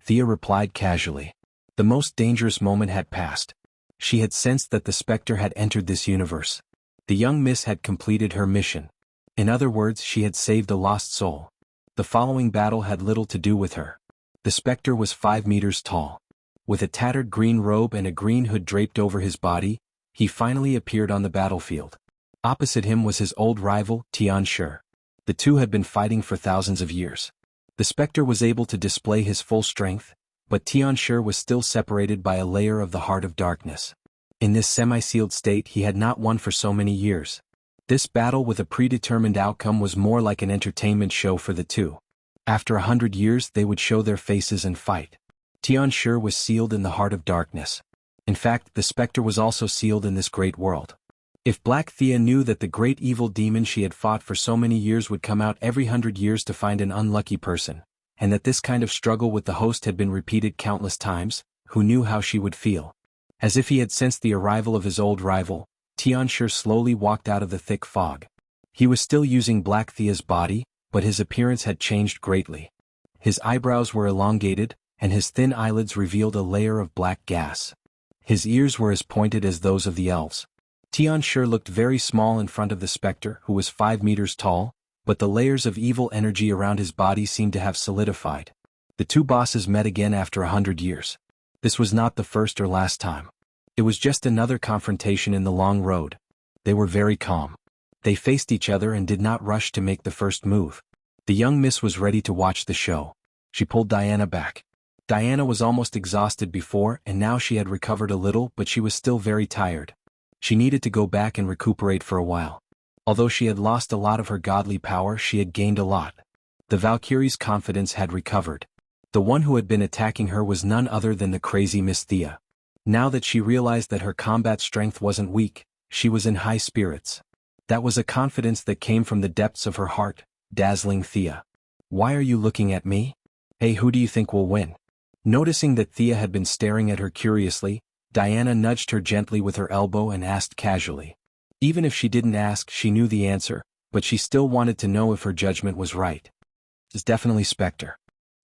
Thea replied casually. The most dangerous moment had passed. She had sensed that the specter had entered this universe. The young miss had completed her mission. In other words, she had saved a lost soul. The following battle had little to do with her. The specter was 5 meters tall. With a tattered green robe and a green hood draped over his body, he finally appeared on the battlefield. Opposite him was his old rival, Tianshi. The two had been fighting for thousands of years. The specter was able to display his full strength, but Tianshi was still separated by a layer of the heart of darkness. In this semi-sealed state he had not won for so many years. This battle with a predetermined outcome was more like an entertainment show for the two. After 100 years they would show their faces and fight. Tianshi was sealed in the heart of darkness. In fact, the specter was also sealed in this great world. If Black Thea knew that the great evil demon she had fought for so many years would come out every 100 years to find an unlucky person, and that this kind of struggle with the host had been repeated countless times, who knew how she would feel? As if he had sensed the arrival of his old rival, Tianshi slowly walked out of the thick fog. He was still using Black Thea's body, but his appearance had changed greatly. His eyebrows were elongated, and his thin eyelids revealed a layer of black gas. His ears were as pointed as those of the elves. Tianshi looked very small in front of the specter, who was 5 meters tall, but the layers of evil energy around his body seemed to have solidified. The two bosses met again after 100 years. This was not the first or last time. It was just another confrontation in the long road. They were very calm. They faced each other and did not rush to make the first move. The young miss was ready to watch the show. She pulled Diana back. Diana was almost exhausted before, and now she had recovered a little, but she was still very tired. She needed to go back and recuperate for a while. Although she had lost a lot of her godly power, she had gained a lot. The Valkyrie's confidence had recovered. The one who had been attacking her was none other than the crazy Miss Thea. Now that she realized that her combat strength wasn't weak, she was in high spirits. That was a confidence that came from the depths of her heart, dazzling Thea. Why are you looking at me? Hey, who do you think will win? Noticing that Thea had been staring at her curiously, Diana nudged her gently with her elbow and asked casually. Even if she didn't ask, she knew the answer, but she still wanted to know if her judgment was right. It's definitely Spectre.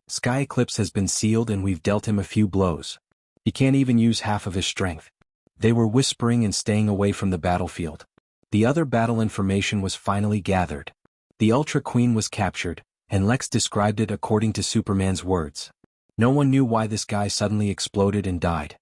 Sky Eclipse has been sealed and we've dealt him a few blows. He can't even use half of his strength. They were whispering and staying away from the battlefield. The other battle information was finally gathered. The Ultra Queen was captured, and Lex described it according to Superman's words. No one knew why this guy suddenly exploded and died.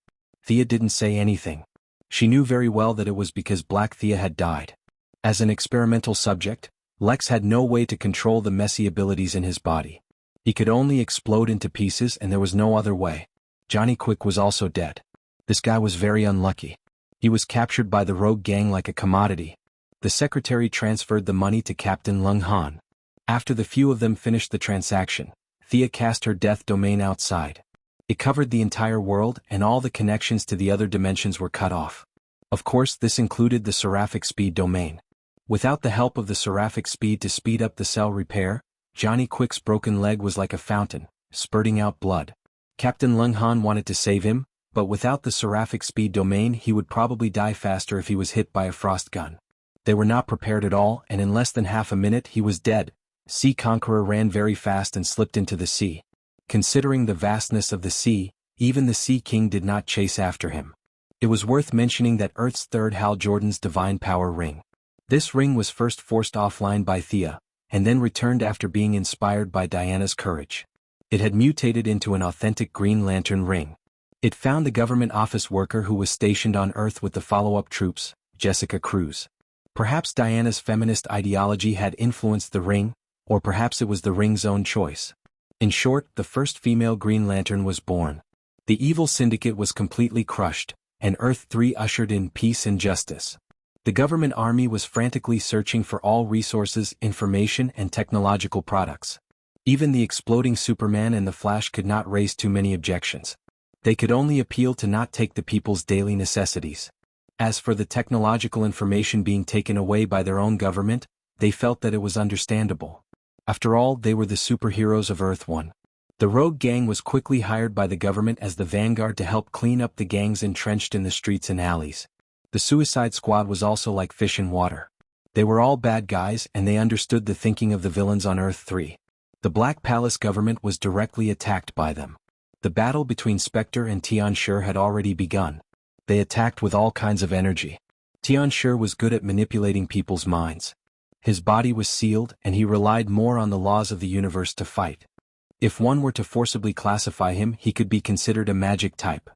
Thea didn't say anything. She knew very well that it was because Black Thea had died. As an experimental subject, Lex had no way to control the messy abilities in his body. He could only explode into pieces and there was no other way. Johnny Quick was also dead. This guy was very unlucky. He was captured by the rogue gang like a commodity. The secretary transferred the money to Captain Lung Han. After the few of them finished the transaction, Thea cast her death domain outside. It covered the entire world, and all the connections to the other dimensions were cut off. Of course, this included the seraphic speed domain. Without the help of the seraphic speed to speed up the cell repair, Johnny Quick's broken leg was like a fountain, spurting out blood. Captain Lung Han wanted to save him, but without the seraphic speed domain he would probably die faster if he was hit by a frost gun. They were not prepared at all, and in less than half a minute he was dead. Sea Conqueror ran very fast and slipped into the sea. Considering the vastness of the sea, even the Sea King did not chase after him. It was worth mentioning that Earth's third Hal Jordan's Divine Power Ring. This ring was first forced offline by Thea, and then returned after being inspired by Diana's courage. It had mutated into an authentic Green Lantern ring. It found the government office worker who was stationed on Earth with the follow-up troops, Jessica Cruz. Perhaps Diana's feminist ideology had influenced the ring, or perhaps it was the ring's own choice. In short, the first female Green Lantern was born. The evil syndicate was completely crushed, and Earth 3 ushered in peace and justice. The government army was frantically searching for all resources, information, and technological products. Even the exploding Superman and the Flash could not raise too many objections. They could only appeal to not take the people's daily necessities. As for the technological information being taken away by their own government, they felt that it was understandable. After all, they were the superheroes of Earth 1. The rogue gang was quickly hired by the government as the vanguard to help clean up the gangs entrenched in the streets and alleys. The Suicide Squad was also like fish in water. They were all bad guys, and they understood the thinking of the villains on Earth 3. The Black Palace government was directly attacked by them. The battle between Spectre and Tian-Shi had already begun. They attacked with all kinds of energy. Tian-Shi was good at manipulating people's minds. His body was sealed, and he relied more on the laws of the universe to fight. If one were to forcibly classify him, he could be considered a magic type.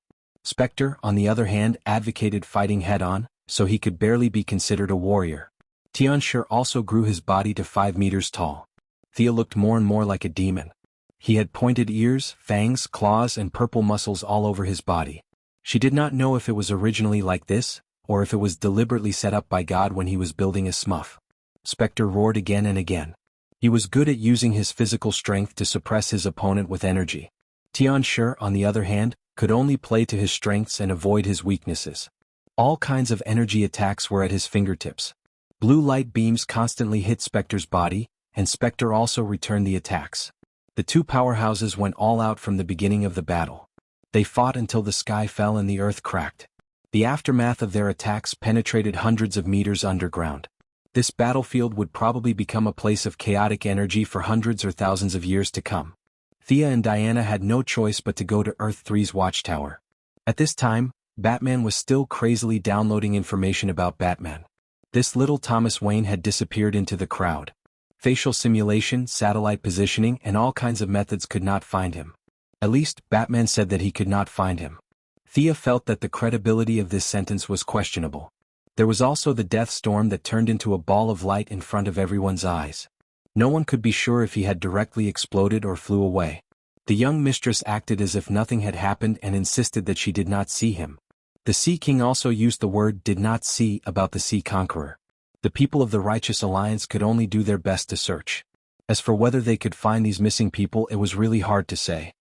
Spectre, on the other hand, advocated fighting head-on, so he could barely be considered a warrior. Tian-Shi also grew his body to 5 meters tall. Thea looked more and more like a demon. He had pointed ears, fangs, claws, and purple muscles all over his body. She did not know if it was originally like this, or if it was deliberately set up by God when he was building a Smurf. Spectre roared again and again. He was good at using his physical strength to suppress his opponent with energy. Tian-Shi, on the other hand, could only play to his strengths and avoid his weaknesses. All kinds of energy attacks were at his fingertips. Blue light beams constantly hit Spectre's body, and Spectre also returned the attacks. The two powerhouses went all out from the beginning of the battle. They fought until the sky fell and the earth cracked. The aftermath of their attacks penetrated hundreds of meters underground. This battlefield would probably become a place of chaotic energy for hundreds or thousands of years to come. Thea and Diana had no choice but to go to Earth 3's watchtower. At this time, Batman was still crazily downloading information about Batman. This little Thomas Wayne had disappeared into the crowd. Facial simulation, satellite positioning, and all kinds of methods could not find him. At least, Batman said that he could not find him. Thea felt that the credibility of this sentence was questionable. There was also the death storm that turned into a ball of light in front of everyone's eyes. No one could be sure if he had directly exploded or flew away. The young mistress acted as if nothing had happened and insisted that she did not see him. The Sea King also used the word "did not see" about the Sea Conqueror. The people of the Righteous Alliance could only do their best to search. As for whether they could find these missing people, it was really hard to say.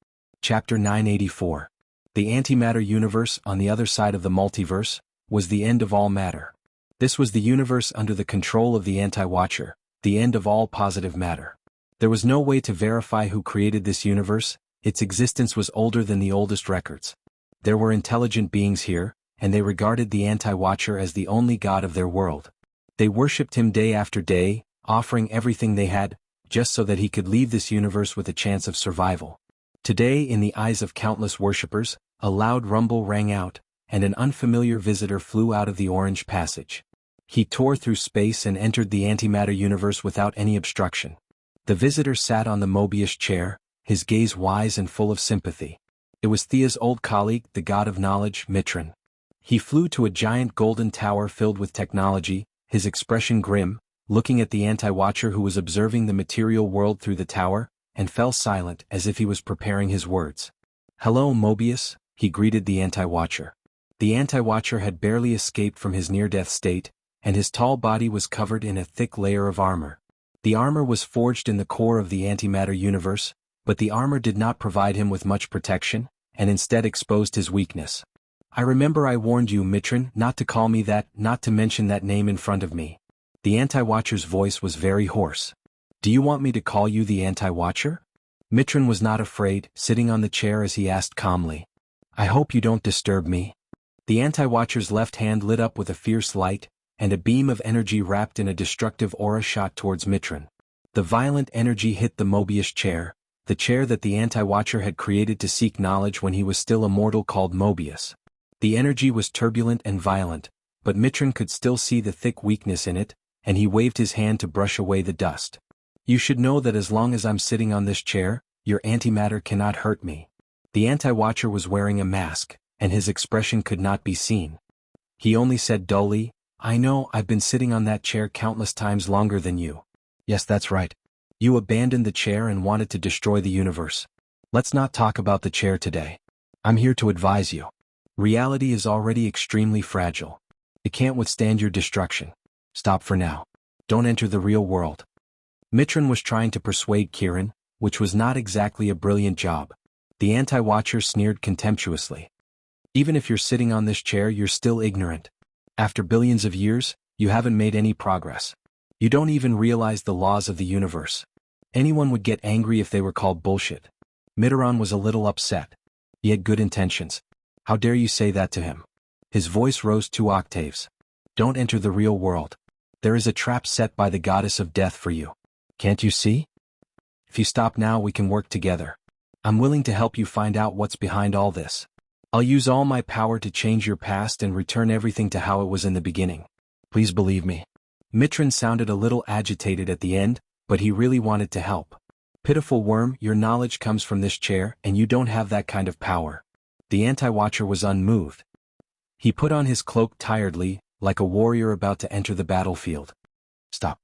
Chapter 984. The Antimatter Universe, on the other side of the multiverse, was the end of all matter. This was the universe under the control of the Anti-Watcher, the end of all positive matter. There was no way to verify who created this universe. Its existence was older than the oldest records. There were intelligent beings here, and they regarded the Anti-Watcher as the only god of their world. They worshipped him day after day, offering everything they had, just so that he could leave this universe with a chance of survival. Today, in the eyes of countless worshippers, a loud rumble rang out, and an unfamiliar visitor flew out of the Orange Passage. He tore through space and entered the antimatter universe without any obstruction. The visitor sat on the Mobius chair, his gaze wise and full of sympathy. It was Thea's old colleague, the god of knowledge, Mitron. He flew to a giant golden tower filled with technology, his expression grim, looking at the Anti-Watcher who was observing the material world through the tower, and fell silent as if he was preparing his words. "Hello, Mobius," he greeted the Anti-Watcher. The Anti-Watcher had barely escaped from his near-death state, and his tall body was covered in a thick layer of armor. The armor was forged in the core of the antimatter universe, but the armor did not provide him with much protection, and instead exposed his weakness. I remember I warned you, Mitron, not to call me that, not to mention that name in front of me. The Anti-Watcher's voice was very hoarse. Do you want me to call you the Anti-Watcher? Mitron was not afraid, sitting on the chair as he asked calmly. I hope you don't disturb me. The Anti-Watcher's left hand lit up with a fierce light, and a beam of energy wrapped in a destructive aura shot towards Mitron. The violent energy hit the Mobius chair, the chair that the Anti-Watcher had created to seek knowledge when he was still a mortal called Mobius. The energy was turbulent and violent, but Mitron could still see the thick weakness in it, and he waved his hand to brush away the dust. You should know that as long as I'm sitting on this chair, your antimatter cannot hurt me. The Anti-Watcher was wearing a mask, and his expression could not be seen. He only said dully, I know, I've been sitting on that chair countless times longer than you. Yes, that's right. You abandoned the chair and wanted to destroy the universe. Let's not talk about the chair today. I'm here to advise you. Reality is already extremely fragile. It can't withstand your destruction. Stop for now. Don't enter the real world. Mitron was trying to persuade Kirin, which was not exactly a brilliant job. The Anti-Watcher sneered contemptuously. Even if you're sitting on this chair, you're still ignorant. After billions of years, you haven't made any progress. You don't even realize the laws of the universe. Anyone would get angry if they were called bullshit. Mitron was a little upset. He had good intentions. How dare you say that to him? His voice rose 2 octaves. Don't enter the real world. There is a trap set by the goddess of death for you. Can't you see? If you stop now, we can work together. I'm willing to help you find out what's behind all this. I'll use all my power to change your past and return everything to how it was in the beginning. Please believe me. Mitron sounded a little agitated at the end, but he really wanted to help. Pitiful worm, your knowledge comes from this chair, and you don't have that kind of power. The Anti-Watcher was unmoved. He put on his cloak tiredly, like a warrior about to enter the battlefield. Stop.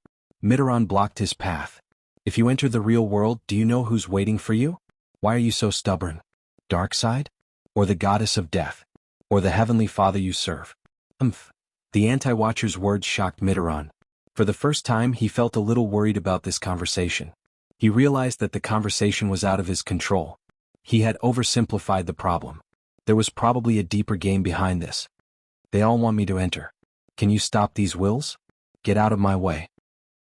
Mitron blocked his path. If you enter the real world, do you know who's waiting for you? Why are you so stubborn? Darkseid? Or the goddess of death? Or the heavenly father you serve? The Anti-Watcher's words shocked Mitron. For the first time, he felt a little worried about this conversation. He realized that the conversation was out of his control. He had oversimplified the problem. There was probably a deeper game behind this. They all want me to enter. Can you stop these wills? Get out of my way.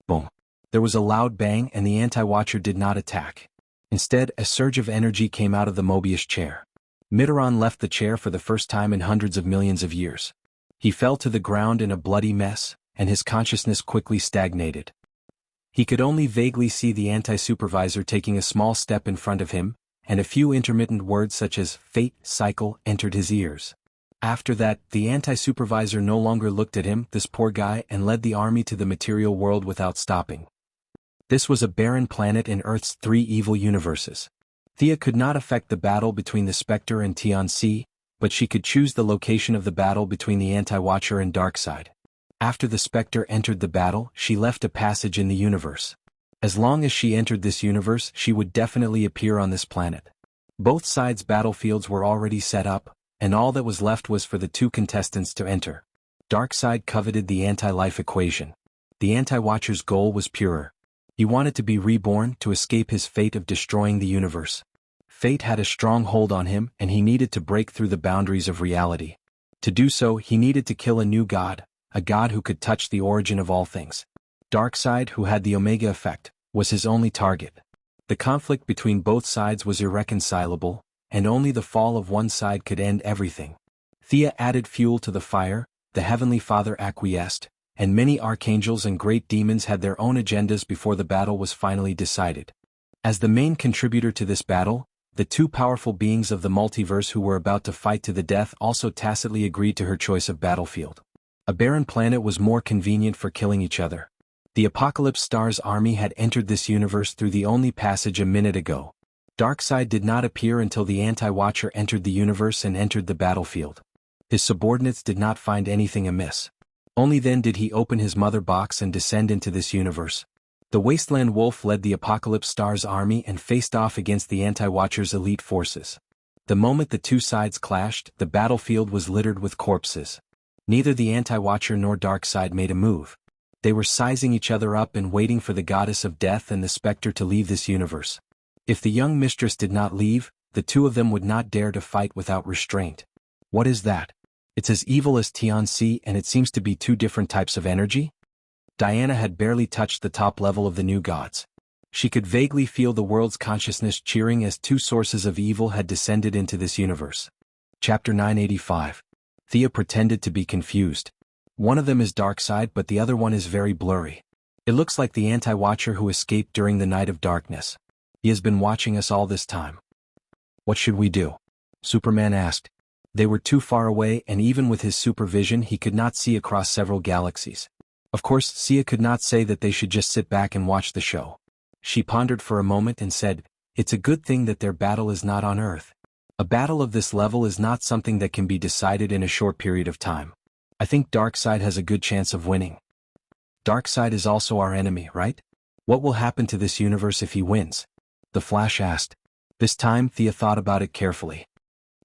Boom. There was a loud bang, and the Anti-Watcher did not attack. Instead, a surge of energy came out of the Mobius chair. Mitron left the chair for the first time in hundreds of millions of years. He fell to the ground in a bloody mess, and his consciousness quickly stagnated. He could only vaguely see the anti-supervisor taking a small step in front of him, and a few intermittent words such as fate, cycle, entered his ears. After that, the anti-supervisor no longer looked at him, this poor guy, and led the army to the material world without stopping. This was a barren planet in Earth's 3 evil universes. Thea could not affect the battle between the Spectre and Tianxi, but she could choose the location of the battle between the Anti-Watcher and Darkseid. After the Spectre entered the battle, she left a passage in the universe. As long as she entered this universe, she would definitely appear on this planet. Both sides' battlefields were already set up, and all that was left was for the 2 contestants to enter. Darkseid coveted the anti-life equation. The Anti-Watcher's goal was purer. He wanted to be reborn to escape his fate of destroying the universe. Fate had a strong hold on him, and he needed to break through the boundaries of reality. To do so, he needed to kill a new god, a god who could touch the origin of all things. Darkseid, who had the Omega effect, was his only target. The conflict between both sides was irreconcilable, and only the fall of one side could end everything. Thea added fuel to the fire, the Heavenly Father acquiesced, and many archangels and great demons had their own agendas before the battle was finally decided. As the main contributor to this battle, the 2 powerful beings of the multiverse who were about to fight to the death also tacitly agreed to her choice of battlefield. A barren planet was more convenient for killing each other. The Apocalypse Star's army had entered this universe through the only passage a minute ago. Darkseid did not appear until the Anti-Watcher entered the universe and entered the battlefield. His subordinates did not find anything amiss. Only then did he open his mother box and descend into this universe. The Wasteland Wolf led the Apocalypse Star's army and faced off against the Anti-Watcher's elite forces. The moment the 2 sides clashed, the battlefield was littered with corpses. Neither the Anti-Watcher nor Darkseid made a move. They were sizing each other up and waiting for the goddess of death and the specter to leave this universe. If the young mistress did not leave, the two of them would not dare to fight without restraint. What is that? It's as evil as Tianxi, and it seems to be two different types of energy? Diana had barely touched the top level of the new gods. She could vaguely feel the world's consciousness cheering as two sources of evil had descended into this universe. Chapter 985. Thea pretended to be confused. One of them is Darkseid, but the other one is very blurry. It looks like the Anti-Watcher who escaped during the Night of Darkness. He has been watching us all this time. What should we do? Superman asked. They were too far away, and even with his supervision he could not see across several galaxies. Of course, Sia could not say that they should just sit back and watch the show. She pondered for a moment and said, "It's a good thing that their battle is not on Earth. A battle of this level is not something that can be decided in a short period of time. I think Darkseid has a good chance of winning." Darkseid is also our enemy, right? What will happen to this universe if he wins? The Flash asked. This time Thea thought about it carefully.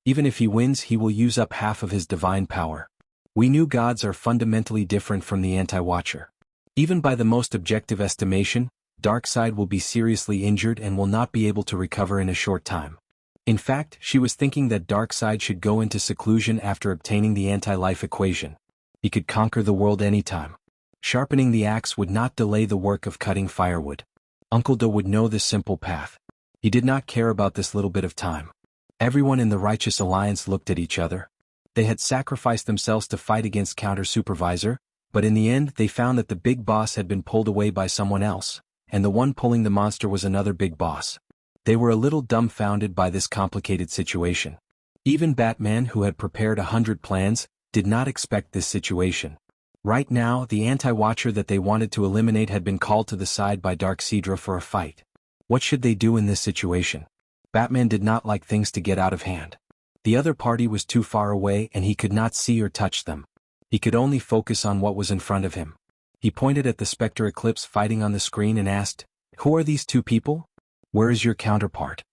Even if he wins, he will use up half of his divine power. We new gods are fundamentally different from the Anti-Watcher. Even by the most objective estimation, Darkseid will be seriously injured and will not be able to recover in a short time. In fact, she was thinking that Darkseid should go into seclusion after obtaining the anti-life equation. He could conquer the world anytime. Sharpening the axe would not delay the work of cutting firewood. Uncle Do would know this simple path. He did not care about this little bit of time. Everyone in the Righteous Alliance looked at each other. They had sacrificed themselves to fight against Counter-Supervisor, but in the end they found that the big boss had been pulled away by someone else, and the one pulling the monster was another big boss. They were a little dumbfounded by this complicated situation. Even Batman, who had prepared 100 plans, did not expect this situation. Right now, the Anti-Watcher that they wanted to eliminate had been called to the side by Darkseidra for a fight. What should they do in this situation? Batman did not like things to get out of hand. The other party was too far away and he could not see or touch them. He could only focus on what was in front of him. He pointed at the Spectre Eclipse fighting on the screen and asked, "Who are these two people? Where is your counterpart?"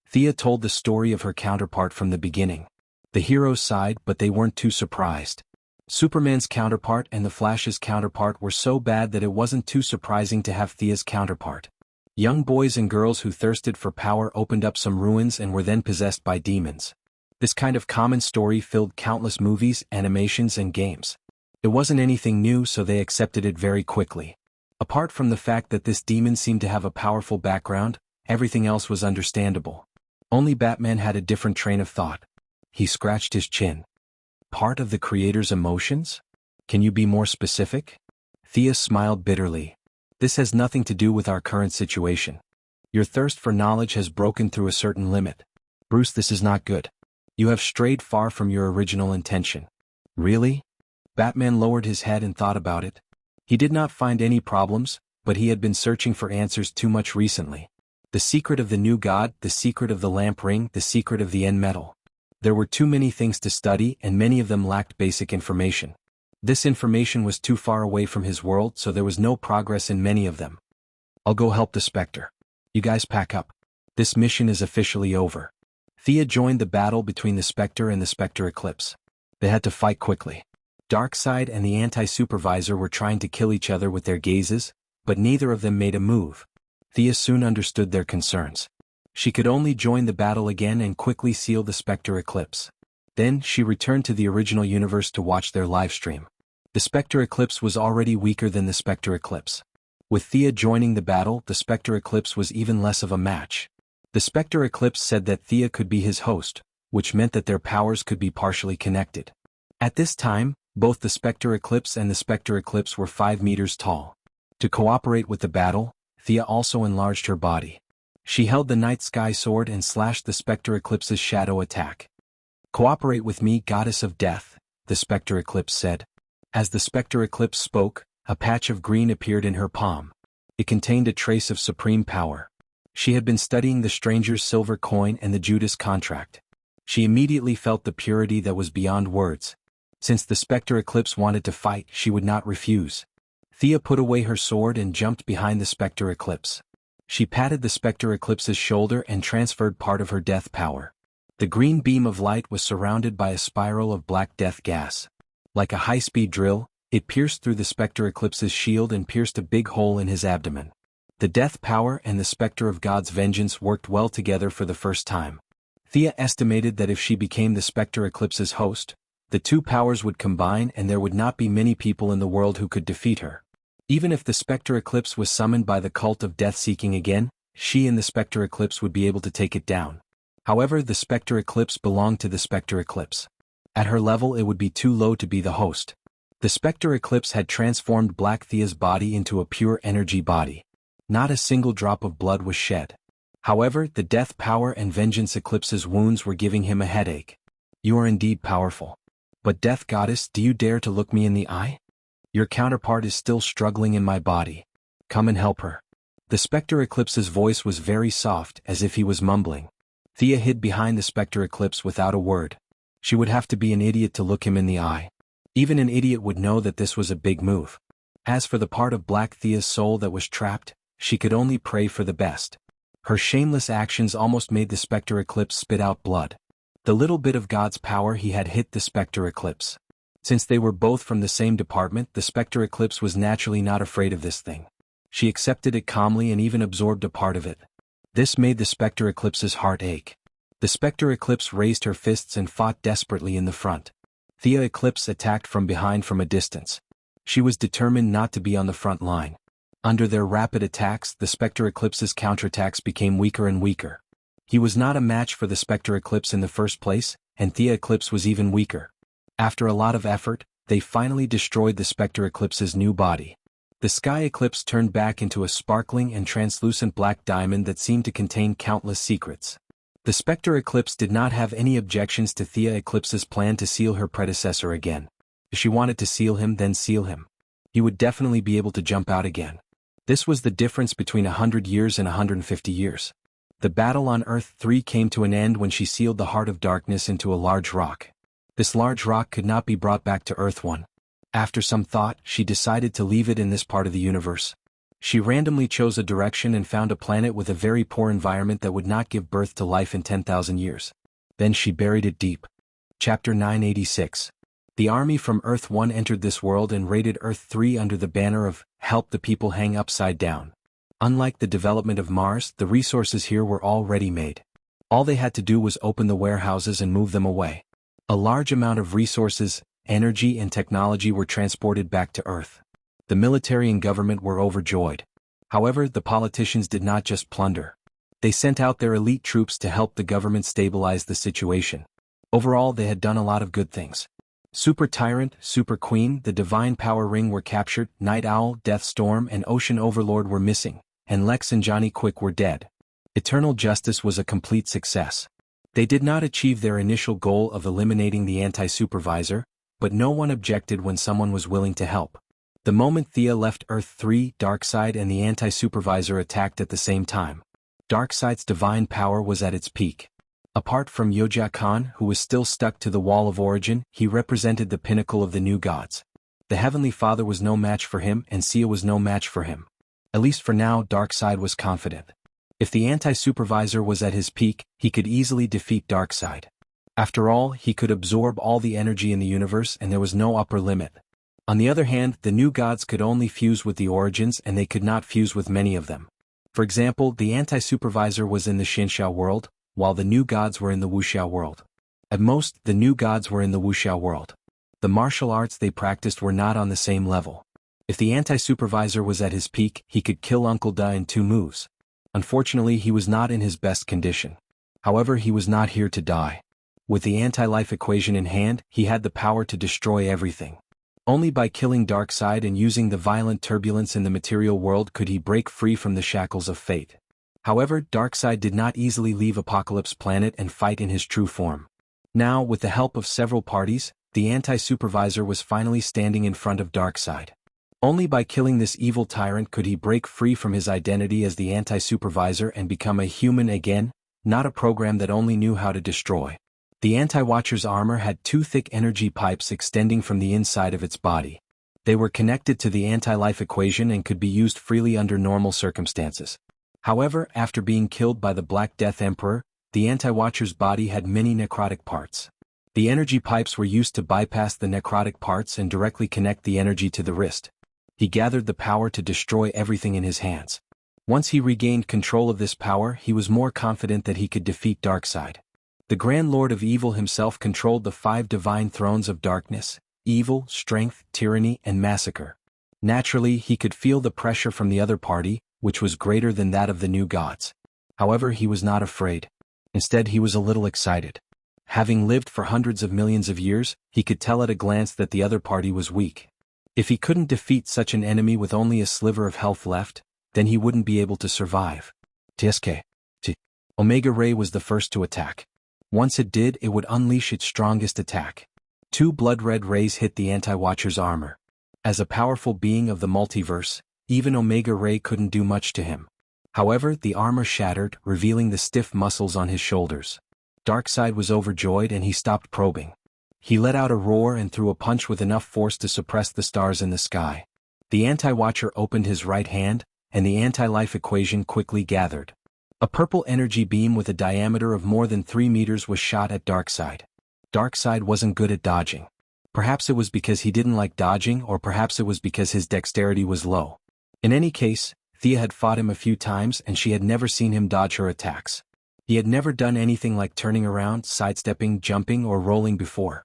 Thea told the story of her counterpart from the beginning. The heroes sighed, but they weren't too surprised. Superman's counterpart and the Flash's counterpart were so bad that it wasn't too surprising to have Thea's counterpart. Young boys and girls who thirsted for power opened up some ruins and were then possessed by demons. This kind of common story filled countless movies, animations, and games. It wasn't anything new, so they accepted it very quickly. Apart from the fact that this demon seemed to have a powerful background, everything else was understandable. Only Batman had a different train of thought. He scratched his chin. Part of the creator's emotions? Can you be more specific? Thea smiled bitterly. This has nothing to do with our current situation. Your thirst for knowledge has broken through a certain limit. Bruce, this is not good. You have strayed far from your original intention. Really? Batman lowered his head and thought about it. He did not find any problems, but he had been searching for answers too much recently. The secret of the new god, the secret of the lamp ring, the secret of the end metal. There were too many things to study and many of them lacked basic information. This information was too far away from his world, so there was no progress in many of them. I'll go help the Spectre. You guys pack up. This mission is officially over. Thea joined the battle between the Spectre and the Spectre Eclipse. They had to fight quickly. Darkseid and the Anti-Supervisor were trying to kill each other with their gazes, but neither of them made a move. Thea soon understood their concerns. She could only join the battle again and quickly seal the Spectre Eclipse. Then she returned to the original universe to watch their livestream. The Spectre Eclipse was already weaker than the Spectre Eclipse. With Thea joining the battle, the Spectre Eclipse was even less of a match. The Spectre Eclipse said that Thea could be his host, which meant that their powers could be partially connected. At this time, both the Spectre Eclipse and the Spectre Eclipse were 5 meters tall. To cooperate with the battle, Thea also enlarged her body. She held the Night Sky Sword and slashed the Spectre Eclipse's shadow attack. "Cooperate with me, Goddess of Death," the Spectre Eclipse said. As the Spectre Eclipse spoke, a patch of green appeared in her palm. It contained a trace of supreme power. She had been studying the stranger's silver coin and the Judas contract. She immediately felt the purity that was beyond words. Since the Spectre Eclipse wanted to fight, she would not refuse. Thea put away her sword and jumped behind the Spectre Eclipse. She patted the Spectre Eclipse's shoulder and transferred part of her death power. The green beam of light was surrounded by a spiral of black death gas. Like a high-speed drill, it pierced through the Spectre Eclipse's shield and pierced a big hole in his abdomen. The death power and the Spectre of God's vengeance worked well together for the first time. Thea estimated that if she became the Spectre Eclipse's host, the two powers would combine and there would not be many people in the world who could defeat her. Even if the Spectre Eclipse was summoned by the cult of death-seeking again, she and the Spectre Eclipse would be able to take it down. However, the Spectre Eclipse belonged to the Spectre Eclipse. At her level it would be too low to be the host. The Spectre Eclipse had transformed Black Thea's body into a pure energy body. Not a single drop of blood was shed. However, the death power and vengeance Eclipse's wounds were giving him a headache. You are indeed powerful. But Death Goddess, do you dare to look me in the eye? Your counterpart is still struggling in my body. Come and help her. The Spectre Eclipse's voice was very soft, as if he was mumbling. Thea hid behind the Spectre Eclipse without a word. She would have to be an idiot to look him in the eye. Even an idiot would know that this was a big move. As for the part of Black Thea's soul that was trapped, she could only pray for the best. Her shameless actions almost made the Spectre Eclipse spit out blood. The little bit of God's power he had hit the Spectre Eclipse. Since they were both from the same department, the Spectre Eclipse was naturally not afraid of this thing. She accepted it calmly and even absorbed a part of it. This made the Spectre Eclipse's heart ache. The Spectre Eclipse raised her fists and fought desperately in the front. Thea Eclipse attacked from behind from a distance. She was determined not to be on the front line. Under their rapid attacks, the Spectre Eclipse's counterattacks became weaker and weaker. He was not a match for the Spectre Eclipse in the first place, and Thea Eclipse was even weaker. After a lot of effort, they finally destroyed the Spectre Eclipse's new body. The Sky Eclipse turned back into a sparkling and translucent black diamond that seemed to contain countless secrets. The Spectre Eclipse did not have any objections to Thea Eclipse's plan to seal her predecessor again. If she wanted to seal him, then seal him. He would definitely be able to jump out again. This was the difference between 100 years and 150 years. The battle on Earth 3 came to an end when she sealed the Heart of Darkness into a large rock. This large rock could not be brought back to Earth 1. After some thought, she decided to leave it in this part of the universe. She randomly chose a direction and found a planet with a very poor environment that would not give birth to life in 10,000 years. Then she buried it deep. Chapter 986. The army from Earth 1 entered this world and raided Earth 3 under the banner of, "Help the people hang upside down." Unlike the development of Mars, the resources here were already made. All they had to do was open the warehouses and move them away. A large amount of resources, energy and technology were transported back to Earth. The military and government were overjoyed. However, the politicians did not just plunder. They sent out their elite troops to help the government stabilize the situation. Overall, they had done a lot of good things. Super Tyrant, Super Queen, the Divine Power Ring were captured, Night Owl, Death Storm and Ocean Overlord were missing, and Lex and Johnny Quick were dead. Eternal Justice was a complete success. They did not achieve their initial goal of eliminating the anti-supervisor, but no one objected when someone was willing to help. The moment Thea left Earth 3, Darkseid and the anti-supervisor attacked at the same time. Darkseid's divine power was at its peak. Apart from Yojia Khan, who was still stuck to the Wall of Origin, he represented the pinnacle of the new gods. The Heavenly Father was no match for him and Sia was no match for him. At least for now, Darkseid was confident. If the anti-supervisor was at his peak, he could easily defeat Darkseid. After all, he could absorb all the energy in the universe and there was no upper limit. On the other hand, the new gods could only fuse with the Origins and they could not fuse with many of them. For example, the anti-supervisor was in the Xianxia world, while the new gods were in the Wuxia world. At most, the new gods were in the Wuxia world. The martial arts they practiced were not on the same level. If the anti-supervisor was at his peak, he could kill Uncle Da in 2 moves. Unfortunately, he was not in his best condition. However, he was not here to die. With the anti-life equation in hand, he had the power to destroy everything. Only by killing Darkseid and using the violent turbulence in the material world could he break free from the shackles of fate. However, Darkseid did not easily leave Apocalypse Planet and fight in his true form. Now, with the help of several parties, the anti-supervisor was finally standing in front of Darkseid. Only by killing this evil tyrant could he break free from his identity as the anti-supervisor and become a human again, not a program that only knew how to destroy. The anti-watcher's armor had 2 thick energy pipes extending from the inside of its body. They were connected to the anti-life equation and could be used freely under normal circumstances. However, after being killed by the Black Death Emperor, the anti-watcher's body had many necrotic parts. The energy pipes were used to bypass the necrotic parts and directly connect the energy to the wrist. He gathered the power to destroy everything in his hands. Once he regained control of this power, he was more confident that he could defeat Darkseid. The Grand Lord of Evil himself controlled the 5 divine thrones of darkness: evil, strength, tyranny, and massacre. Naturally, he could feel the pressure from the other party, which was greater than that of the new gods. However, he was not afraid. Instead, he was a little excited. Having lived for hundreds of millions of years, he could tell at a glance that the other party was weak. If he couldn't defeat such an enemy with only a sliver of health left, then he wouldn't be able to survive. TSK. Omega Ray was the first to attack. Once it did, it would unleash its strongest attack. 2 blood-red rays hit the Anti-Watcher's armor. As a powerful being of the multiverse, even Omega Ray couldn't do much to him. However, the armor shattered, revealing the stiff muscles on his shoulders. Darkseid was overjoyed and he stopped probing. He let out a roar and threw a punch with enough force to suppress the stars in the sky. The Anti-Watcher opened his right hand, and the anti-life equation quickly gathered. A purple energy beam with a diameter of more than 3 meters was shot at Darkseid. Darkseid wasn't good at dodging. Perhaps it was because he didn't like dodging, or perhaps it was because his dexterity was low. In any case, Thea had fought him a few times and she had never seen him dodge her attacks. He had never done anything like turning around, sidestepping, jumping, or rolling before.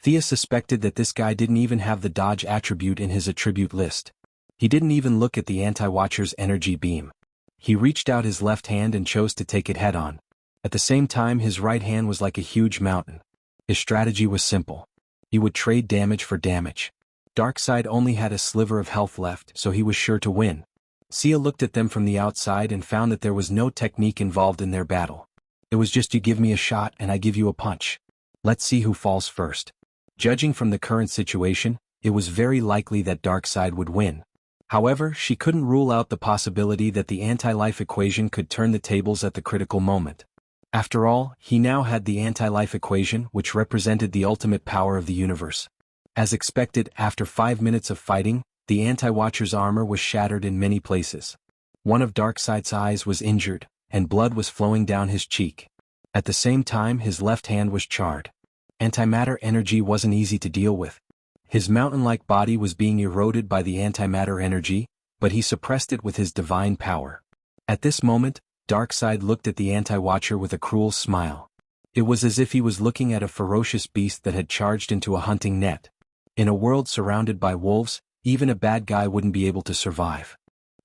Thea suspected that this guy didn't even have the dodge attribute in his attribute list. He didn't even look at the Anti-Watcher's energy beam. He reached out his left hand and chose to take it head-on. At the same time, his right hand was like a huge mountain. His strategy was simple. He would trade damage for damage. Darkseid only had a sliver of health left, so he was sure to win. Sia looked at them from the outside and found that there was no technique involved in their battle. It was just, you give me a shot and I give you a punch. Let's see who falls first. Judging from the current situation, it was very likely that Darkseid would win. However, she couldn't rule out the possibility that the anti-life equation could turn the tables at the critical moment. After all, he now had the anti-life equation, which represented the ultimate power of the universe. As expected, after 5 minutes of fighting, the Anti-Watcher's armor was shattered in many places. One of Darkseid's eyes was injured, and blood was flowing down his cheek. At the same time, his left hand was charred. Antimatter energy wasn't easy to deal with. His mountain-like body was being eroded by the antimatter energy, but he suppressed it with his divine power. At this moment, Darkseid looked at the Anti-Watcher with a cruel smile. It was as if he was looking at a ferocious beast that had charged into a hunting net. In a world surrounded by wolves, even a bad guy wouldn't be able to survive.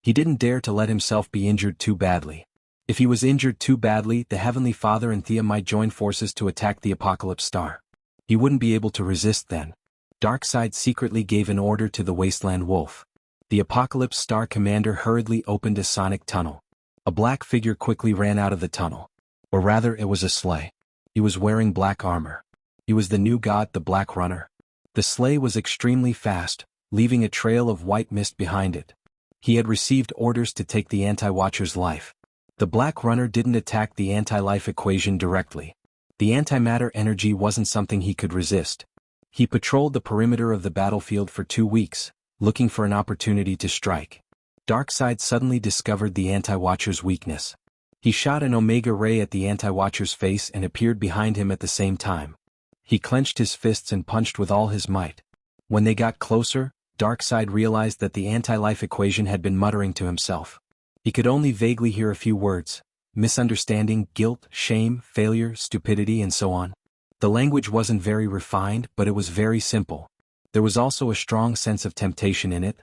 He didn't dare to let himself be injured too badly. If he was injured too badly, the Heavenly Father and Thea might join forces to attack the Apocalypse Star. He wouldn't be able to resist then. Darkseid secretly gave an order to the Wasteland Wolf. The Apocalypse Star commander hurriedly opened a sonic tunnel. A black figure quickly ran out of the tunnel. Or rather, it was a sleigh. He was wearing black armor. He was the new god, the Black Runner. The sleigh was extremely fast, leaving a trail of white mist behind it. He had received orders to take the Anti-Watcher's life. The Black Runner didn't attack the anti-life equation directly. The antimatter energy wasn't something he could resist. He patrolled the perimeter of the battlefield for 2 weeks, looking for an opportunity to strike. Darkseid suddenly discovered the Anti-Watcher's weakness. He shot an Omega Ray at the Anti-Watcher's face and appeared behind him at the same time. He clenched his fists and punched with all his might. When they got closer, Darkseid realized that the anti-life equation had been muttering to himself. He could only vaguely hear a few words: misunderstanding, guilt, shame, failure, stupidity, and so on. The language wasn't very refined, but it was very simple. There was also a strong sense of temptation in it.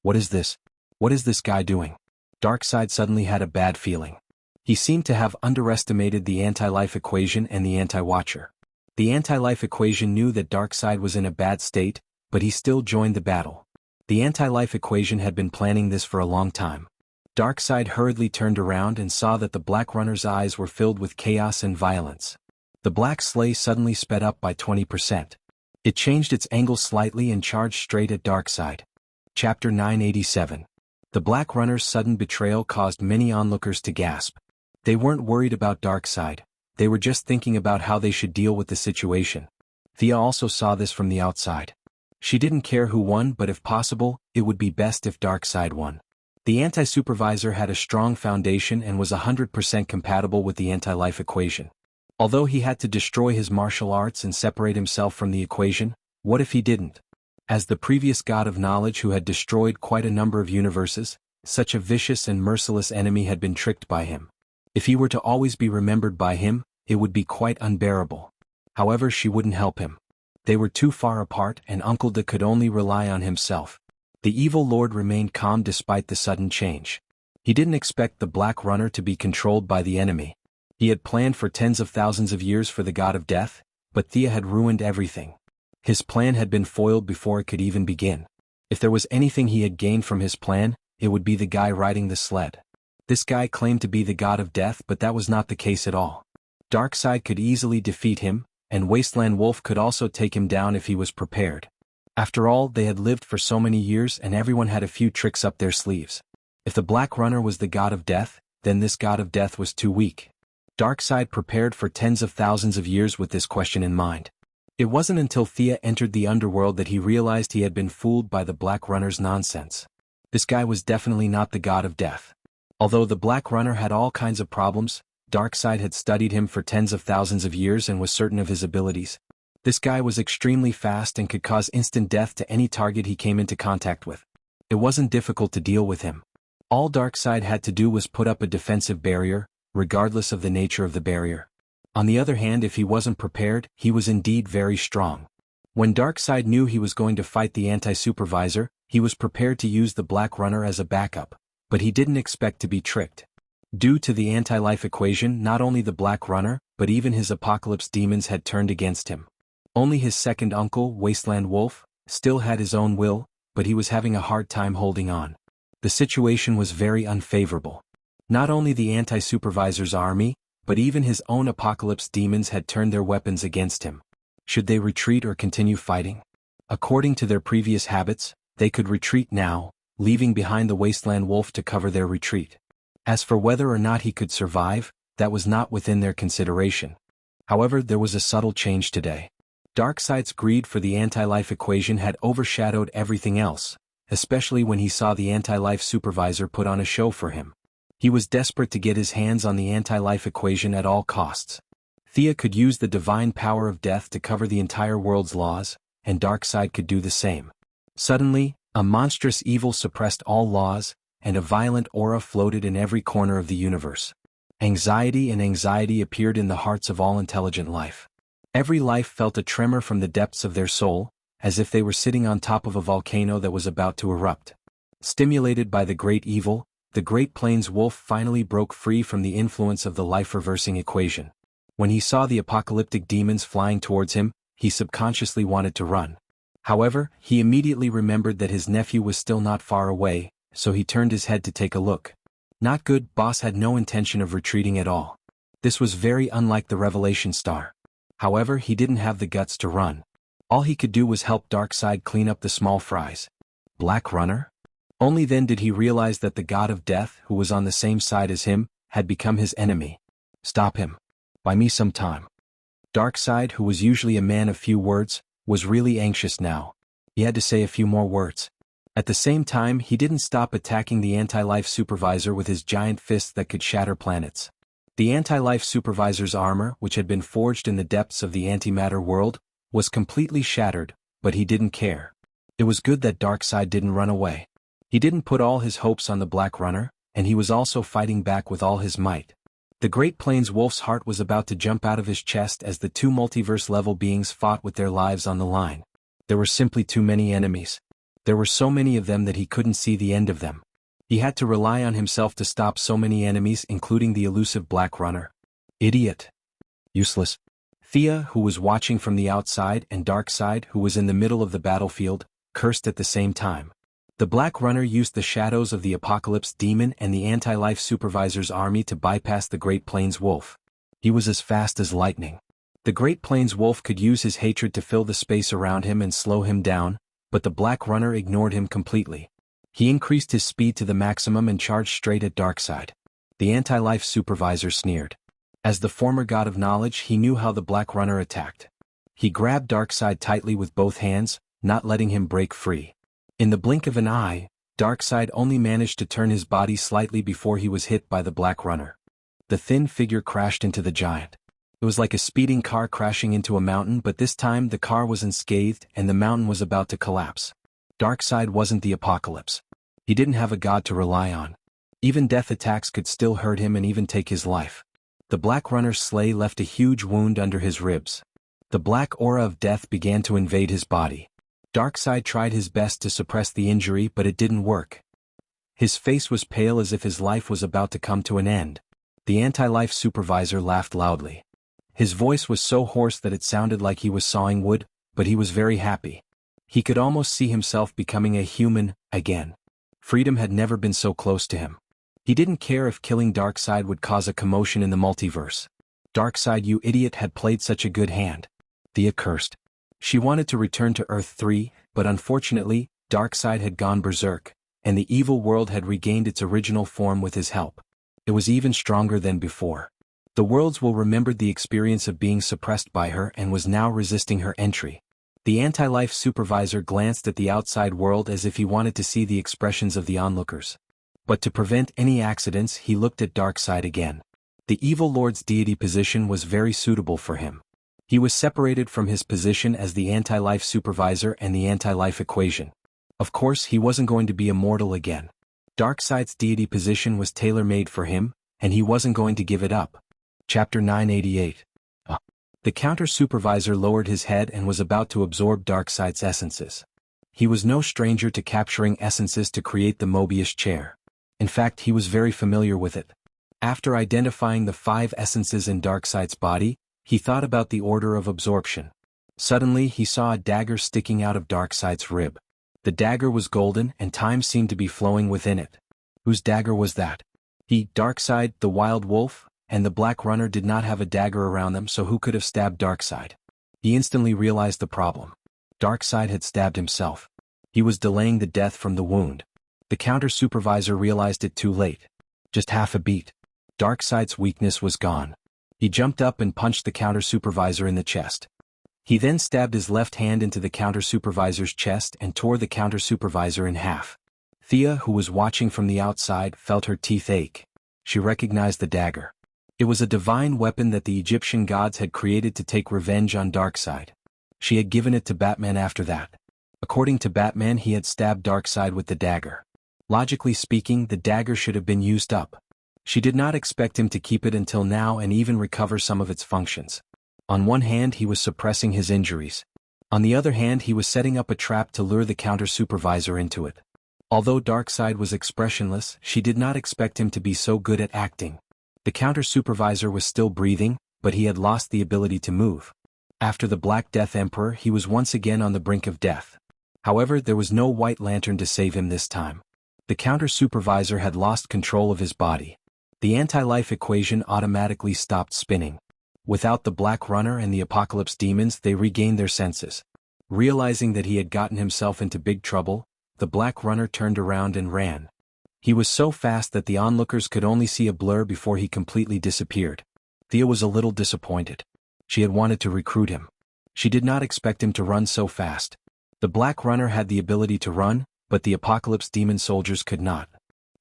What is this? What is this guy doing? Darkseid suddenly had a bad feeling. He seemed to have underestimated the anti-life equation and the Anti-Watcher. The anti-life equation knew that Darkseid was in a bad state, but he still joined the battle. The anti-life equation had been planning this for a long time. Darkseid hurriedly turned around and saw that the Black Runner's eyes were filled with chaos and violence. The black sleigh suddenly sped up by 20%. It changed its angle slightly and charged straight at Darkseid. Chapter 987. The Black Runner's sudden betrayal caused many onlookers to gasp. They weren't worried about Darkseid. They were just thinking about how they should deal with the situation. Thea also saw this from the outside. She didn't care who won, but if possible, it would be best if Darkseid won. The anti-supervisor had a strong foundation and was 100% compatible with the anti-life equation. Although he had to destroy his martial arts and separate himself from the equation, what if he didn't? As the previous god of knowledge who had destroyed quite a number of universes, such a vicious and merciless enemy had been tricked by him. If he were to always be remembered by him, it would be quite unbearable. However, she wouldn't help him. They were too far apart and Uncle De could only rely on himself. The evil lord remained calm despite the sudden change. He didn't expect the Black Runner to be controlled by the enemy. He had planned for tens of thousands of years for the god of death, but Thea had ruined everything. His plan had been foiled before it could even begin. If there was anything he had gained from his plan, it would be the guy riding the sled. This guy claimed to be the god of death, but that was not the case at all. Darkseid could easily defeat him, and Wasteland Wolf could also take him down if he was prepared. After all, they had lived for so many years and everyone had a few tricks up their sleeves. If the Black Runner was the god of death, then this god of death was too weak. Darkseid prepared for tens of thousands of years with this question in mind. It wasn't until Thea entered the underworld that he realized he had been fooled by the Black Runner's nonsense. This guy was definitely not the god of death. Although the Black Runner had all kinds of problems, Darkseid had studied him for tens of thousands of years and was certain of his abilities. This guy was extremely fast and could cause instant death to any target he came into contact with. It wasn't difficult to deal with him. All Darkseid had to do was put up a defensive barrier, regardless of the nature of the barrier. On the other hand, if he wasn't prepared, he was indeed very strong. When Darkseid knew he was going to fight the anti-supervisor, he was prepared to use the Black Runner as a backup, but he didn't expect to be tricked. Due to the anti-life equation, not only the Black Runner, but even his apocalypse demons had turned against him. Only his second uncle, Wasteland Wolf, still had his own will, but he was having a hard time holding on. The situation was very unfavorable. Not only the anti-supervisor's army, but even his own apocalypse demons had turned their weapons against him. Should they retreat or continue fighting? According to their previous habits, they could retreat now, leaving behind the Wasteland Wolf to cover their retreat. As for whether or not he could survive, that was not within their consideration. However, there was a subtle change today. Darkseid's greed for the anti-life equation had overshadowed everything else, especially when he saw the anti-life supervisor put on a show for him. He was desperate to get his hands on the anti-life equation at all costs. Thea could use the divine power of death to cover the entire world's laws, and Darkseid could do the same. Suddenly, a monstrous evil suppressed all laws, and a violent aura floated in every corner of the universe. Anxiety appeared in the hearts of all intelligent life. Every life felt a tremor from the depths of their soul, as if they were sitting on top of a volcano that was about to erupt. Stimulated by the great evil, the Great Plains Wolf finally broke free from the influence of the life-reversing equation. When he saw the apocalyptic demons flying towards him, he subconsciously wanted to run. However, he immediately remembered that his nephew was still not far away, so he turned his head to take a look. Not good. Boss had no intention of retreating at all. This was very unlike the Revelation Star. However, he didn't have the guts to run. All he could do was help Darkseid clean up the small fries. Black Runner? Only then did he realize that the god of death, who was on the same side as him, had become his enemy. Stop him. Buy me some time. Darkseid, who was usually a man of few words, was really anxious now. He had to say a few more words. At the same time, he didn't stop attacking the anti-life supervisor with his giant fists that could shatter planets. The anti-life supervisor's armor, which had been forged in the depths of the antimatter world, was completely shattered, but he didn't care. It was good that Darkseid didn't run away. He didn't put all his hopes on the Black Runner, and he was also fighting back with all his might. The Great Plains Wolf's heart was about to jump out of his chest as the two multiverse-level beings fought with their lives on the line. There were simply too many enemies. There were so many of them that he couldn't see the end of them. He had to rely on himself to stop so many enemies, including the elusive Black Runner. Idiot. Useless. Thea, who was watching from the outside, and Darkseid, who was in the middle of the battlefield, cursed at the same time. The Black Runner used the shadows of the Apocalypse Demon and the Anti-Life Supervisor's army to bypass the Great Plains Wolf. He was as fast as lightning. The Great Plains Wolf could use his hatred to fill the space around him and slow him down, but the Black Runner ignored him completely. He increased his speed to the maximum and charged straight at Darkseid. The Anti-Life Supervisor sneered. As the former god of knowledge, he knew how the Black Runner attacked. He grabbed Darkseid tightly with both hands, not letting him break free. In the blink of an eye, Darkseid only managed to turn his body slightly before he was hit by the Black Runner. The thin figure crashed into the giant. It was like a speeding car crashing into a mountain, but this time the car was unscathed and the mountain was about to collapse. Darkseid wasn't the apocalypse. He didn't have a god to rely on. Even death attacks could still hurt him and even take his life. The Black Runner's sleigh left a huge wound under his ribs. The black aura of death began to invade his body. Darkseid tried his best to suppress the injury, but it didn't work. His face was pale as if his life was about to come to an end. The anti-life supervisor laughed loudly. His voice was so hoarse that it sounded like he was sawing wood, but he was very happy. He could almost see himself becoming a human again. Freedom had never been so close to him. He didn't care if killing Darkseid would cause a commotion in the multiverse. Darkseid, you idiot, had played such a good hand. Thea cursed. She wanted to return to Earth 3, but unfortunately, Darkseid had gone berserk, and the evil world had regained its original form with his help. It was even stronger than before. The worlds will remembered the experience of being suppressed by her and was now resisting her entry. The anti-life supervisor glanced at the outside world as if he wanted to see the expressions of the onlookers. But to prevent any accidents, he looked at Darkseid again. The evil lord's deity position was very suitable for him. He was separated from his position as the anti-life supervisor and the anti-life equation. Of course, he wasn't going to be immortal again. Darkseid's deity position was tailor-made for him, and he wasn't going to give it up. Chapter 988. The counter-supervisor lowered his head and was about to absorb Darkseid's essences. He was no stranger to capturing essences to create the Mobius chair. In fact, he was very familiar with it. After identifying the 5 essences in Darkseid's body, he thought about the order of absorption. Suddenly he saw a dagger sticking out of Darkseid's rib. The dagger was golden and time seemed to be flowing within it. Whose dagger was that? Darkseid, the wild wolf, and the Black Runner did not have a dagger around them, so who could have stabbed Darkseid? He instantly realized the problem. Darkseid had stabbed himself. He was delaying the death from the wound. The counter-supervisor realized it too late. Just half a beat. Darkseid's weakness was gone. He jumped up and punched the counter-supervisor in the chest. He then stabbed his left hand into the counter-supervisor's chest and tore the counter-supervisor in half. Thea, who was watching from the outside, felt her teeth ache. She recognized the dagger. It was a divine weapon that the Egyptian gods had created to take revenge on Darkseid. She had given it to Batman after that. According to Batman, he had stabbed Darkseid with the dagger. Logically speaking, the dagger should have been used up. She did not expect him to keep it until now and even recover some of its functions. On one hand, he was suppressing his injuries. On the other hand, he was setting up a trap to lure the counter-supervisor into it. Although Darkseid was expressionless, she did not expect him to be so good at acting. The counter-supervisor was still breathing, but he had lost the ability to move. After the Black Death Emperor, he was once again on the brink of death. However, there was no White Lantern to save him this time. The counter-supervisor had lost control of his body. The anti-life equation automatically stopped spinning. Without the Black Runner and the Apocalypse demons, they regained their senses. Realizing that he had gotten himself into big trouble, the Black Runner turned around and ran. He was so fast that the onlookers could only see a blur before he completely disappeared. Thea was a little disappointed. She had wanted to recruit him. She did not expect him to run so fast. The Black Runner had the ability to run, but the Apocalypse demon soldiers could not.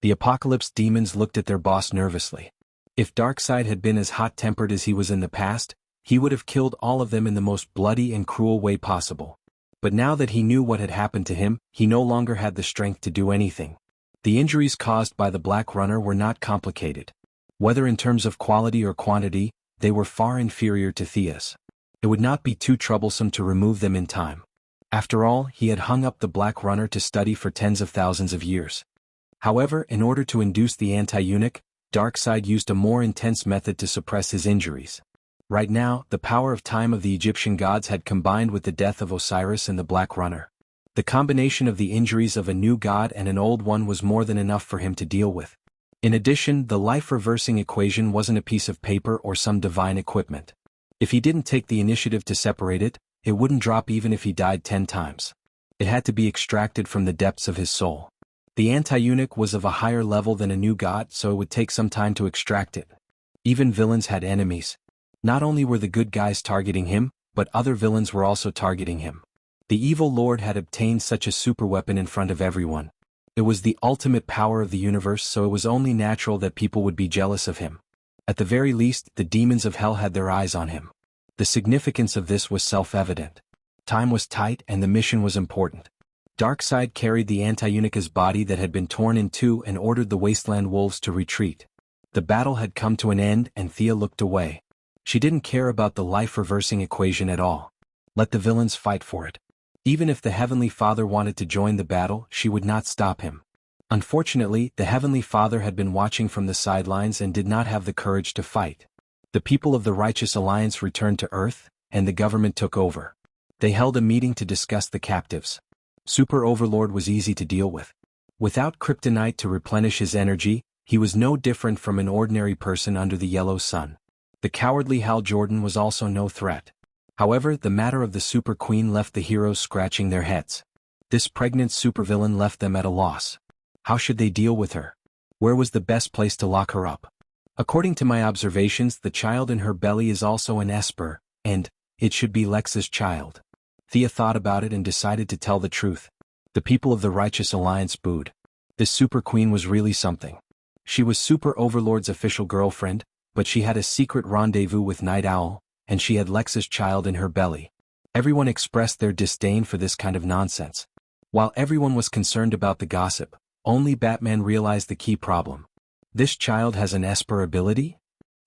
The Apocalypse demons looked at their boss nervously. If Darkseid had been as hot-tempered as he was in the past, he would have killed all of them in the most bloody and cruel way possible. But now that he knew what had happened to him, he no longer had the strength to do anything. The injuries caused by the Black Runner were not complicated. Whether in terms of quality or quantity, they were far inferior to Thea's. It would not be too troublesome to remove them in time. After all, he had hung up the Black Runner to study for tens of thousands of years. However, in order to induce the anti-eunuch, Darkseid used a more intense method to suppress his injuries. Right now, the power of time of the Egyptian gods had combined with the death of Osiris and the Black Runner. The combination of the injuries of a new god and an old one was more than enough for him to deal with. In addition, the life-reversing equation wasn't a piece of paper or some divine equipment. If he didn't take the initiative to separate it, it wouldn't drop even if he died 10 times. It had to be extracted from the depths of his soul. The anti-eunuch was of a higher level than a new god, so it would take some time to extract it. Even villains had enemies. Not only were the good guys targeting him, but other villains were also targeting him. The evil lord had obtained such a superweapon in front of everyone. It was the ultimate power of the universe, so it was only natural that people would be jealous of him. At the very least, the demons of hell had their eyes on him. The significance of this was self-evident. Time was tight and the mission was important. Darkseid carried the anti-Unica's body that had been torn in two and ordered the Wasteland Wolves to retreat. The battle had come to an end and Thea looked away. She didn't care about the life-reversing equation at all. Let the villains fight for it. Even if the Heavenly Father wanted to join the battle, she would not stop him. Unfortunately, the Heavenly Father had been watching from the sidelines and did not have the courage to fight. The people of the Righteous Alliance returned to Earth, and the government took over. They held a meeting to discuss the captives. Super Overlord was easy to deal with. Without kryptonite to replenish his energy, he was no different from an ordinary person under the yellow sun. The cowardly Hal Jordan was also no threat. However, the matter of the Super Queen left the heroes scratching their heads. This pregnant supervillain left them at a loss. How should they deal with her? Where was the best place to lock her up? According to my observations, the child in her belly is also an Esper, and it should be Lex's child. Thea thought about it and decided to tell the truth. The people of the Righteous Alliance booed. This Super Queen was really something. She was Super Overlord's official girlfriend, but she had a secret rendezvous with Night Owl, and she had Lex's child in her belly. Everyone expressed their disdain for this kind of nonsense. While everyone was concerned about the gossip, only Batman realized the key problem. This child has an Esper ability?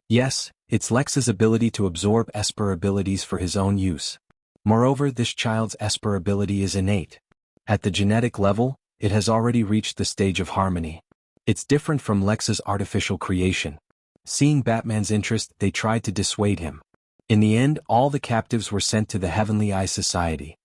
Yes, it's Lex's ability to absorb Esper abilities for his own use. Moreover, this child's Esper ability is innate. At the genetic level, it has already reached the stage of harmony. It's different from Lex's artificial creation. Seeing Batman's interest, they tried to dissuade him. In the end, all the captives were sent to the Heavenly Eye Society.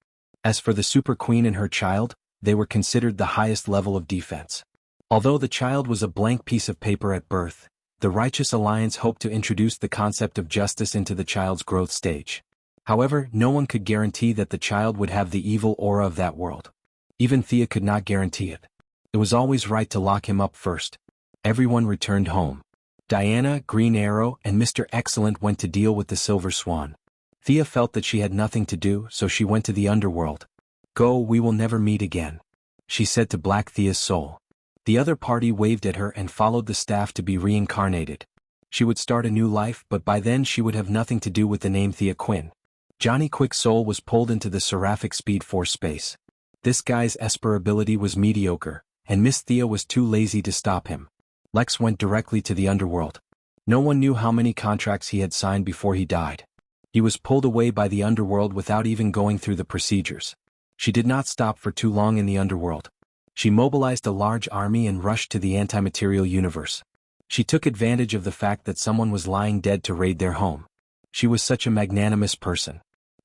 As for the Super Queen and her child, they were considered the highest level of defense. Although the child was a blank piece of paper at birth, the Righteous Alliance hoped to introduce the concept of justice into the child's growth stage. However, no one could guarantee that the child would have the evil aura of that world. Even Thea could not guarantee it. It was always right to lock him up first. Everyone returned home. Diana, Green Arrow, and Mr. Excellent went to deal with the Silver Swan. Thea felt that she had nothing to do, so she went to the underworld. "Go, we will never meet again," she said to Black Thea's soul. The other party waved at her and followed the staff to be reincarnated. She would start a new life, but by then she would have nothing to do with the name Thea Quinn. Johnny Quick's soul was pulled into the Seraphic Speed Force space. This guy's Esper ability was mediocre, and Miss Thea was too lazy to stop him. Lex went directly to the underworld. No one knew how many contracts he had signed before he died. He was pulled away by the underworld without even going through the procedures. She did not stop for too long in the underworld. She mobilized a large army and rushed to the antimaterial universe. She took advantage of the fact that someone was lying dead to raid their home. She was such a magnanimous person.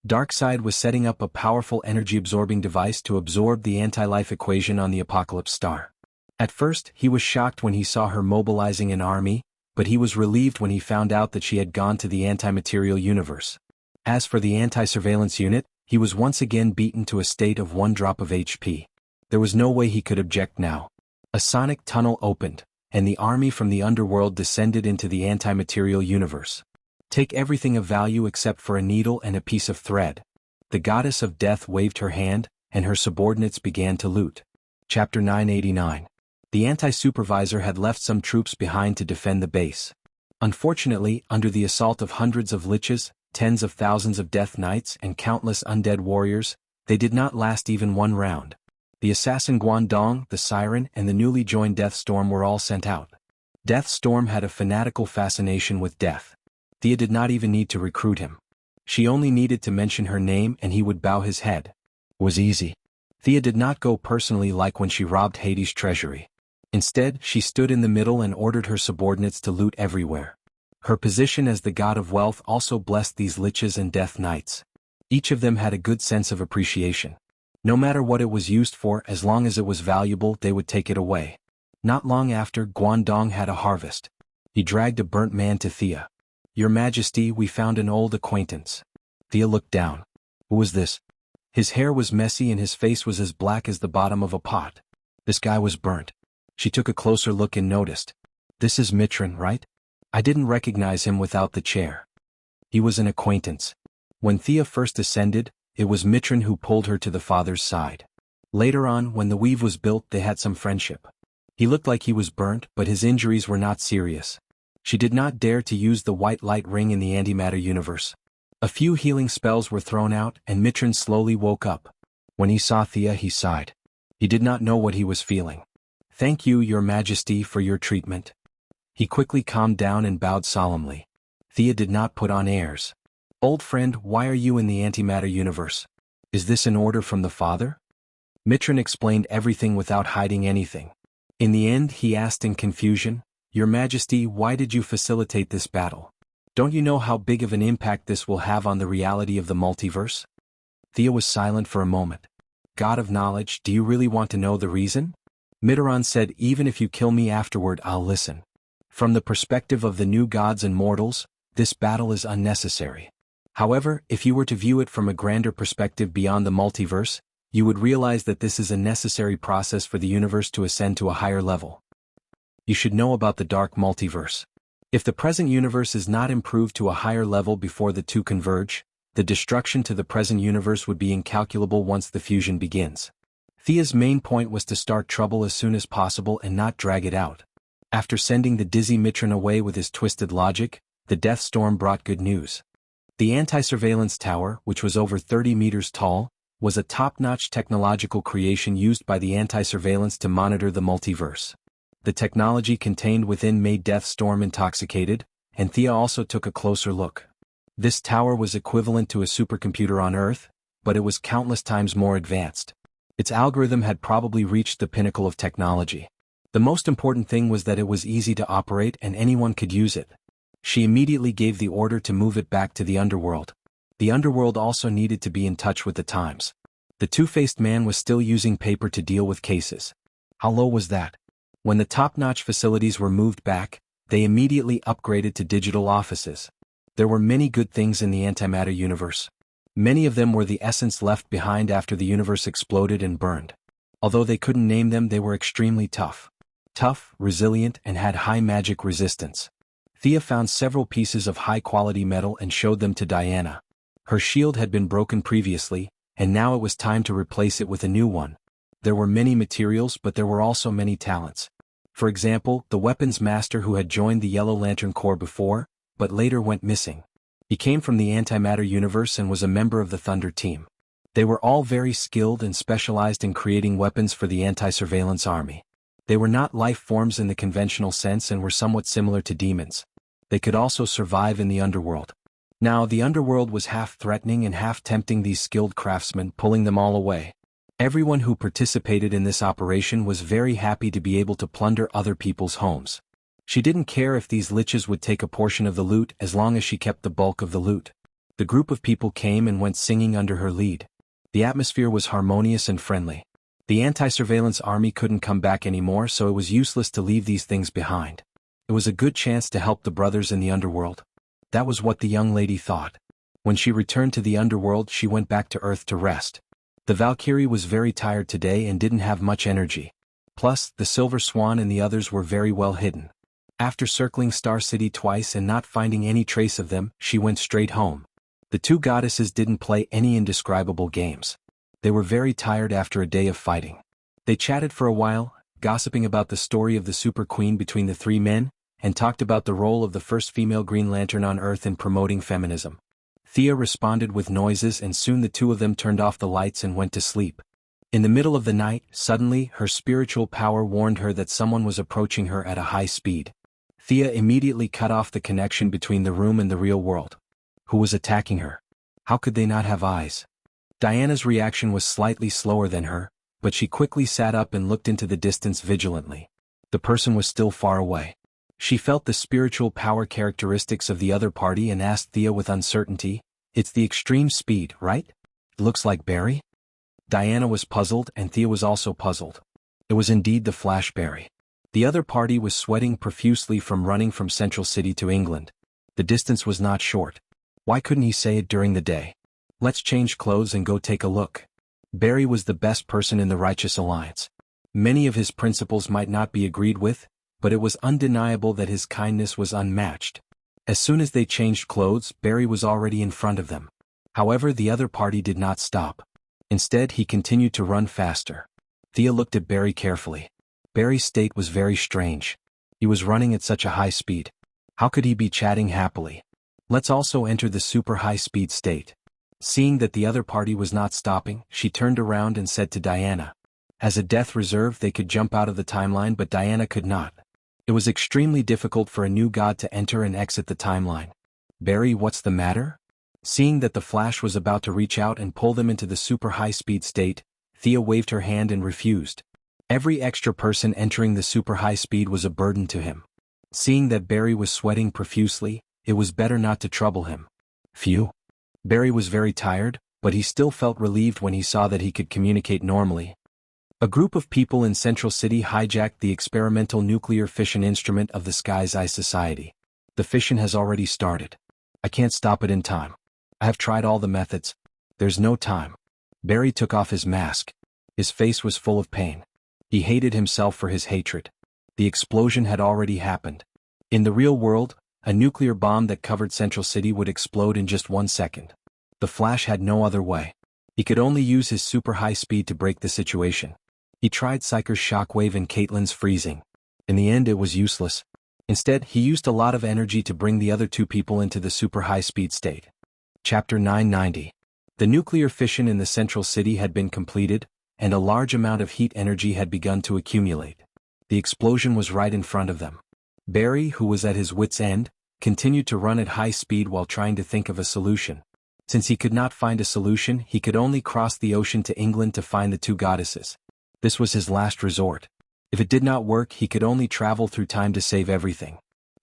Darkseid was setting up a powerful energy-absorbing device to absorb the anti-life equation on the Apocalypse Star. At first, he was shocked when he saw her mobilizing an army, but he was relieved when he found out that she had gone to the antimaterial universe. As for the anti-surveillance unit, he was once again beaten to a state of 1 drop of HP. There was no way he could object now. A sonic tunnel opened, and the army from the underworld descended into the antimaterial universe. Take everything of value except for a needle and a piece of thread. The goddess of death waved her hand, and her subordinates began to loot. Chapter 989. The anti-supervisor had left some troops behind to defend the base. Unfortunately, under the assault of hundreds of liches, tens of thousands of death knights, and countless undead warriors, they did not last even one round. The assassin Guangdong, the Siren, and the newly joined Deathstorm were all sent out. Deathstorm had a fanatical fascination with death. Thea did not even need to recruit him. She only needed to mention her name and he would bow his head. It was easy. Thea did not go personally like when she robbed Hades' treasury. Instead, she stood in the middle and ordered her subordinates to loot everywhere. Her position as the god of wealth also blessed these liches and death knights. Each of them had a good sense of appreciation. No matter what it was used for, as long as it was valuable, they would take it away. Not long after, Guangdong had a harvest. He dragged a burnt man to Thea. "Your Majesty, we found an old acquaintance." Thea looked down. Who was this? His hair was messy and his face was as black as the bottom of a pot. This guy was burnt. She took a closer look and noticed. "This is Mitron, right? I didn't recognize him without the chair." He was an acquaintance. When Thea first ascended, it was Mitron who pulled her to the father's side. Later on, when the weave was built, they had some friendship. He looked like he was burnt, but his injuries were not serious. She did not dare to use the white light ring in the antimatter universe. A few healing spells were thrown out, and Mitran slowly woke up. When he saw Thea, he sighed. He did not know what he was feeling. "Thank you, Your Majesty, for your treatment." He quickly calmed down and bowed solemnly. Thea did not put on airs. "Old friend, why are you in the antimatter universe? Is this an order from the father?" Mitran explained everything without hiding anything. In the end, he asked in confusion, "Your Majesty, why did you facilitate this battle? Don't you know how big of an impact this will have on the reality of the multiverse?" Thea was silent for a moment. "God of knowledge, do you really want to know the reason?" Mitran said, "Even if you kill me afterward, I'll listen. From the perspective of the new gods and mortals, this battle is unnecessary. However, if you were to view it from a grander perspective beyond the multiverse, you would realize that this is a necessary process for the universe to ascend to a higher level. You should know about the dark multiverse. If the present universe is not improved to a higher level before the two converge, the destruction to the present universe would be incalculable once the fusion begins." Thea's main point was to start trouble as soon as possible and not drag it out. After sending the dizzy Mitran away with his twisted logic, the death storm brought good news. The anti-surveillance tower, which was over 30 meters tall, was a top-notch technological creation used by the anti-surveillance to monitor the multiverse. The technology contained within made Death Storm intoxicated, and Thea also took a closer look. This tower was equivalent to a supercomputer on Earth, but it was countless times more advanced. Its algorithm had probably reached the pinnacle of technology. The most important thing was that it was easy to operate and anyone could use it. She immediately gave the order to move it back to the underworld. The underworld also needed to be in touch with the times. The two-faced man was still using paper to deal with cases. How low was that? When the top-notch facilities were moved back, they immediately upgraded to digital offices. There were many good things in the antimatter universe. Many of them were the essence left behind after the universe exploded and burned. Although they couldn't name them, they were extremely tough. Tough, resilient, and had high magic resistance. Thea found several pieces of high-quality metal and showed them to Diana. Her shield had been broken previously, and now it was time to replace it with a new one. There were many materials, but there were also many talents. For example, the weapons master who had joined the Yellow Lantern Corps before, but later went missing. He came from the antimatter universe and was a member of the Thunder team. They were all very skilled and specialized in creating weapons for the anti-surveillance army. They were not life forms in the conventional sense and were somewhat similar to demons. They could also survive in the underworld. Now the underworld was half threatening and half tempting these skilled craftsmen, pulling them all away. Everyone who participated in this operation was very happy to be able to plunder other people's homes. She didn't care if these liches would take a portion of the loot as long as she kept the bulk of the loot. The group of people came and went singing under her lead. The atmosphere was harmonious and friendly. The anti-surveillance army couldn't come back anymore, so it was useless to leave these things behind. It was a good chance to help the brothers in the underworld. That was what the young lady thought. When she returned to the underworld, she went back to Earth to rest. The Valkyrie was very tired today and didn't have much energy. Plus, the Silver Swan and the others were very well hidden. After circling Star City twice and not finding any trace of them, she went straight home. The two goddesses didn't play any indescribable games. They were very tired after a day of fighting. They chatted for a while, gossiping about the story of the Super Queen between the three men, and talked about the role of the first female Green Lantern on Earth in promoting feminism. Thea responded with noises and soon the two of them turned off the lights and went to sleep. In the middle of the night, suddenly, her spiritual power warned her that someone was approaching her at a high speed. Thea immediately cut off the connection between the room and the real world. Who was attacking her? How could they not have eyes? Diana's reaction was slightly slower than her, but she quickly sat up and looked into the distance vigilantly. The person was still far away. She felt the spiritual power characteristics of the other party and asked Thea with uncertainty, "It's the extreme speed, right? Looks like Barry?" Diana was puzzled and Thea was also puzzled. It was indeed the Flash Barry. The other party was sweating profusely from running from Central City to England. The distance was not short. Why couldn't he say it during the day? Let's change clothes and go take a look. Barry was the best person in the Righteous Alliance. Many of his principles might not be agreed with, but it was undeniable that his kindness was unmatched. As soon as they changed clothes, Barry was already in front of them. However, the other party did not stop. Instead, he continued to run faster. Thea looked at Barry carefully. Barry's state was very strange. He was running at such a high speed. How could he be chatting happily? Let's also enter the super high-speed state. Seeing that the other party was not stopping, she turned around and said to Diana. As a death reserve they could jump out of the timeline, but Diana could not. It was extremely difficult for a new god to enter and exit the timeline. Barry, what's the matter? Seeing that the Flash was about to reach out and pull them into the super high-speed state, Thea waved her hand and refused. Every extra person entering the super high speed was a burden to him. Seeing that Barry was sweating profusely, it was better not to trouble him. Phew. Barry was very tired, but he still felt relieved when he saw that he could communicate normally. A group of people in Central City hijacked the experimental nuclear fission instrument of the Sky's Eye Society. The fission has already started. I can't stop it in time. I have tried all the methods. There's no time. Barry took off his mask. His face was full of pain. He hated himself for his hatred. The explosion had already happened. In the real world, a nuclear bomb that covered Central City would explode in just 1 second. The Flash had no other way. He could only use his super high speed to break the situation. He tried Psyker's shockwave and Caitlin's freezing. In the end it was useless. Instead, he used a lot of energy to bring the other two people into the super high speed state. Chapter 990. The nuclear fission in the Central City had been completed, and a large amount of heat energy had begun to accumulate. The explosion was right in front of them. Barry, who was at his wit's end, continued to run at high speed while trying to think of a solution. Since he could not find a solution, he could only cross the ocean to England to find the two goddesses. This was his last resort. If it did not work, he could only travel through time to save everything.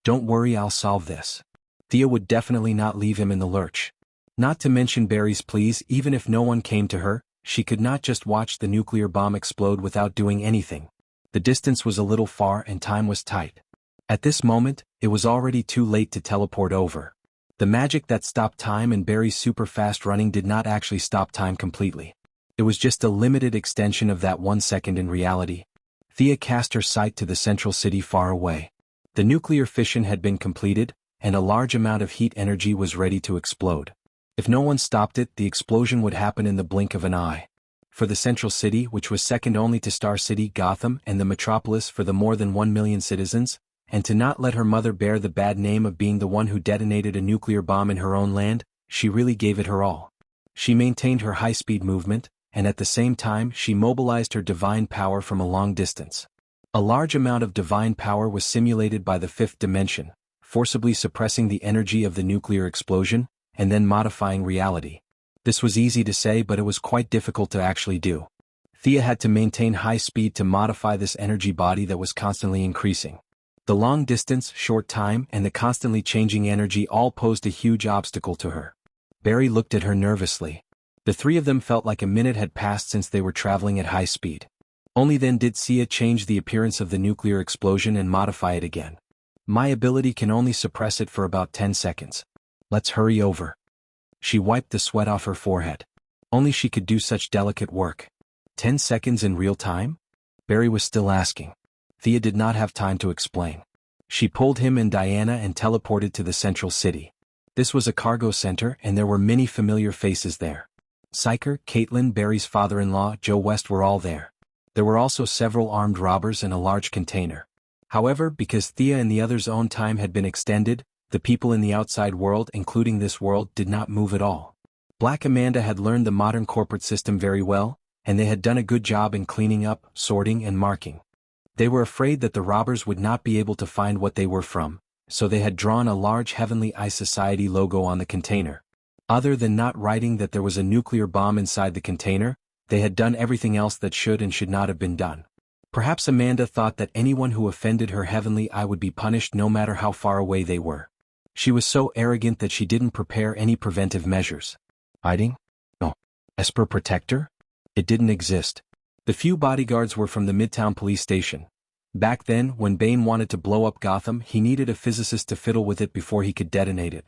Don't worry, I'll solve this. Thea would definitely not leave him in the lurch. Not to mention Barry's pleas, even if no one came to her, she could not just watch the nuclear bomb explode without doing anything. The distance was a little far and time was tight. At this moment, it was already too late to teleport over. The magic that stopped time and Barry's super fast running did not actually stop time completely. It was just a limited extension of that 1 second in reality. Thea cast her sight to the Central City far away. The nuclear fission had been completed, and a large amount of heat energy was ready to explode. If no one stopped it, the explosion would happen in the blink of an eye. For the Central City, which was second only to Star City, Gotham, and the metropolis for the more than 1 million citizens, and to not let her mother bear the bad name of being the one who detonated a nuclear bomb in her own land, she really gave it her all. She maintained her high-speed movement, and at the same time she mobilized her divine power from a long distance. A large amount of divine power was simulated by the fifth dimension, forcibly suppressing the energy of the nuclear explosion, and then modifying reality. This was easy to say, but it was quite difficult to actually do. Thea had to maintain high speed to modify this energy body that was constantly increasing. The long distance, short time, and the constantly changing energy all posed a huge obstacle to her. Barry looked at her nervously. The three of them felt like a minute had passed since they were traveling at high speed. Only then did Sia change the appearance of the nuclear explosion and modify it again. My ability can only suppress it for about 10 seconds. Let's hurry over. She wiped the sweat off her forehead. Only she could do such delicate work. 10 seconds in real time? Barry was still asking. Thea did not have time to explain. She pulled him and Diana and teleported to the Central City. This was a cargo center and there were many familiar faces there. Psyker, Caitlin, Barry's father-in-law, Joe West were all there. There were also several armed robbers and a large container. However, because Thea and the others' own time had been extended, the people in the outside world, including this world, did not move at all. Black Amanda had learned the modern corporate system very well, and they had done a good job in cleaning up, sorting and marking. They were afraid that the robbers would not be able to find what they were from, so they had drawn a large Heavenly Eye Society logo on the container. Other than not writing that there was a nuclear bomb inside the container, they had done everything else that should and should not have been done. Perhaps Amanda thought that anyone who offended her Heavenly Eye would be punished no matter how far away they were. She was so arrogant that she didn't prepare any preventive measures. Hiding? No. Esper Protector? It didn't exist. The few bodyguards were from the Midtown police station. Back then, when Bane wanted to blow up Gotham, he needed a physicist to fiddle with it before he could detonate it.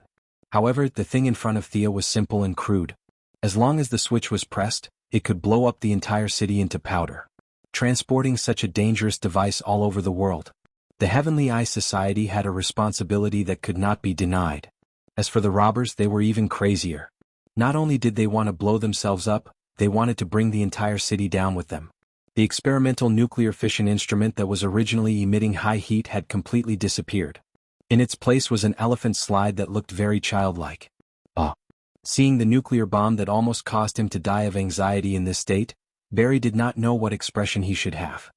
However, the thing in front of Thea was simple and crude. As long as the switch was pressed, it could blow up the entire city into powder. Transporting such a dangerous device all over the world. The Heavenly Eye Society had a responsibility that could not be denied. As for the robbers, they were even crazier. Not only did they want to blow themselves up, they wanted to bring the entire city down with them. The experimental nuclear fission instrument that was originally emitting high heat had completely disappeared. In its place was an elephant slide that looked very childlike. Ah. Seeing the nuclear bomb that almost caused him to die of anxiety in this state, Barry did not know what expression he should have.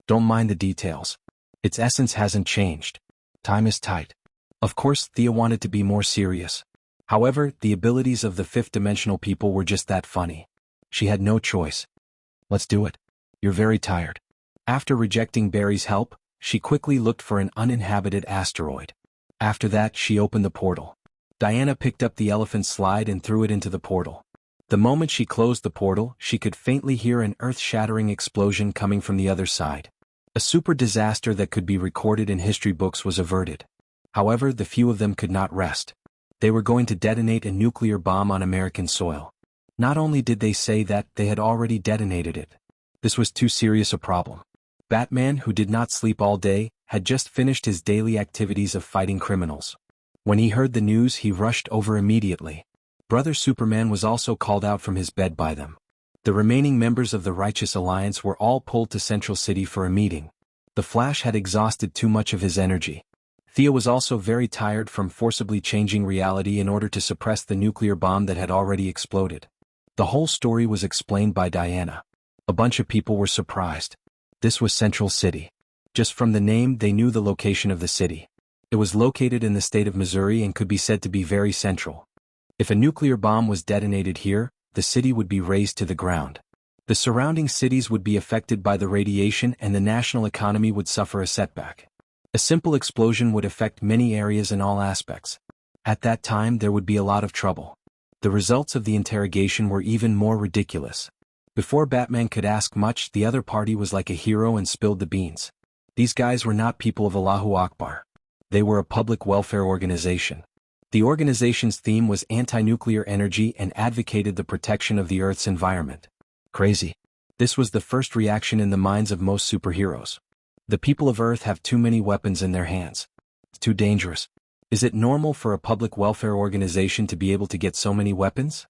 Don't mind the details. Its essence hasn't changed. Time is tight. Of course, Thea wanted to be more serious. However, the abilities of the fifth-dimensional people were just that funny. She had no choice. Let's do it. You're very tired. After rejecting Barry's help, she quickly looked for an uninhabited asteroid. After that, she opened the portal. Diana picked up the elephant slide and threw it into the portal. The moment she closed the portal, she could faintly hear an earth-shattering explosion coming from the other side. A super disaster that could be recorded in history books was averted. However, the few of them could not rest. They were going to detonate a nuclear bomb on American soil. Not only did they say that, they had already detonated it. This was too serious a problem. Batman, who did not sleep all day, had just finished his daily activities of fighting criminals. When he heard the news, he rushed over immediately. Brother Superman was also called out from his bed by them. The remaining members of the Righteous Alliance were all pulled to Central City for a meeting. The Flash had exhausted too much of his energy. Thea was also very tired from forcibly changing reality in order to suppress the nuclear bomb that had already exploded. The whole story was explained by Diana. A bunch of people were surprised. This was Central City. Just from the name, they knew the location of the city. It was located in the state of Missouri and could be said to be very central. If a nuclear bomb was detonated here, the city would be razed to the ground. The surrounding cities would be affected by the radiation and the national economy would suffer a setback. A simple explosion would affect many areas in all aspects. At that time, there would be a lot of trouble. The results of the interrogation were even more ridiculous. Before Batman could ask much, the other party was like a hero and spilled the beans. These guys were not people of Allahu Akbar. They were a public welfare organization. The organization's theme was anti-nuclear energy and advocated the protection of the Earth's environment. Crazy. This was the first reaction in the minds of most superheroes. The people of Earth have too many weapons in their hands. It's too dangerous. Is it normal for a public welfare organization to be able to get so many weapons?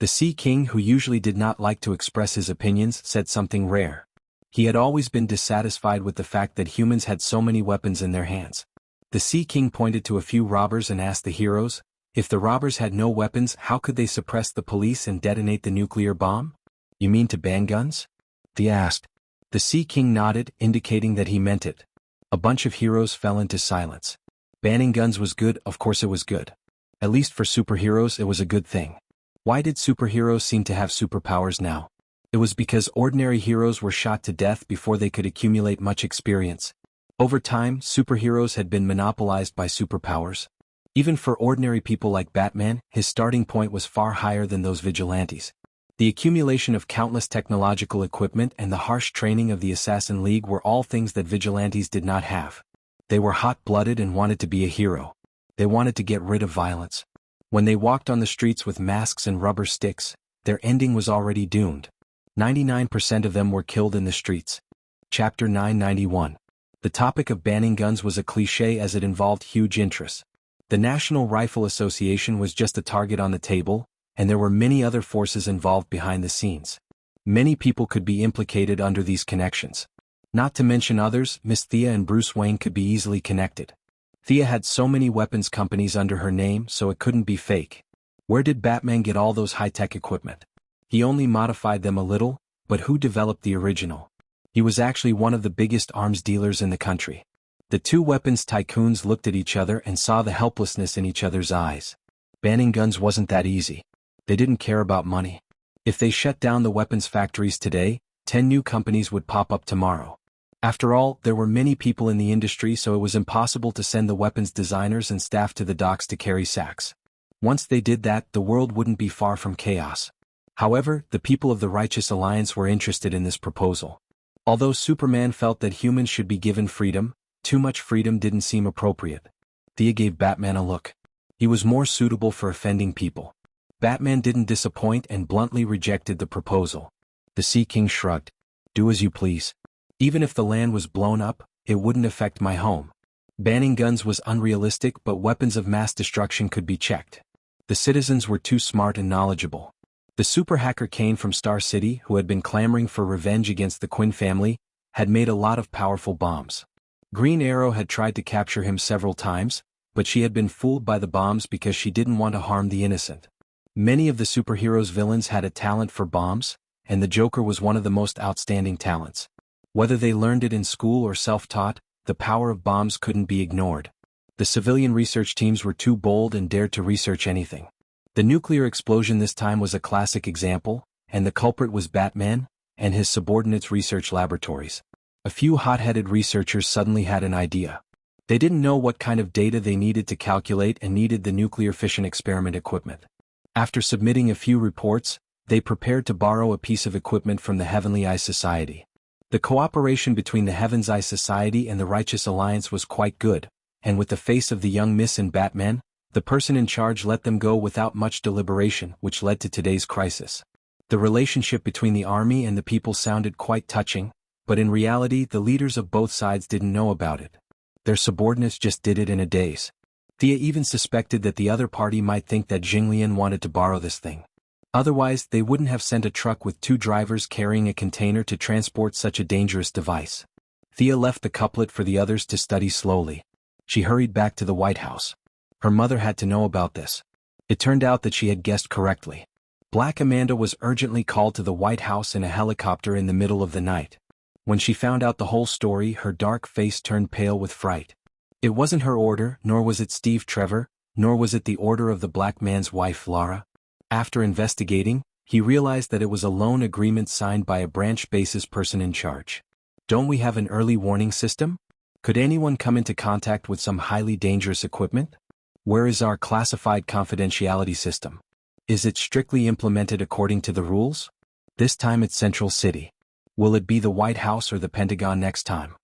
The Sea King, who usually did not like to express his opinions, said something rare. He had always been dissatisfied with the fact that humans had so many weapons in their hands. The Sea King pointed to a few robbers and asked the heroes, if the robbers had no weapons, how could they suppress the police and detonate the nuclear bomb? You mean to ban guns? They asked. The Sea King nodded, indicating that he meant it. A bunch of heroes fell into silence. Banning guns was good, of course it was good. At least for superheroes it was a good thing. Why did superheroes seem to have superpowers now? It was because ordinary heroes were shot to death before they could accumulate much experience. Over time, superheroes had been monopolized by superpowers. Even for ordinary people like Batman, his starting point was far higher than those vigilantes. The accumulation of countless technological equipment and the harsh training of the Assassin League were all things that vigilantes did not have. They were hot-blooded and wanted to be a hero. They wanted to get rid of violence. When they walked on the streets with masks and rubber sticks, their ending was already doomed. 99% of them were killed in the streets. Chapter 991. The topic of banning guns was a cliché as it involved huge interests. The National Rifle Association was just a target on the table, and there were many other forces involved behind the scenes. Many people could be implicated under these connections. Not to mention others, Miss Thea and Bruce Wayne could be easily connected. Thea had so many weapons companies under her name, so it couldn't be fake. Where did Batman get all those high-tech equipment? He only modified them a little, but who developed the original? He was actually one of the biggest arms dealers in the country. The two weapons tycoons looked at each other and saw the helplessness in each other's eyes. Banning guns wasn't that easy. They didn't care about money. If they shut down the weapons factories today, 10 new companies would pop up tomorrow. After all, there were many people in the industry, so it was impossible to send the weapons designers and staff to the docks to carry sacks. Once they did that, the world wouldn't be far from chaos. However, the people of the Righteous Alliance were interested in this proposal. Although Superman felt that humans should be given freedom, too much freedom didn't seem appropriate. Thea gave Batman a look. He was more suitable for offending people. Batman didn't disappoint and bluntly rejected the proposal. The Sea King shrugged. Do as you please. Even if the land was blown up, it wouldn't affect my home. Banning guns was unrealistic, but weapons of mass destruction could be checked. The citizens were too smart and knowledgeable. The super hacker Kane from Star City, who had been clamoring for revenge against the Quinn family, had made a lot of powerful bombs. Green Arrow had tried to capture him several times, but she had been fooled by the bombs because she didn't want to harm the innocent. Many of the superheroes' villains had a talent for bombs, and the Joker was one of the most outstanding talents. Whether they learned it in school or self-taught, the power of bombs couldn't be ignored. The civilian research teams were too bold and dared to research anything. The nuclear explosion this time was a classic example, and the culprit was Batman and his subordinates' research laboratories. A few hot-headed researchers suddenly had an idea. They didn't know what kind of data they needed to calculate and needed the nuclear fission experiment equipment. After submitting a few reports, they prepared to borrow a piece of equipment from the Heavenly Eye Society. The cooperation between the Heaven's Eye Society and the Righteous Alliance was quite good, and with the face of the young miss in Batman, the person in charge let them go without much deliberation, which led to today's crisis. The relationship between the army and the people sounded quite touching, but in reality the leaders of both sides didn't know about it. Their subordinates just did it in a daze. Thea even suspected that the other party might think that Jinglian wanted to borrow this thing. Otherwise, they wouldn't have sent a truck with 2 drivers carrying a container to transport such a dangerous device. Thea left the couplet for the others to study slowly. She hurried back to the White House. Her mother had to know about this. It turned out that she had guessed correctly. Black Amanda was urgently called to the White House in a helicopter in the middle of the night. When she found out the whole story, her dark face turned pale with fright. It wasn't her order, nor was it Steve Trevor, nor was it the order of the black man's wife Lara. After investigating, he realized that it was a loan agreement signed by a branch base's person in charge. Don't we have an early warning system? Could anyone come into contact with some highly dangerous equipment? Where is our classified confidentiality system? Is it strictly implemented according to the rules? This time it's Central City. Will it be the White House or the Pentagon next time?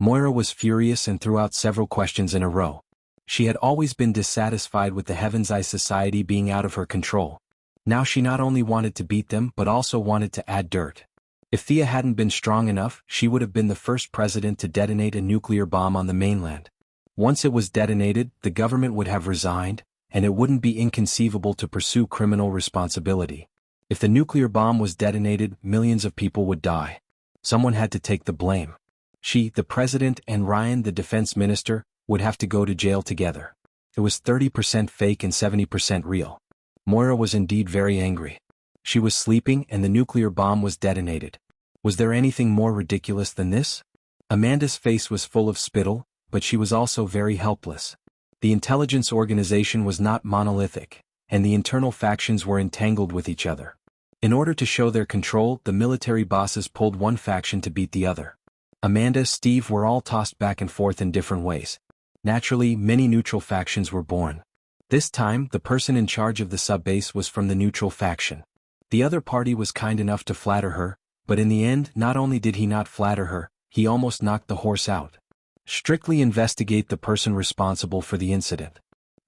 Moira was furious and threw out several questions in a row. She had always been dissatisfied with the Heaven's Eye Society being out of her control. Now she not only wanted to beat them but also wanted to add dirt. If Thea hadn't been strong enough, she would have been the first president to detonate a nuclear bomb on the mainland. Once it was detonated, the government would have resigned, and it wouldn't be inconceivable to pursue criminal responsibility. If the nuclear bomb was detonated, millions of people would die. Someone had to take the blame. She, the president, and Ryan, the defense minister, would have to go to jail together. It was 30% fake and 70% real. Moira was indeed very angry. She was sleeping and the nuclear bomb was detonated. Was there anything more ridiculous than this? Amanda's face was full of spittle, but she was also very helpless. The intelligence organization was not monolithic, and the internal factions were entangled with each other. In order to show their control, the military bosses pulled one faction to beat the other. Amanda, Steve were all tossed back and forth in different ways. Naturally, many neutral factions were born. This time, the person in charge of the subbase was from the neutral faction. The other party was kind enough to flatter her, but in the end, not only did he not flatter her, he almost knocked the horse out. Strictly investigate the person responsible for the incident.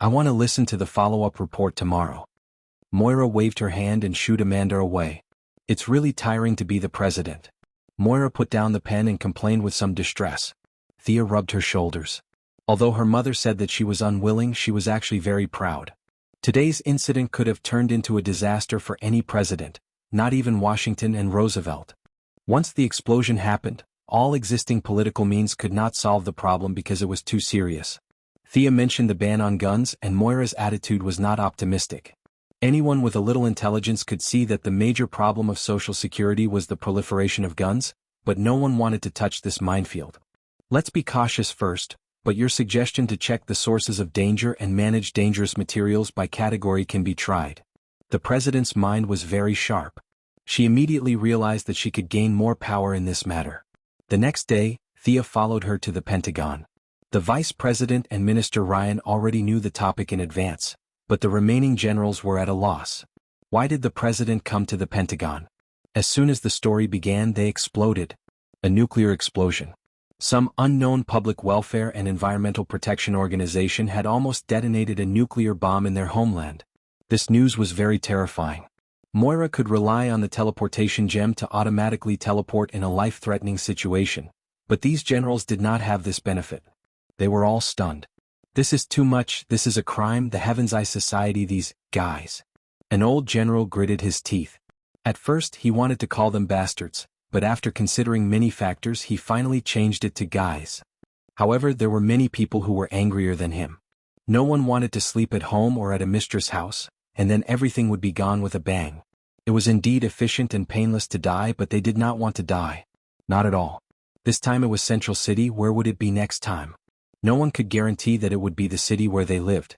I want to listen to the follow-up report tomorrow. Moira waved her hand and shooed Amanda away. It's really tiring to be the president. Moira put down the pen and complained with some distress. Thea rubbed her shoulders. Although her mother said that she was unwilling, she was actually very proud. Today's incident could have turned into a disaster for any president, not even Washington and Roosevelt. Once the explosion happened, all existing political means could not solve the problem because it was too serious. Thea mentioned the ban on guns and Moira's attitude was not optimistic. Anyone with a little intelligence could see that the major problem of Social Security was the proliferation of guns, but no one wanted to touch this minefield. Let's be cautious first, but your suggestion to check the sources of danger and manage dangerous materials by category can be tried. The president's mind was very sharp. She immediately realized that she could gain more power in this matter. The next day, Thea followed her to the Pentagon. The vice president and Minister Ryan already knew the topic in advance, but the remaining generals were at a loss. Why did the president come to the Pentagon? As soon as the story began, they exploded. A nuclear explosion. Some unknown public welfare and environmental protection organization had almost detonated a nuclear bomb in their homeland. This news was very terrifying. Moira could rely on the teleportation gem to automatically teleport in a life-threatening situation, but these generals did not have this benefit. They were all stunned. This is too much, this is a crime, the Heaven's Eye Society, these guys. An old general gritted his teeth. At first he wanted to call them bastards, but after considering many factors he finally changed it to guys. However, there were many people who were angrier than him. No one wanted to sleep at home or at a mistress' house, and then everything would be gone with a bang. It was indeed efficient and painless to die, but they did not want to die. Not at all. This time it was Central City. Where would it be next time? No one could guarantee that it would be the city where they lived.